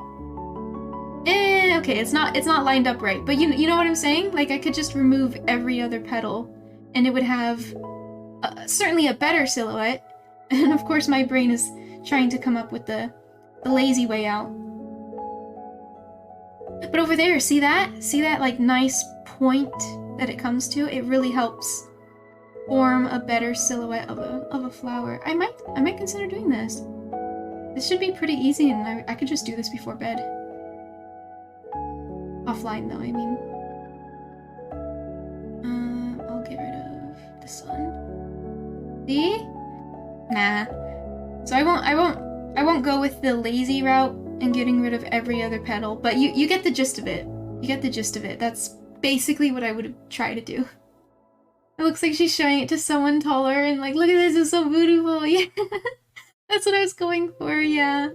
[SPEAKER 1] Okay, it's not lined up right, but you know what I'm saying? Like, I could just remove every other petal, and it would have certainly a better silhouette, And of course my brain is trying to come up with the lazy way out. But over there, see that? See that like nice point that it comes to? It really helps form a better silhouette of a flower. I might consider doing this. This should be pretty easy, and I could just do this before bed. Offline though, I mean. I'll get rid of the sun. See? Nah. So I won't go with the lazy route and getting rid of every other petal, but you get the gist of it. You get the gist of it. That's basically what I would try to do. It looks like she's showing it to someone taller and like, look at this, it's so beautiful. Yeah. That's what I was going for, yeah.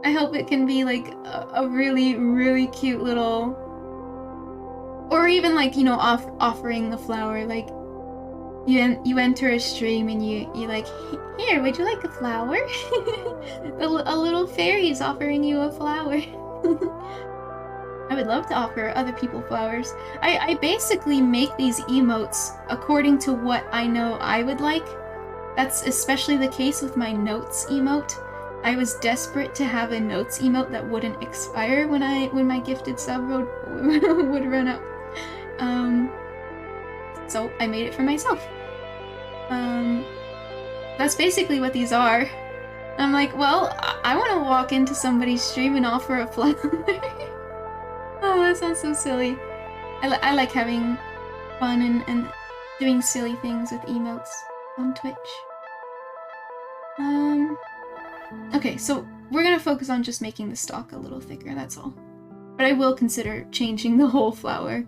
[SPEAKER 1] I hope it can be like a really, really cute little, or even like, you know, offering the flower, like you enter a stream and you like, here, would you like a flower? A little fairy is offering you a flower. I would love to offer other people flowers. I basically make these emotes according to what I know I would like. That's especially the case with my notes emote. I was desperate to have a notes emote that wouldn't expire when my gifted sub would run out. So I made it for myself. That's basically what these are. I'm like, well, I want to walk into somebody's stream and offer a flower. Oh, that sounds so silly. I like having fun and doing silly things with emotes on Twitch. Okay, so we're gonna focus on just making the stalk a little thicker, that's all. But I will consider changing the whole flower.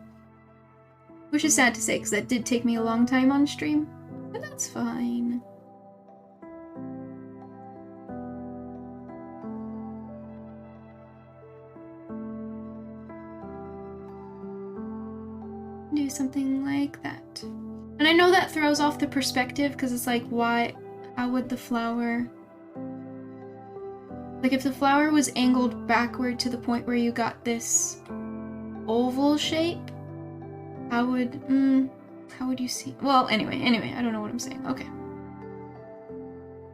[SPEAKER 1] Which is sad to say, because that did take me a long time on stream. But that's fine. Do something like that. And I know that throws off the perspective, because it's like, how would the flower... Like, if the flower was angled backward to the point where you got this oval shape, how would you see... Well, anyway, I don't know what I'm saying. Okay.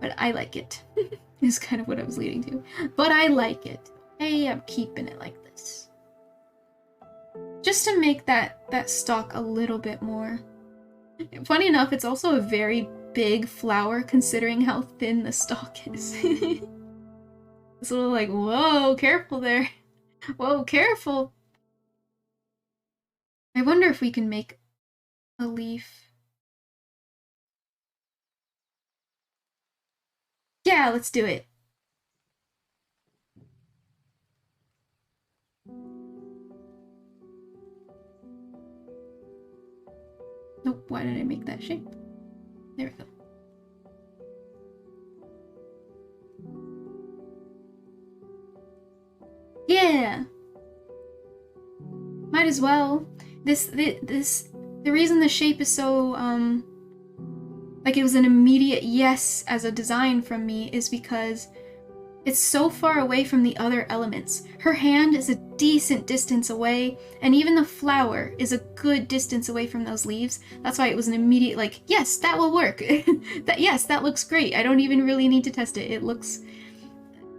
[SPEAKER 1] But I like it. Is kind of what I was leading to. But I like it. Hey, I'm keeping it like this. Just to make that stalk a little bit more. Funny enough, it's also a very big flower considering how thin the stalk is. It's a little like, whoa, careful there. Whoa, careful. I wonder if we can make a leaf. Yeah, let's do it. Nope, why did I make that shape? There we go. Yeah! Might as well. The reason the shape is so, like it was an immediate yes as a design from me is because it's so far away from the other elements. Her hand is a decent distance away, and even the flower is a good distance away from those leaves. That's why it was an immediate like, yes, that will work. Yes, that looks great. I don't even really need to test it. It looks...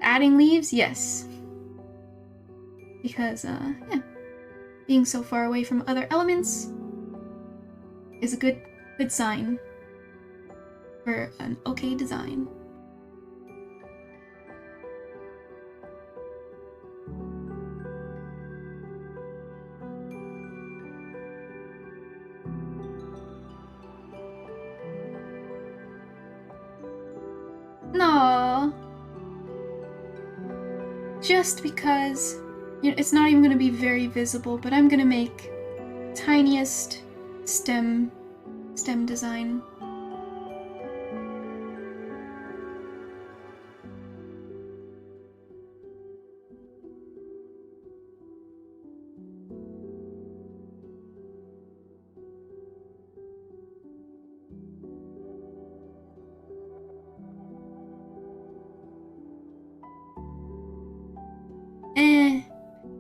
[SPEAKER 1] Adding leaves? Yes. Because, yeah. Being so far away from other elements is a good sign for an okay design. No. Just because, you know, it's not even going to be very visible, but I'm going to make tiniest stem design.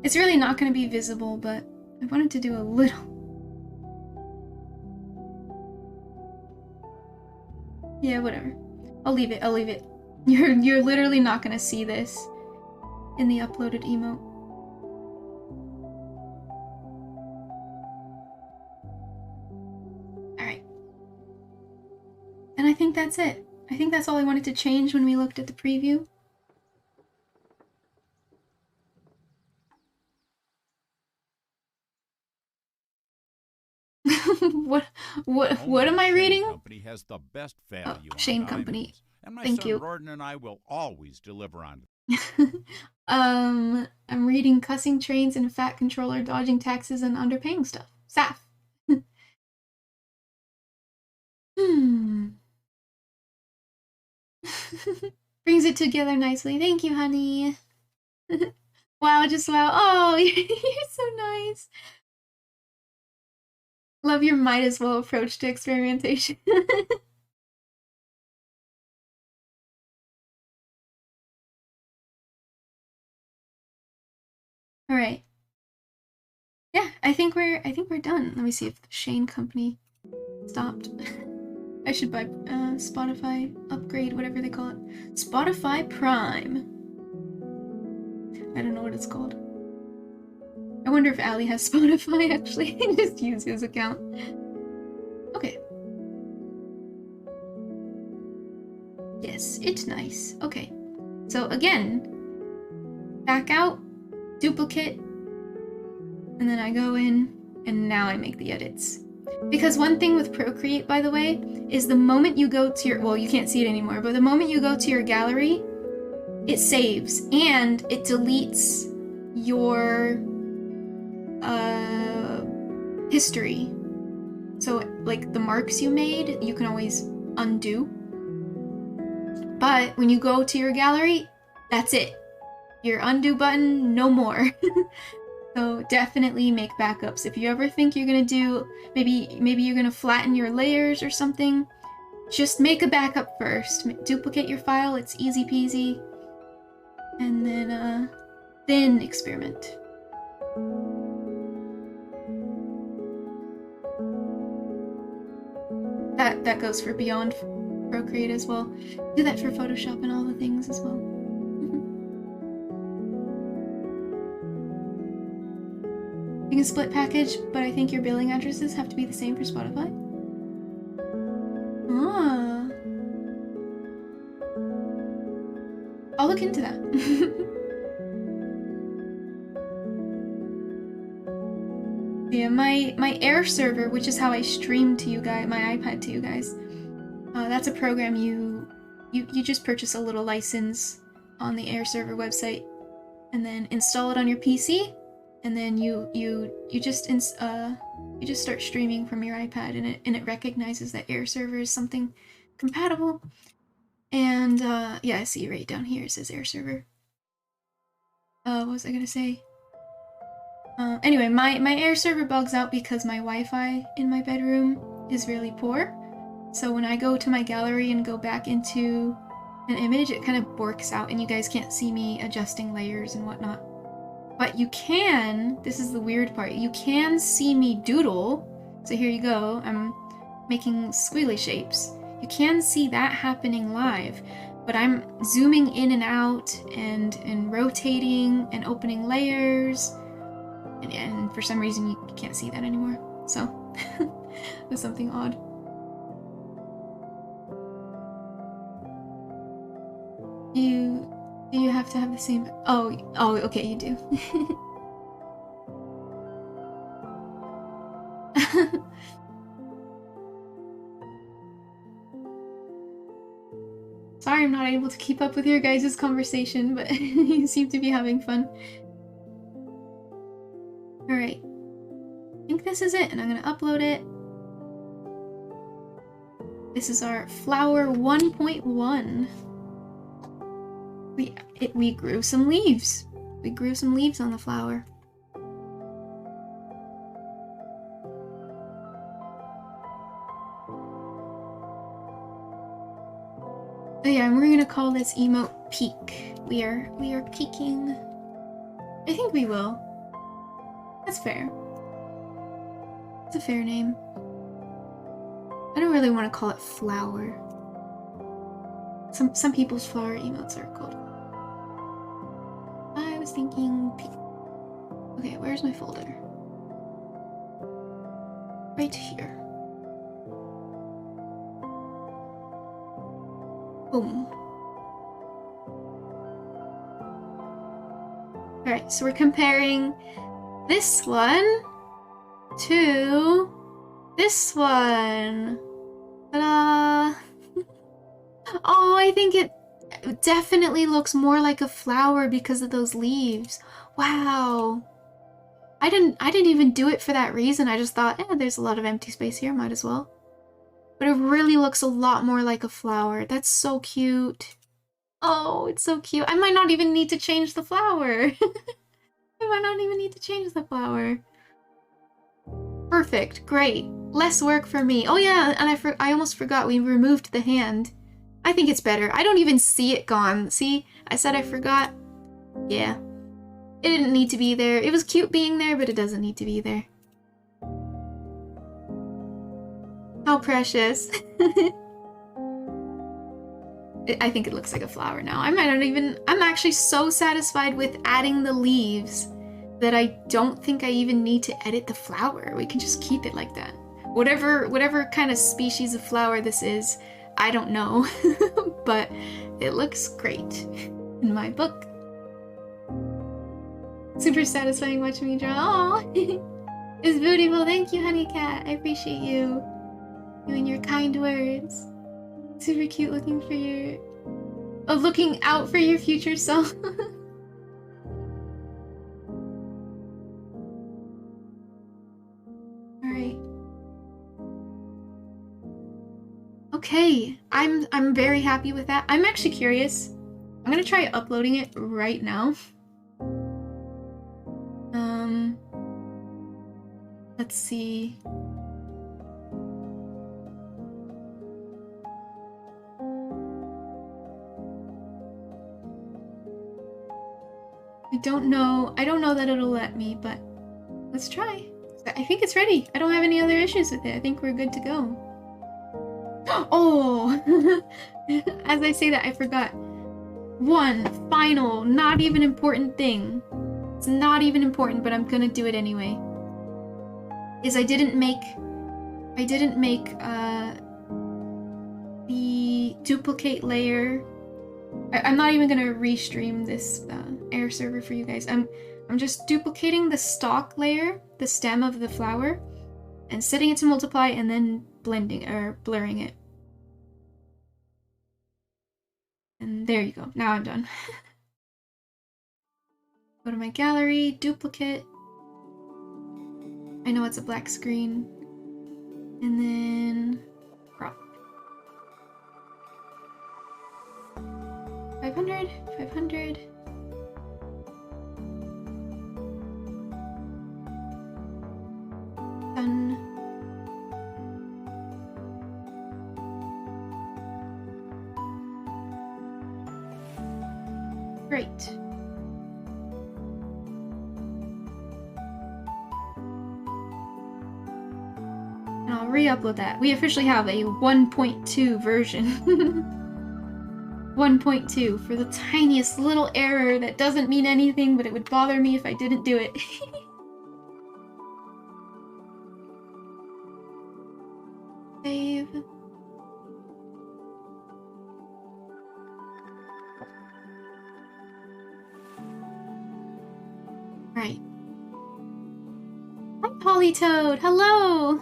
[SPEAKER 1] It's really not going to be visible, but I wanted to do a little. Yeah, whatever. I'll leave it. I'll leave it. You're literally not gonna see this in the uploaded emote. Alright. And I think that's it. I think that's all I wanted to change when we looked at the preview. what am I reading?
[SPEAKER 3] Company has the best value on
[SPEAKER 1] Shane Company.
[SPEAKER 3] diamonds, and my
[SPEAKER 1] Thank
[SPEAKER 3] son
[SPEAKER 1] you.
[SPEAKER 3] Rorden and I will always deliver on.
[SPEAKER 1] I'm reading Cussing Trains and Fat Controller, Dodging Taxes and Underpaying Stuff. SAF. Brings it together nicely. Thank you, honey. Wow, just wow. Oh, you're so nice. Love your might as well approach to experimentation. Alright. Yeah, I think we're done. Let me see if the Shane Company stopped. I should buy Spotify upgrade, whatever they call it. Spotify Prime. I don't know what it's called. I wonder if Ali has Spotify actually. Just use his account. Okay. Yes, it's nice. Okay. So again, back out, duplicate, and then I go in, and now I make the edits. Because one thing with Procreate, by the way, is the moment you go to your, well, you can't see it anymore, but the moment you go to your gallery, it saves, and it deletes your history. So, like, the marks you made, you can always undo. But when you go to your gallery, that's it. Your undo button, no more. So definitely make backups. If you ever think you're gonna do, maybe you're gonna flatten your layers or something, just make a backup first. Duplicate your file, it's easy peasy. And then experiment. That goes for beyond Procreate as well. Do that for Photoshop and all the things as well. You can split package, but I think your billing addresses have to be the same for Spotify. Ah. I'll look into that. Yeah, my Air server, which is how I stream to you guys, my iPad to you guys. That's a program you just purchase a little license on the Air server website, and then install it on your PC, and then you just start streaming from your iPad, and it recognizes that Air server is something compatible. And yeah, I see right down here it says Air server. What was I gonna say? Anyway, my Air server bugs out because my Wi-Fi in my bedroom is really poor. So when I go to my gallery and go back into an image, it kind of borks out and you guys can't see me adjusting layers and whatnot. But you can, this is the weird part, you can see me doodle. So here you go, I'm making squiggly shapes. You can see that happening live, but I'm zooming in and out and rotating and opening layers. And for some reason you can't see that anymore. So there's something odd. Do you have to have the same? Oh, okay, you do. Sorry I'm not able to keep up with your guys' conversation, but you seem to be having fun. Alright. I think this is it, and I'm gonna upload it. This is our flower 1.1. We grew some leaves. We grew some leaves on the flower. Oh yeah, and we're gonna call this emote Peak. We are peaking. I think we will. That's fair. It's a fair name. I don't really want to call it flower. Some people's flower emotes are called. I was thinking pink. Okay, where's my folder? Right here. Boom. Alright, so we're comparing this one to this one. Ta-da! Oh, I think it definitely looks more like a flower because of those leaves. Wow. I didn't even do it for that reason. I just thought, there's a lot of empty space here, might as well. But it really looks a lot more like a flower. That's so cute. Oh, it's so cute. I might not even need to change the flower. I might not even need to change the flower. Perfect. Great. Less work for me. Oh yeah, and I almost forgot we removed the hand. I think it's better. I don't even see it gone. See? I said I forgot. Yeah. It didn't need to be there. It was cute being there, but it doesn't need to be there. How precious. I think it looks like a flower now. I might not even... I'm actually so satisfied with adding the leaves that I don't think I even need to edit the flower. We can just keep it like that. Whatever kind of species of flower this is, I don't know. But it looks great in my book. Super satisfying watching me draw. Aw! It's beautiful. Thank you, Honey Cat. I appreciate you. You and your kind words. Super cute looking for your... Oh, looking out for your future self. Alright. Okay. I'm very happy with that. I'm actually curious. I'm gonna try uploading it right now. Let's see. I don't know that it'll let me, but let's try. I think it's ready. I don't have any other issues with it. I think we're good to go. Oh! As I say that, I forgot. One final, not even important thing. It's not even important, but I'm gonna do it anyway. Is I didn't make the duplicate layer. I'm not even gonna restream this air server for you guys. I'm just duplicating the stock layer, the stem of the flower, and setting it to multiply and then blending or blurring it. And there you go. Now I'm done. Go to my gallery, duplicate. I know it's a black screen. And then crop. 500, 500. Done. Great. And I'll re-upload that. We officially have a 1.2 version. 1.2 for the tiniest little error that doesn't mean anything, but it would bother me if I didn't do it. Save. Right. Hi, Polytoad. Hello.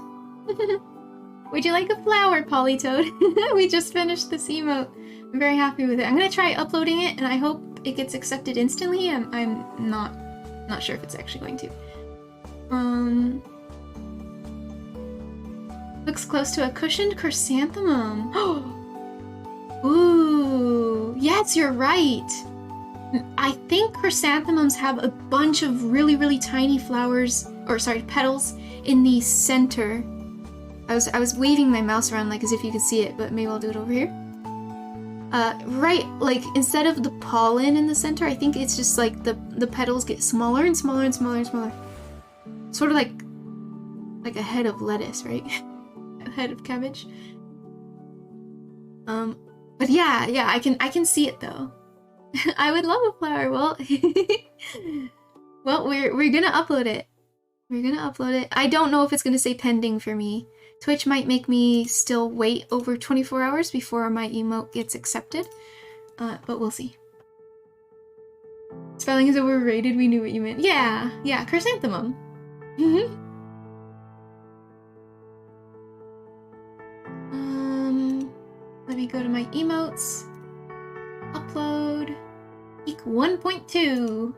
[SPEAKER 1] Would you like a flower, Polytoad? We just finished this emote. I'm very happy with it. I'm gonna try uploading it, and I hope it gets accepted instantly. I'm not sure if it's actually going to. Looks close to a cushioned chrysanthemum. Ooh, yes, you're right. I think chrysanthemums have a bunch of really, really tiny flowers, or sorry, petals in the center. I was waving my mouse around like as if you could see it, but maybe I'll do it over here. Right, like instead of the pollen in the center, I think it's just like the petals get smaller and smaller and smaller and smaller. Sort of like a head of lettuce, right? A head of cabbage. But yeah, I can see it though. I would love a flower. Well, well, we're gonna upload it. We're gonna upload it. I don't know if it's gonna say pending for me. Twitch might make me still wait over 24 hours before my emote gets accepted. But we'll see. Spelling is overrated, we knew what you meant. Yeah, chrysanthemum. Let me go to my emotes. Upload. Peak 1.2.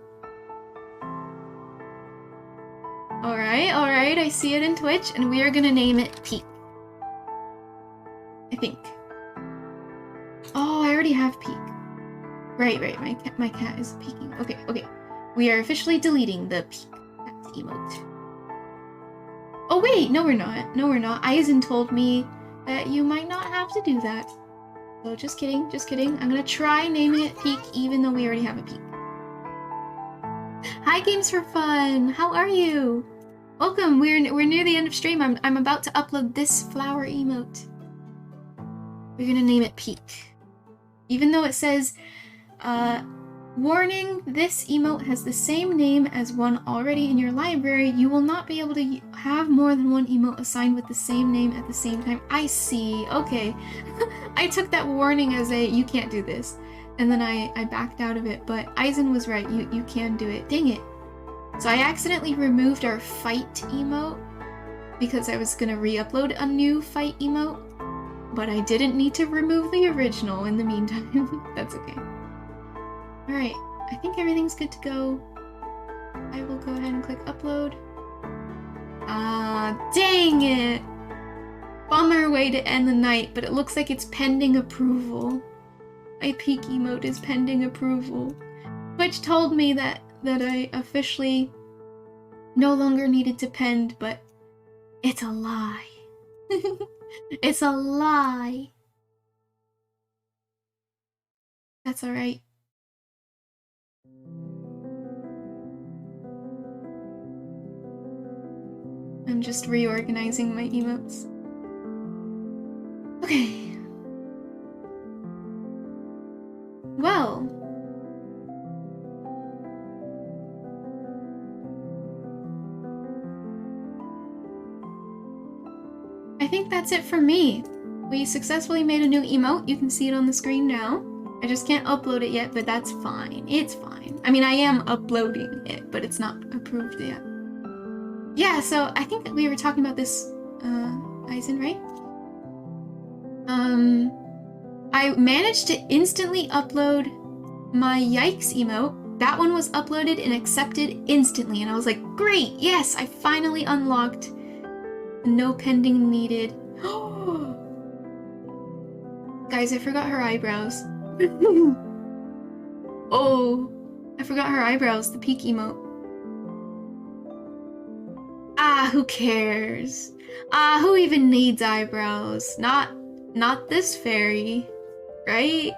[SPEAKER 1] Alright, I see it in Twitch, and we are gonna name it Peak. I think. Oh, I already have Peak. Right, my cat is peeking. Okay. We are officially deleting the Peak cat emote. Oh wait, no we're not. Eisen told me that you might not have to do that. So just kidding. I'm gonna try naming it Peak even though we already have a Peak. Hi Games for Fun! How are you? Welcome, we're near the end of stream. I'm about to upload this flower emote. We're gonna name it Peak. Even though it says, warning, this emote has the same name as one already in your library. You will not be able to have more than one emote assigned with the same name at the same time. I see, okay. I took that warning as a, you can't do this. And then I backed out of it, but Eisen was right, you can do it. Dang it. So I accidentally removed our Fight emote because I was gonna re-upload a new Fight emote, but I didn't need to remove the original in the meantime. That's okay. Alright, I think everything's good to go. I will go ahead and click upload. Dang it! Bummer way to end the night, but it looks like it's pending approval. My Peak emote is pending approval. Twitch told me that I officially no longer needed to pend, but it's a lie. It's a lie. That's alright. I'm just reorganizing my emotes. Okay. Well. I think that's it for me. We successfully made a new emote. You can see it on the screen now. I just can't upload it yet, but that's fine. It's fine. I mean, I am uploading it, but it's not approved yet. Yeah, so I think that we were talking about this, Eisen, right? I managed to instantly upload my Yikes emote. That one was uploaded and accepted instantly, and I was like, great, yes, I finally unlocked no pending needed. Guys, I forgot her eyebrows. Oh, I forgot her eyebrows, the Peak emote. Ah, who cares? Ah, who even needs eyebrows? Not this fairy, right?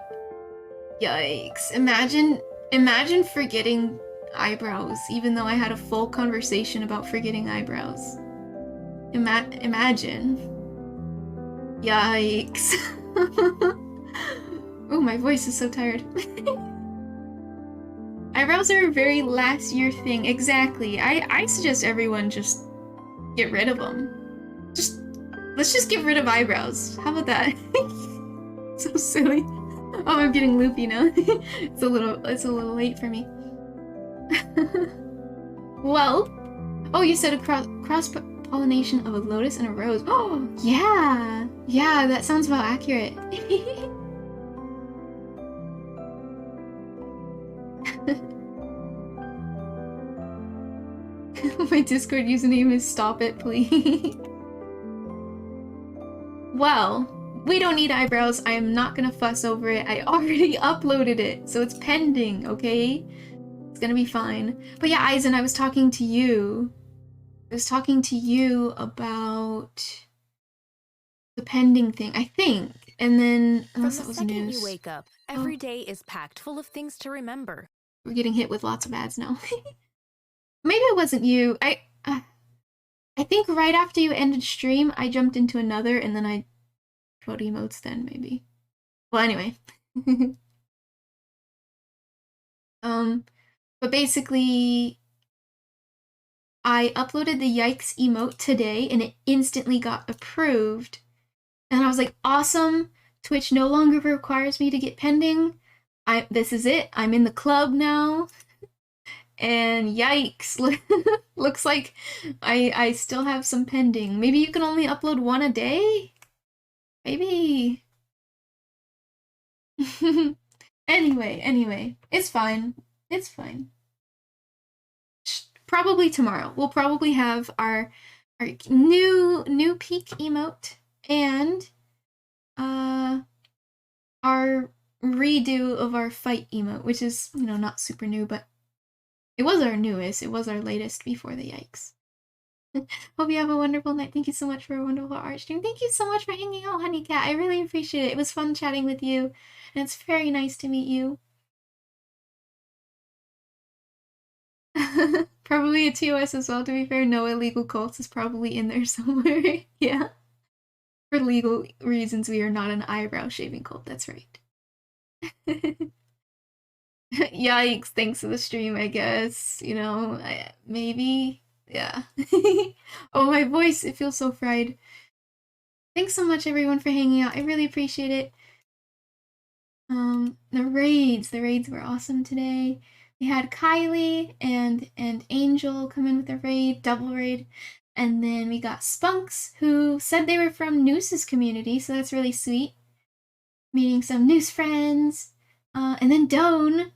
[SPEAKER 1] Yikes. Imagine forgetting eyebrows, even though I had a full conversation about forgetting eyebrows. Imagine. Yikes. Oh, my voice is so tired. Eyebrows are a very last year thing. Exactly. I suggest everyone just get rid of them. Let's just get rid of eyebrows. How about that? So silly. Oh, I'm getting loopy now. It's a little late for me. Well, oh, you said a cross-pollination of a lotus and a rose. Oh, yeah. Yeah, that sounds about accurate. My Discord username is stop it, please. Well, we don't need eyebrows. I am not gonna fuss over it. I already uploaded it, so it's pending, okay? It's gonna be fine. But yeah, Eisen, I was talking to you. I was talking to you about the pending thing, I think. And then,
[SPEAKER 8] From
[SPEAKER 1] unless
[SPEAKER 8] the
[SPEAKER 1] that was
[SPEAKER 8] second
[SPEAKER 1] news.
[SPEAKER 8] you wake up, every day is packed full of things to remember.
[SPEAKER 1] We're getting hit with lots of ads now. Maybe it wasn't you. I think right after you ended stream, I jumped into another, and then I wrote emotes then, maybe. Well, anyway. But basically, I uploaded the Yikes emote today and it instantly got approved. And I was like, awesome! Twitch no longer requires me to get pending. This is it. I'm in the club now. And yikes, looks like I still have some pending. Maybe you can only upload one a day? Maybe. Anyway, it's fine. It's fine. Probably tomorrow. We'll probably have our new peak emote and our redo of our fight emote, which is, you know, not super new, but it was our newest. It was our latest before the yikes. Hope you have a wonderful night. Thank you so much for a wonderful art stream. Thank you so much for hanging out, Honey Cat. I really appreciate it. It was fun chatting with you, and it's very nice to meet you. Probably a TOS as well, to be fair. No illegal cults is probably in there somewhere. Yeah. For legal reasons, we are not an eyebrow shaving cult. That's right. Yikes, thanks for the stream, I guess. You know, maybe. Yeah. Oh, my voice, it feels so fried. Thanks so much, everyone, for hanging out. I really appreciate it. The raids were awesome today. We had Kylie and Angel come in with a raid, double raid. And then we got Spunks, who said they were from Noose's community, so that's really sweet. Meeting some Noose friends. And then Doan.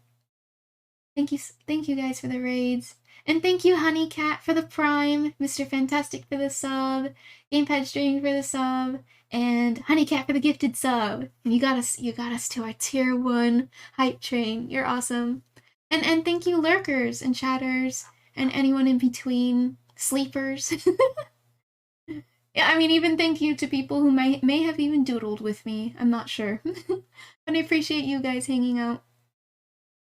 [SPEAKER 1] Thank you guys for the raids. And thank you, Honey Cat, for the prime, Mr. Fantastic for the sub, Gamepad Streaming for the sub, and Honey Cat for the gifted sub. And you got us to our tier 1 hype train. You're awesome. And thank you, lurkers and chatters and anyone in between, sleepers. Yeah, I mean, even thank you to people who may have even doodled with me. I'm not sure. But I appreciate you guys hanging out.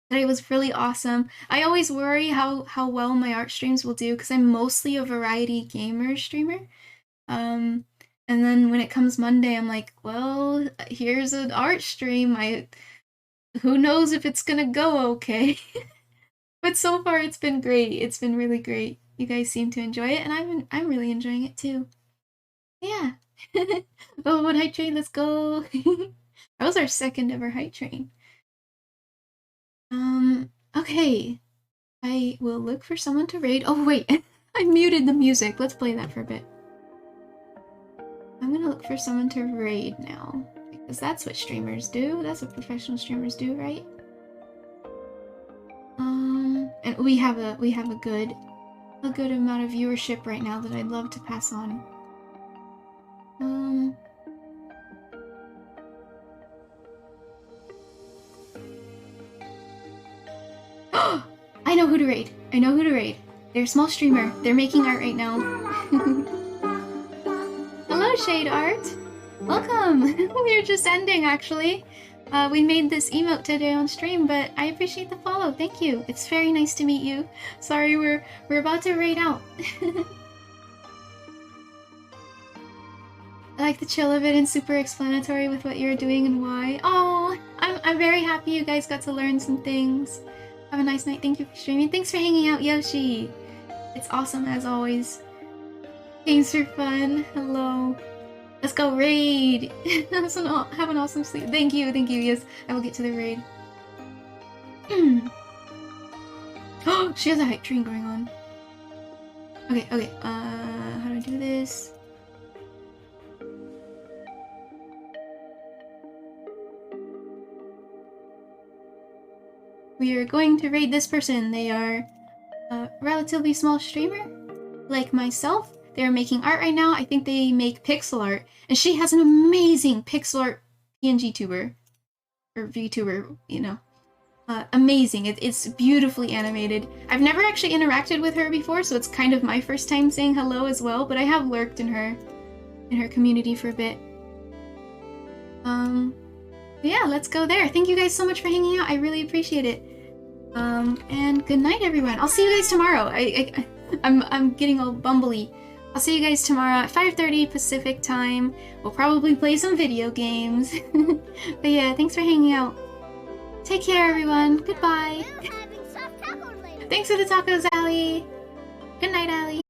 [SPEAKER 1] Today was really awesome. I always worry how well my art streams will do because I'm mostly a variety gamer streamer. And then when it comes Monday, I'm like, well, here's an art stream. Who knows if it's gonna go okay. But so far it's been great. It's been really great. You guys seem to enjoy it, and I'm really enjoying it too. Yeah. Oh, what hype train? Let's go. That was our second ever hype train. Okay. I will look for someone to raid. Oh, wait. I muted the music. Let's play that for a bit. I'm gonna look for someone to raid now. Because that's what streamers do. That's what professional streamers do, right? And we have a good amount of viewership right now that I'd love to pass on. I know who to raid. They're a small streamer. They're making art right now. Hello, Shade Art. Welcome. We were just ending, actually. We made this emote today on stream, but I appreciate the follow. Thank you. It's very nice to meet you. Sorry, we're about to raid out. I like the chill of it and super explanatory with what you're doing and why. Oh, I'm very happy you guys got to learn some things. Have a nice night. Thank you for streaming. Thanks for hanging out, Yoshi. It's awesome as always. Games for fun. Hello. Let's go raid. Have an awesome sleep. Thank you. Yes, I will get to the raid. Oh, she has a hype train going on. Okay. How do I do this? We are going to raid this person. They are a relatively small streamer, like myself. They're making art right now. I think they make pixel art. And she has an amazing pixel art PNG tuber. Or VTuber, you know. Amazing. It's beautifully animated. I've never actually interacted with her before, so it's kind of my first time saying hello as well, but I have lurked in her community for a bit. Yeah, let's go there. Thank you guys so much for hanging out. I really appreciate it. And good night, everyone. I'll see you guys tomorrow. I'm getting all bumbly. I'll see you guys tomorrow at 5:30 Pacific time. We'll probably play some video games. But yeah, thanks for hanging out. Take care, everyone. Goodbye.
[SPEAKER 2] We're having soft tacos later.
[SPEAKER 1] Thanks for the tacos, Allie. Good night, Allie.